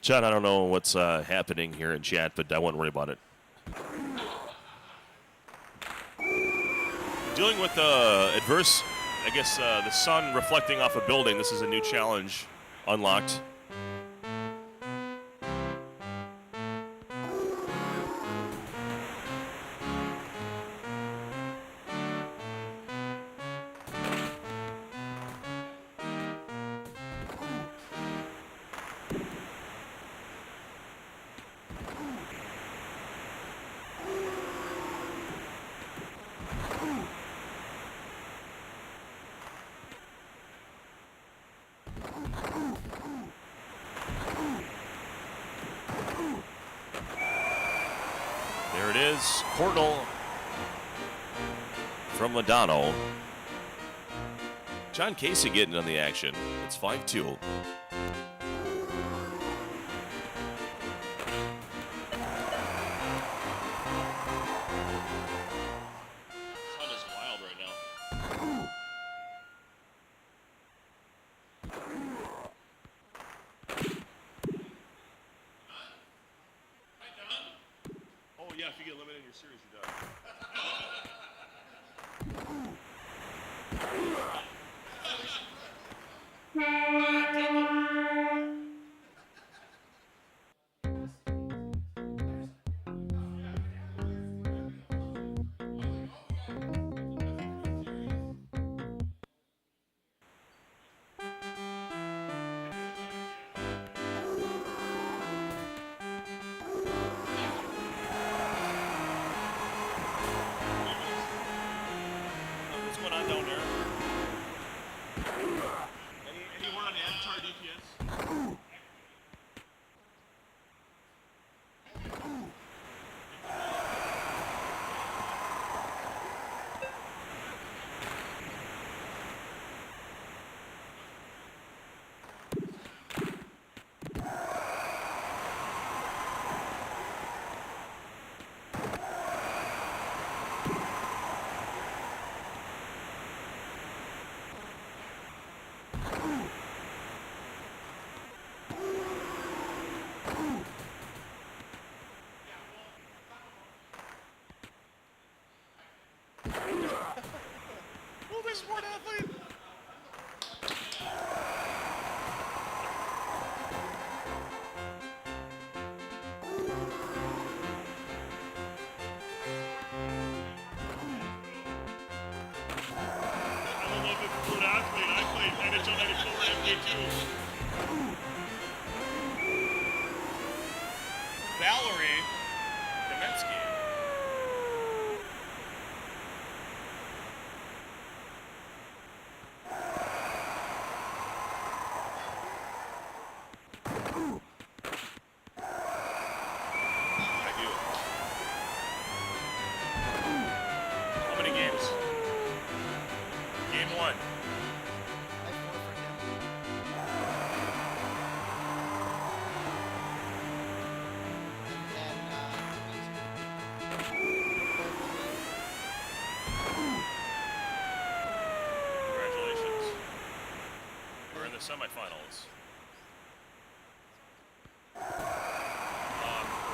John, I don't know what's happening here in chat, but I wouldn't worry about it. Dealing with adverse, I guess, the sun reflecting off a building. This is a new challenge unlocked. There it is, Cordell from Modano. John Casey getting on the action. It's 5-2. Sun is wild right now. Oh yeah, if you get eliminated in your series, you're done. What's going on down there? Any word on the Avatar DPS? Oh, there's a smart athlete! I don't know if it's a smart athlete. I played NHL 94 and MK2. Valerie Demensky. I do. How many games? Game 1. Congratulations. We're in the semifinals.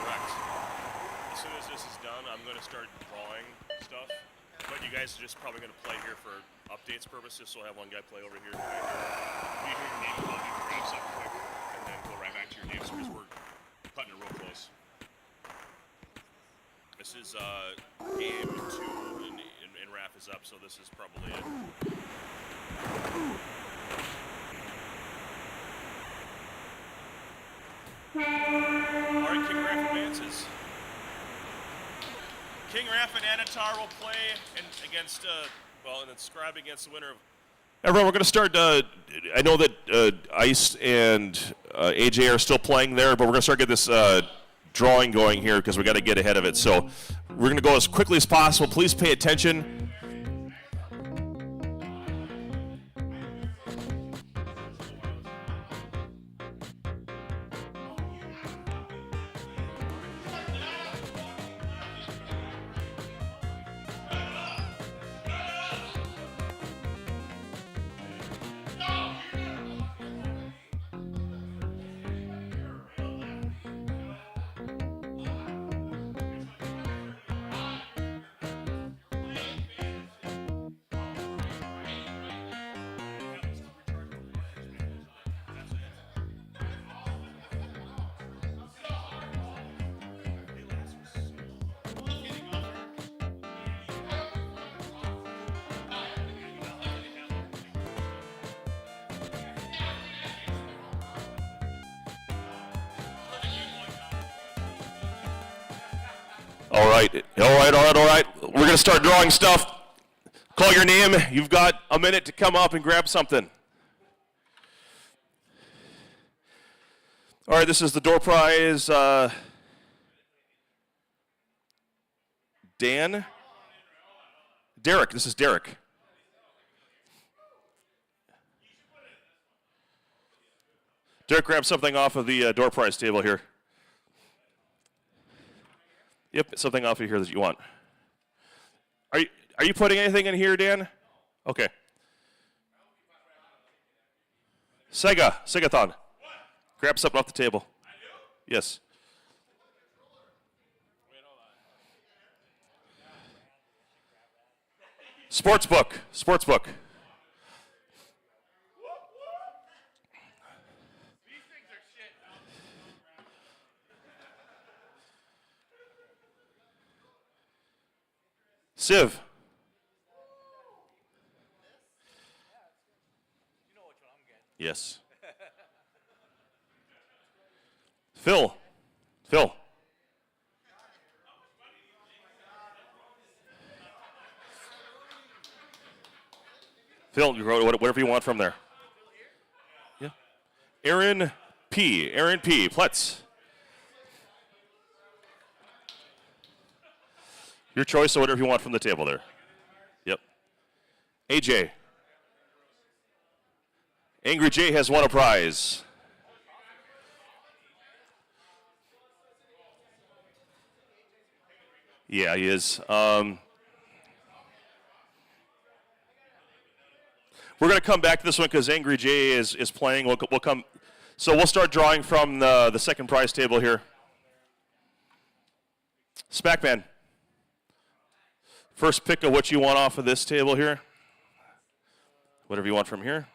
Correct. As soon as this is done, I'm going to start drawing stuff. But you guys are just probably going to play here for updates purposes, so I'll have one guy play over here. You hear your name called, you can grab something quick, and then go right back to your names because we're cutting it real close. This is game 2, and RAF is up, so this is probably it. All right, King Raph advances. King Raph and Anatar will play against, and inscribe against the winner of. Everyone, we're going to start. I know that Ice and AJ are still playing there, but we're going to start getting this drawing going here because we got to get ahead of it. So we're going to go as quickly as possible. Please pay attention. All right. We're going to start drawing stuff. Call your name. You've got a minute to come up and grab something. All right, this is the door prize. Dan? Derek. This is Derek. Derek, grab something off of the door prize table here. Yep, something off of here that you want. Are you putting anything in here, Dan? Okay. Segathon. Grab something off the table. Yes. Sportsbook. Civ. Yes. Phil. Phil, you wrote whatever you want from there. Yeah. Aaron P. Pletz. Your choice of whatever you want from the table there. Yep. AJ. Angry J has won a prize. Yeah, he is. We're going to come back to this one because Angry J is playing. We'll come. So we'll start drawing from the second prize table here. Spackman. First pick of what you want off of this table here. Whatever you want from here.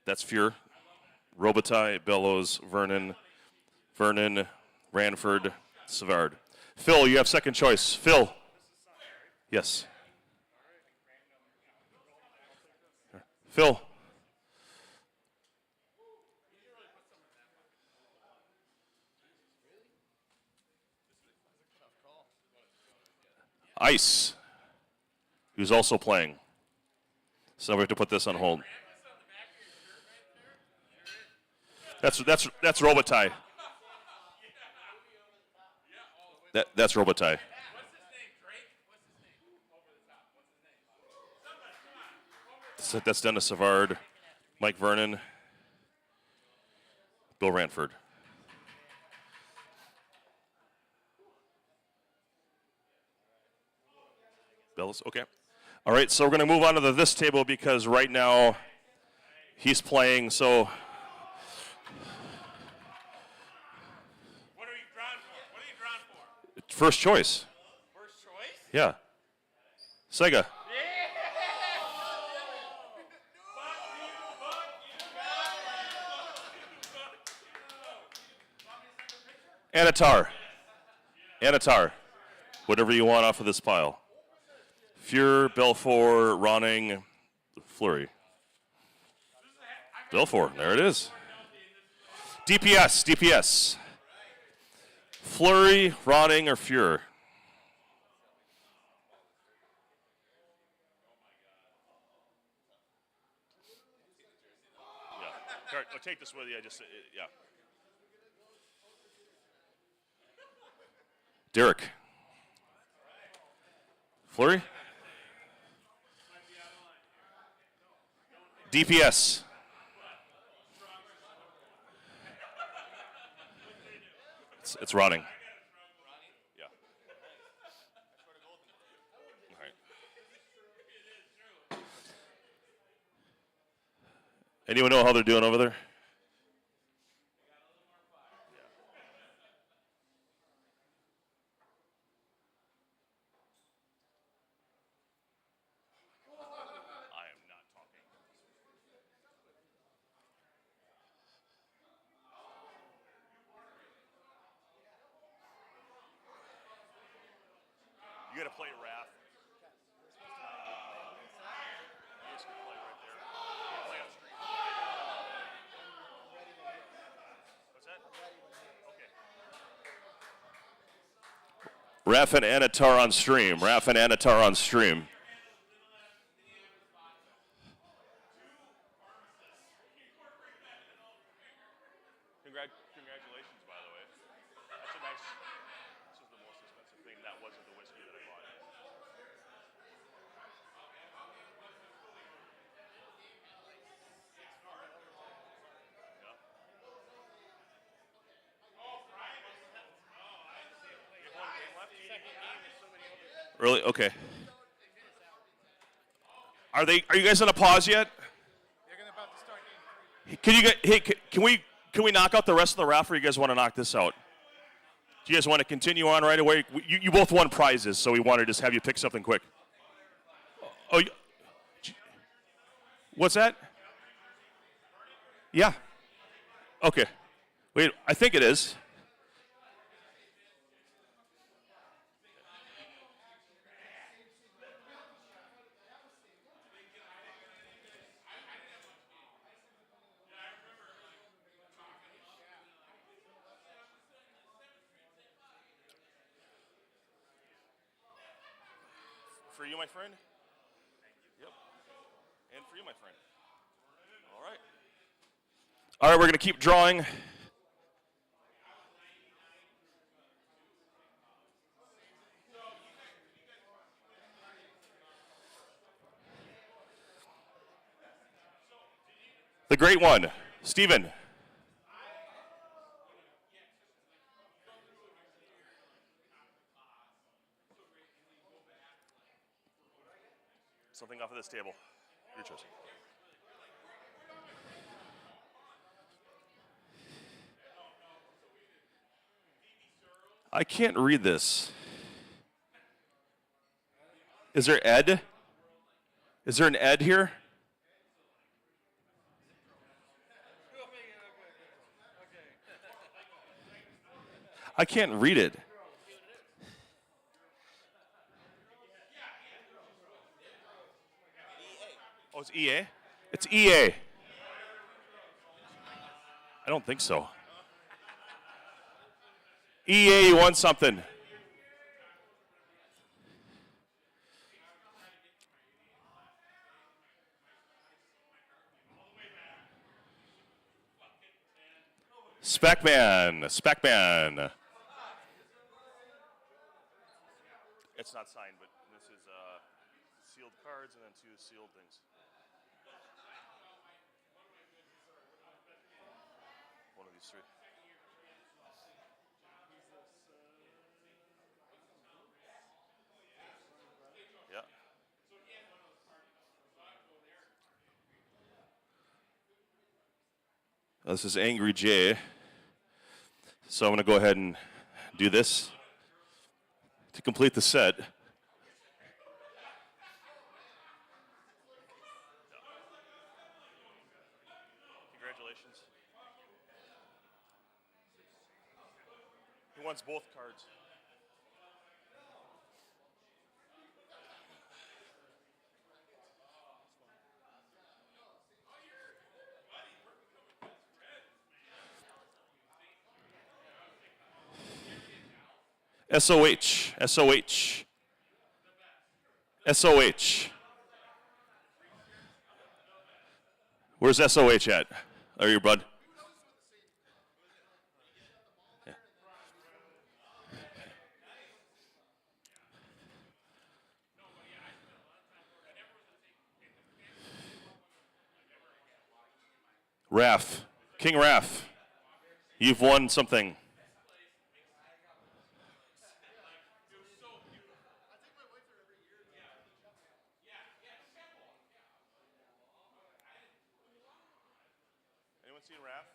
That's Fuhr, Robitaille, Bellows, Vernon, Ranford, Savard. Phil, you have second choice. Phil. Yes. Phil. Ice, who's also playing. So we have to put this on hold. That's Robitaille. That's Robitaille. That's Dennis Savard, Mike Vernon, Bill Ranford. Bells, okay. All right, so we're going to move on to this table because right now he's playing, so. What are you drawn for? First choice. First choice? Yeah. Sega. Anatar. Whatever you want off of this pile. Fuhr, Belfort, Ronning, Fleury. Belfort, there it is. DPS. Fleury, Ronning, or Fuhr? Yeah. I'll take this with you. Yeah. Derek. Fleury? DPS. It's Ronning. Yeah. All right. Anyone know how they're doing over there? You got to play Wrath. You just play right there. Play on stream. What's that? Raf and Anatar on stream. Raf and Anatar on stream. Congratulations, by the way. That's a nice. This is the most expensive thing. That wasn't the whiskey that I bought. Really? Okay. Are you guys on a pause yet? Can you get? Hey, can we knock out the rest of the raffle? Or you guys want to knock this out? Do you guys want to continue on right away? You both won prizes, so we want to just have you pick something quick. Oh, what's that? Yeah. Okay. Wait, I think it is. For you, my friend? Yep. And for you, my friend. All right. All right, we're going to keep drawing. The great one, Steven. Something off of this table. Your choice. I can't read this. Is there Ed? Is there an Ed here? I can't read it. Oh, it's EA? It's EA. I don't think so. EA, you won something. Specman. It's not signed, but this is sealed cards and then 2 sealed things. One of these 3. Yeah. This is Angry Jay. So I'm going to go ahead and do this to complete the set. Congratulations. He wants both cards. SOH. Where's SOH at? Are you, bud? Yeah. Raf. King Raf. You've won something. Anyone seen Raph?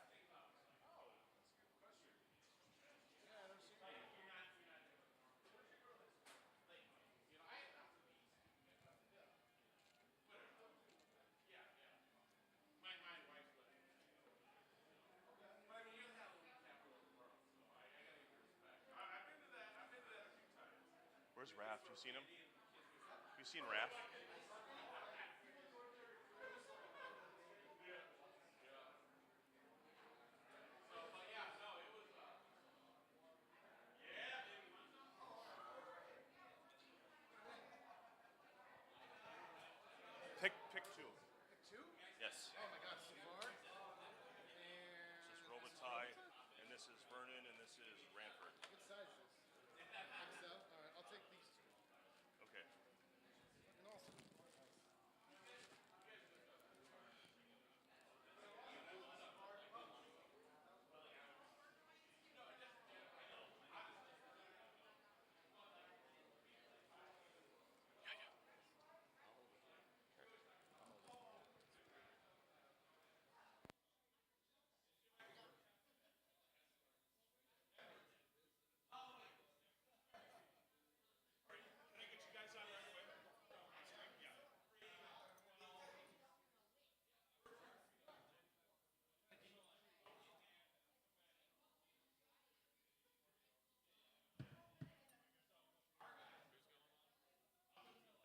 Where's Raph? You seen him? You seen Raph? This is Vernon, and this is Ranford. What size is this? XL? All right, I'll take these two. Okay. Fucking awesome.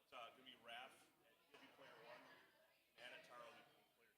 It's going to be Raph. He'll be player 1. Anatar will be player 2.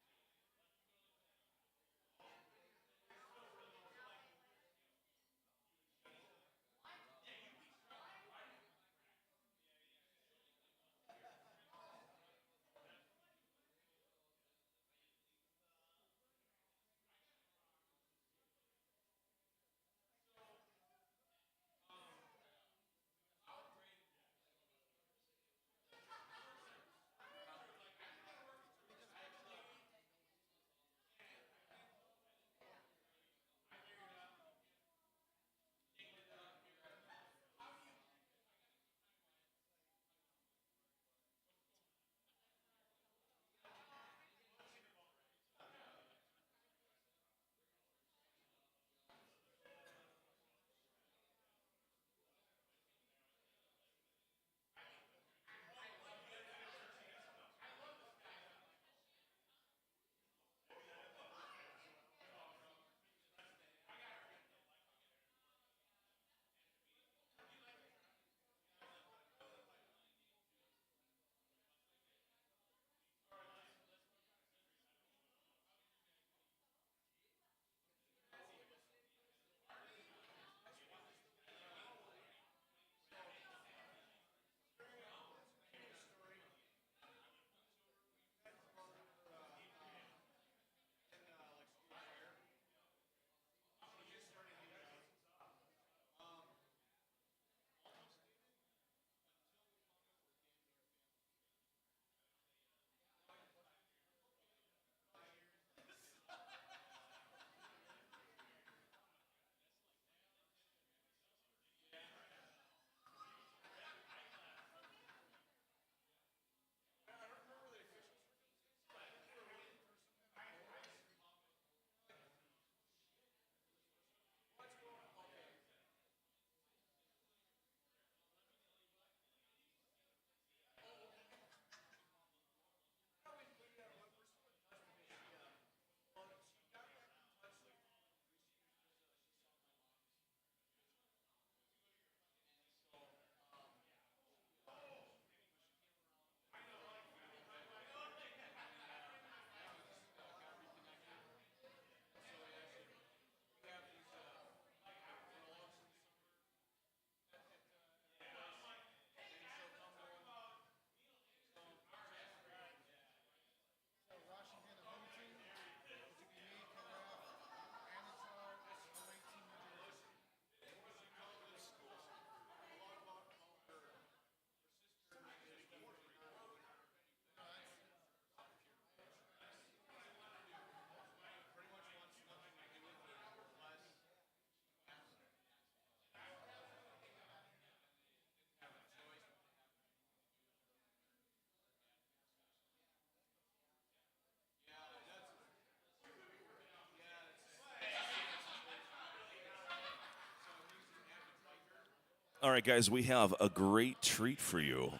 All right, guys, we have a great treat for you.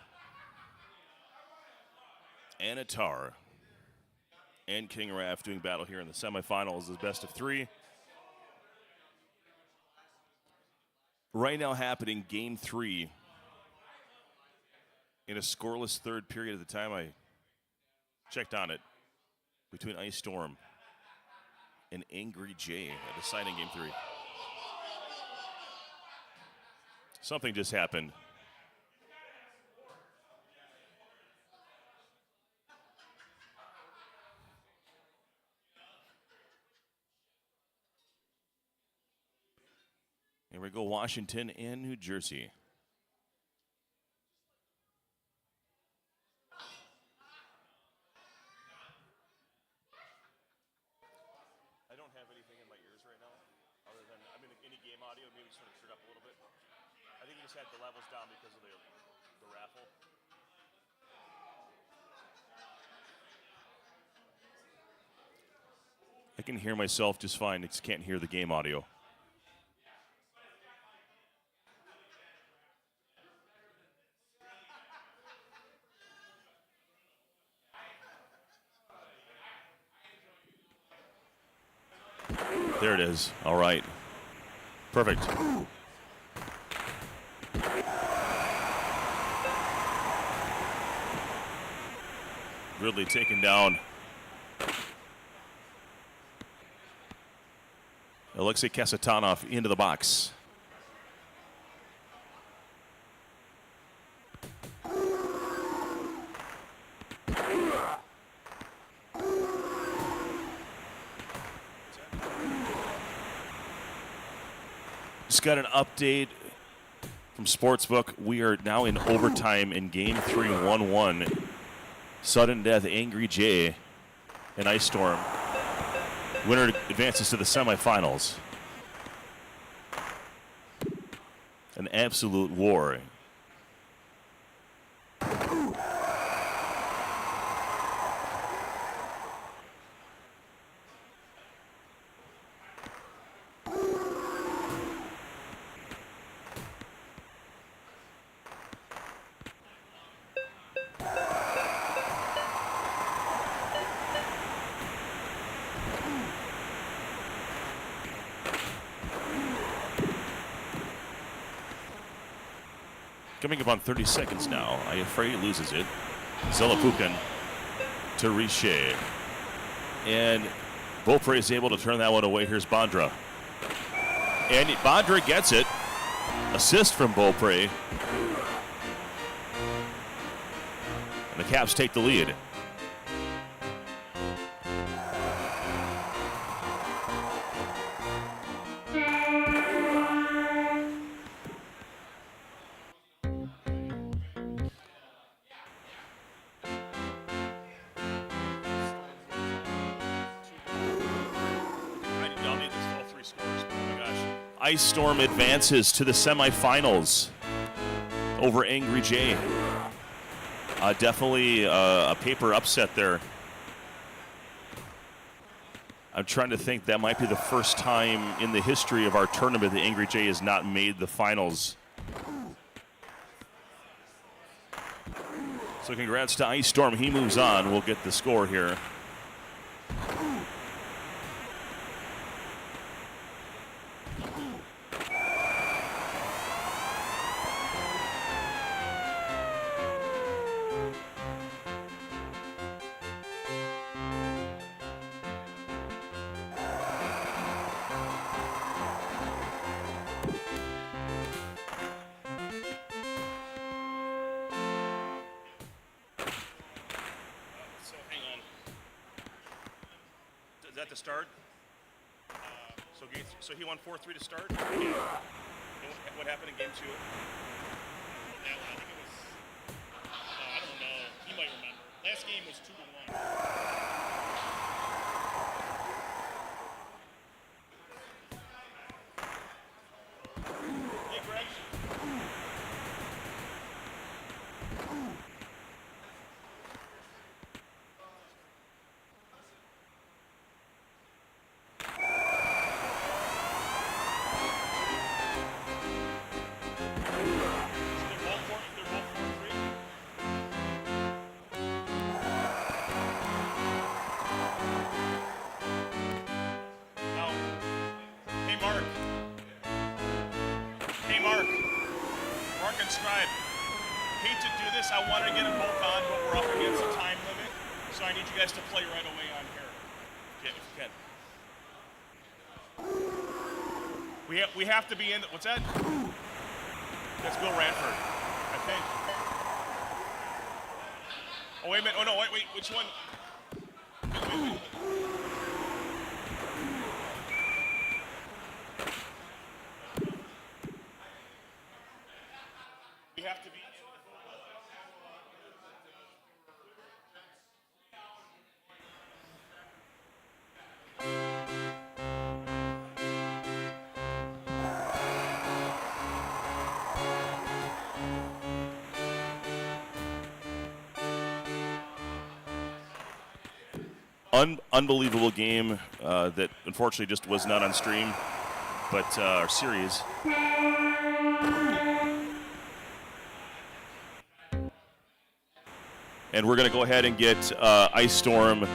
Anatar and King Raph doing battle here in the semifinals as best of 3. Right now happening game 3 in a scoreless third period at the time I checked on it between Ice Storm and Angry Jay deciding game 3. Something just happened. Here we go, Washington and New Jersey. I don't have anything in my ears right now, other than I'm in any game audio. Maybe sort of turn up a little bit. I think you just had the levels down because of the raffle. I can hear myself just fine. I just can't hear the game audio. There it is. All right. Perfect. Ridley taken down. Alexei Kasatonov into the box. Just got an update from Sportsbook. We are now in overtime in Game 3, 1-1. Sudden death, Angry J, and Ice Storm. Winner advances to the semifinals. An absolute war. Coming up on 30 seconds now. I afraid loses it. Zelapukin to Richer. And Beaupre is able to turn that one away. Here's Bondra. And Bondra gets it. Assist from Beaupre. And the Caps take the lead. Ice Storm advances to the semifinals over Angry J. Definitely a paper upset there. I'm trying to think, that might be the first time in the history of our tournament that Angry J has not made the finals. So congrats to Ice Storm. He moves on. We'll get the score here. Is that the start? So he won 4-3 to start? Yeah. And what happened in game 2? That one, I think it was, I don't know. He might remember. Last game was 2-1. Hey, Greg. Scribe. Hate to do this. I wanted to get them both on, but we're up against a time limit. So I need you guys to play right away on here. Okay, if you can. We have to be in. What's that? That's Bill Radford, I think. Oh, wait a minute. Oh, no, wait. Which one? Wait. to be. Unbelievable game that unfortunately just was not on stream, but our series. And we're going to go ahead and get Ice Storm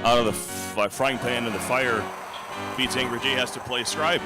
out of the frying pan into the fire. Beats Angry J has to play Scribe.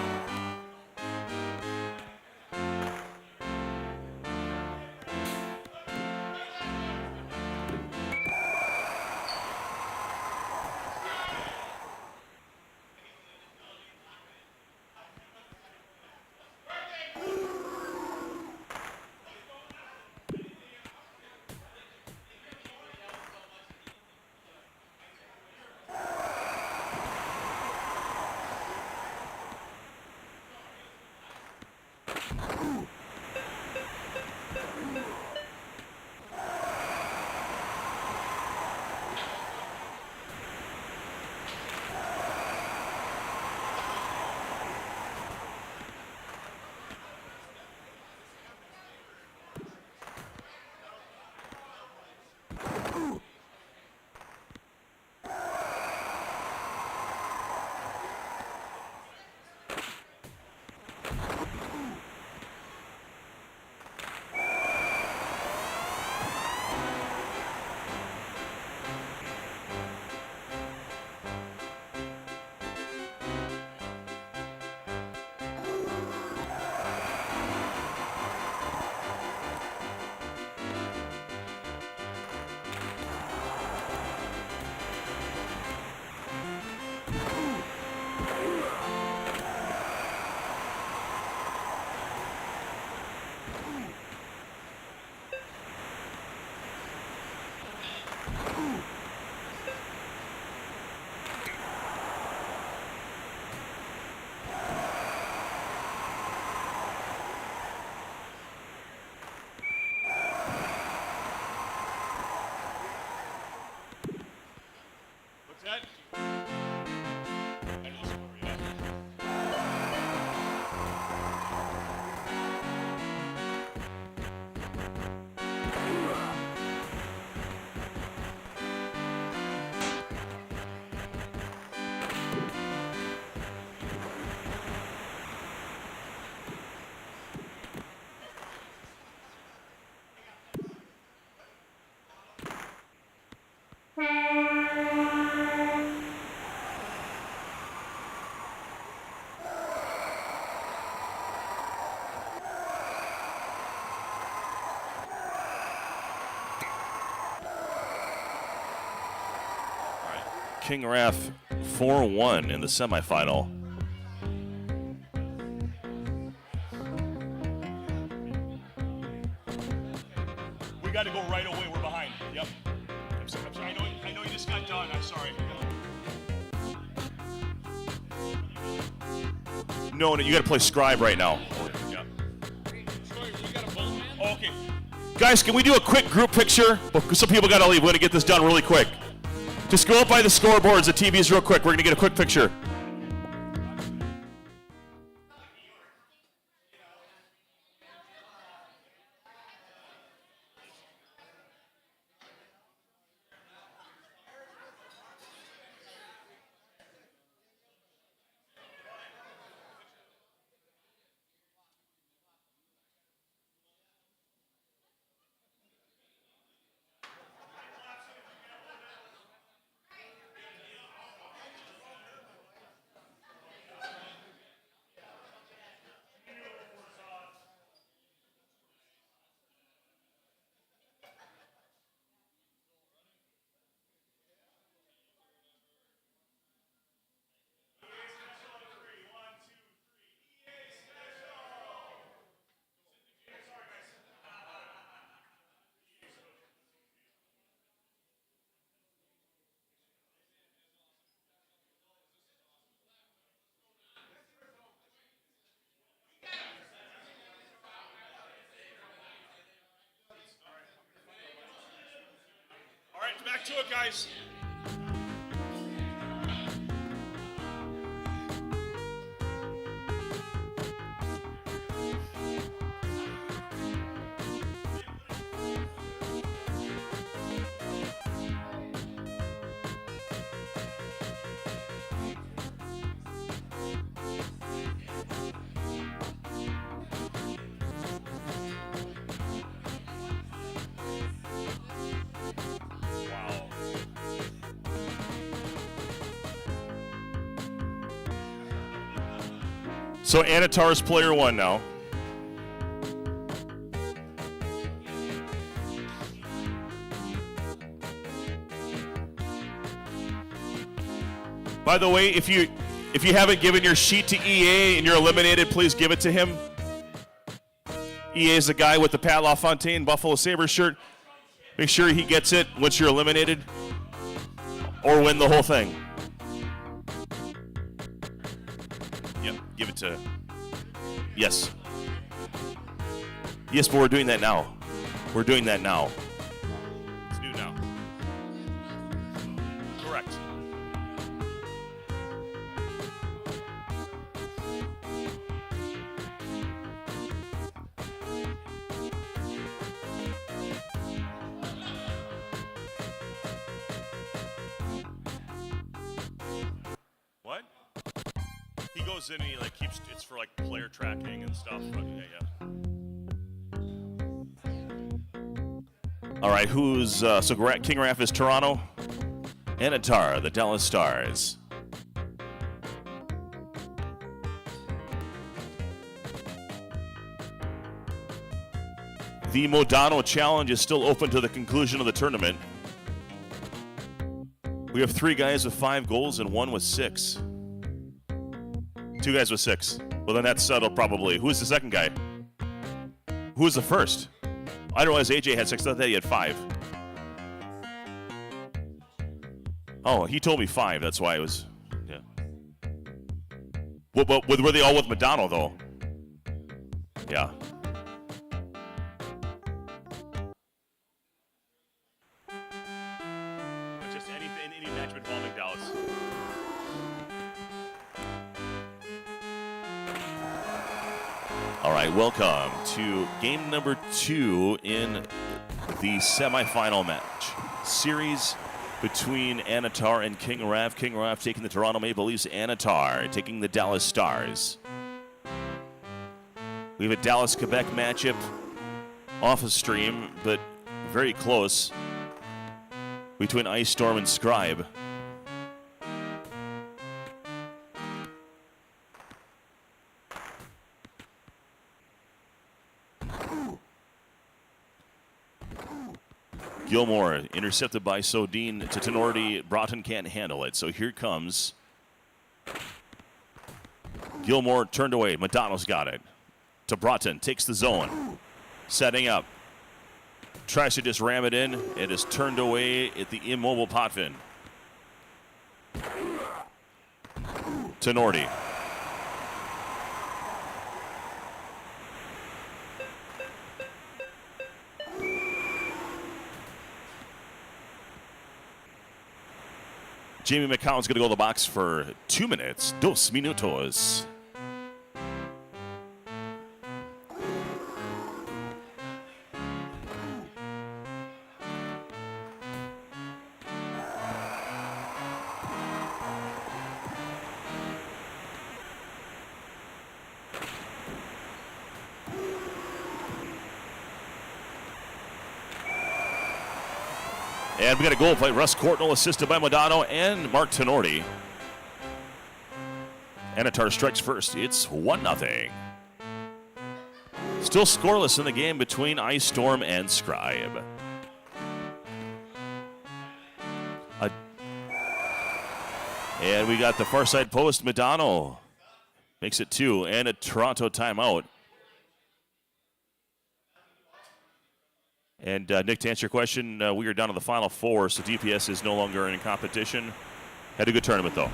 What's that? I know the score, yeah. King Raff 4-1 in the semifinal. We got to go right away. We're behind. Yep. I'm sorry. I know you just got done. I'm sorry. No, you got to play Scribe right now. Yep. Oh, okay. Guys, can we do a quick group picture? Some people got to leave. We're going to get this done really quick. Just go up by the scoreboards, the TVs real quick. We're going to get a quick picture. Back to it, guys. So Anatar's player one now. By the way, if you haven't given your sheet to EA and you're eliminated, please give it to him. EA is the guy with the Pat LaFontaine Buffalo Sabres shirt. Make sure he gets it once you're eliminated, or win the whole thing. Yep, give it to. Yes. Yes, but we're doing that now. We're doing that now. It's new now. Correct. What? He goes in and he like keeps it's for like player tracking and stuff. But yeah. All right, who's so King Raff is Toronto, Anatar, the Dallas Stars. The Modano Challenge is still open to the conclusion of the tournament. We have 3 guys with 5 goals and 1 with 6. 2 guys with 6. Well, then that's settled probably. Who's the second guy? Who was the first? I don't realize AJ had 6. I thought he had 5. Oh, he told me 5. That's why it was. Yeah. Well, were they all with Modano though? Yeah. Just any match involving Dallas. All right, welcome to game number 2 in the semifinal match. Series between Anatar and King Raff. King Raff taking the Toronto Maple Leafs. Anatar taking the Dallas Stars. We have a Dallas-Quebec matchup off a stream, but very close between Ice Storm and Scribe. Gilmore intercepted by Sodin to Tenorti. Broughton can't handle it, so here comes Gilmore, turned away. Modano's got it. To Broughton, takes the zone. Setting up. Tries to just ram it in. It is turned away at the immobile Potvin. Tenorti. Jamie McCown's going to go to the box for 2 minutes. 2 minutos. And we got a goal by Russ Courtnall, assisted by Modano and Mark Tenorti. Anatar strikes first. It's 1-0. Still scoreless in the game between Ice Storm and Scribe. And we got the far side post. Modano makes it 2 and a Toronto timeout. And Nick, to answer your question, we are down to the final 4, so DPS is no longer in competition. Had a good tournament, though.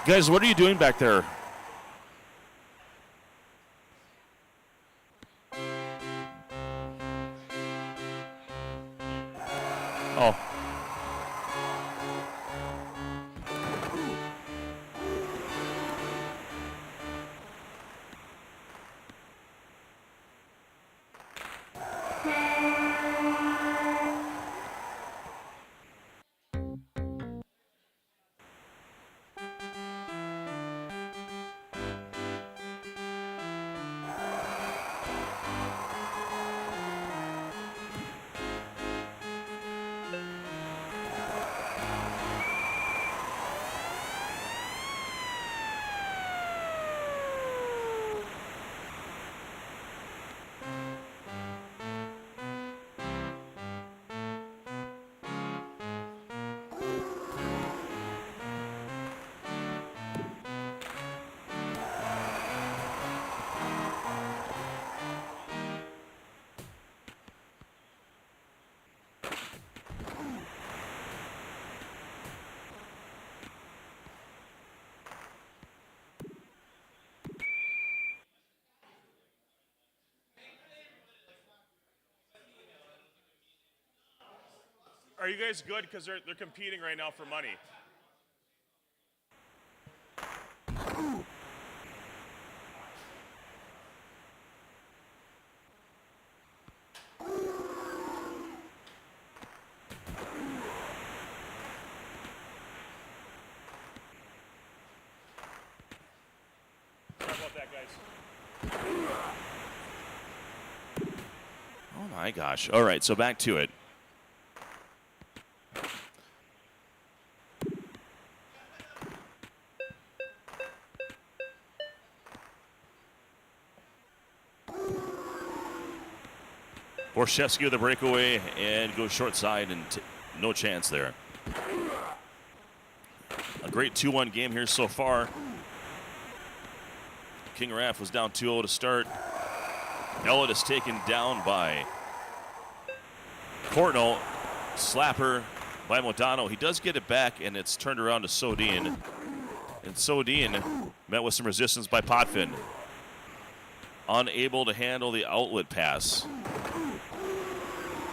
Guys, what are you doing back there? Oh. Are you guys good? Because they're competing right now for money. Sorry about that, guys. Oh my gosh. All right, so back to it. Borshevsky with a breakaway and goes short side and no chance there. A great 2-1 game here so far. King Raff was down 2-0 to start. Elliott is taken down by Courtnall. Slapper by Modano. He does get it back, and it's turned around to Sodin. And Sodin met with some resistance by Potvin. Unable to handle the outlet pass.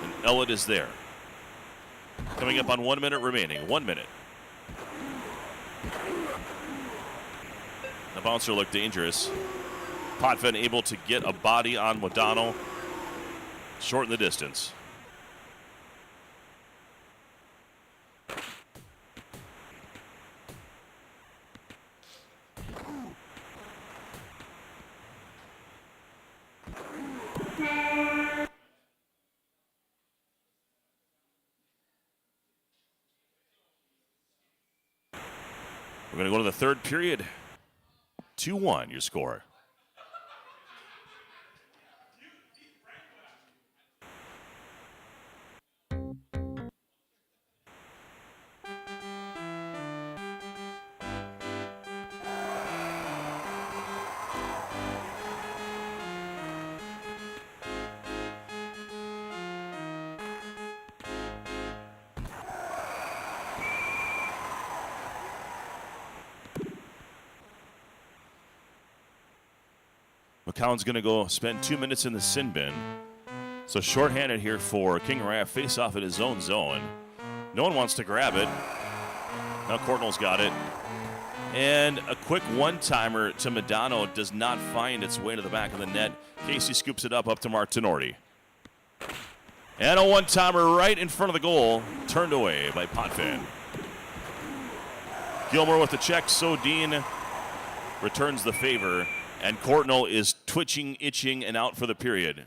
And Elliott is there. Coming up on 1 minute remaining. 1 minute. The bouncer looked dangerous. Potvin able to get a body on Modano. Shorten the distance. We're going to go to the third period. 2-1 your score. McCown's going to go spend 2 minutes in the sin bin. So shorthanded here for King Raff. Face off in his own zone. No one wants to grab it. Now Courtnall's got it. And a quick one-timer to Modano does not find its way to the back of the net. Casey scoops it up to Martinorti. And a one-timer right in front of the goal. Turned away by Potvin. Gilmore with the check. Sodin returns the favor. And Courtnall is twitching, itching, and out for the period.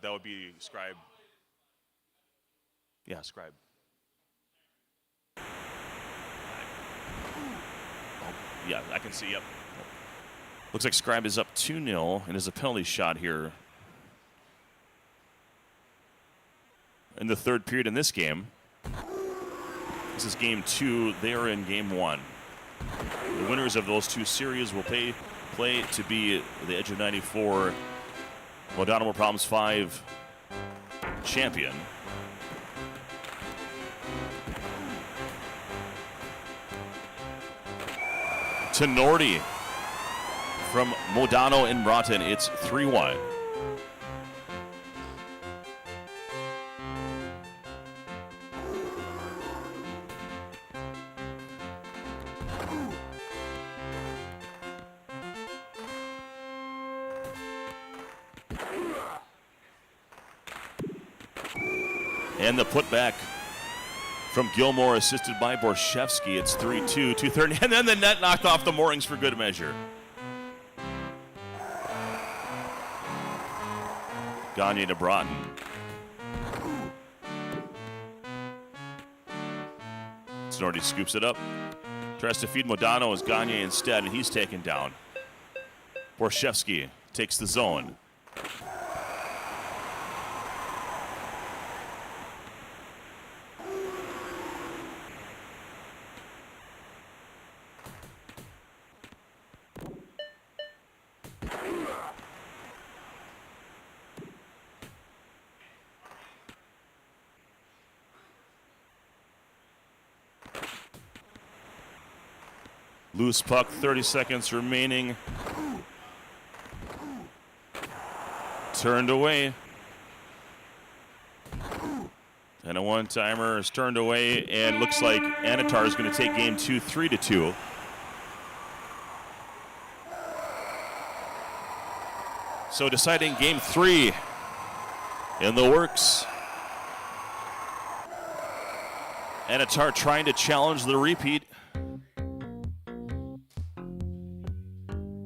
That would be Scribe. Yeah, Scribe. Oh, yeah, I can see, yep. Looks like Scribe is up 2-0 and is a penalty shot here in the third period in this game. This is game 2. They are in game 1. The winners of those two series will play to be the Edge of 94 Modano Problems 5 champion. to Nordy from Modano in Broughton. It's 3-1. And the putback from Gilmore, assisted by Borshevsky. It's 3-2, 2-30, and then the net knocked off the moorings for good measure. Gagne to Broughton. Snorty scoops it up. Tries to feed Modano as Gagne instead, and he's taken down. Borshevsky takes the zone. Loose puck, 30 seconds remaining. Turned away. And a one-timer is turned away, and looks like Anitar is going to take game 2, 3-2. So deciding game 3 in the works. Anitar trying to challenge the repeat.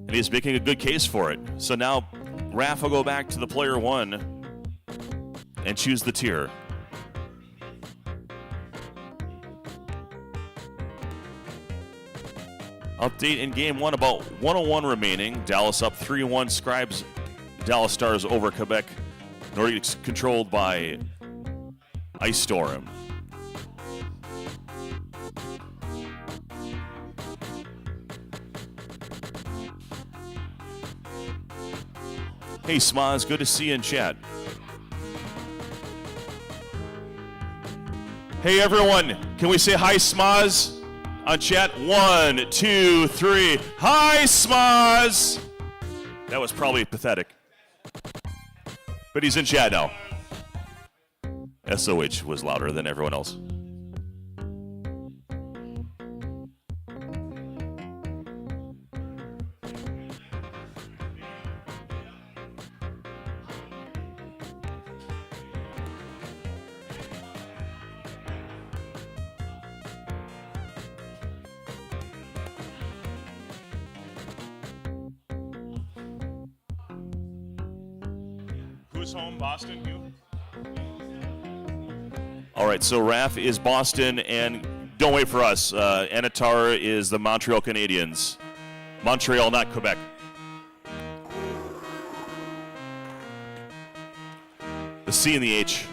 And he's making a good case for it. So now Raf will go back to the player 1 and choose the tier. Update in game 1, about 1:01 remaining. Dallas up 3-1. Scribes Dallas Stars over Quebec. Nordics controlled by Ice Storm. Hey, Smaz, good to see you in chat. Hey, everyone, can we say hi, Smaz, on chat? 1, 2, 3. Hi, Smaz! That was probably pathetic. But he's in chat now. SOH was louder than everyone else. Who's home, Boston? You? All right, so Raf is Boston, and don't wait for us. Anitar is the Montreal Canadiens. Montreal, not Quebec. The C and the H.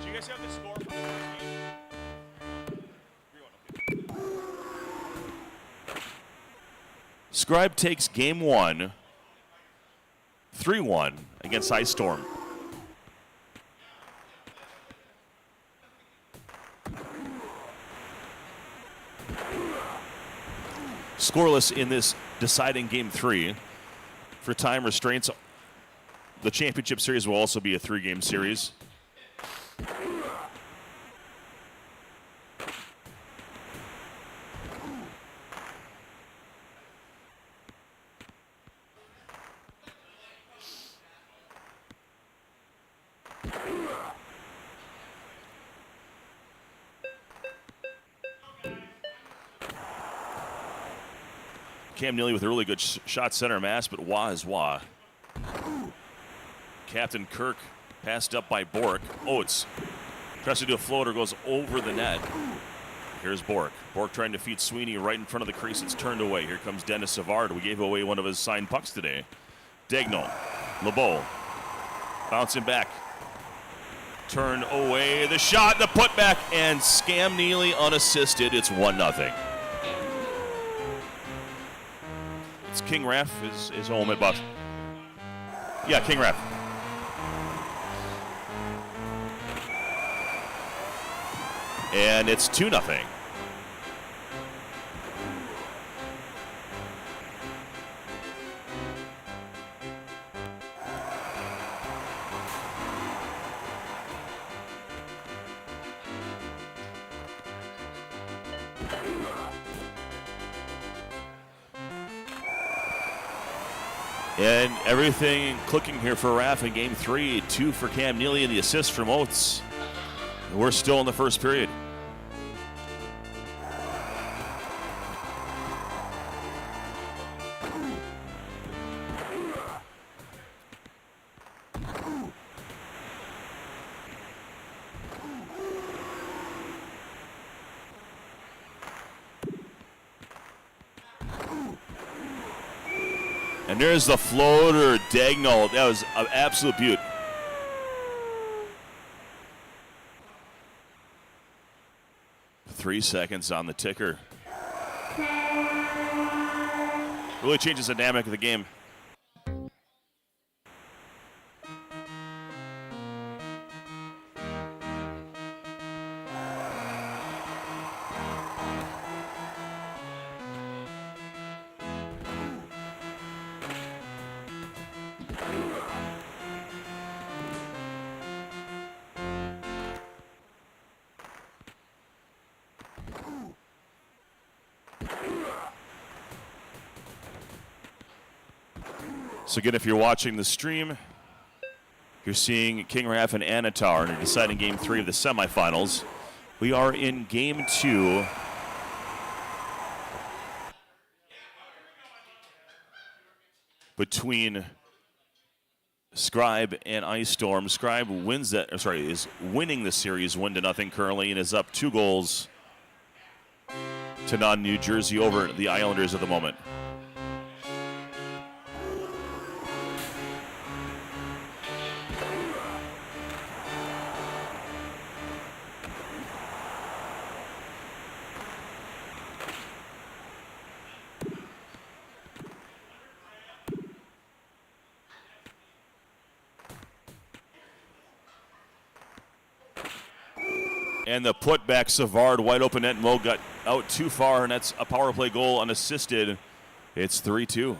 Do you guys have the score for the first game? Scribe takes game 1, 3-1 against Ice Storm. Scoreless in this deciding game 3. For time restraints, the championship series will also be a 3-game series. Cam Neely with a really good shot center mass, but wah is wah. Captain Kirk passed up by Bork. Oates tries to do a floater, goes over the net. Here's Bork. Bork trying to feed Sweeney right in front of the crease. It's turned away. Here comes Dennis Savard. We gave away one of his signed pucks today. Daigneault. LeBeau. Bouncing back Turn away the shot, the putback, and Scam Neely unassisted. It's 1-0. It's King Raff is home at Buff. Yeah, King Raff. And it's 2-0. And everything clicking here for Raff in game 3. 2 for Cam Neely and the assist from Oates. We're still in the first period. And there's the floater, Dagnall. That was an absolute beaut. Three seconds on the ticker. Really changes the dynamic of the game. So again, if you're watching the stream, you're seeing King Raff and Anatar in a deciding game 3 of the semifinals. We are in game 2. Between Scribe and Ice Storm. Scribe wins that, is winning the series 1-0 currently and is up 2 goals to none. New Jersey over the Islanders at the moment. And the putback, Savard, wide open net. Mo got out too far, and that's a power play goal unassisted. It's 3-2.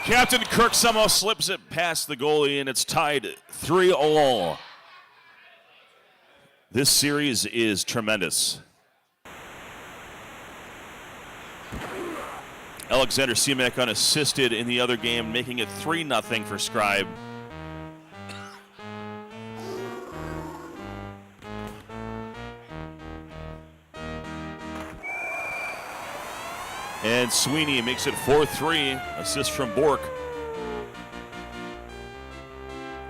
Captain Kirk somehow slips it past the goalie, and it's tied 3-all. This series is tremendous. Alexander Seamak unassisted in the other game, making it 3-0 for Scribe. And Sweeney makes it 4-3. Assist from Bork.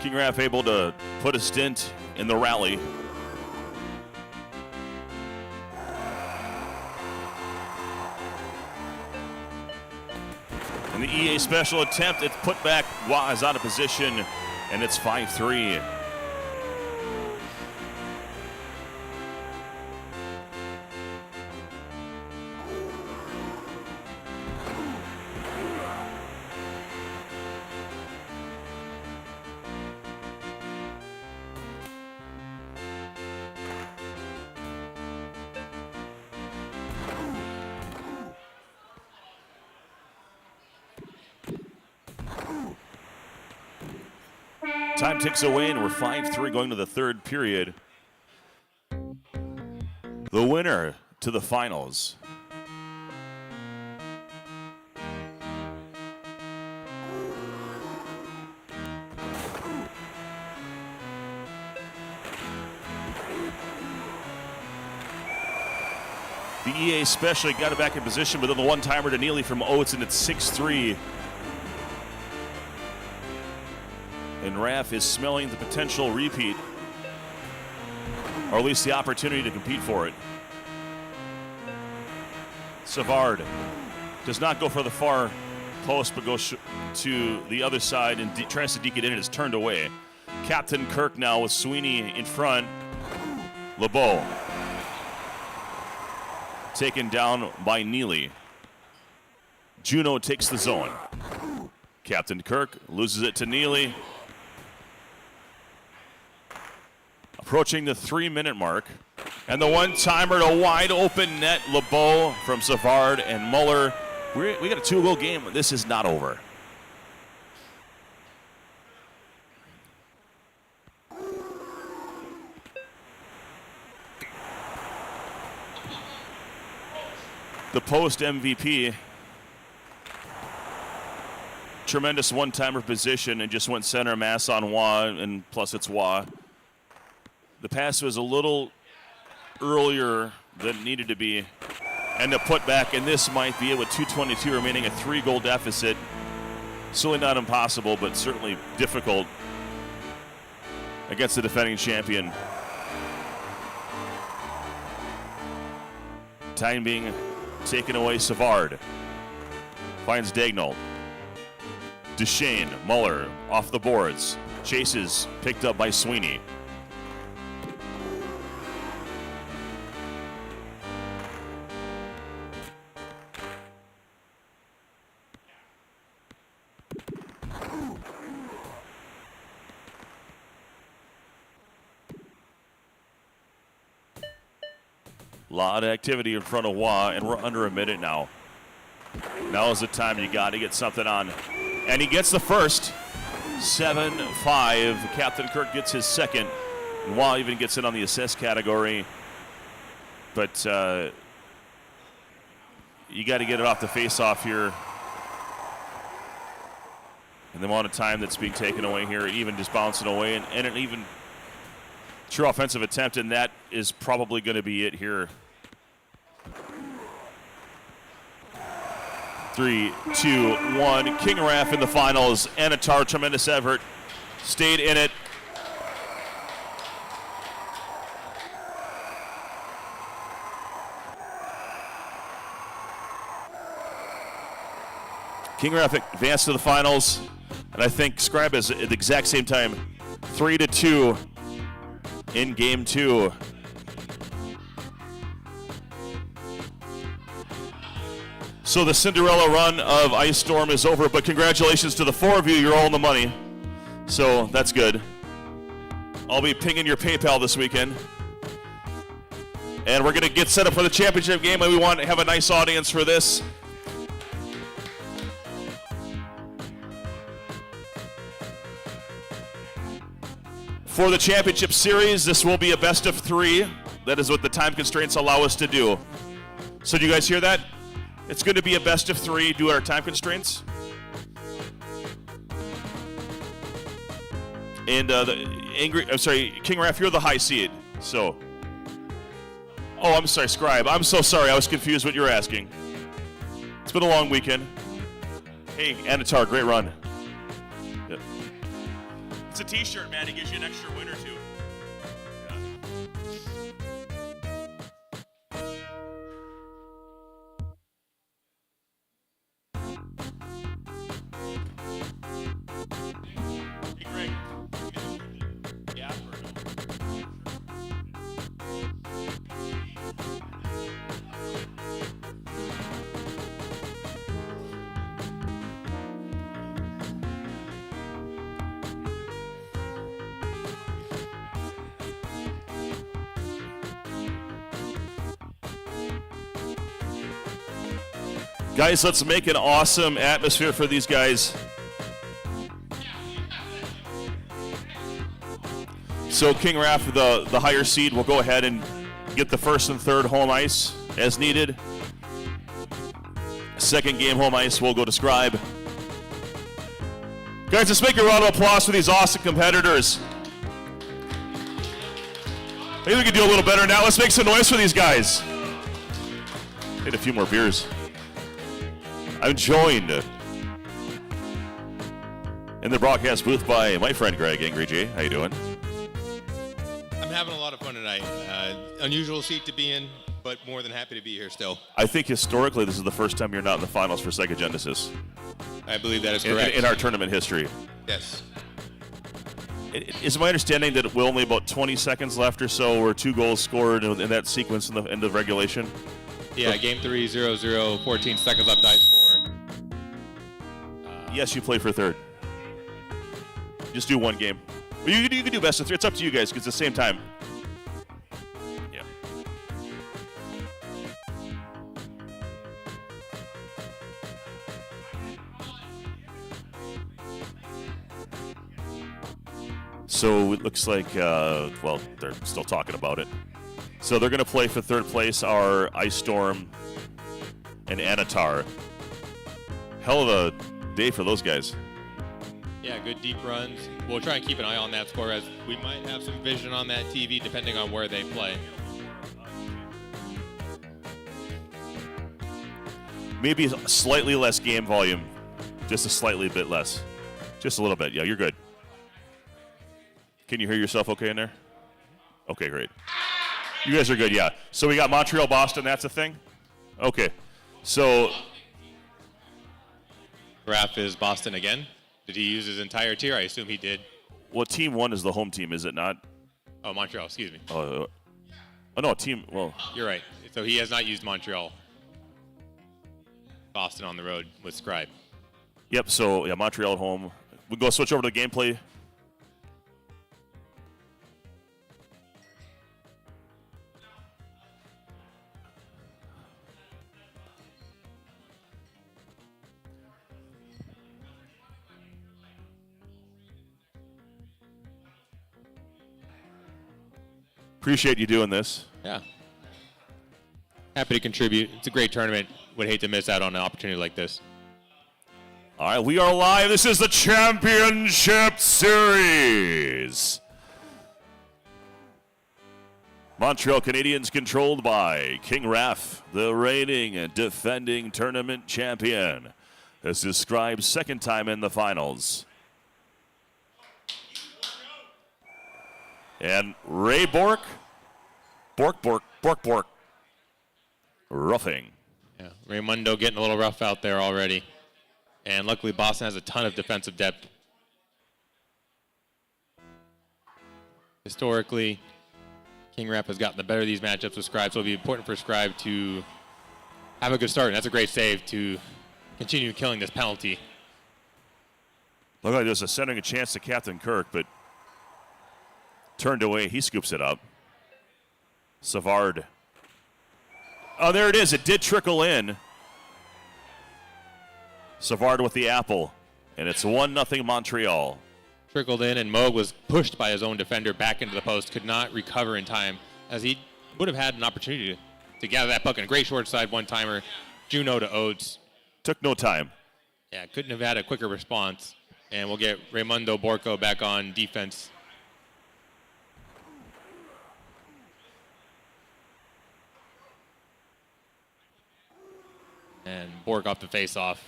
King Raff able to put a stint in the rally. And the EA special attempt, it's put back. Wah is out of position, and it's 5-3. Time ticks away, and we're 5-3 going to the third period. The winner to the finals. The EA especially got it back in position, but then the one-timer to Neely from Oates, and it's 6-3. And Raff is smelling the potential repeat, or at least the opportunity to compete for it. Savard does not go for the far post, but goes to the other side and tries to deke it in. It is turned away. Captain Kirk now with Sweeney in front. LeBeau taken down by Neely. Juneau takes the zone. Captain Kirk loses it to Neely. Approaching the 3-minute mark. And the one-timer to wide open net. LeBeau from Savard and Muller. We got a 2-goal game. This is not over. The post MVP. Tremendous one-timer position and just went center mass on Waugh, and plus it's Waugh. The pass was a little earlier than it needed to be. And the putback, and this might be it with 2:22 remaining, a 3-goal deficit. Certainly not impossible, but certainly difficult against the defending champion. Time being taken away. Savard finds Dagnall. Duchesne, Muller off the boards. Chases, picked up by Sweeney. A lot of activity in front of Waugh, and we're under a minute now. Now is the time you got to get something on. And he gets the first. 7-5. Captain Kirk gets his second. And Waugh even gets in on the assist category. But you got to get it off the face-off here. And the amount of time that's being taken away here, even just bouncing away, and an even true offensive attempt, and that is probably going to be it here. 3, 2, 1. King Raff in the finals. Anatar, tremendous effort. Stayed in it. King Raff advanced to the finals, and I think Scribe is at the exact same time. 3-2 in game 2. So the Cinderella run of Ice Storm is over, but congratulations to the 4 of you. You're all in the money. So that's good. I'll be pinging your PayPal this weekend. And we're going to get set up for the championship game, and we want to have a nice audience for this. For the championship series, this will be a best of 3. That is what the time constraints allow us to do. So do you guys hear that? It's going to be a best of 3 due to our time constraints. And King Raff, you're the high seed. So, oh, I'm sorry, Scribe. I'm so sorry. I was confused what you were asking. It's been a long weekend. Hey, Anatar, great run. Yeah. It's a T-shirt, man. It gives you an extra win or 2. Guys, let's make an awesome atmosphere for these guys. So King Raff, the higher seed, will go ahead and get the first and third home ice as needed. Second game home ice will go to Scribe. Guys, let's make a round of applause for these awesome competitors. Maybe we can do a little better now. Let's make some noise for these guys. Hit a few more beers. I'm joined in the broadcast booth by my friend Greg Angry J. How you doing? I'm having a lot of fun tonight. Unusual seat to be in, but more than happy to be here still. I think historically this is the first time you're not in the finals for Sega Genesis I believe that is correct. in our tournament history. Yes. Is my understanding that we're only about 20 seconds left or so, or 2 goals scored in that sequence in the end of regulation? Yeah, game 3, 0-0, 14 seconds left, ice 4. Yes, you play for third. Just do one game. Well, you can do best of 3. It's up to you guys because it's the same time. Yeah. So it looks like, well, they're still talking about it. So they're going to play for third place are Ice Storm and Anatar. Hell of a day for those guys. Yeah, good deep runs. We'll try and keep an eye on that score as we might have some vision on that TV depending on where they play. Maybe slightly less game volume. Just a slightly bit less. Just a little bit. Yeah, you're good. Can you hear yourself okay in there? Okay, great. You guys are good, yeah. So we got Montreal, Boston, that's a thing? Okay. So Graf is Boston again. Did he use his entire tier? I assume he did. well, team 1 is the home team, is it not? Oh, Montreal, excuse me. Oh no, team, well. You're right. So he has not used Montreal. Boston on the road with Scribe. Yep, so yeah, Montreal at home. We'll go switch over to the gameplay. Appreciate you doing this. Yeah. Happy to contribute. It's a great tournament. Would hate to miss out on an opportunity like this. All right, we are live. This is the Championship Series. Montreal Canadiens controlled by King Raff, the reigning and defending tournament champion. This is Scribe's second time in the finals. And Ray Bork, roughing. Yeah, Raymundo getting a little rough out there already. And luckily Boston has a ton of defensive depth. Historically, King Rapp has gotten the better of these matchups with Scribe, so it'll be important for Scribe to have a good start. And that's a great save to continue killing this penalty. Looked like there's a centering a chance to Captain Kirk, but turned away. He scoops it up. Savard. Oh, there it is. It did trickle in. Savard with the apple. And it's 1-0 Montreal. Trickled in, and Moog was pushed by his own defender back into the post. Could not recover in time, as he would have had an opportunity to gather that puck. And a great short side one-timer. Juno to Oates. Took no time. Yeah, couldn't have had a quicker response. And we'll get Raymundo Borco back on defense. And Borg off the face-off.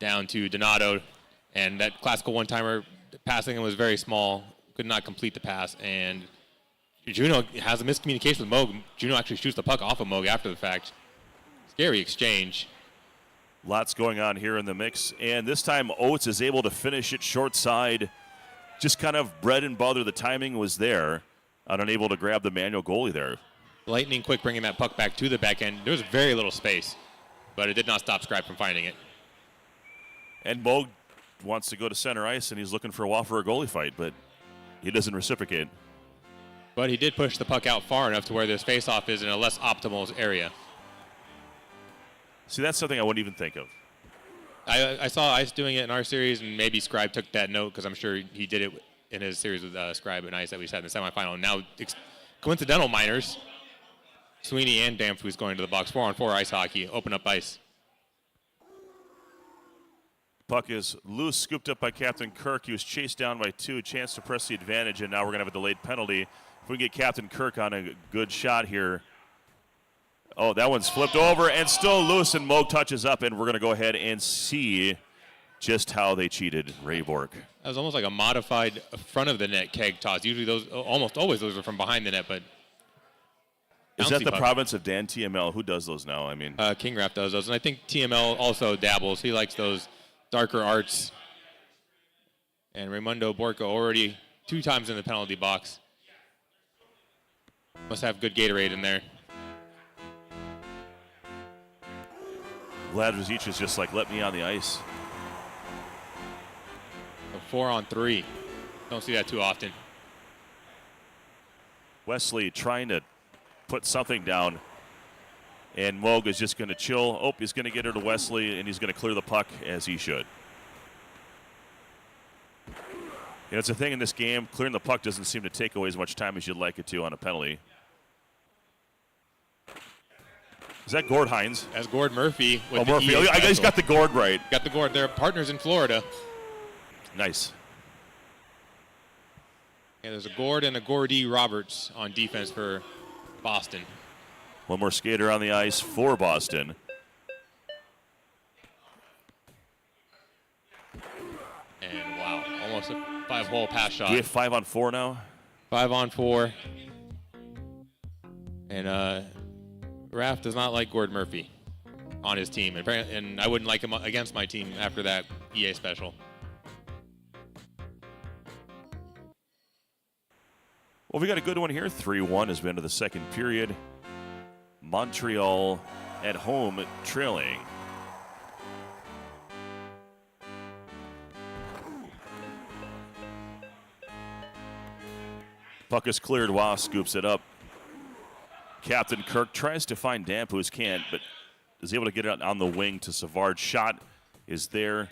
Down to Donato. And that classical one-timer passing was very small. Could not complete the pass. And Juno has a miscommunication with Moog. Juno actually shoots the puck off of Moog after the fact. Scary exchange. Lots going on here in the mix. And this time Oates is able to finish it short side. Just kind of bread and butter. The timing was there. Unable to grab the manual goalie there. Lightning quick bringing that puck back to the back end. There was very little space, but it did not stop Scribe from finding it. And Moog wants to go to center ice, and he's looking for a while for a goalie fight, but he doesn't reciprocate. But he did push the puck out far enough to where this face-off is in a less optimal area. See, that's something I wouldn't even think of. I saw Ice doing it in our series, and maybe Scribe took that note because I'm sure he did it in his series with Scribe and Ice that we had in the semifinal. Now, coincidental minors, Sweeney and Damfus going to the box. 4-on-4 ice hockey. Open up ice. Puck is loose, scooped up by Captain Kirk. He was chased down by 2. Chance to press the advantage, and now we're going to have a delayed penalty. If we can get Captain Kirk on a good shot here, Oh, that one's flipped over and still loose, and Moog touches up, and we're going to go ahead and see just how they cheated Ray Bork. That was almost like a modified front of the net keg toss. Usually those, almost always those are from behind the net, but is that bouncy the puck. province of Dan TML? Who does those now? I mean, King Raff does those, and I think TML also dabbles. He likes those darker arts. And Raimundo Borca already 2 times in the penalty box. Must have good Gatorade in there. Vlad Rosic is just like, let me on the ice. A 4-on-3. Don't see that too often. Wesley trying to put something down, and Moog is just going to chill. Oh, he's going to get her to Wesley, and he's going to clear the puck as he should. You know, it's a thing in this game. Clearing the puck doesn't seem to take away as much time as you'd like it to on a penalty. Is that Gord Hines? As Gord Murphy with the Murphy. EA I guess special. got the Gord right. Got the Gord. They're partners in Florida. Nice. Yeah, there's a Gord and a Gordy Roberts on defense for Boston. One more skater on the ice for Boston. And wow, almost a 5-hole pass shot. Do we have 5-on-4 now? 5-on-4. And Raff does not like Gord Murphy on his team. And I wouldn't like him against my team after that EA special. Well, we got a good one here. 3-1 as we enter the second period. Montreal at home trailing. Puck is cleared. Waugh scoops it up. Captain Kirk tries to find Dampus, can't, but is able to get it on the wing to Savard. Shot is there.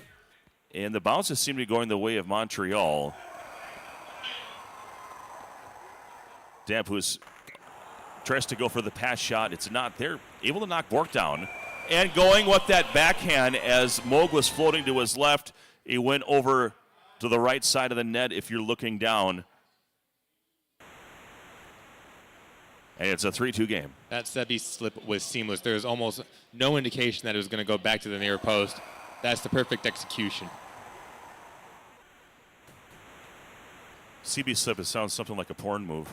And the bounces seem to be going the way of Montreal. Dampus tries to go for the pass shot. It's not there. Able to knock Bork down. And going with that backhand as Moog was floating to his left. He went over to the right side of the net if you're looking down. And it's a 3-2 game. That Sebi slip was seamless. There's almost no indication that it was going to go back to the near post. That's the perfect execution. CB slip, it sounds something like a porn move.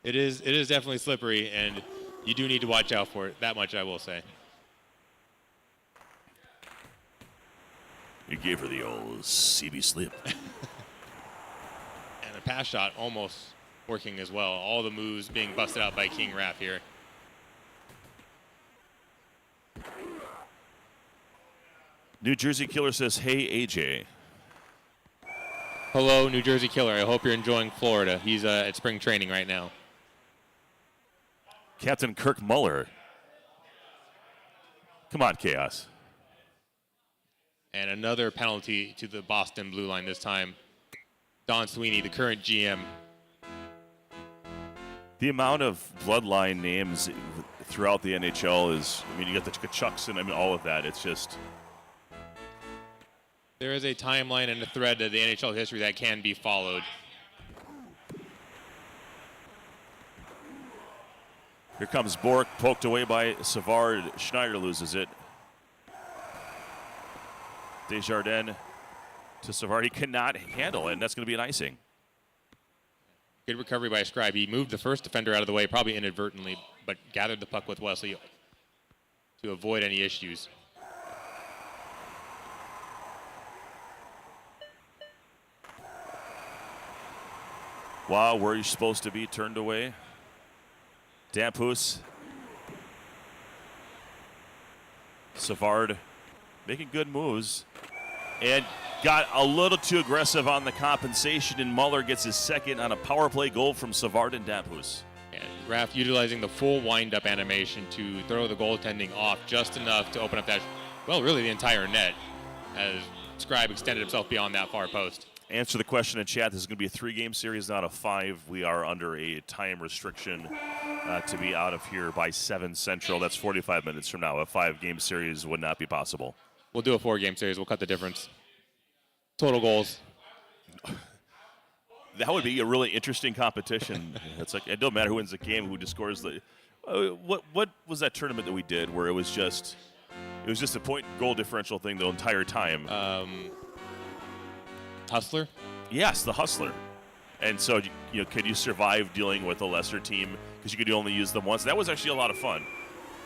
It is definitely slippery, and you do need to watch out for it. That much I will say. You gave her the old CB slip. And a pass shot almost working as well. All the moves being busted out by King Raff here. New Jersey Killer says, hey, AJ. Hello, New Jersey Killer. I hope you're enjoying Florida. He's at spring training right now. Captain Kirk Muller. Come on, Chaos. And another penalty to the Boston blue line this time. Don Sweeney, the current GM. The amount of bloodline names throughout the NHL is, I mean, you got the Tkachuks and I mean, all of that. It's just. There is a timeline and a thread of the NHL history that can be followed. Here comes Bork, poked away by Savard. Schneider loses it. Desjardins to Savard. He cannot handle it, and that's going to be an icing. Good recovery by Scribe. He moved the first defender out of the way, probably inadvertently, but gathered the puck with Wesley to avoid any issues. Wow, where are you supposed to be? Turned away. Dampus. Savard making good moves. And got a little too aggressive on the compensation, and Muller gets his second on a power play goal from Savard and Dampus. And Raff utilizing the full wind-up animation to throw the goaltending off just enough to open up that, well, really the entire net, as Scribe extended himself beyond that far post. Answer the question in chat. This is going to be a 3-game series, not a 5. We are under a time restriction to be out of here by 7 Central. That's 45 minutes from now. A 5-game series would not be possible. We'll do a 4-game series. We'll cut the difference. Total goals. That would be a really interesting competition. It's like it don't matter who wins the game, who just scores What was that tournament that we did where it was just a point goal differential thing the entire time? Hustler? Yes, the Hustler. And so, could you survive dealing with a lesser team because you could only use them once? That was actually a lot of fun.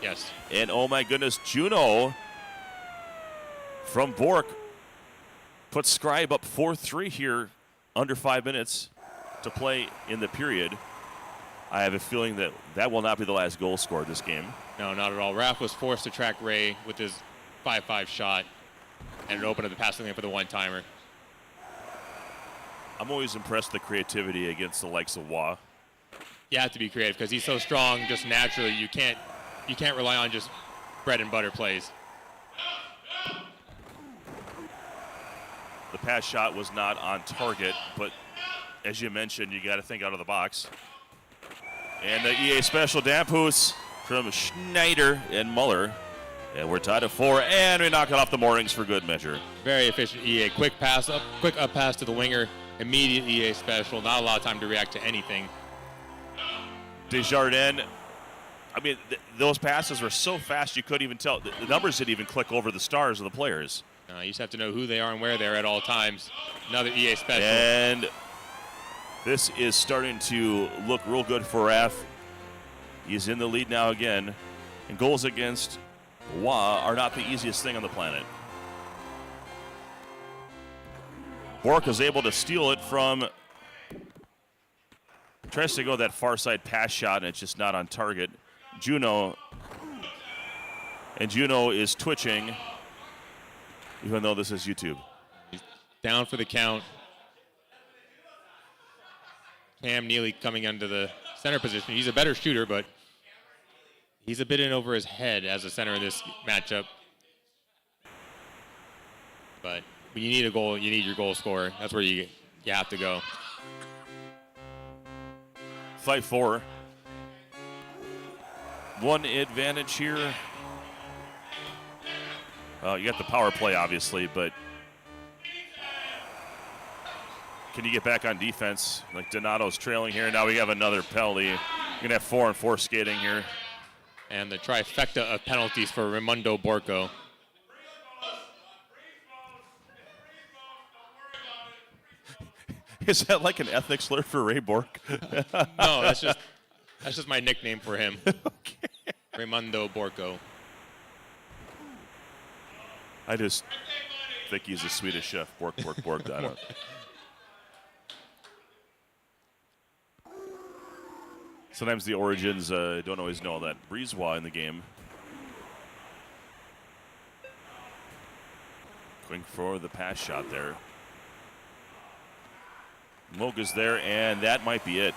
Yes. And oh my goodness, Juno from Bork puts Scribe up 4-3 here, under 5 minutes to play in the period. I have a feeling that will not be the last goal scored this game. No, not at all. Raph was forced to track Ray with his 5-5 shot, and it opened up the passing lane for the one-timer. I'm always impressed with the creativity against the likes of Wah. You have to be creative because he's so strong just naturally. You can't rely on just bread and butter plays. The pass shot was not on target, but as you mentioned, you got to think out of the box. And the EA special Dampus from Schneider and Muller. And we're tied at 4, and we knock it off the moorings for good measure. Very efficient EA. Quick up pass to the winger. Immediate EA special. Not a lot of time to react to anything. Desjardins, I mean, those passes were so fast you couldn't even tell. The numbers didn't even click over the stars of the players. You just have to know who they are and where they are at all times. Another EA special. And this is starting to look real good for Raff. He's in the lead now again. And goals against Wah are not the easiest thing on the planet. Bork is able to steal it from... Tries to go that far side pass shot, and it's just not on target. Juno is twitching, even though this is YouTube. He's down for the count. Cam Neely coming into the center position. He's a better shooter, but he's a bit in over his head as a center in this matchup. But when you need a goal, you need your goal scorer. That's where you have to go. Fight 4. One advantage here. You got the power play, obviously, but can you get back on defense? Like Donato's trailing here. Now we have another penalty. You're going to have 4-on-4 skating here. And the trifecta of penalties for Raimundo Borco. Is that like an ethnic slur for Ray Bork? No, that's just my nickname for him. Okay. Raimundo Borco. I just think he's a Swedish chef. Bork. I don't. Sometimes the origins don't always know that. Breezewa in the game. Going for the pass shot there. Moga's there, and that might be it.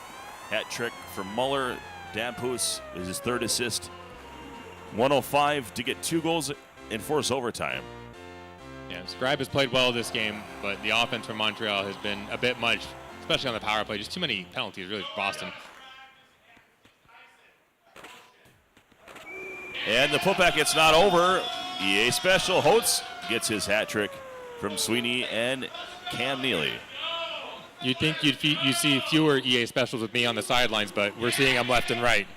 Hat trick from Muller. Dampus is his third assist. 105 to get 2 goals and force overtime. Yeah, Scribe has played well this game, but the offense from Montreal has been a bit much, especially on the power play. Just too many penalties, really, for Boston. And the putback, it's not over. EA special. Holtz gets his hat trick from Sweeney and Cam Neely. You'd think you'd see fewer EA specials with me on the sidelines, but we're seeing them left and right.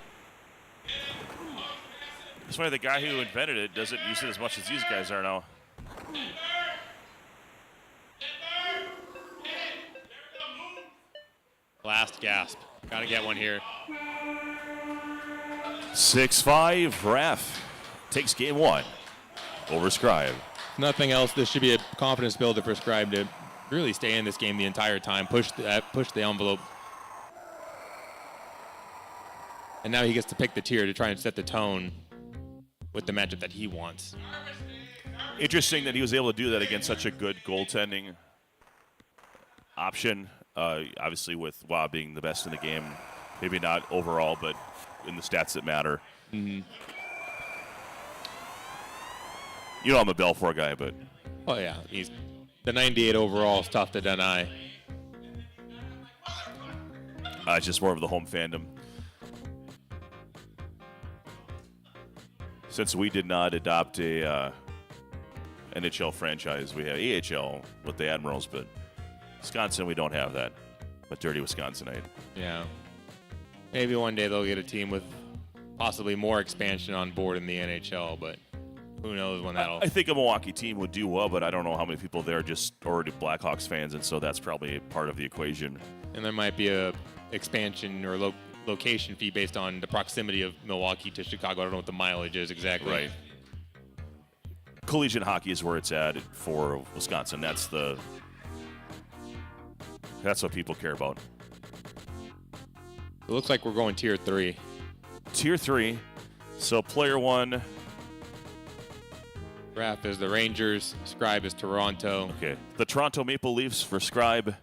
That's why the guy who invented it doesn't use it as much as these guys are now. Last gasp. Gotta get one here. 6-5, Raff takes game 1 over Scribe. Nothing else. This should be a confidence builder for Scribe to really stay in this game the entire time, push the envelope. And now he gets to pick the tier to try and set the tone with the matchup that he wants. Interesting that he was able to do that against such a good goaltending option. Obviously with Wah being the best in the game. Maybe not overall, but in the stats that matter. Mm-hmm. You know I'm a Belfour guy, but... Oh, yeah. He's the 98 overall is tough to deny. It's just more of the home fandom. Since we did not adopt a NHL franchise, we have AHL with the Admirals, but Wisconsin, we don't have that. But dirty Wisconsinite. Yeah. Maybe one day they'll get a team with possibly more expansion on board in the NHL, but who knows when that'll. I think a Milwaukee team would do well, but I don't know how many people there are just already Blackhawks fans, and so that's probably part of the equation. And there might be a expansion or location fee based on the proximity of Milwaukee to Chicago. I don't know what the mileage is exactly. Right. Collegiate hockey is where it's at for Wisconsin. That's what people care about. It looks like we're going tier 3. Tier 3. So player 1. Raph is the Rangers. Scribe is Toronto. Okay. The Toronto Maple Leafs for Scribe.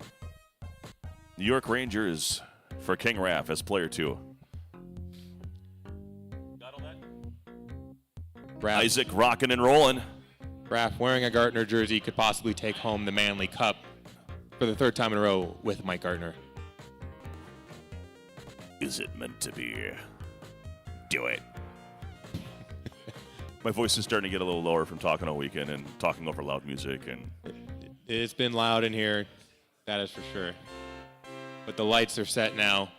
New York Rangers for King Raph as player 2. Got all that? Raph, Isaac rocking and rolling. Raph wearing a Gartner jersey could possibly take home the Manley Cup for the 3rd time in a row with Mike Gartner. Is it meant to be? Do it. My voice is starting to get a little lower from talking all weekend and talking over loud music. And It's been loud in here, that is for sure. But the lights are set now.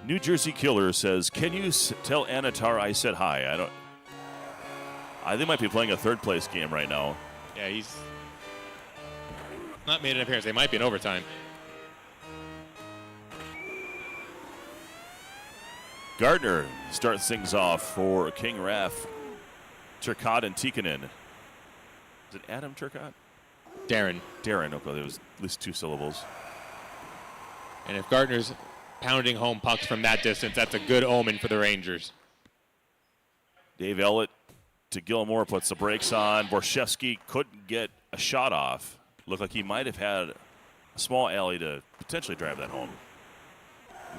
New Jersey Killer says, "Can you tell Anatar I said hi?" They might be playing a 3rd place game right now. Yeah, he's not made an appearance. They might be in overtime. Gardner starts things off for King Raph. Turcotte and Tikkanen. Is it Adam Turcotte? Darren. Okay, there was at least 2 syllables. And if Gardner's pounding home pucks from that distance, that's a good omen for the Rangers. Dave Ellett to Gilmore puts the brakes on. Borshevsky couldn't get a shot off. Looked like he might have had a small alley to potentially drive that home.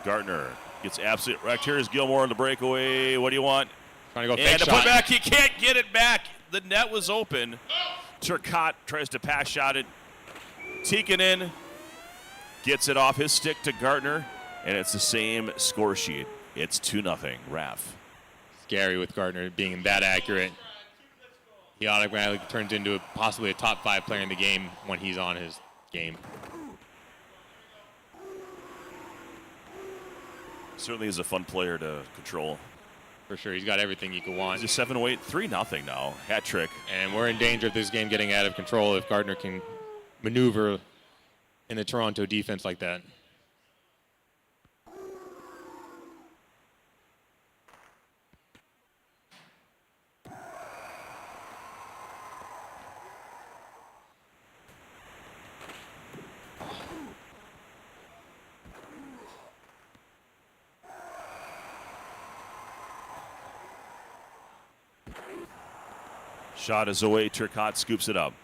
Gardner gets absolutely wrecked. Here's Gilmore on the breakaway. What do you want? Trying to go And fake to shot. put back, he can't get it back. The net was open. Turcotte tries to pass shot it. Tikkanen gets it off his stick to Gardner, and it's the same score sheet. It's 2-0, Raph. Scary with Gardner being that accurate. He automatically turns into possibly a top 5 player in the game when he's on his game. Certainly is a fun player to control. For sure, he's got everything you could want. He's a 7-0, 3-0 now. Hat trick. And we're in danger of this game getting out of control if Gardner can maneuver in the Toronto defense like that. Shot is away. Turcotte scoops it up.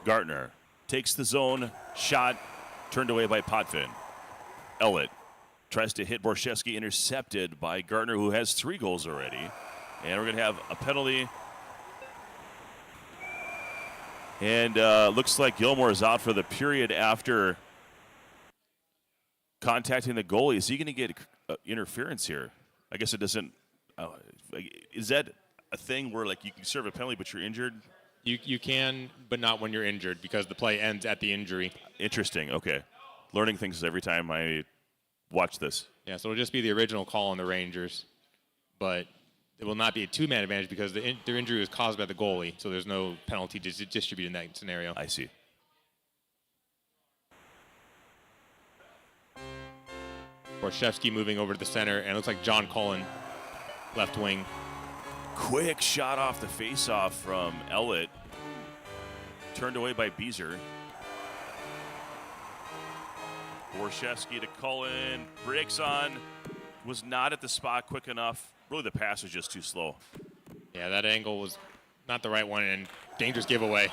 Gartner takes the zone. Shot turned away by Potvin. Ellett tries to hit Borshevsky, intercepted by Gartner, who has 3 goals already. And we're going to have a penalty. And looks like Gilmore is out for the period after contacting the goalie. Is he going to get interference here? I guess it doesn't. Is that a thing where like you can serve a penalty but you're injured? You can, but not when you're injured because the play ends at the injury. Interesting. Okay. Learning things every time I watch this. Yeah, so it'll just be the original call on the Rangers, but it will not be a 2-man advantage because their injury was caused by the goalie, so there's no penalty to distribute in that scenario. I see. Borshevsky moving over to the center, and it looks like John Cullen, left wing. Quick shot off the faceoff from Ellett. Turned away by Beezer. Borshevsky to Cullen. Breaks on. Was not at the spot quick enough. Really, the pass was just too slow. Yeah, that angle was not the right one, and dangerous giveaway.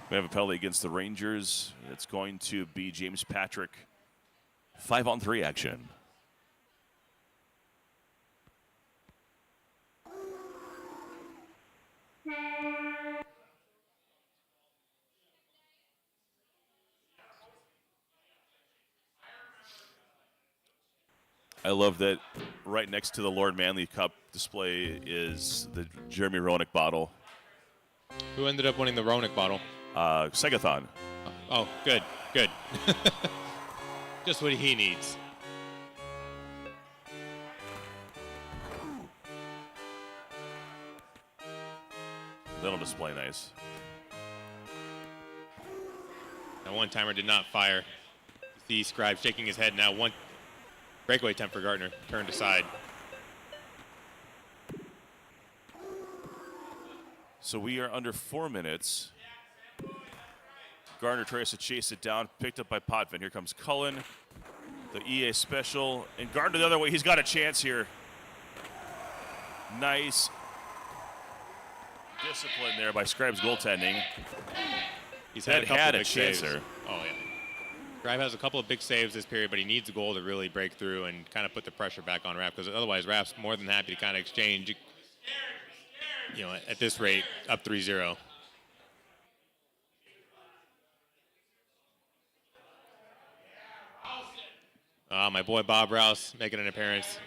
We have a penalty against the Rangers. It's going to be James Patrick. 5-on-3 action. I love that right next to the Lord Manley Cup display is the Jeremy Roenick bottle. Who ended up winning the Roenick bottle? Segathon. Oh, good, good. Just what he needs. That'll display nice. That one-timer did not fire. You see Scribe shaking his head now. One breakaway attempt for Gardner. Turned aside. So we are under 4 minutes. Gardner tries to chase it down, picked up by Potvin. Here comes Cullen, the EA special, and Gardner the other way. He's got a chance here. Nice discipline there by Scribe's goaltending. He's had a couple had of a big chance saves. there. Oh, yeah. Scribe has a couple of big saves this period, but he needs a goal to really break through and kind of put the pressure back on Rapp, because otherwise Rapp's more than happy to kind of exchange, you know, at this rate, up 3-0. My boy Bob Rouse making an appearance.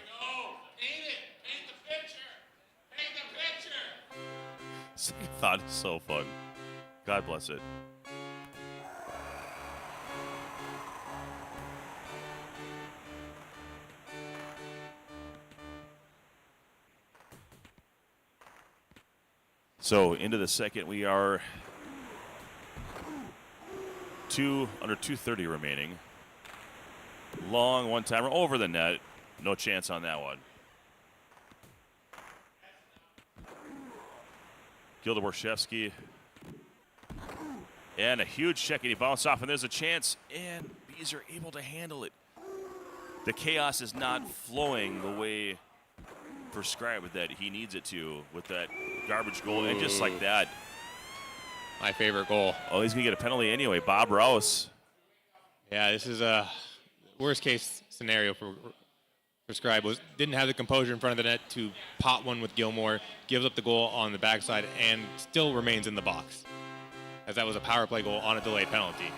Second thought is so fun. God bless it. So into the second, we are under 2:30 remaining. Long one-timer over the net. No chance on that one. Gilda Borshevsky. And a huge check, and he bounced off, and there's a chance, and Bees are able to handle it. The chaos is not flowing the way for Scribe that he needs it to with that garbage goal, and just like that. My favorite goal. Oh, he's going to get a penalty anyway. Bob Rouse. Yeah, this is a worst-case scenario for Scribe. Didn't have the composure in front of the net to pot one with Gilmore, gives up the goal on the backside, and still remains in the box, as that was a power play goal on a delayed penalty.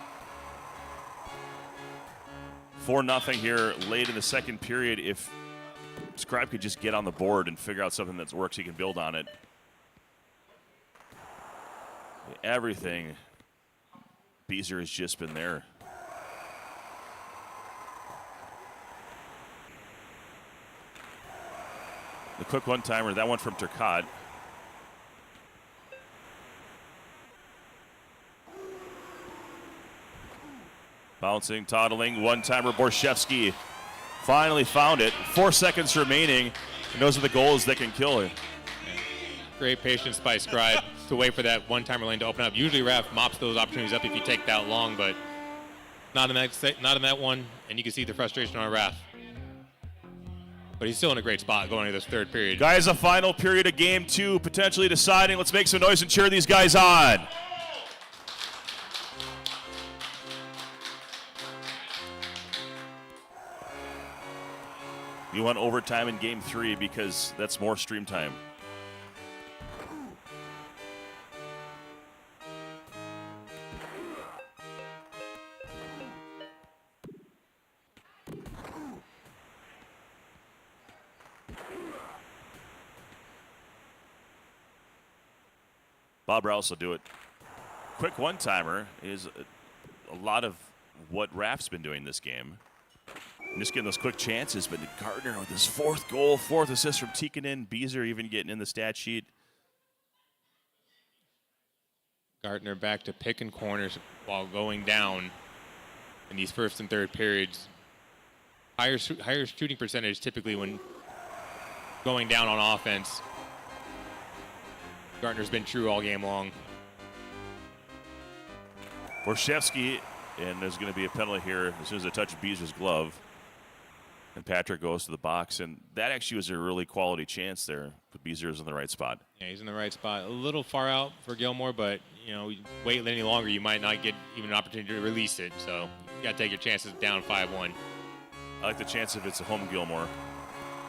4-0 here late in the second period. If Scribe could just get on the board and figure out something that works, he can build on it. Everything, Beezer has just been there. The quick one-timer, that one from Turcotte. Bouncing, toddling, one-timer, Borshevsky finally found it. 4 seconds remaining, and those are the goals that can kill her. Great patience by Scribe to wait for that one-timer lane to open up. Usually Raf mops those opportunities up if you take that long, but not in that one, and you can see the frustration on Raf. But he's still in a great spot going into this third period. Guys, a final period of game 2, potentially deciding. Let's make some noise and cheer these guys on. You want overtime in game 3 because that's more stream time. Bob Rouse will do it. Quick one-timer is a lot of what Raff's been doing this game. Just getting those quick chances, but Gardner with his 4th goal, 4th assist from Tikkanen. Beezer even getting in the stat sheet. Gardner back to picking corners while going down in these first and third periods. Higher shooting percentage typically when going down on offense. Gardner's been true all game long. Borshevsky, and there's going to be a penalty here as soon as I touch Beezer's glove. And Patrick goes to the box, and that actually was a really quality chance there. But Beezer is in the right spot. Yeah, he's in the right spot. A little far out for Gilmore, but you know, wait any longer, you might not get even an opportunity to release it. So you got to take your chances down 5-1. I like the chance if it's a home Gilmore.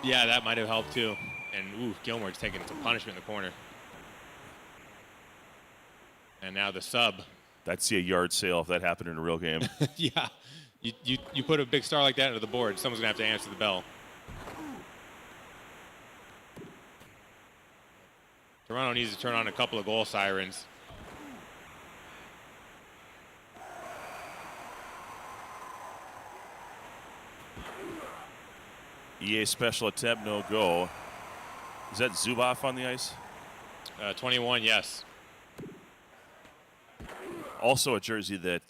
Yeah, that might have helped too. And Gilmore's taking some punishment in the corner. And now the sub. I'd see a yard sale if that happened in a real game. Yeah. You put a big star like that into the board, someone's going to have to answer the bell. Toronto needs to turn on a couple of goal sirens. EA special attempt, no go. Is that Zuboff on the ice? 21, yes. Also a jersey that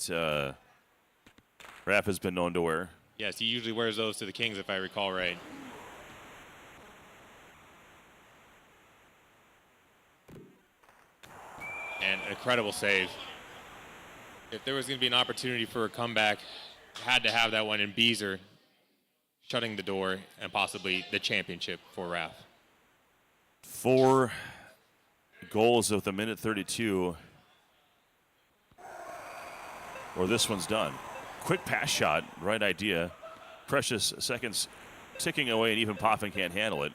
Raph has been known to wear. Yes, he usually wears those to the Kings, if I recall right. And an incredible save. If there was going to be an opportunity for a comeback, had to have that one in Beezer, shutting the door and possibly the championship for Raph. 4 goals with a minute 32. Or this one's done. Quick pass shot, right idea. Precious seconds ticking away, and even Poffin can't handle it.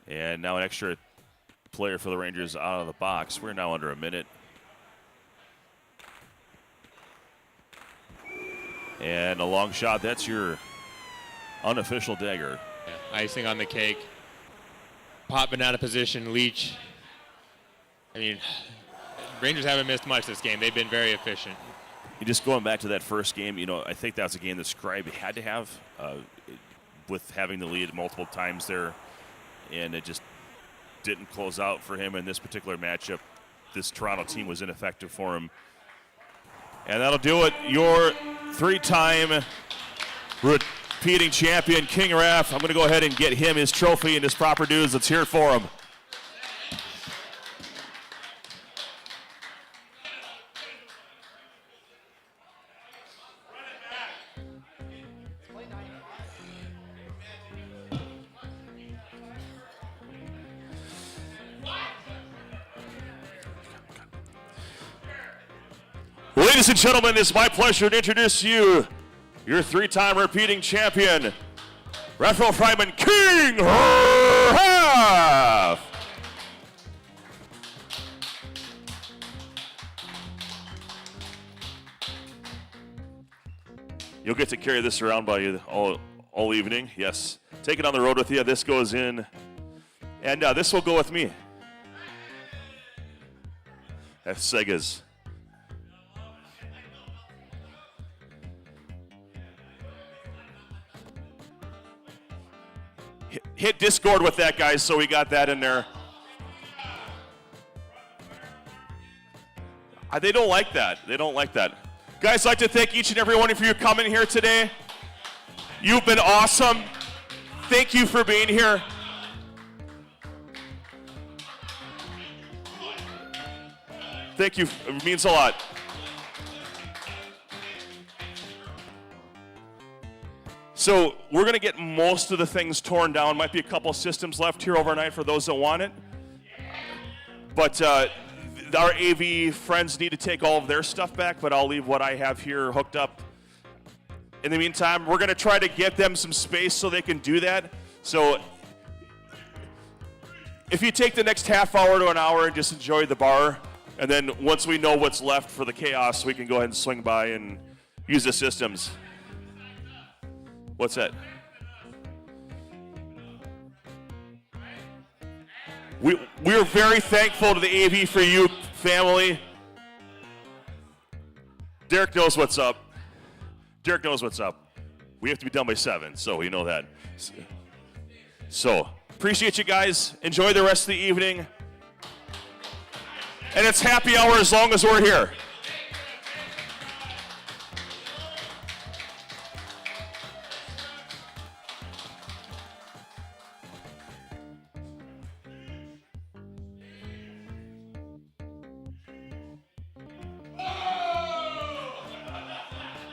And now an extra player for the Rangers out of the box. We're now under a minute. And a long shot. That's your unofficial dagger. Yeah, icing on the cake. Potvin out of position. Leach. I mean, Rangers haven't missed much this game. They've been very efficient. Just going back to that first game, I think that was a game that Scribe had to have with having the lead multiple times there, and it just didn't close out for him in this particular matchup. This Toronto team was ineffective for him. And that'll do it. Your 3-time repeating champion, King Raph. I'm going to go ahead and get him his trophy and his proper dues. Let's hear it for him. Ladies and gentlemen, it's my pleasure to introduce you, your 3-time repeating champion, Raphael Fryman, King Raph. You'll get to carry this around by you all evening. Yes, take it on the road with you. This goes in, and this will go with me. That's Sega's. Hit Discord with that, guys, so we got that in there. They don't like that. They don't like that. Guys, I'd like to thank each and every one of you coming here today. You've been awesome. Thank you for being here. Thank you. It means a lot. So we're going to get most of the things torn down. Might be a couple systems left here overnight for those that want it. But our AV friends need to take all of their stuff back, but I'll leave what I have here hooked up. In the meantime, we're going to try to get them some space so they can do that. So if you take the next half hour to an hour and just enjoy the bar, and then once we know what's left for the chaos, we can go ahead and swing by and use the systems. What's that? We're very thankful to the AV for you, family. Derek knows what's up. Derek knows what's up. We have to be done by 7, so you know that. So, appreciate you guys. Enjoy the rest of the evening. And it's happy hour as long as we're here.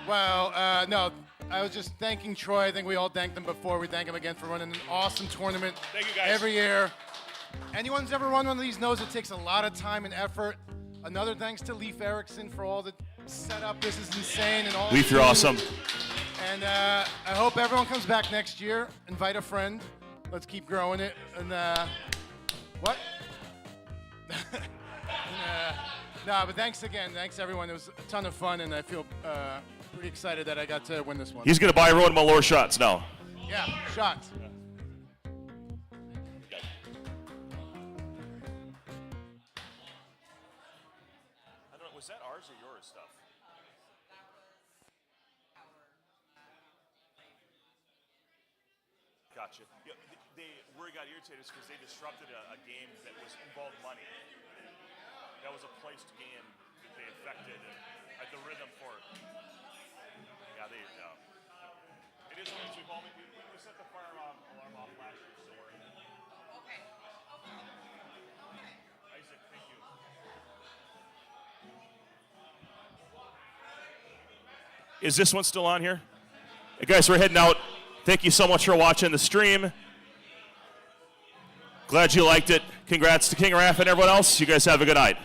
Well, no, I was just thanking Troy. I think we all thanked him before. We thank him again for running an awesome tournament. Thank you, guys. Every year. Anyone who's ever run one of these knows it takes a lot of time and effort. Another thanks to Leif Erickson for all the setup. This is insane. And all. Leif, you're awesome. And I hope everyone comes back next year. Invite a friend. Let's keep growing it. And what? No, but thanks again. Thanks, everyone. It was a ton of fun, and I feel pretty excited that I got to win this one. He's going to buy everyone Malort shots now. Yeah, shots. I don't know, was that ours or yours stuff? Gotcha. Yeah, where he got irritated is because they disrupted a game that was involved money. That was a placed game they infected the rhythm for it. Yeah, it is what we call it. We set the fire alarm off last year, so we're okay. Isaac, thank you. Is this one still on here? Hey guys, we're heading out. Thank you so much for watching the stream. Glad you liked it. Congrats to King Raff and everyone else. You guys have a good night.